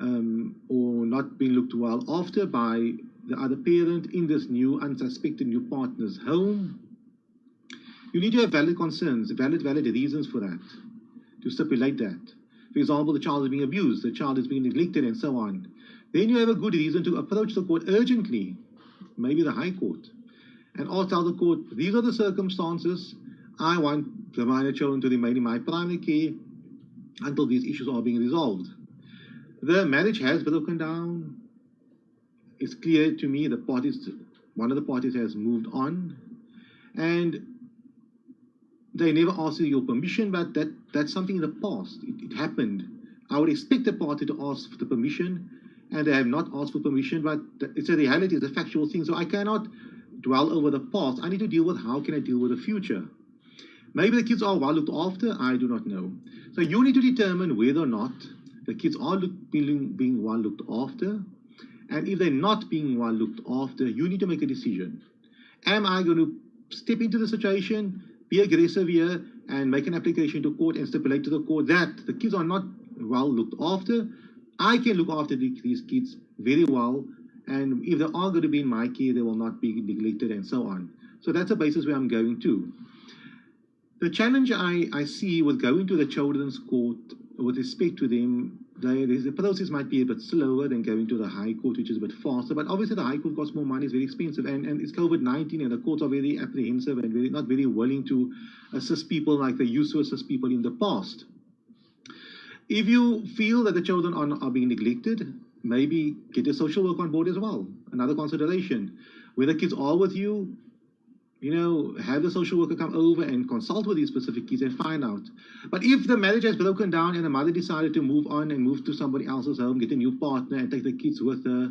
or not being looked well after by the other parent in this new unsuspected new partner's home, you need to have valid concerns, valid reasons for that, to stipulate that. For example, the child is being abused, the child is being neglected, and so on. Then you have a good reason to approach the court urgently, maybe the High Court, and tell the court, these are the circumstances. I want the minor children to remain in my primary care until these issues are being resolved. The marriage has broken down. It's clear to me one of the parties has moved on, and they never asked you your permission, but that's something in the past. It happened. I would expect the party to ask for the permission, and they have not asked for permission, but it's a reality, it's a factual thing. So I cannot dwell over the past. I need to deal with how can I deal with the future. Maybe the kids are well looked after, I do not know. So you need to determine whether or not the kids are being well looked after, and if they're not being well looked after, you need to make a decision. Am I going to step into the situation, be aggressive here, and make an application to court and stipulate to the court that the kids are not well looked after? I can look after these kids very well, and if they are going to be in my care, they will not be neglected, and so on. So that's a basis where I'm going to. The challenge I see with going to the children's court with respect to them the process might be a bit slower than going to the High Court, which is a bit faster. But obviously, the High Court costs more money, it's very expensive, and it's COVID-19, and the courts are very apprehensive and not very willing to assist people like they used to assist people in the past. If you feel that the children are being neglected, maybe get a social worker on board as well. Another consideration. Where the kids are with you, have the social worker come over and consult with these specific kids and find out. But if the marriage has broken down and the mother decided to move on and move to somebody else's home, get a new partner and take the kids with her,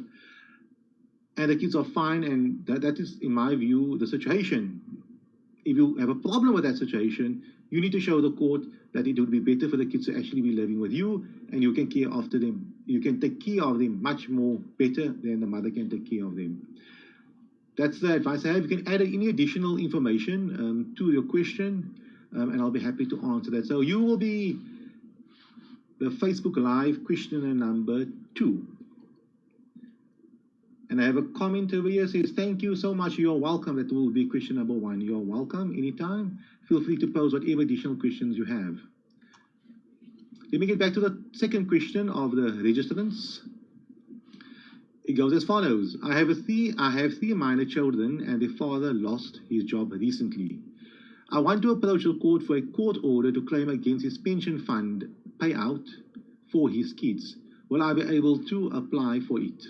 and the kids are fine, and that is, in my view, the situation. If you have a problem with that situation, you need to show the court that it would be better for the kids to actually be living with you, and you can care after them. You can take care of them much more better than the mother can take care of them. That's the advice I have. You can add any additional information to your question, and I'll be happy to answer that. So you will be the Facebook Live questioner number 2. And I have a comment over here, says, thank you so much, you're welcome. That will be question number 1. You're welcome anytime. Feel free to pose whatever additional questions you have. Let me get back to the second question of the registrants. It goes as follows. I have 3 minor children and their father lost his job recently. I want to approach the court for a court order to claim against his pension fund payout for his kids. Will I be able to apply for it?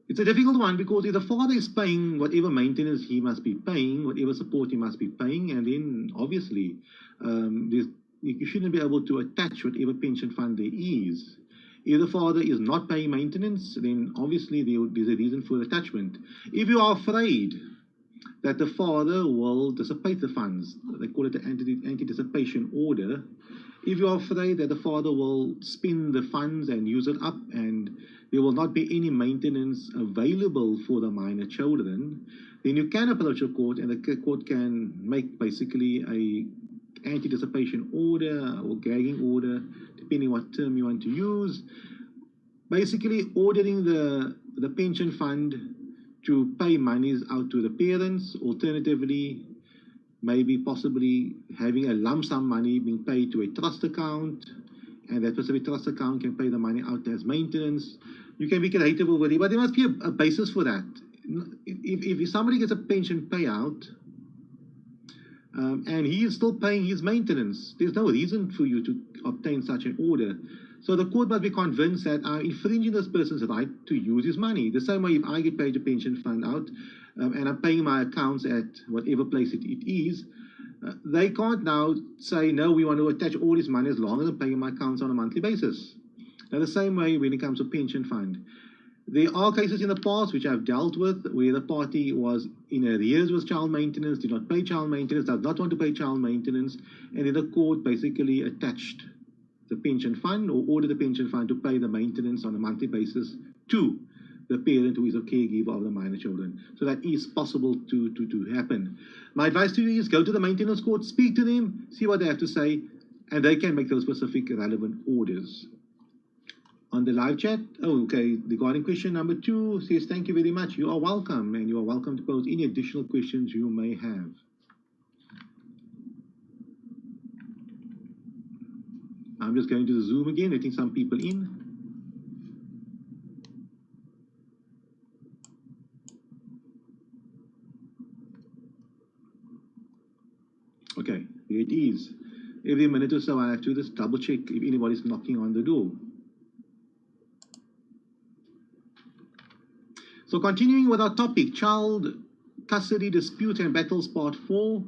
It's a difficult one because if the father is paying whatever maintenance he must be paying, whatever support he must be paying, and then obviously you shouldn't be able to attach whatever pension fund there is. If the father is not paying maintenance, then obviously there's a reason for attachment. If you are afraid that the father will dissipate the funds, they call it the anti-dissipation order. If you are afraid that the father will spend the funds and use it up and there will not be any maintenance available for the minor children, then you can approach the court and the court can make basically a anti-dissipation order or gagging order, depending what term you want to use, basically ordering the pension fund to pay monies out to the parents, alternatively maybe possibly having a lump sum money being paid to a trust account, and that specific trust account can pay the money out as maintenance. You can be creative over it, but there must be a basis for that. If somebody gets a pension payout, and he is still paying his maintenance, there's no reason for you to obtain such an order. So the court must be convinced that I'm infringing this person's right to use his money. The same way if I get paid a pension fund out and I'm paying my accounts at whatever place it is, they can't now say, no, we want to attach all his money as long as I'm paying my accounts on a monthly basis. Now the same way when it comes to pension fund. There are cases in the past which I've dealt with where the party was in arrears with child maintenance, did not pay child maintenance, does not want to pay child maintenance, and then the court basically attached the pension fund or ordered the pension fund to pay the maintenance on a monthly basis to the parent who is a caregiver of the minor children. So that is possible to happen. My advice to you is go to the maintenance court, speak to them, see what they have to say, and they can make those specific relevant orders. On the live chat, regarding question number 2, says, thank you very much. You are welcome, and you are welcome to pose any additional questions you may have. I'm just going to the Zoom again, letting some people in. Okay, here it is. Every minute or so I have to just double check if anybody's knocking on the door. So continuing with our topic, child custody disputes and battles part 4,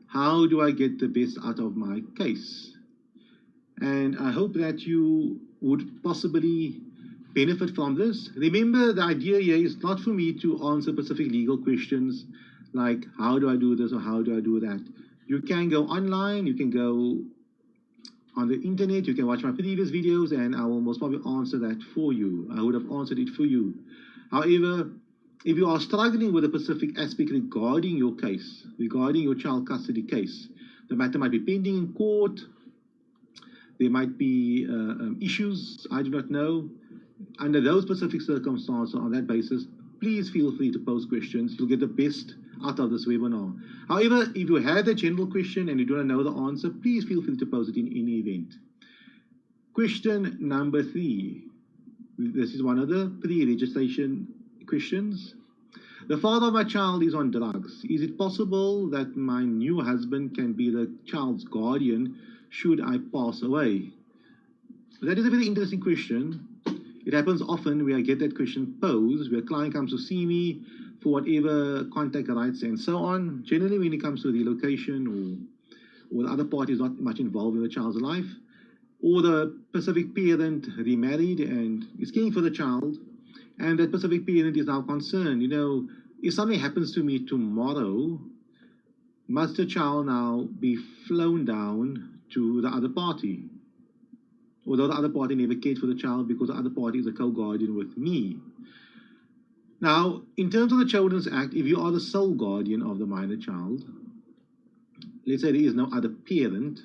how do I get the best out of my case? And I hope that you would possibly benefit from this. Remember, the idea here is not for me to answer specific legal questions like how do I do this or how do I do that. You can go online, you can go on the internet, you can watch my previous videos, and I will most probably answer that for you. I would have answered it for you. However, if you are struggling with a specific aspect regarding your case, regarding your child custody case, the matter might be pending in court, there might be issues, I do not know. Under those specific circumstances, on that basis, please feel free to pose questions. You'll get the best out of this webinar. However, if you have a general question and you do not know the answer, please feel free to pose it in any event. Question number 3. This is one of the pre-registration questions. The father of my child is on drugs. Is it possible that my new husband can be the child's guardian should I pass away? That is a very interesting question. It happens often where I get that question posed, where a client comes to see me for whatever contact rights and so on. Generally, when it comes to relocation or the other party is not much involved in the child's life, or the specific parent remarried and is caring for the child, and that specific parent is now concerned, if something happens to me tomorrow, must the child now be flown down to the other party? Although the other party never cared for the child because the other party is a co-guardian with me. Now, in terms of the Children's Act, if you are the sole guardian of the minor child, let's say there is no other parent,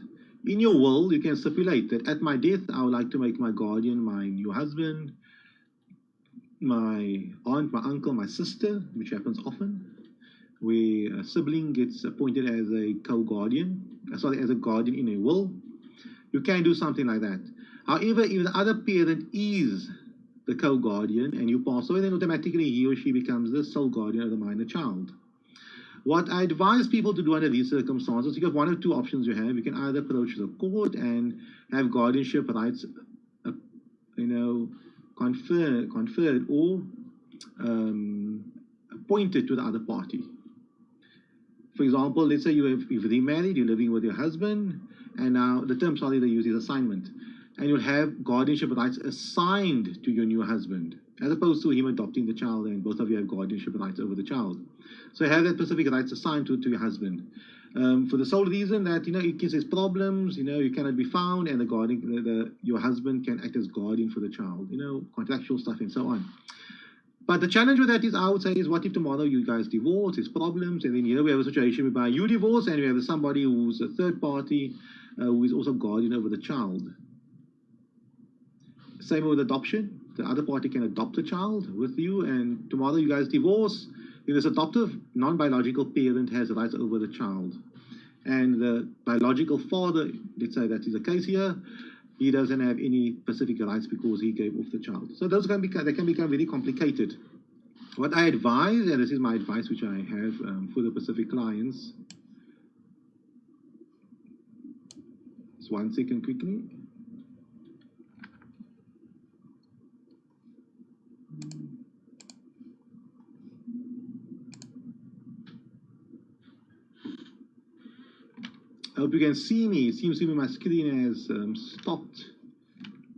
in your will, you can stipulate that at my death, I would like to make my guardian my new husband, my aunt, my uncle, my sister, which happens often, where a sibling gets appointed as a co-guardian, as a guardian in a will. You can do something like that. However, if the other parent is the co-guardian and you pass away, then automatically he or she becomes the sole guardian of the minor child. What I advise people to do under these circumstances, you have one or two options you have. You can either approach the court and have guardianship rights, conferred or appointed to the other party. For example, let's say you've remarried, you're living with your husband, and now the term they use is assignment. And you'll have guardianship rights assigned to your new husband, as opposed to him adopting the child and both of you have guardianship rights over the child. So you have that specific rights assigned to your husband. For the sole reason that, in case there's problems, you cannot be found, and your husband can act as guardian for the child, contractual stuff and so on. But the challenge with that is, I would say, is what if tomorrow you guys divorce, there's problems, and then here we have a situation whereby you divorce and we have somebody who's a third party who is also guardian over the child. Same with adoption. The other party can adopt the child with you, and tomorrow you guys divorce. This adoptive, non-biological parent has rights over the child. And the biological father, let's say that is the case here, he doesn't have any specific rights because he gave off the child. So they can become very complicated. What I advise, and this is my advice which I have for the specific clients. Just 1 second quickly. I hope you can see me. It seems to me my screen has stopped.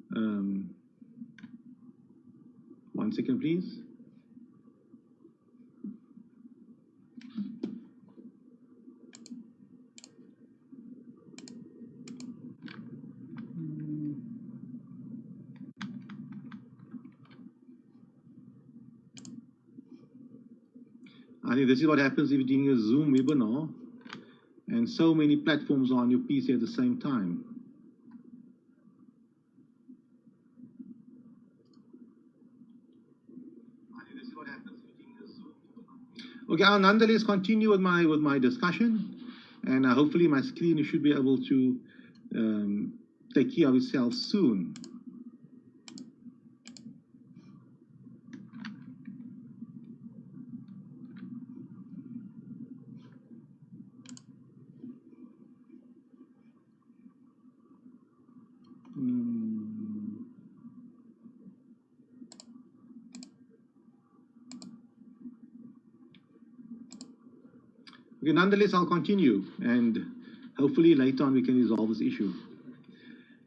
1 second, please. I think this is what happens if you're doing a Zoom webinar and so many platforms are on your PC at the same time. Okay, I'll nonetheless continue with my discussion, and hopefully my screen should be able to take care of itself soon. Okay, nonetheless, I'll continue, and hopefully later on we can resolve this issue.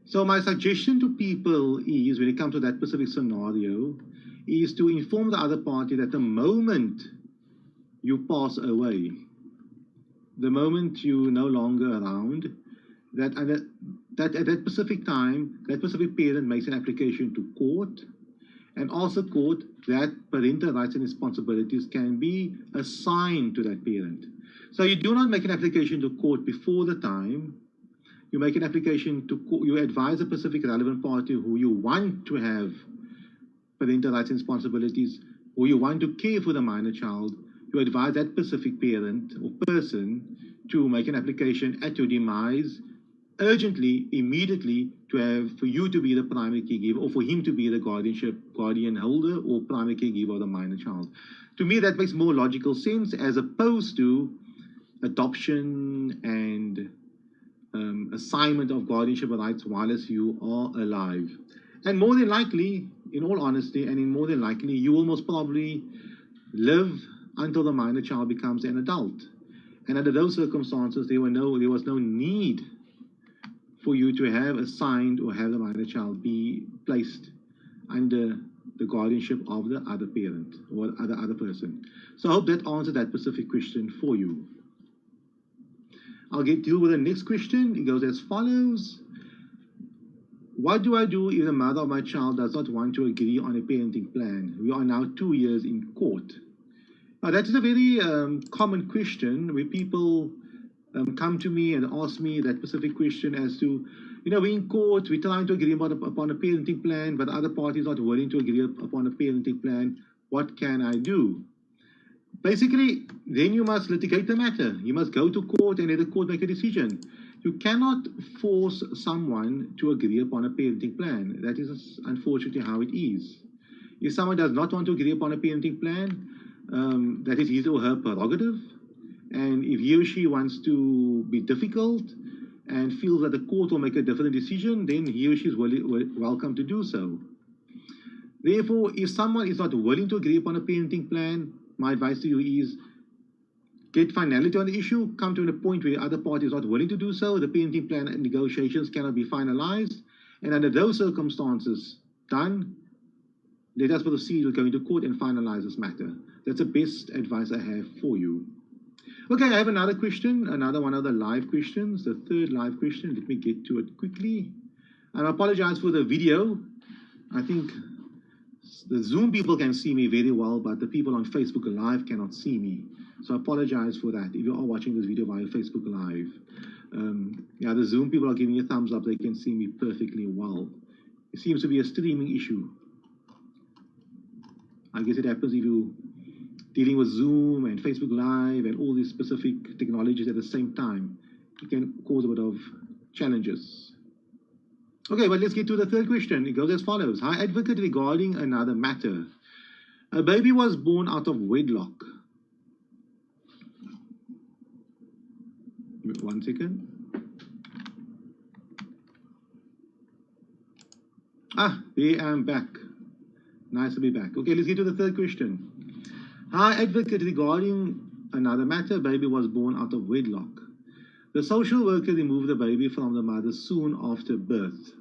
So my suggestion to people is, when it comes to that specific scenario, is to inform the other party that the moment you pass away, the moment you're no longer around, that at that specific time, that specific parent makes an application to court, and also court that parental rights and responsibilities can be assigned to that parent. So you do not make an application to court before the time. You make an application to court, you advise a specific relevant party who you want to have parental rights and responsibilities, or you want to care for the minor child. You advise that specific parent or person to make an application at your demise urgently, immediately, for you to be the primary caregiver, or for him to be the guardian holder or primary caregiver of the minor child. To me, that makes more logical sense as opposed to adoption and assignment of guardianship rights whilst you are alive. And more than likely, in all honesty, more than likely, you will most probably live until the minor child becomes an adult. And under those circumstances, there was no need for you to have assigned or have the minor child be placed under the guardianship of the other parent or the other person. So I hope that answered that specific question for you. I'll deal with the next question. It goes as follows. What do I do if the mother of my child does not want to agree on a parenting plan? We are now 2 years in court. Now, that is a very common question where people come to me and ask me that specific question as to, we're in court, we're trying to agree upon a parenting plan, but the other party is not willing to agree upon a parenting plan. What can I do? Basically, then you must litigate the matter. You must go to court and let the court make a decision. You cannot force someone to agree upon a parenting plan. That is unfortunately how it is. If someone does not want to agree upon a parenting plan, that is his or her prerogative. And if he or she wants to be difficult and feels that the court will make a different decision, then he or she is welcome to do so. Therefore, if someone is not willing to agree upon a parenting plan, my advice to you is get finality on the issue, come to a point where the other party is not willing to do so, the parenting plan and negotiations cannot be finalized, and under those circumstances, done, let us proceed with going to court and finalize this matter. That's the best advice I have for you. Okay, I have another question, another one of the live questions, the third live question. Let me get to it quickly. And I apologize for the video. I think the Zoom people can see me very well, but the people on Facebook Live cannot see me. So I apologize for that if you are watching this video via Facebook Live. Yeah, the Zoom people are giving me a thumbs up. They can see me perfectly well. It seems to be a streaming issue. I guess it happens if you're dealing with Zoom and Facebook Live and all these specific technologies at the same time. It can cause a bit of challenges. Okay, but let's get to the third question. It goes as follows. Hi, advocate, regarding another matter. A baby was born out of wedlock. One second. There I'm back. Nice to be back. Okay, let's get to the third question. Hi, advocate, regarding another matter. Baby was born out of wedlock. The social worker removed the baby from the mother soon after birth.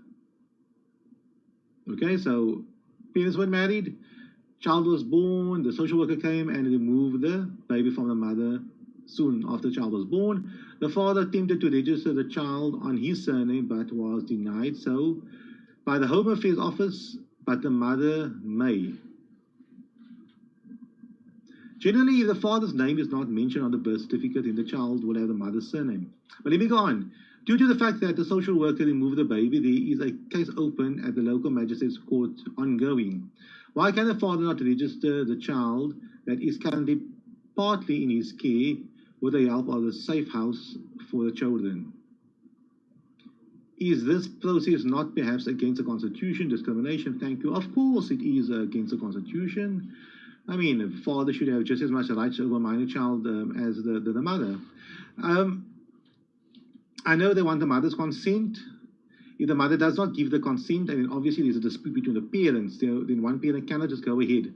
Okay, so parents were married, child was born, the social worker came and removed the baby from the mother soon after the child was born. The father attempted to register the child on his surname but was denied so by the Home Affairs Office, but the mother may. Generally, if the father's name is not mentioned on the birth certificate, then the child will have the mother's surname. But let me go on. Due to the fact that the social worker removed the baby, there is a case open at the local magistrate's court ongoing. Why can the father not register the child that is currently partly in his care with the help of the safe house for the children? Is this process not perhaps against the Constitution, discrimination? Thank you. Of course it is against the Constitution. I mean, a father should have just as much rights over a minor child as the mother. I know they want the mother's consent. If the mother does not give the consent, and then obviously there's a dispute between the parents, then one parent cannot just go ahead.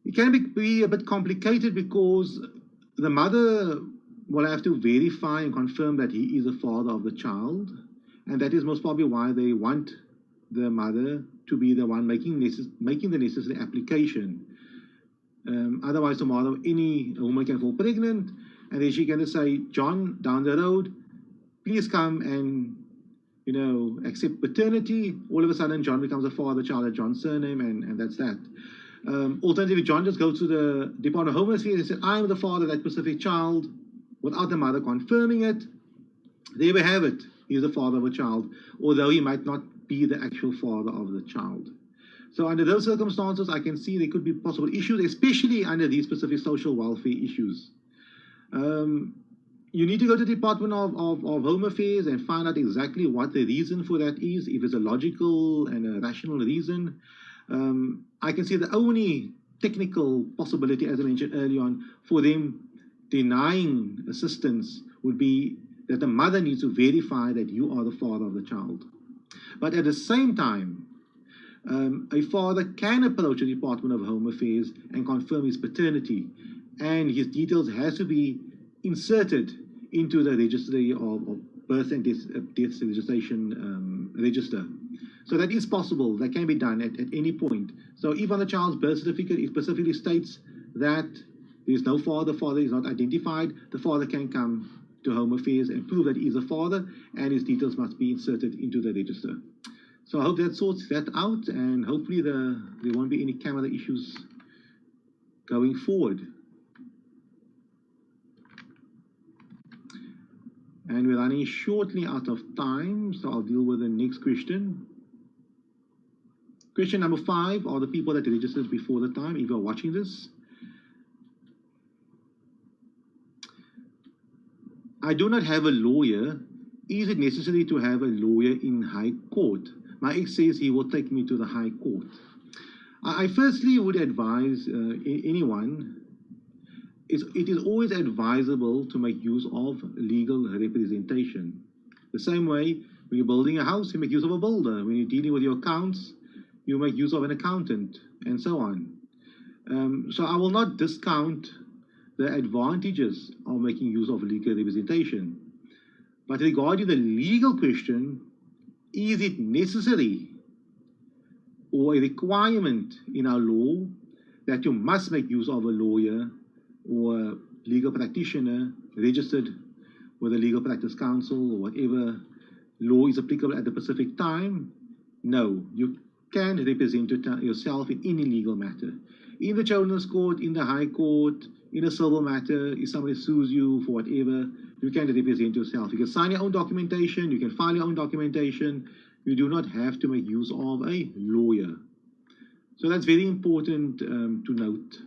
It can be a bit complicated because the mother will have to verify and confirm that he is the father of the child, and that is most probably why they want the mother to be the one making the necessary application. Otherwise, tomorrow any woman can fall pregnant, and then she's going to say, John, down the road, please come and, accept paternity. All of a sudden, John becomes the father of the child at John's surname, and that's that. Alternatively, John just goes to the Department of Home Affairs and says, I'm the father of that specific child, without the mother confirming it. There we have it. He's the father of a child, although he might not be the actual father of the child. So under those circumstances, I can see there could be possible issues, especially under these specific social welfare issues. You need to go to the Department of Home Affairs and find out exactly what the reason for that is, if it's a logical and a rational reason. I can see the only technical possibility, as I mentioned early on, for them denying assistance would be that the mother needs to verify that you are the father of the child. But at the same time, a father can approach the Department of Home Affairs and confirm his paternity, and his details has to be inserted into the registry of birth and death registration register. So that is possible. That can be done at any point. So if on the child's birth certificate it specifically states that there is no father is not identified, the father can come to Home Affairs and prove that he is a father, and his details must be inserted into the register. So I hope that sorts that out, and hopefully there won't be any camera issues going forward. And we're running shortly out of time, so I'll deal with the next question. Question number 5 are the people that registered before the time, if you're watching this. I do not have a lawyer. Is it necessary to have a lawyer in High Court? My ex says he will take me to the High Court. I firstly would advise anyone, it is always advisable to make use of legal representation. The same way, when you're building a house, you make use of a builder. When you're dealing with your accounts, you make use of an accountant, and so on. So I will not discount the advantages of making use of legal representation. But regarding the legal question, is it necessary or a requirement in our law that you must make use of a lawyer or a legal practitioner registered with a legal practice council or whatever law is applicable at the specific time? No, you can represent yourself in any legal matter. In the Children's Court, in the High Court, in a civil matter, if somebody sues you for whatever, you can represent yourself. You can sign your own documentation, you can file your own documentation. You do not have to make use of a lawyer. So that's very important to note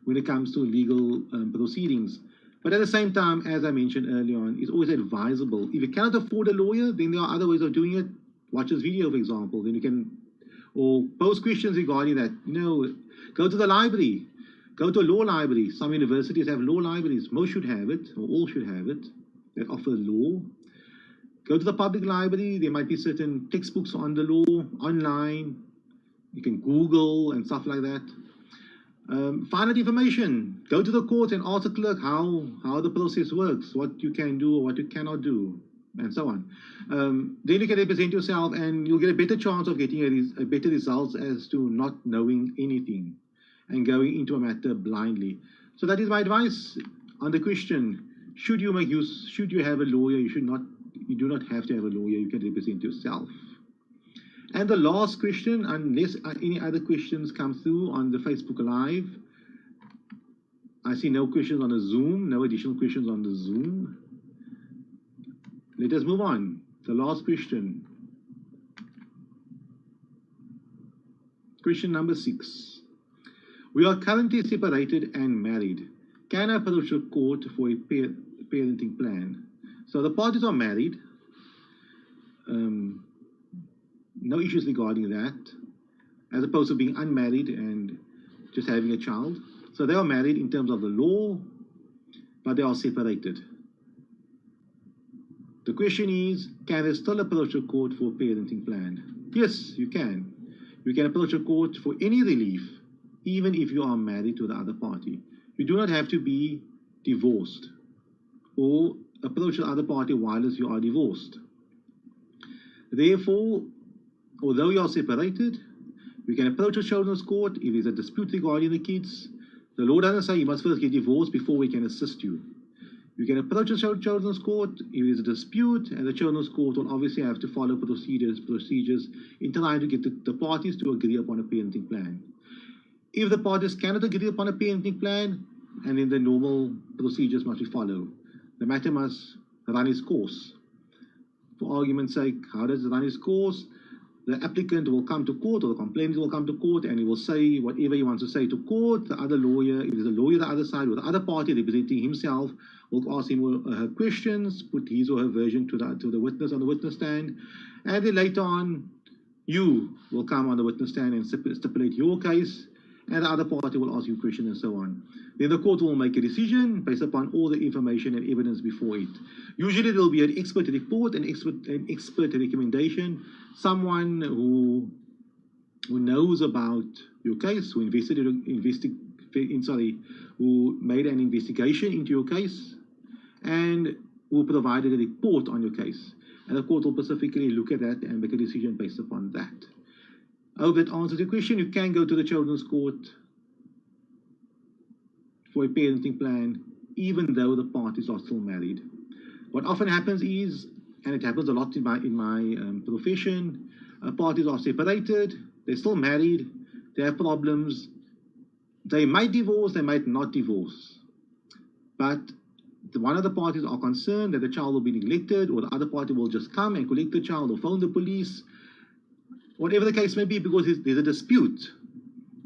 when it comes to legal proceedings. But at the same time, as I mentioned earlier on, it's always advisable. If you cannot afford a lawyer, then there are other ways of doing it. Watch this video, for example. Then you can, or post questions regarding that. Go to the library. Go to a law library. Some universities have law libraries. Most should have it, or all should have it, that offer law. Go to the public library. There might be certain textbooks on the law online. You can Google and stuff like that. Find out information. Go to the court and ask the clerk how the process works, what you can do or what you cannot do, and so on. Then you can represent yourself, and you'll get a better chance of getting a better results as to not knowing anything and going into a matter blindly. So that is my advice on the question: should you have a lawyer? You do not have to have a lawyer. You can represent yourself. And the last question, unless any other questions come through on the Facebook Live. I see no questions on the Zoom, no additional questions on the Zoom. Let us move on. The last question. Question number 6. We are currently separated and married. Can I approach the court for a parenting plan? So the parties are married. No issues regarding that, as opposed to being unmarried and just having a child. So they are married in terms of the law, but they are separated. The question is, can they still approach a court for a parenting plan? Yes, you can. You can approach a court for any relief, even if you are married to the other party. You do not have to be divorced or approach the other party while you are divorced. Therefore, although you are separated, you can approach a children's court if there's a dispute regarding the kids. The law doesn't say you must first get divorced before we can assist you. You can approach a children's court if there's a dispute, and the children's court will obviously have to follow procedures in trying to get the parties to agree upon a parenting plan. If the parties cannot agree upon a parenting plan, and then the normal procedures must be followed. The matter must run its course. For argument's sake, how does it run its course? the applicant will come to court, or the complainant will come to court, and he will say whatever he wants to say to court. The other lawyer, if there's a lawyer the other side, or the other party representing himself, will ask him or her questions, put his or her version to the witness on the witness stand, and then later on, you will come on the witness stand and stipulate your case, and the other party will ask you questions and so on. Then the court will make a decision based upon all the information and evidence before it. Usually there will be an expert report, an expert recommendation, someone who knows about your case, who who made an investigation into your case, and who provided a report on your case. And the court will specifically look at that and make a decision based upon that. I hope that answers your question. You can go to the Children's Court for a parenting plan, even though the parties are still married. What often happens is, and it happens a lot in my profession, parties are separated, they're still married, they have problems, they might divorce, they might not divorce, but one of the parties are concerned that the child will be neglected, or the other party will just come and collect the child or phone the police, whatever the case may be, because there's a dispute.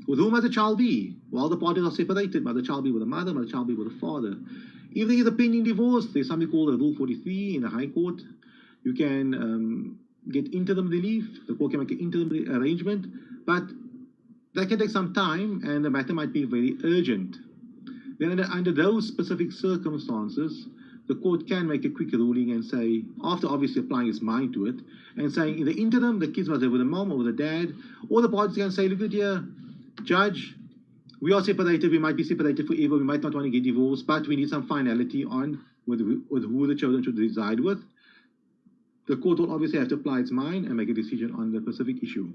With whom must the child be? Well, the parties are separated. Must the child be with the mother? Must the child be with the father? If there is a pending divorce, there's something called a Rule 43 in the High Court. You can get interim relief. The court can make an interim arrangement, but that can take some time, and the matter might be very urgent. Then under those specific circumstances, the court can make a quick ruling and say, after obviously applying its mind to it, and saying in the interim, the kids must live with the mom or with the dad, or the parties can say, look at here, judge, we are separated, we might be separated forever, we might not want to get divorced, but we need some finality on with who the children should reside with. The court will obviously have to apply its mind and make a decision on the specific issue.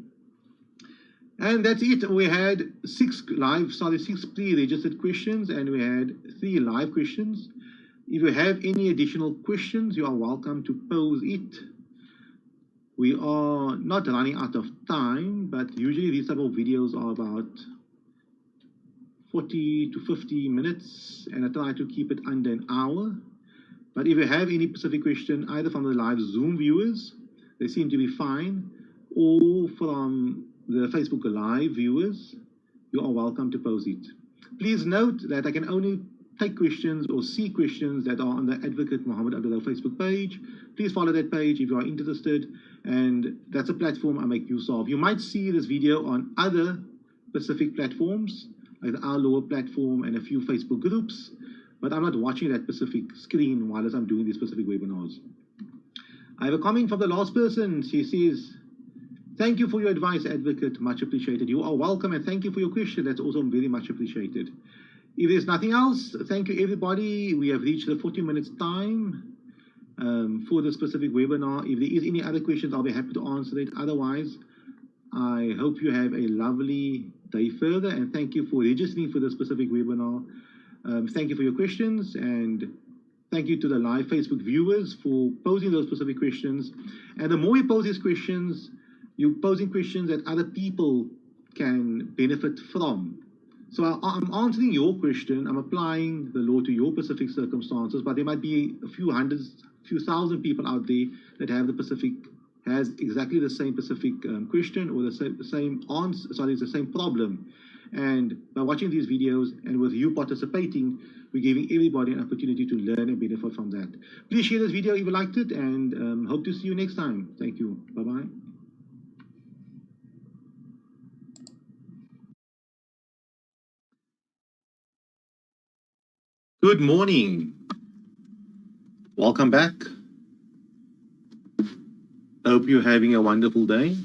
And that's it. We had six pre-registered questions, and we had 3 live questions. If you have any additional questions, you are welcome to pose it. We are not running out of time, but usually these type of videos are about 40 to 50 minutes, and I try to keep it under an hour. But if you have any specific question, either from the live Zoom viewers, they seem to be fine, or from the Facebook Live viewers, you are welcome to pose it. Please note that I can only take questions or see questions that are on the Advocate Mohammed Abduroaf Facebook page. Please follow that page if you are interested, and that's a platform I make use of. You might see this video on other specific platforms, like the Our Law platform and a few Facebook groups, but I'm not watching that specific screen while I'm doing these specific webinars. I have a comment from the last person. She says, thank you for your advice, Advocate, much appreciated. You are welcome, and thank you for your question. That's also very much appreciated. If there's nothing else, thank you everybody. We have reached the 40 minutes time for the specific webinar. If there is any other questions, I'll be happy to answer it. Otherwise, I hope you have a lovely day further, and thank you for registering for the specific webinar. Thank you for your questions, and thank you to the live Facebook viewers for posing those specific questions. And the more you pose these questions, you're posing questions that other people can benefit from. So I'm answering your question, I'm applying the law to your specific circumstances, but there might be a few thousand people out there that have has exactly the same specific question, or the same answer, sorry, it's the same problem. And by watching these videos and with you participating, we're giving everybody an opportunity to learn and benefit from that. Please share this video if you liked it, and hope to see you next time. Thank you. Bye-bye. Good morning. Welcome back. I hope you're having a wonderful day.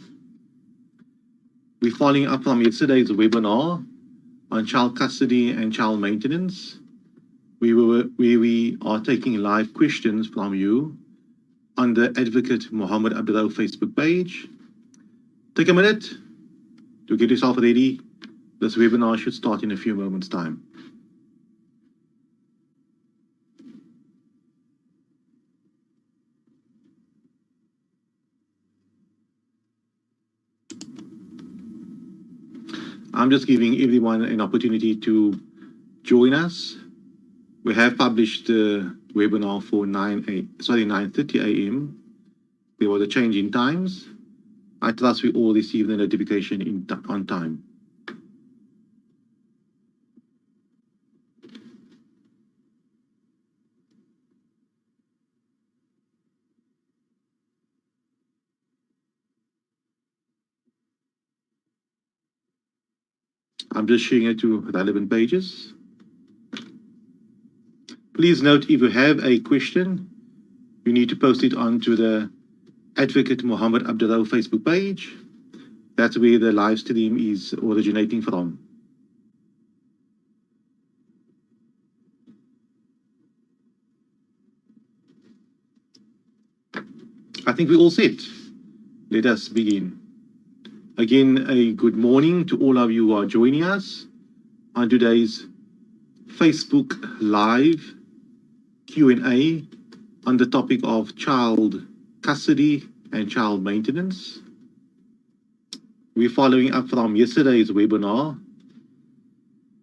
We're following up from yesterday's webinar on child custody and child maintenance. We are taking live questions from you on the Advocate Mohammed Abduroaf Facebook page. Take a minute to get yourself ready. This webinar should start in a few moments' time. I'm just giving everyone an opportunity to join us. We have published the webinar for 9:30 a.m. There was a change in times, I trust we all receive the notification on time. I'm just sharing it to relevant pages. Please note, if you have a question, you need to post it onto the Advocate Mohammed Abduroaf Facebook page. That's where the live stream is originating from. I think we're all set. Let us begin. Again, a good morning to all of you who are joining us on today's Facebook Live Q&A on the topic of child custody and child maintenance. We're following up from yesterday's webinar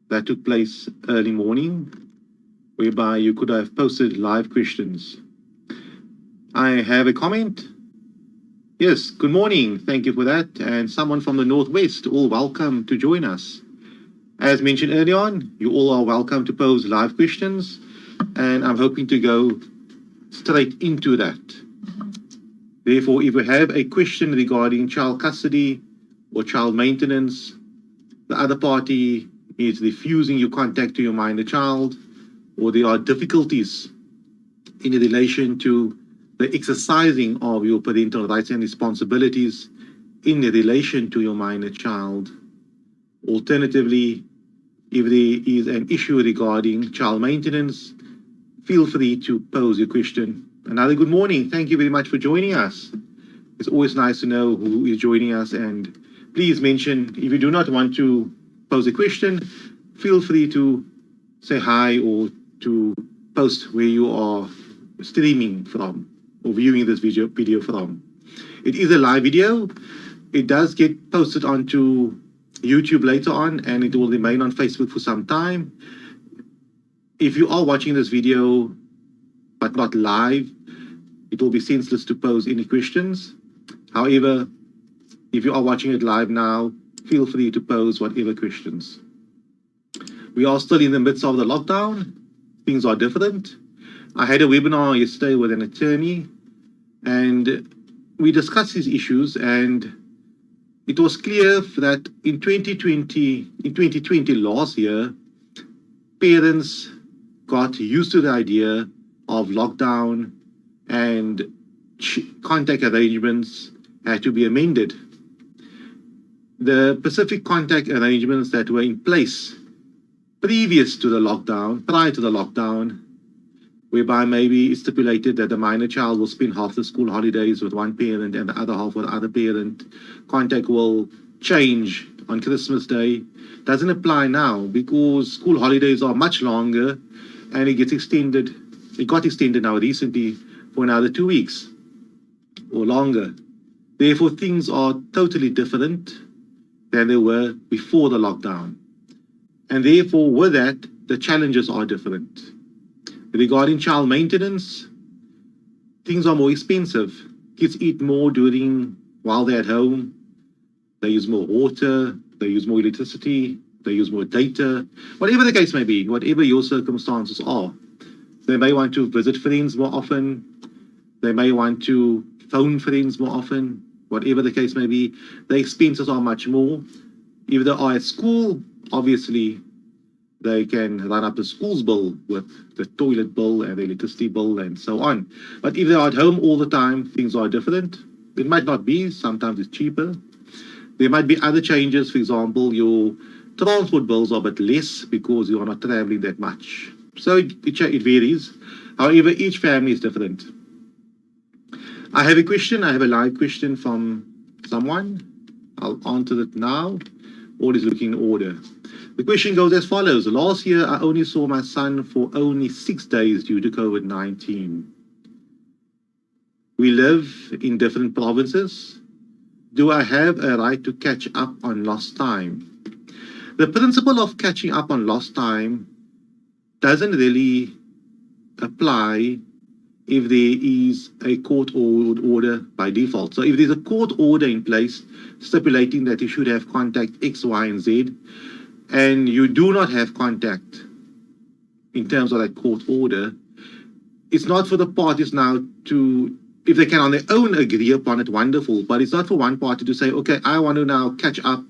that took place early morning, whereby you could have posted live questions. I have a comment. Yes, good morning. Thank you for that. And someone from the Northwest, all welcome to join us. As mentioned early on, you all are welcome to pose live questions, and I'm hoping to go straight into that. Therefore, if you have a question regarding child custody or child maintenance, the other party is refusing your contact to your minor child, or there are difficulties in relation to the exercising of your parental rights and responsibilities in relation to your minor child. Alternatively, if there is an issue regarding child maintenance, feel free to pose your question. Another good morning. Thank you very much for joining us. It's always nice to know who is joining us, and please mention, if you do not want to pose a question, feel free to say hi or to post where you are streaming from or viewing this video from. It is a live video. It does get posted onto YouTube later on, and it will remain on Facebook for some time. If you are watching this video but not live, it will be senseless to pose any questions. However, if you are watching it live now, feel free to pose whatever questions. We are still in the midst of the lockdown. Things are different. I had a webinar yesterday with an attorney, and we discussed these issues, and it was clear that in 2020 last year, parents got used to the idea of lockdown, and contact arrangements had to be amended. The specific contact arrangements that were in place previous to the lockdown, prior to the lockdown, whereby maybe it's stipulated that the minor child will spend half the school holidays with one parent and the other half with the other parent. Contact will change on Christmas Day. Doesn't apply now because school holidays are much longer, and it gets extended. It got extended now recently for another 2 weeks or longer. Therefore, things are totally different than they were before the lockdown. And therefore, with that, the challenges are different. Regarding child maintenance, things are more expensive. Kids eat more while they're at home. They use more water, they use more electricity, they use more data, whatever the case may be, whatever your circumstances are. They may want to visit friends more often. They may want to phone friends more often, whatever the case may be. The expenses are much more. If they are at school, obviously, they can run up the school's bill with the toilet bill and the electricity bill and so on. But if they are at home all the time, things are different. It might not be. Sometimes it's cheaper. There might be other changes. For example, your transport bills are a bit less because you are not traveling that much. So it varies. However, each family is different. I have a question. I have a live question from someone. I'll answer it now. All is looking in order. The question goes as follows. Last year, I only saw my son for only 6 days due to COVID-19. We live in different provinces. Do I have a right to catch up on lost time? The principle of catching up on lost time doesn't really apply if there is a court order by default. So if there's a court order in place stipulating that you should have contact X, Y, and Z, and you do not have contact in terms of that court order, it's not for the parties now to, if they can on their own agree upon it, wonderful, but it's not for one party to say, okay, I want to now catch up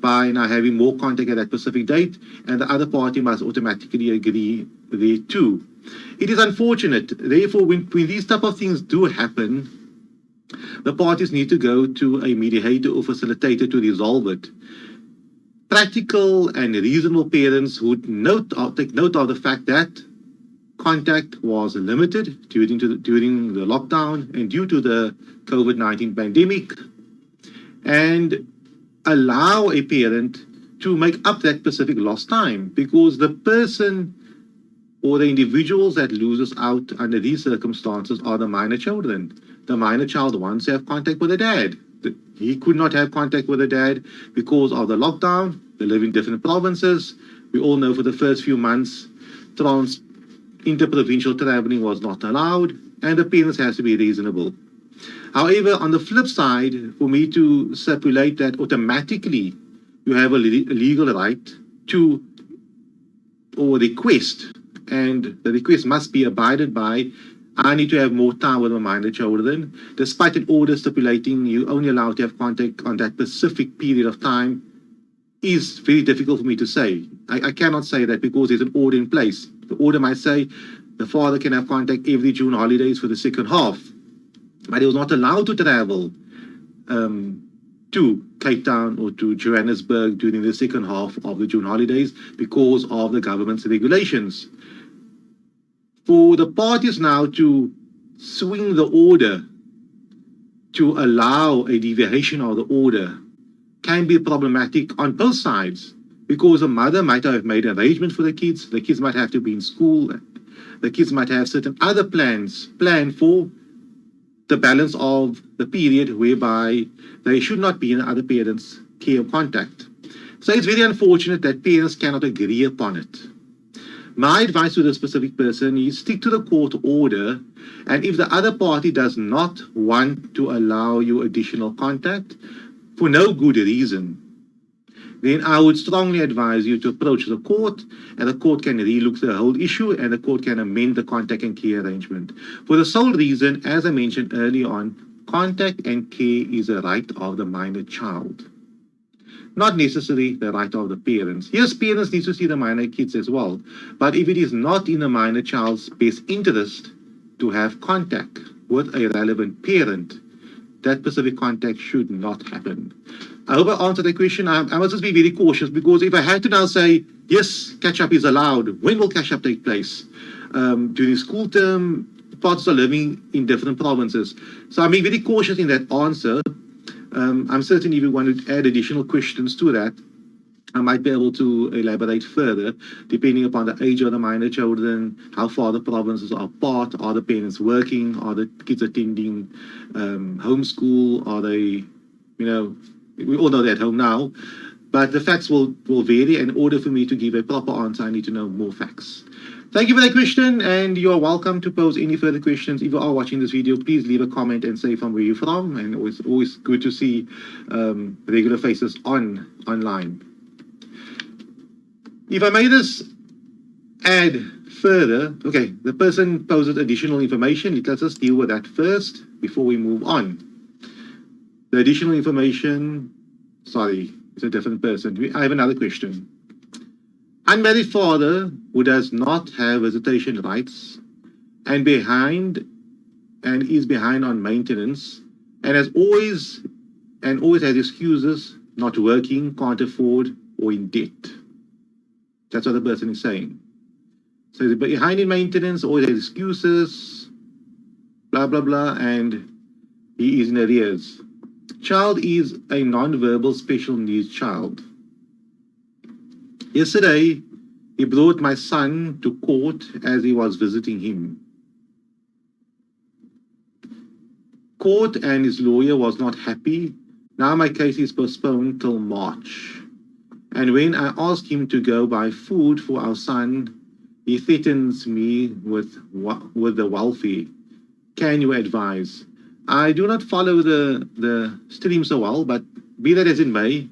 by now having more contact at that specific date, and the other party must automatically agree there too. It is unfortunate. Therefore, when these type of things do happen, the parties need to go to a mediator or facilitator to resolve it. Practical and reasonable parents would take note of the fact that contact was limited during the lockdown and due to the COVID-19 pandemic, and allow a parent to make up that specific lost time, because the person or the individuals that loses out under these circumstances are the minor children. The minor child wants to have contact with the dad. He could not have contact with the dad because of the lockdown. They live in different provinces. We all know for the first few months, interprovincial traveling was not allowed, and the parents has to be reasonable. However, on the flip side, for me to stipulate that automatically you have a legal right to or request, and the request must be abided by, I need to have more time with my minor children, despite an order stipulating you only allowed to have contact on that specific period of time, is very difficult for me to say. I cannot say that because there's an order in place. The order might say the father can have contact every June holidays for the second half, but he was not allowed to travel to Cape Town or to Johannesburg during the second half of the June holidays because of the government's regulations. For the parties now to swing the order to allow a deviation of the order can be problematic on both sides, because a mother might have made arrangements for the kids might have to be in school, the kids might have certain other plans planned for the balance of the period whereby they should not be in the other parent's care or contact. So it's very unfortunate that parents cannot agree upon it. My advice to the specific person is stick to the court order, and if the other party does not want to allow you additional contact for no good reason, then I would strongly advise you to approach the court, and the court can relook the whole issue, and the court can amend the contact and care arrangement. For the sole reason, as I mentioned early on, contact and care is a right of the minor child, not necessarily the right of the parents. Yes, parents need to see the minor kids as well, but if it is not in the minor child's best interest to have contact with a relevant parent, that specific contact should not happen. I hope I answered the question. I must just be very cautious, because if I had to now say, yes, catch-up is allowed, when will catch-up take place? During school term, parents are living in different provinces. So I'm being very cautious in that answer. I'm certain if you want to add additional questions to that, I might be able to elaborate further, depending upon the age of the minor children, how far the provinces are apart, are the parents working, are the kids attending homeschool, are they, we all know they're at home now, but the facts will vary. In order for me to give a proper answer, I need to know more facts. Thank you for that question, and you're welcome to pose any further questions. If you are watching this video, please leave a comment and say from where you're from, and it's always good to see regular faces online. If I may just add further, okay, the person poses additional information. Let's just deal with that first before we move on. The additional information, sorry, it's a different person. I have another question. Unmarried father who does not have visitation rights and is behind on maintenance and always has excuses, not working, can't afford, or in debt. That's what the person is saying. So he's behind in maintenance, always has excuses, blah, blah, blah, and he is in arrears. Child is a non-verbal special needs child. Yesterday, he brought my son to court as he was visiting him. Court and his lawyer was not happy. Now my case is postponed till March. And when I asked him to go buy food for our son, he threatens me with the welfare. Can you advise? I do not follow the stream so well, but be that as it may,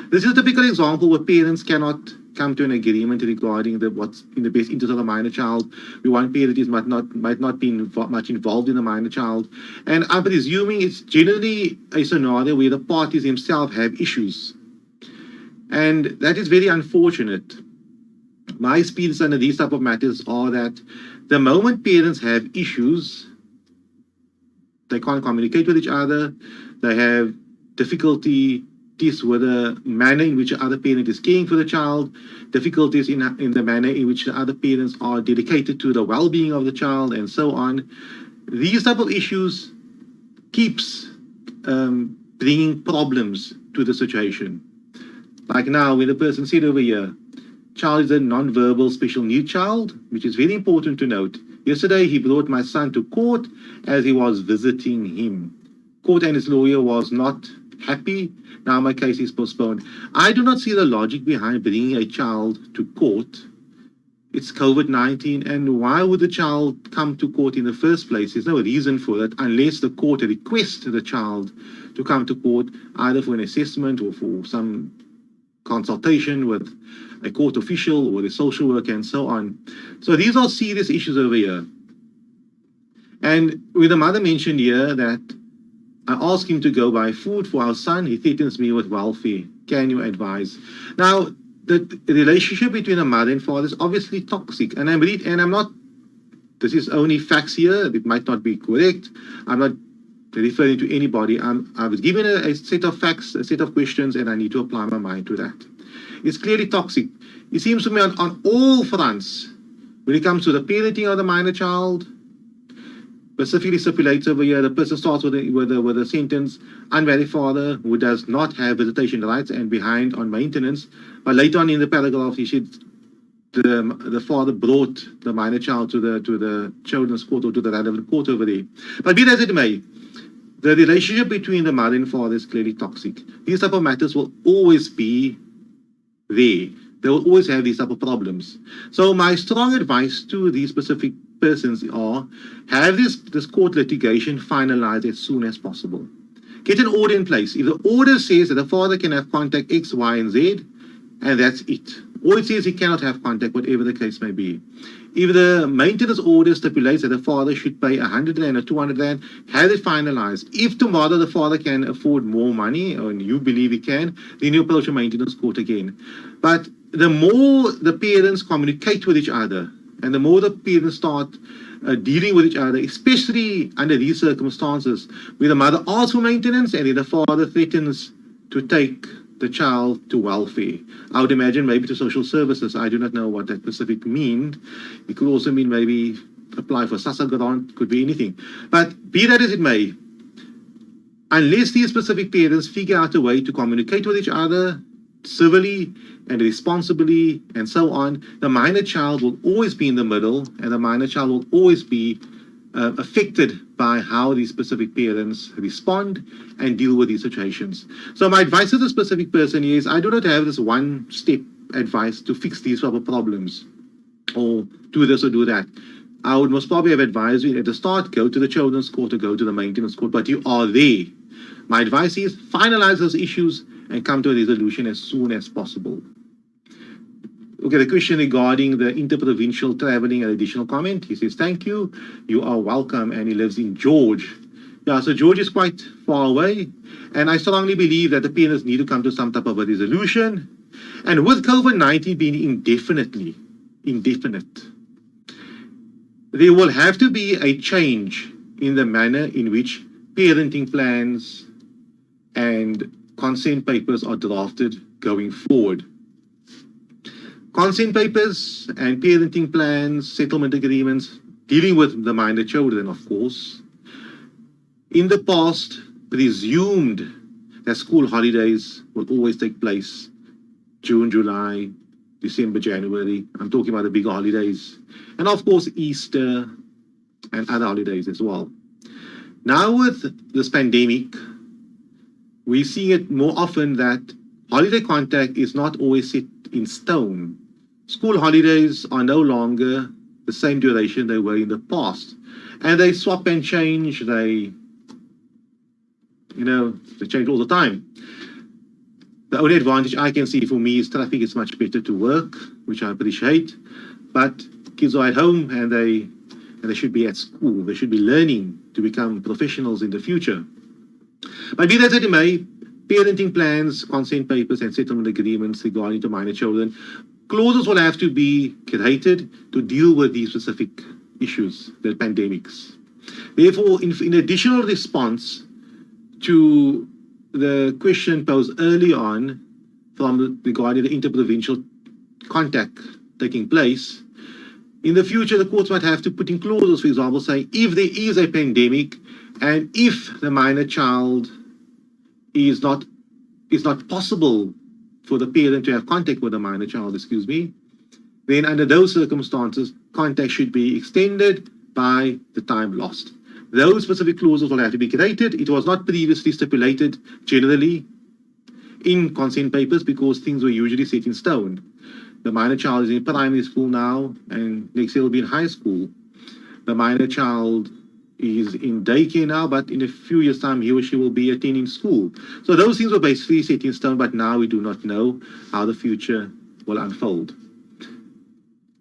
this is a typical example where parents cannot come to an agreement regarding what's in the best interest of the minor child. One parent might not be much involved in the minor child, and I'm presuming it's generally a scenario where the parties themselves have issues, and that is very unfortunate. My experience under these type of matters are that the moment parents have issues, they can't communicate with each other, they have difficulties with the manner in which the other parent is caring for the child, difficulties in the manner in which the other parents are dedicated to the well-being of the child, and so on. These type of issues keeps bringing problems to the situation. Like now, when the person said over here, child is a non-verbal special need child, which is very important to note. Yesterday, he brought my son to court as he was visiting him. Court and his lawyer was not happy. Now my case is postponed. I do not see the logic behind bringing a child to court. It's COVID-19, and why would the child come to court in the first place? There's no reason for it unless the court requests the child to come to court, either for an assessment or for some consultation with a court official or a social worker and so on. So these are serious issues over here. And with the mother mentioned here that I asked him to go buy food for our son, he threatens me with welfare. Can you advise? Now, the relationship between a mother and father is obviously toxic. And I'm not, this is only facts here, it might not be correct. I'm not referring to anybody. I was given a set of facts, a set of questions, and I need to apply my mind to that. It's clearly toxic. It seems to me on all fronts, when it comes to the parenting of the minor child, specifically stipulates over here, the person starts with a sentence, unmarried father who does not have visitation rights and behind on maintenance. But later on in the paragraph, he said the father brought the minor child to the children's court or to the relevant court over there. But be that as it may, the relationship between the mother and father is clearly toxic. These type of matters will always be there. They will always have these type of problems. So my strong advice to these specific persons are, have this court litigation finalized as soon as possible. Get an order in place. If the order says that the father can have contact X, Y, and Z, and that's it. Or it says he cannot have contact, whatever the case may be. If the maintenance order stipulates that the father should pay 100 Rand or 200 Rand, have it finalized. If tomorrow the father can afford more money, or you believe he can, then you approach a maintenance court again. But the more the parents communicate with each other, and the more the parents start dealing with each other, especially under these circumstances, where the mother asks for maintenance and then the father threatens to take the child to welfare. I would imagine maybe to social services. I do not know what that specific means. It could also mean maybe apply for SASSA grant, could be anything. But be that as it may, unless these specific parents figure out a way to communicate with each other civilly and responsibly and so on, the minor child will always be in the middle, and the minor child will always be affected by how these specific parents respond and deal with these situations. So my advice to the specific person is, I do not have this one-step advice to fix these type of problems, or do this or do that. I would most probably have advised you at the start, go to the children's court or go to the maintenance court, but you are there. My advice is, finalize those issues and come to a resolution as soon as possible. Okay, the question regarding the interprovincial traveling, an additional comment. He says, thank you. You are welcome. And he lives in George. Yeah, so George is quite far away. And I strongly believe that the parents need to come to some type of a resolution. And with COVID-19 being indefinite, there will have to be a change in the manner in which parenting plans and consent papers are drafted going forward. Consent papers and parenting plans, settlement agreements, dealing with the minor children, of course, in the past presumed that school holidays will always take place June, July, December, January. I'm talking about the bigger holidays. And of course, Easter and other holidays as well. Now with this pandemic, we're seeing it more often that holiday contact is not always set in stone. School holidays are no longer the same duration they were in the past. And they swap and change, they change all the time. The only advantage I can see for me is traffic is much better to work, which I appreciate. But kids are at home and they should be at school. They should be learning to become professionals in the future. But be that as it may, parenting plans, consent papers, and settlement agreements regarding to minor children, clauses will have to be created to deal with these specific issues, the pandemics. Therefore, in additional response to the question posed early on regarding the interprovincial contact taking place, in the future, the courts might have to put in clauses, for example, saying if there is a pandemic and if the minor child is not possible for the parent to have contact with the minor child, then under those circumstances, contact should be extended by the time lost. Those specific clauses will have to be created. It was not previously stipulated generally in consent papers because things were usually set in stone. The minor child is in primary school now, and next year will be in high school. The minor child is in daycare now, but in a few years' time, he or she will be attending school. So those things were basically set in stone, but now we do not know how the future will unfold.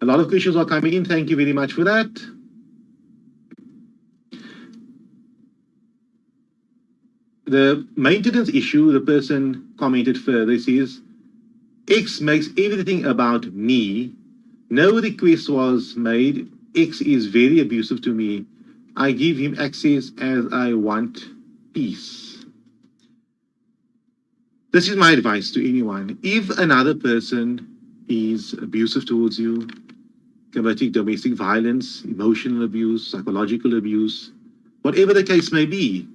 A lot of questions are coming in. Thank you very much for that. The maintenance issue, the person commented further, says, X makes everything about me. No request was made. X is very abusive to me. I give him access as I want peace. This is my advice to anyone. If another person is abusive towards you, committing domestic violence, emotional abuse, psychological abuse, whatever the case may be,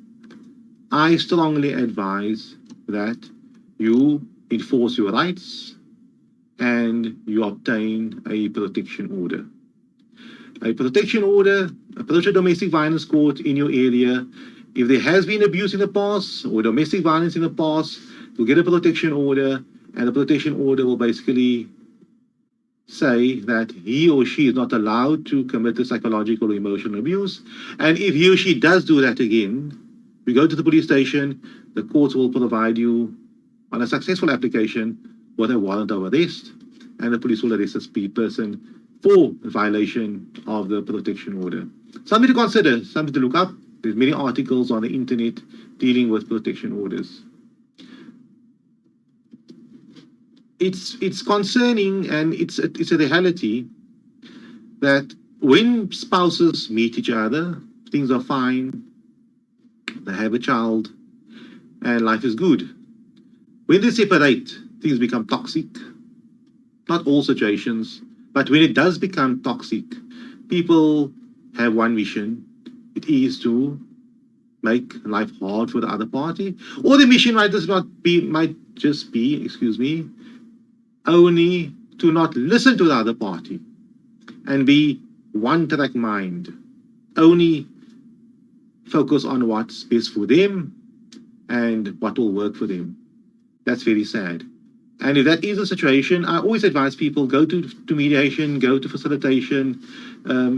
I strongly advise that you enforce your rights and you obtain a protection order. A protection order, approach a domestic violence court in your area. If there has been abuse in the past or domestic violence in the past, you'll get a protection order, and the protection order will basically say that he or she is not allowed to commit the psychological or emotional abuse. And if he or she does do that again, you go to the police station, the courts will provide you on a successful application with a warrant of arrest, and the police will arrest this person for violation of the protection order. Something to consider, something to look up. There's many articles on the internet dealing with protection orders. It's concerning, and it's a reality that when spouses meet each other, things are fine, they have a child, and life is good. When they separate, things become toxic. Not all situations, but when it does become toxic, people have one mission. It is to make life hard for the other party, or the mission might just be, only to not listen to the other party and be one-track mind, only focus on what's best for them and what will work for them. That's very sad. And if that is the situation, I always advise people go to mediation, go to facilitation,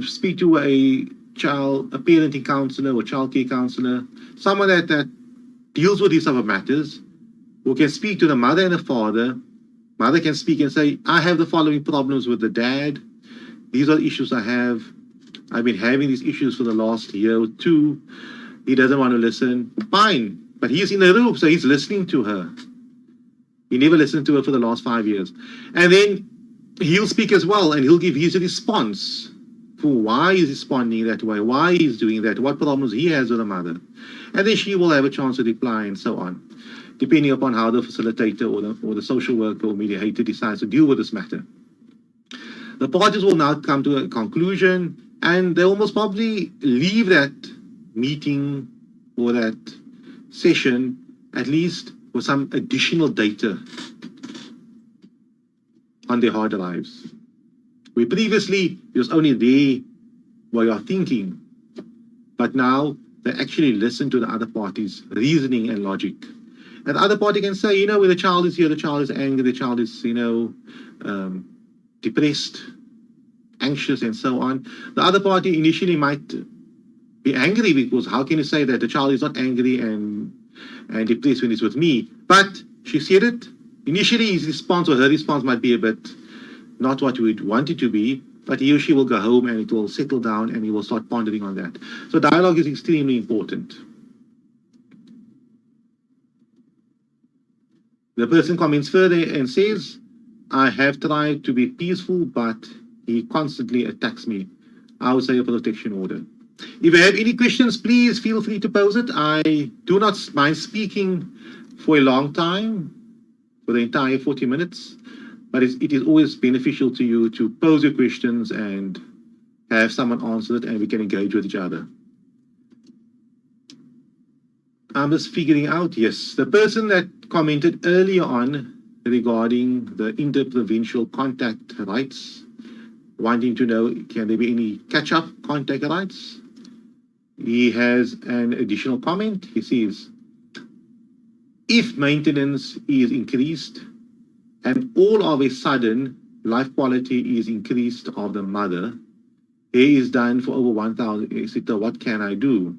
speak to a parenting counselor or child care counselor, someone that deals with these type of matters, who can speak to the mother and the father. Mother can speak and say, I have the following problems with the dad. These are the issues I have. I've been having these issues for the last year or two. He doesn't want to listen. Fine. But he's in the room, so he's listening to her. He never listened to her for the last 5 years. And then he'll speak as well, and he'll give his response for why he's responding that way, why he's doing that, what problems he has with the mother. And then she will have a chance to reply and so on, depending upon how the facilitator or the social worker or mediator decides to deal with this matter. The parties will now come to a conclusion, and they will most probably leave that meeting or that session at least with some additional data on their hard drives. Where previously it was only there while you are thinking, but now they actually listen to the other party's reasoning and logic. And the other party can say, when the child is here, the child is angry, the child is, depressed, anxious, and so on. The other party initially might be angry, because how can you say that the child is not angry and depressed when he's with me? But she said it. Initially, his response or her response might be a bit not what we'd want it to be, but he or she will go home and it will settle down and he will start pondering on that. So dialogue is extremely important. The person comments further and says, I have tried to be peaceful, but he constantly attacks me. I would say a protection order. If you have any questions, please feel free to pose it. I do not mind speaking for a long time, for the entire 40 minutes, but it is always beneficial to you to pose your questions and have someone answer it and we can engage with each other. I'm just figuring out, yes, the person that commented earlier on regarding the interprovincial contact rights, wanting to know, can there be any catch-up contact rights? He has an additional comment. He says, if maintenance is increased and all of a sudden life quality is increased of the mother, he is done for over 1,000, etc., what can I do?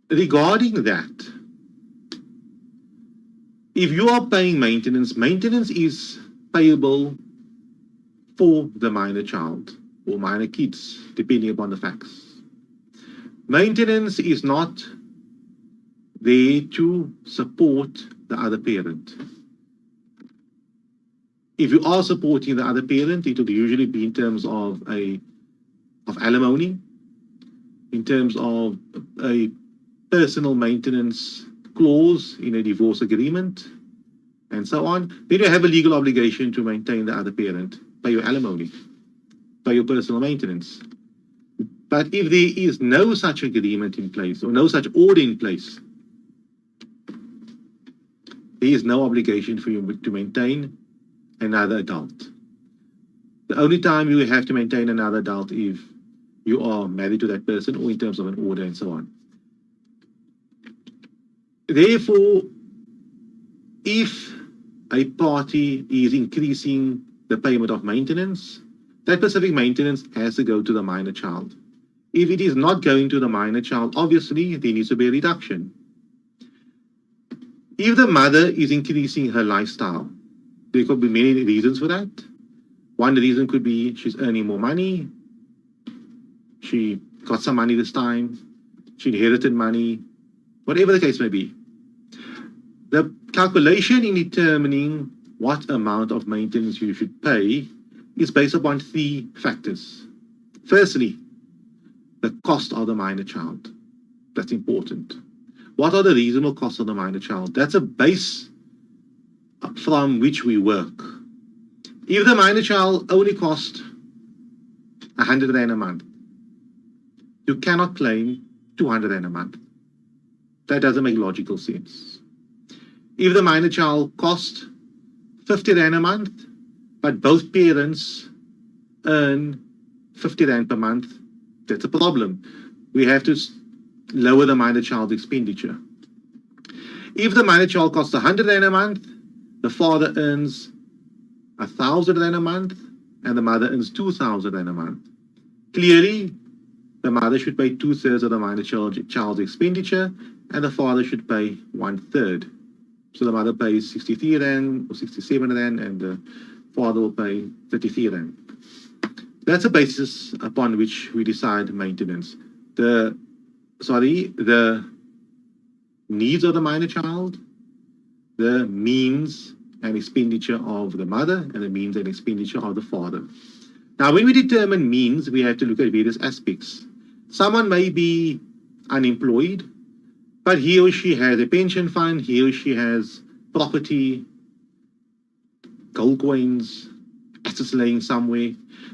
Regarding that, if you are paying maintenance, maintenance is payable for the minor child or minor kids, depending upon the facts. Maintenance is not there to support the other parent. If you are supporting the other parent, it will usually be in terms of alimony, in terms of a personal maintenance clause in a divorce agreement, and so on. Then you have a legal obligation to maintain the other parent, pay your alimony, pay your personal maintenance. But if there is no such agreement in place or no such order in place, there is no obligation for you to maintain another adult. The only time you have to maintain another adult if you are married to that person or in terms of an order and so on. Therefore, if a party is increasing the payment of maintenance, that specific maintenance has to go to the minor child. If it is not going to the minor child, obviously there needs to be a reduction. If the mother is increasing her lifestyle, there could be many reasons for that. One reason could be she's earning more money, she got some money this time, she inherited money, whatever the case may be. The calculation in determining what amount of maintenance you should pay is based upon 3 factors. Firstly, the cost of the minor child. That's important. What are the reasonable costs of the minor child? That's a base from which we work. If the minor child only costs 100 Rand a month, you cannot claim 200 Rand a month. That doesn't make logical sense. If the minor child costs 50 Rand a month, but both parents earn 50 Rand per month, that's a problem. We have to lower the minor child's expenditure. If the minor child costs 100 Rand a month, the father earns 1,000 Rand a month, and the mother earns 2,000 Rand a month. Clearly, the mother should pay 2/3 of the minor child's expenditure, and the father should pay 1/3. So the mother pays 63 Rand or 67 Rand, and the father will pay 33 Rand. That's a basis upon which we decide maintenance. The needs of the minor child, the means and expenditure of the mother, and the means and expenditure of the father. Now, when we determine means, we have to look at various aspects. Someone may be unemployed, but he or she has a pension fund, he or she has property, gold coins, assets laying somewhere.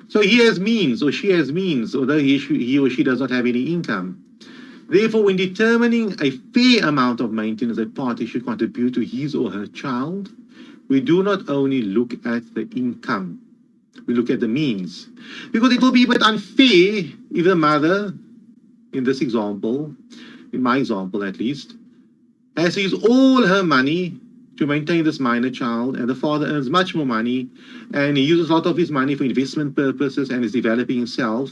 So he has means, or she has means, although he or she does not have any income. Therefore, when determining a fair amount of maintenance a party should contribute to his or her child, we do not only look at the income, we look at the means. Because it will be a bit unfair if the mother, in this example, in my example at least, has to use all her money to maintain this minor child, and the father earns much more money, and he uses a lot of his money for investment purposes and is developing himself,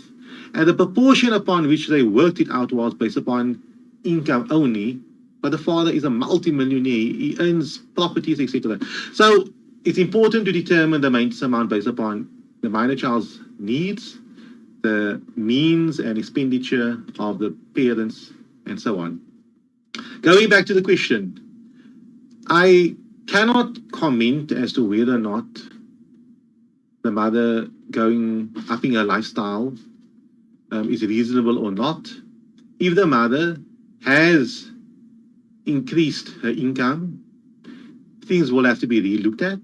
And the proportion upon which they worked it out was based upon income only, but the father is a multi-millionaire, he earns properties, etc. So it's important to determine the maintenance amount based upon the minor child's needs, the means and expenditure of the parents, and so on. Going back to the question, I cannot comment as to whether or not the mother upping her lifestyle is reasonable or not. If the mother has increased her income, things will have to be re-looked at.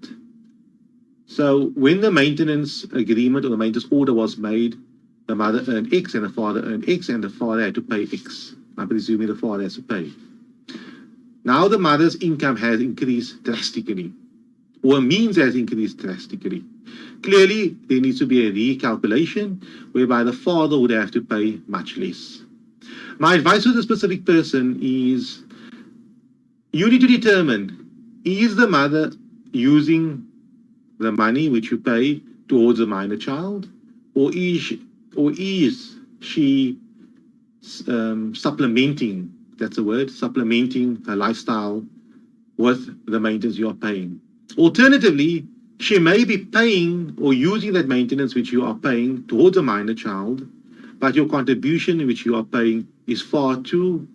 So when the maintenance agreement or the maintenance order was made, the mother earned X and the father earned X, and the father had to pay X. I'm presuming the father has to pay. Now the mother's income has increased drastically, or means has increased drastically. Clearly, there needs to be a recalculation whereby the father would have to pay much less. My advice to the specific person is, you need to determine, is the mother using the money which you pay towards a minor child, or is she supplementing, that's the word, supplementing her lifestyle with the maintenance you are paying. Alternatively, she may be paying or using that maintenance which you are paying towards a minor child, but your contribution which you are paying is far too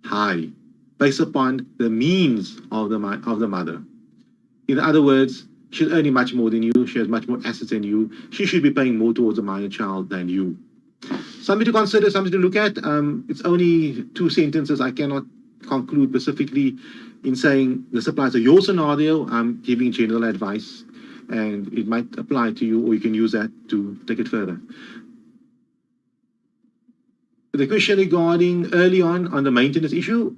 high based upon the means of the mother. In other words, she's earning much more than you, she has much more assets than you, she should be paying more towards a minor child than you. Something to consider, something to look at. It's only 2 sentences. I cannot conclude specifically in saying this applies to your scenario. I'm giving general advice, and it might apply to you, or you can use that to take it further. The question regarding early on the maintenance issue,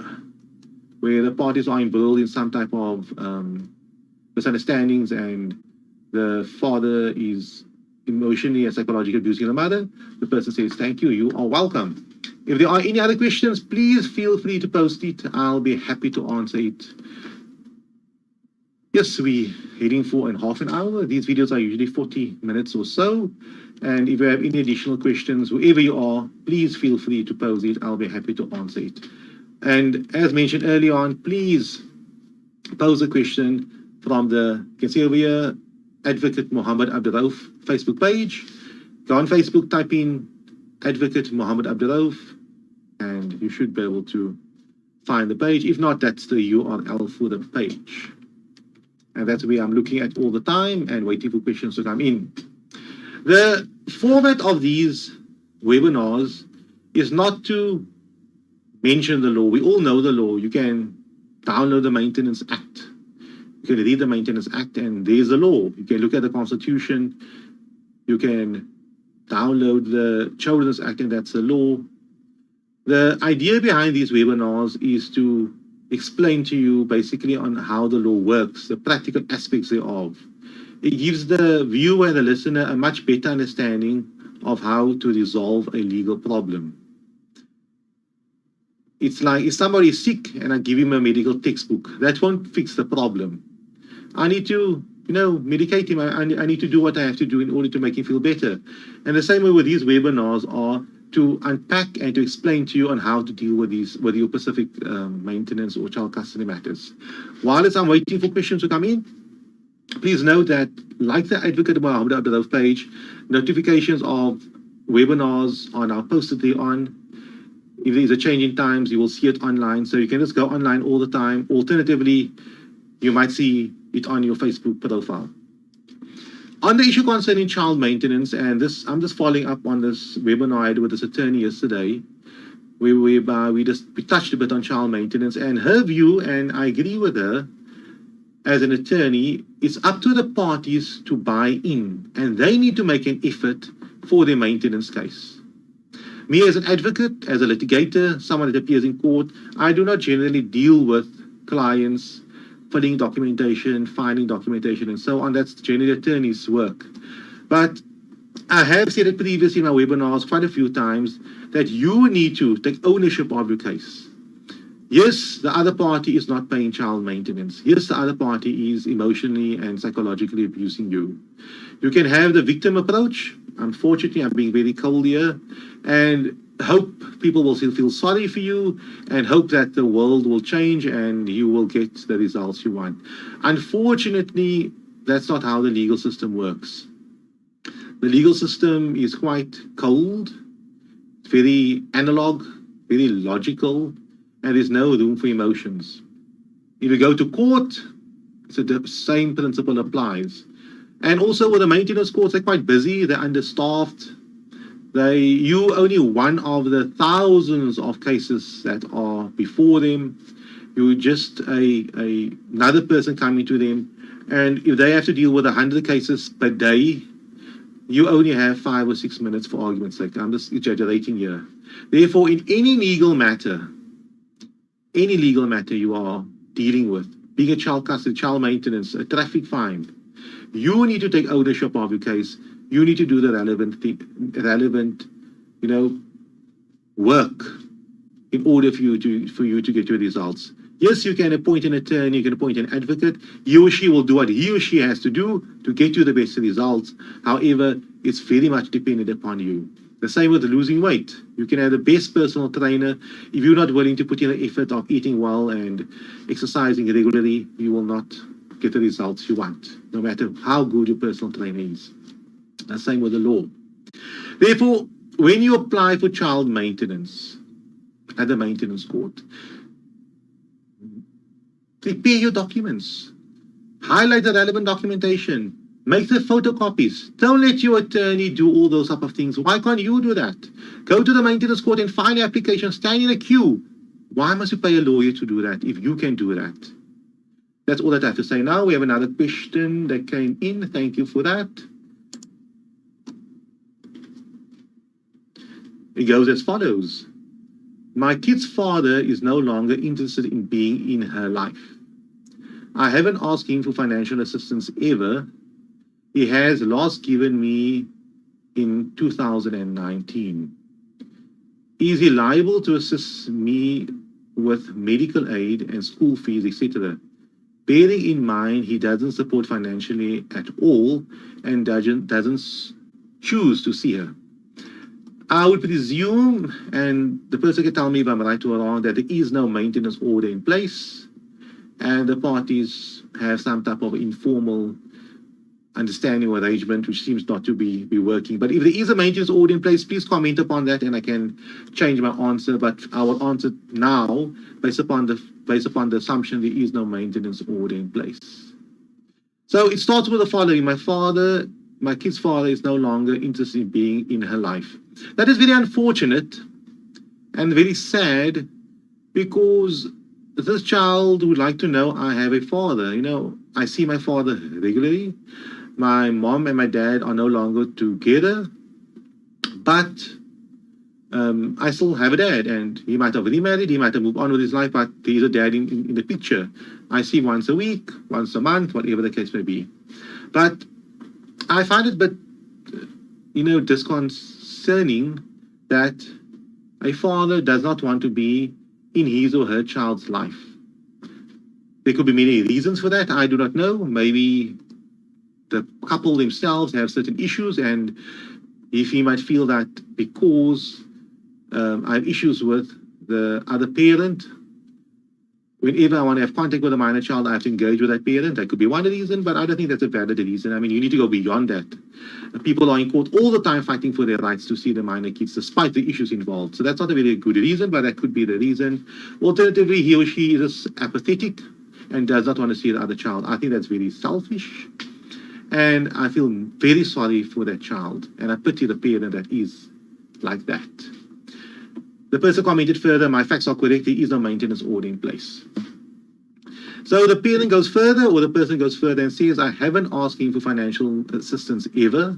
where the parties are embroiled in some type of misunderstandings and the father is emotionally and psychologically abusing the mother, the person says, thank you, you are welcome. If there are any other questions, please feel free to post it. I'll be happy to answer it. Yes, we're heading for half an hour. These videos are usually 40 minutes or so. And if you have any additional questions, wherever you are, please feel free to pose it. I'll be happy to answer it. And as mentioned earlier on, please pose a question from the, you can see over here, Advocate Mohammed Abduroaf Facebook page. Go on Facebook, type in Advocate Mohammed Abduroaf, and you should be able to find the page. If not, that's the URL for the page. And that's where I'm looking at all the time and waiting for questions to come in. The format of these webinars is not to mention the law. We all know the law. You can download the Maintenance Act. You can read the Maintenance Act, and there's the law. You can look at the Constitution. You can download the Children's Act, and that's the law. The idea behind these webinars is to explain to you basically on how the law works, the practical aspects thereof. It gives the viewer and the listener a much better understanding of how to resolve a legal problem. It's like if somebody is sick and I give him a medical textbook, that won't fix the problem. I need to, medicate him. I need to do what I have to do in order to make him feel better. And the same way with these webinars are to unpack and to explain to you on how to deal with these, whether your specific maintenance or child custody matters. While I'm waiting for questions to come in, please note that, like the Advocate Mohammed Abduroaf page, notifications of webinars are now posted there on. If there's a change in times, you will see it online. So you can just go online all the time. Alternatively, you might see it on your Facebook profile. On the issue concerning child maintenance, and this, I'm just following up on this webinar I had with this attorney yesterday, where we touched a bit on child maintenance, and her view, and I agree with her, as an attorney, it's up to the parties to buy in, and they need to make an effort for their maintenance case. Me as an advocate, as a litigator, someone that appears in court, I do not generally deal with clients filling documentation, finding documentation, and so on. That's generally attorney's work. But I have said it previously in my webinars quite a few times that you need to take ownership of your case. Yes, the other party is not paying child maintenance. Yes, the other party is emotionally and psychologically abusing you. You can have the victim approach. Unfortunately, I'm being very cold here, and hope people will feel sorry for you and hope that the world will change and you will get the results you want. Unfortunately, that's not how the legal system works. The legal system is quite cold, very analog, very logical, and there's no room for emotions. If you go to court, so the same principle applies. And also with the maintenance courts, they're quite busy, they're understaffed. You only one of the thousands of cases that are before them. You're just another person coming to them. And if they have to deal with 100 cases per day, you only have 5 or 6 minutes for argument's sake. I'm just exaggerating here. Therefore, in any legal matter you are dealing with, being a child custody, child maintenance, a traffic fine, you need to take ownership of your case. You need to do the relevant, work in order for you to get your results. Yes, you can appoint an attorney, you can appoint an advocate. He or she will do what he or she has to do to get you the best results. However, it's very much dependent upon you. The same with losing weight. You can have the best personal trainer. If you're not willing to put in the effort of eating well and exercising regularly, you will not get the results you want, no matter how good your personal trainer is. The same with the law. Therefore, when you apply for child maintenance at the maintenance court, prepare your documents. Highlight the relevant documentation. Make the photocopies. Don't let your attorney do all those type of things. Why can't you do that? Go to the maintenance court and find the application. Stand in a queue. Why must you pay a lawyer to do that if you can do that? That's all that I have to say now. We have another question that came in. Thank you for that. It goes as follows. My kid's father is no longer interested in being in her life. I haven't asked him for financial assistance ever. He has last given me in 2019. Is he liable to assist me with medical aid and school fees, etc.? Bearing in mind he doesn't support financially at all and doesn't choose to see her. I would presume, and the person can tell me if I'm right or wrong, that there is no maintenance order in place and the parties have some type of informal understanding or arrangement which seems not to be working. But if there is a maintenance order in place, please comment upon that and I can change my answer. But I will answer now based upon the assumption there is no maintenance order in place. So it starts with the following. My kid's father is no longer interested in being in her life. That is very unfortunate and very sad because this child would like to know I have a father. I see my father regularly. My mom and my dad are no longer together, but I still have a dad, and he might have remarried, he might have moved on with his life, but there is a dad in the picture. I see once a week, once a month, whatever the case may be. But I find it a bit, disconcerting that a father does not want to be in his or her child's life. There could be many reasons for that. I do not know. Maybe the couple themselves have certain issues, and if he might feel that because I have issues with the other parent, whenever I want to have contact with a minor child, I have to engage with that parent. That could be one reason, but I don't think that's a valid reason. I mean, you need to go beyond that. People are in court all the time fighting for their rights to see the minor kids, despite the issues involved. So that's not a very good reason, but that could be the reason. Alternatively, he or she is apathetic and does not want to see the other child. I think that's very selfish. And I feel very sorry for that child. And I pity the parent that is like that. The person commented further, my facts are correct, there is no maintenance order in place. So the parent goes further, or the person goes further and says, I haven't asked him for financial assistance ever.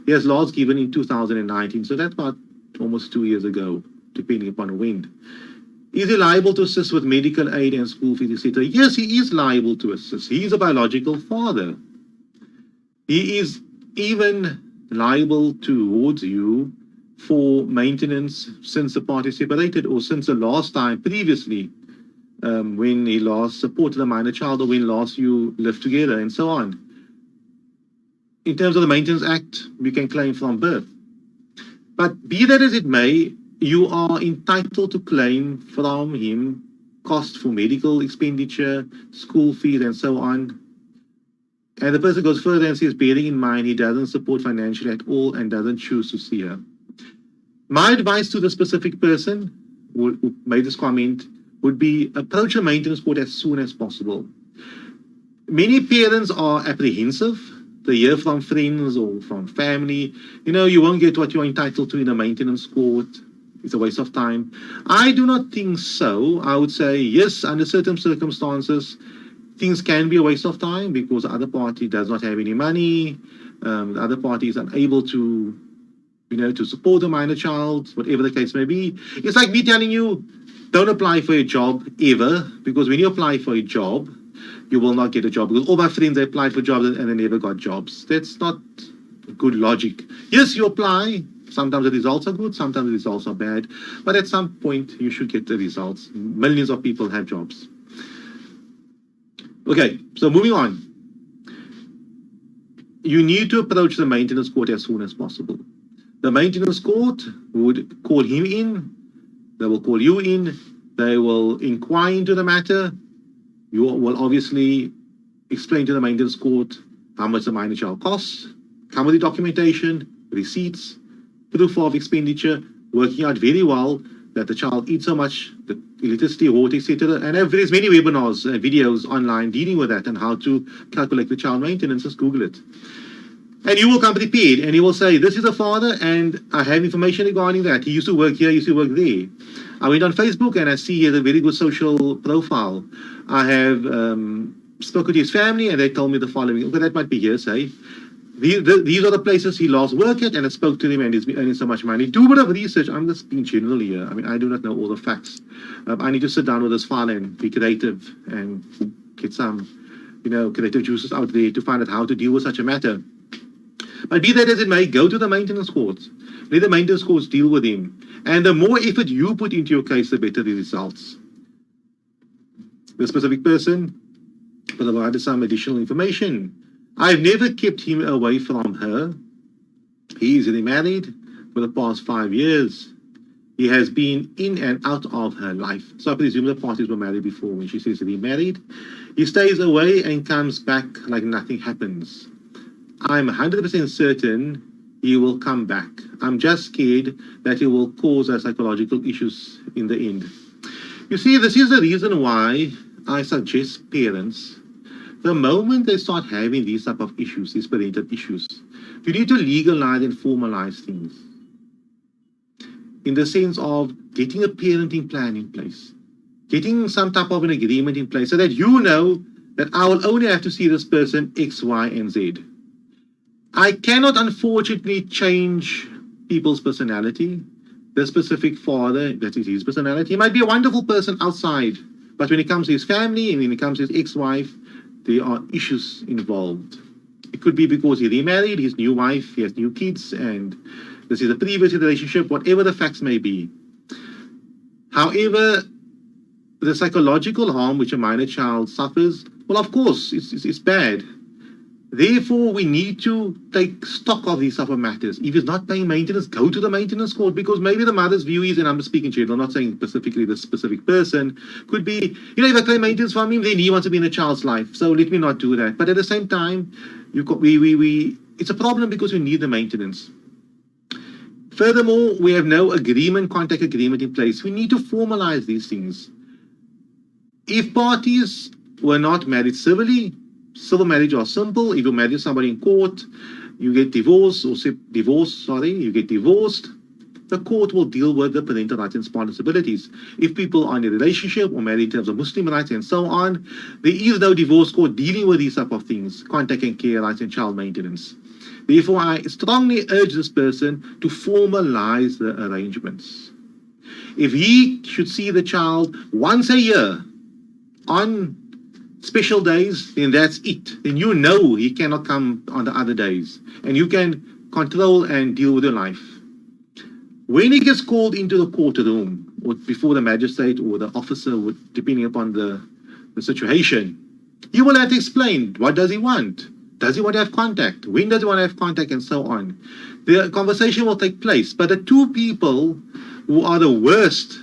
He has last given in 2019, so that's about almost 2 years ago, depending upon when. Is he liable to assist with medical aid and school fees, etc.? Yes, he is liable to assist. He is a biological father. He is even liable towards you for maintenance since the party separated or since the last time previously when he last supported a minor child, or when last you lived together, and so on. In terms of the Maintenance Act, you can claim from birth. But be that as it may, you are entitled to claim from him costs for medical expenditure, school fees, and so on. And the person goes further and says, bearing in mind he doesn't support financially at all and doesn't choose to see her. My advice to the specific person who made this comment would be approach a maintenance court as soon as possible. Many parents are apprehensive. They hear from friends or from family, you won't get what you're entitled to in a maintenance court. It's a waste of time. I do not think so. I would say, yes, under certain circumstances, things can be a waste of time because the other party does not have any money. The other party is unable to, to support a minor child, whatever the case may be. It's like me telling you, don't apply for a job ever, because when you apply for a job, you will not get a job. Because all my friends, they applied for jobs and they never got jobs. That's not good logic. Yes, you apply. Sometimes the results are good, sometimes the results are bad. But at some point, you should get the results. Millions of people have jobs. Okay, so moving on. You need to approach the maintenance court as soon as possible. The maintenance court would call him in. They will call you in. They will inquire into the matter. You will obviously explain to the maintenance court how much the minor child costs, come with the documentation, receipts, proof of expenditure, working out very well that the child eats so much, the electricity, water, etc. And there's many webinars and videos online dealing with that and how to calculate the child maintenance. Just Google it. And you will come prepared and you will say, this is the father and I have information regarding that. He used to work here, he used to work there. I went on Facebook and I see he has a very good social profile. I have spoken to his family and they told me the following. Okay, that might be hearsay. These are the places he last worked at and I spoke to him and he's earning so much money. Do a bit of research. I'm just being general here. I mean, I do not know all the facts. I need to sit down with this file and be creative and get some, creative juices out there to find out how to deal with such a matter. But be that as it may, go to the maintenance courts. Let the maintenance courts deal with him. And the more effort you put into your case, the better the results. The specific person provided some additional information. I've never kept him away from her. He is remarried for the past 5 years. He has been in and out of her life. So I presume the parties were married before when she says remarried. He stays away and comes back like nothing happens. I'm 100% certain he will come back. I'm just scared that it will cause us psychological issues in the end. You see, this is the reason why I suggest parents, the moment they start having these type of issues, these parental issues, you need to legalize and formalize things. In the sense of getting a parenting plan in place, getting some type of an agreement in place so that you know that I will only have to see this person X, Y, and Z. I cannot, unfortunately, change people's personality. The specific father, that is his personality. He might be a wonderful person outside, but when it comes to his family and when it comes to his ex-wife, there are issues involved. It could be because he remarried, his new wife, he has new kids, and this is a previous relationship, whatever the facts may be. However, the psychological harm which a minor child suffers, well, of course, it's bad. Therefore, we need to take stock of these type of matters. If he's not paying maintenance, go to the maintenance court, because maybe the mother's view is, and I'm speaking general, I'm not saying specifically the specific person, could be, if I claim maintenance from him, then he wants to be in a child's life. So let me not do that. But at the same time, it's a problem because we need the maintenance. Furthermore, we have no contact agreement in place. We need to formalize these things. If parties were not married civilly, civil marriage are simple. If you marry somebody in court, you get divorced, you get divorced, the court will deal with the parental rights and responsibilities. If people are in a relationship or married in terms of Muslim rights and so on, there is no divorce court dealing with these type of things, contact and care rights and child maintenance. Therefore, I strongly urge this person to formalize the arrangements. If he should see the child once a year on special days, then that's it. Then you know he cannot come on the other days. And you can control and deal with your life. When he gets called into the courtroom, or before the magistrate or the officer, depending upon the situation, you will have to explain, what does he want? Does he want to have contact? When does he want to have contact, and so on? The conversation will take place. But the two people who are the worst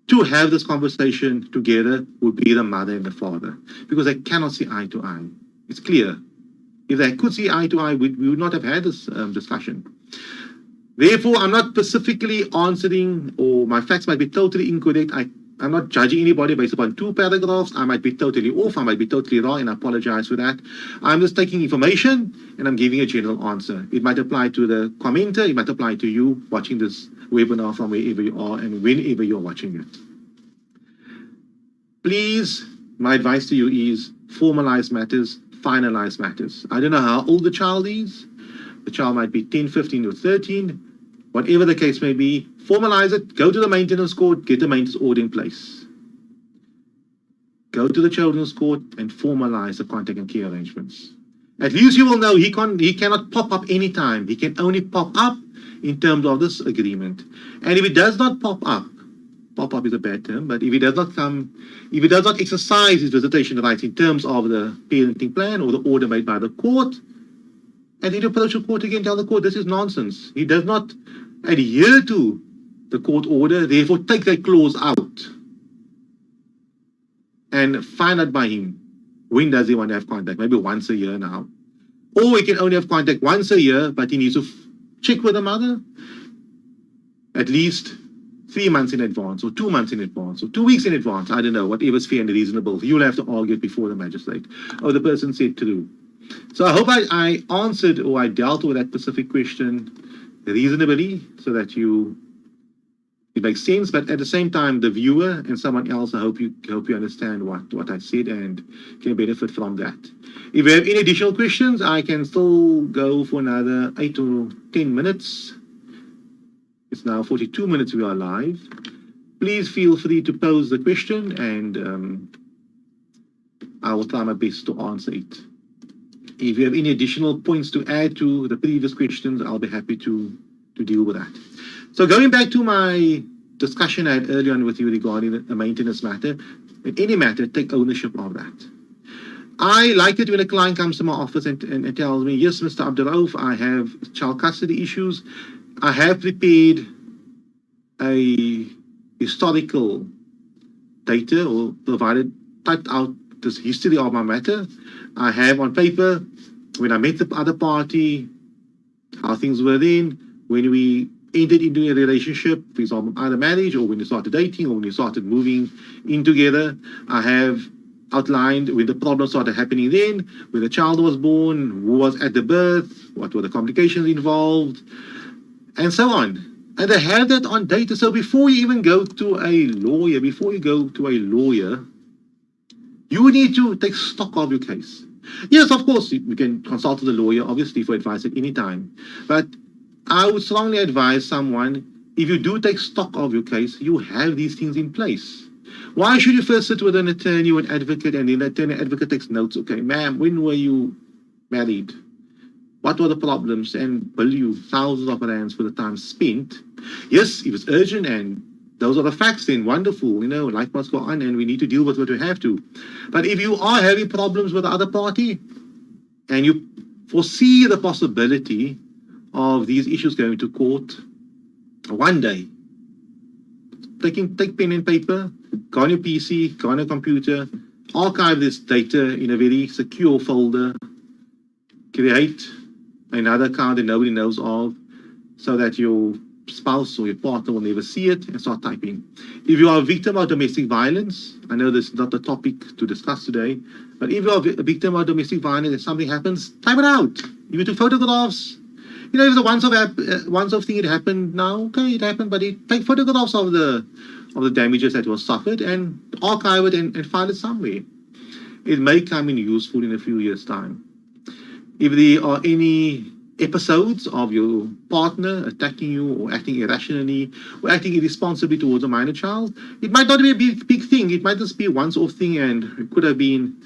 to have this conversation together would be the mother and the father, because they cannot see eye to eye. It's clear. If they could see eye to eye, we would not have had this discussion. Therefore, I'm not specifically answering, or my facts might be totally incorrect. I'm not judging anybody based upon 2 paragraphs. I might be totally off, I might be totally wrong, and I apologize for that. I'm just taking information and I'm giving a general answer. It might apply to the commenter, it might apply to you watching this webinar from wherever you are and whenever you're watching it. Please, my advice to you is formalize matters, finalize matters. I don't know how old the child is. The child might be 10, 15, or 13. Whatever the case may be, formalize it, go to the maintenance court, get the maintenance order in place. Go to the children's court and formalize the contact and care arrangements. At least you will know he cannot pop up anytime. He can only pop up in terms of this agreement. And if it does not pop up is a bad term, but if he does not come, if he does not exercise his visitation rights in terms of the parenting plan or the order made by the court, and then approach the court again, tell the court this is nonsense. He does not adhere to the court order, therefore take that clause out and find out by him, when does he want to have contact? Maybe once a year now. Or he can only have contact once a year, but he needs to check with the mother at least 3 months in advance, or 2 months in advance, or 2 weeks in advance. I don't know, whatever's fair and reasonable. You'll have to argue it before the magistrate. Oh, the person said true. So I hope I answered, or I dealt with that specific question reasonably, so that it makes sense. But at the same time, the viewer and someone else, I hope you understand what I said and can benefit from that. If you have any additional questions, I can still go for another 8 or 10 minutes. It's now 42 minutes we are live. Please feel free to pose the question, and I will try my best to answer it. If you have any additional points to add to the previous questions, I'll be happy to deal with that. So going back to my discussion I had earlier on with you regarding a maintenance matter, in any matter, take ownership of that. I like it when a client comes to my office and tells me, yes, Mr. Abduroaf, I have child custody issues. I have prepared a historical data, or typed out this history of my matter. I have on paper when I met the other party, how things were then, when we entered into a relationship, for example, either marriage, or when you started dating, or when you started moving in together. I have outlined when the problems started happening then, when the child was born, who was at the birth, what were the complications involved, and so on. And they have that on data. So before you even go to a lawyer, you need to take stock of your case. Yes, of course, you can consult with a lawyer, obviously, for advice at any time. But I would strongly advise someone, if you do take stock of your case, you have these things in place. Why should you first sit with an attorney or an advocate, and then the attorney advocate takes notes? Okay, ma'am, when were you married? What were the problems? And bill you thousands of rands for the time spent. Yes, if it's urgent and those are the facts, then wonderful, life must go on and we need to deal with what we have to. But if you are having problems with the other party and you foresee the possibility of these issues going to court one day, take pen and paper, go on your PC, go on your computer, archive this data in a very secure folder, create another account that nobody knows of, so that your spouse or your partner will never see it, and start typing. If you are a victim of domestic violence, I know this is not the topic to discuss today, but if you are a victim of domestic violence and something happens, type it out. If you took photographs, if it's a once-off thing, it happened now, okay, it happened, but take photographs of the damages that was suffered and archive it and file it somewhere. It may come in useful in a few years' time. If there are any episodes of your partner attacking you, or acting irrationally, or acting irresponsibly towards a minor child, it might not be a big thing. It might just be a once-off thing, and it could have been,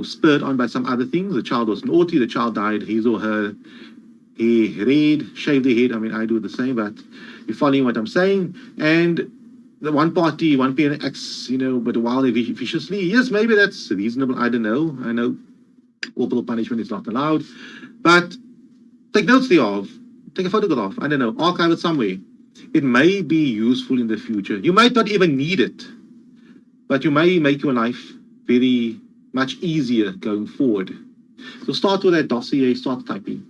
spurred on by some other things. The child was naughty, the child died his or her red, shave their head. I mean, I do the same, but you're following what I'm saying. And the one parent acts, but wildly viciously. Yes, maybe that's reasonable. I don't know. I know corporal punishment is not allowed, but take notes thereof. Take a photograph. I don't know. Archive it somewhere. It may be useful in the future. You might not even need it, but you may make your life very much easier going forward. So start with that dossier, start typing.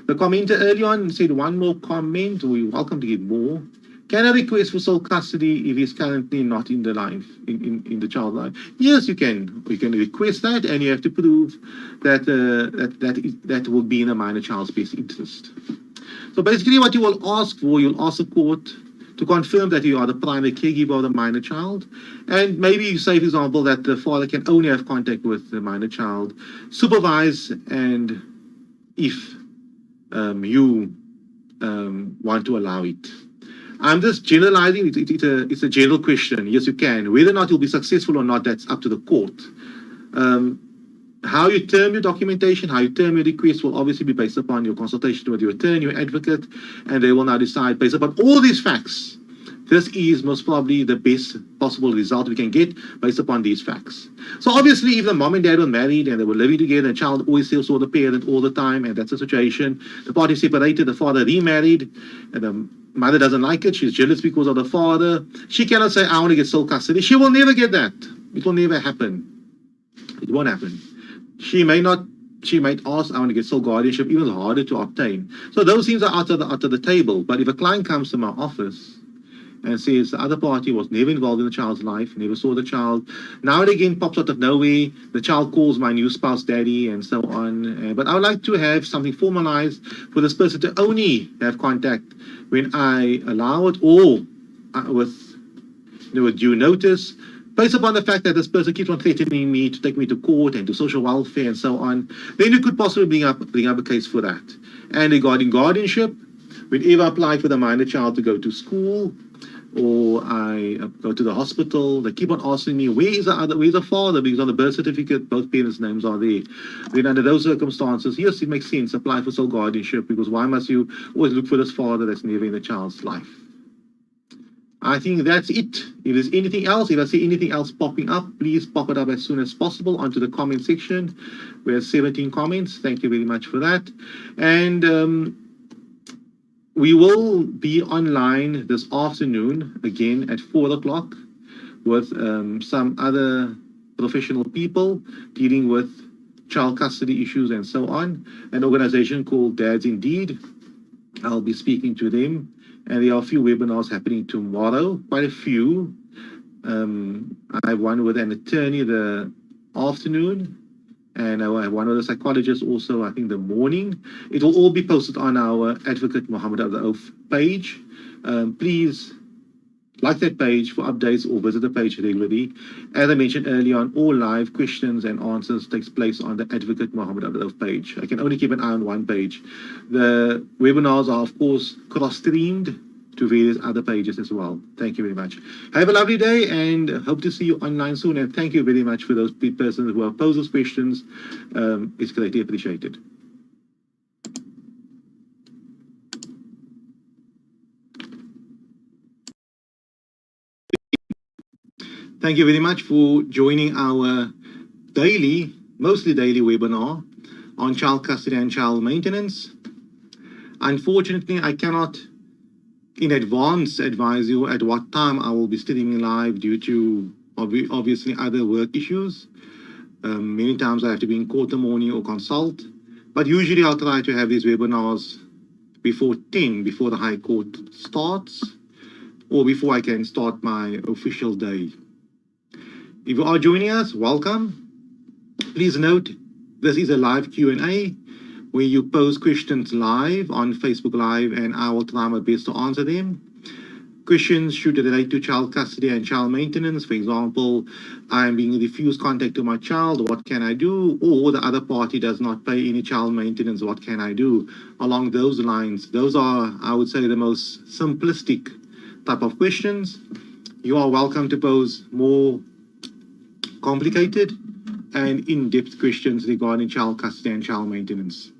The commenter earlier on said one more comment. We're welcome to get more. Can I request for sole custody if he's currently not in the life, in the child's life? Yes, you can. You can request that, and you have to prove that that will be in a minor child's best interest. So basically what you will ask for, you'll ask the court to confirm that you are the primary caregiver of the minor child. And maybe you say, for example, that the father can only have contact with the minor child, supervise, and if you want to allow it. I'm just generalizing. It's a general question. Yes, you can. Whether or not you'll be successful or not, that's up to the court. How you term your documentation, how you term your request will obviously be based upon your consultation with your attorney, your advocate, and they will now decide based upon all these facts. This is most probably the best possible result we can get based upon these facts. So obviously, if the mom and dad were married and they were living together, the child always still saw the parent all the time, and that's the situation. The parties separated, the father remarried, and the mother doesn't like it. She's jealous because of the father. She cannot say, I want to get sole custody. She will never get that. It will never happen. It won't happen. She might ask, I want to get sole guardianship, even harder to obtain. So those things are out of the table. But if a client comes to my office and says the other party was never involved in the child's life, never saw the child, now and again pops out of nowhere, the child calls my new spouse daddy and so on. But I would like to have something formalized for this person to only have contact when I allow it, or with due notice, based upon the fact that this person keeps on threatening me to take me to court and to social welfare and so on. Then you could possibly bring up a case for that. And regarding guardianship, whenever I apply for the minor child to go to school, or I go to the hospital, they keep on asking me, where's the father? Because on the birth certificate, both parents' names are there. Then under those circumstances, yes, it makes sense, apply for sole guardianship, because why must you always look for this father that's never in the child's life? I think that's it. If there's anything else, if I see anything else popping up, please pop it up as soon as possible onto the comment section. We have 17 comments. Thank you very much for that. And we will be online this afternoon, again at 4 o'clock, with some other professional people dealing with child custody issues and so on. An organization called Dads Indeed. I'll be speaking to them. And there are a few webinars happening tomorrow, quite a few. I have one with an attorney the afternoon, and I have one with a psychologist also, I think, the morning. It will all be posted on our Advocate Mohammed Abduroaf page. Please like that page for updates or visit the page regularly. As I mentioned earlier on, all live questions and answers takes place on the Advocate Mohammed Abduroaf page. I can only keep an eye on one page. The webinars are, of course, cross-streamed to various other pages as well. Thank you very much. Have a lovely day and hope to see you online soon. And thank you very much for those persons who have posed those questions. It's greatly appreciated. Thank you very much for joining our mostly daily webinar on child custody and child maintenance. Unfortunately, I cannot in advance advise you at what time I will be streaming live due to obviously other work issues. Many times I have to be in court in the morning or consult, but usually I'll try to have these webinars before 10, before the High Court starts, or before I can start my official day. If you are joining us, welcome. Please note, this is a live Q&A where you pose questions live on Facebook Live, and I will try my best to answer them. Questions should relate to child custody and child maintenance. For example, I'm being refused contact to my child, what can I do? Or the other party does not pay any child maintenance, what can I do? Along those lines, those are, I would say, the most simplistic type of questions. You are welcome to pose more complicated and in-depth questions regarding child custody and child maintenance.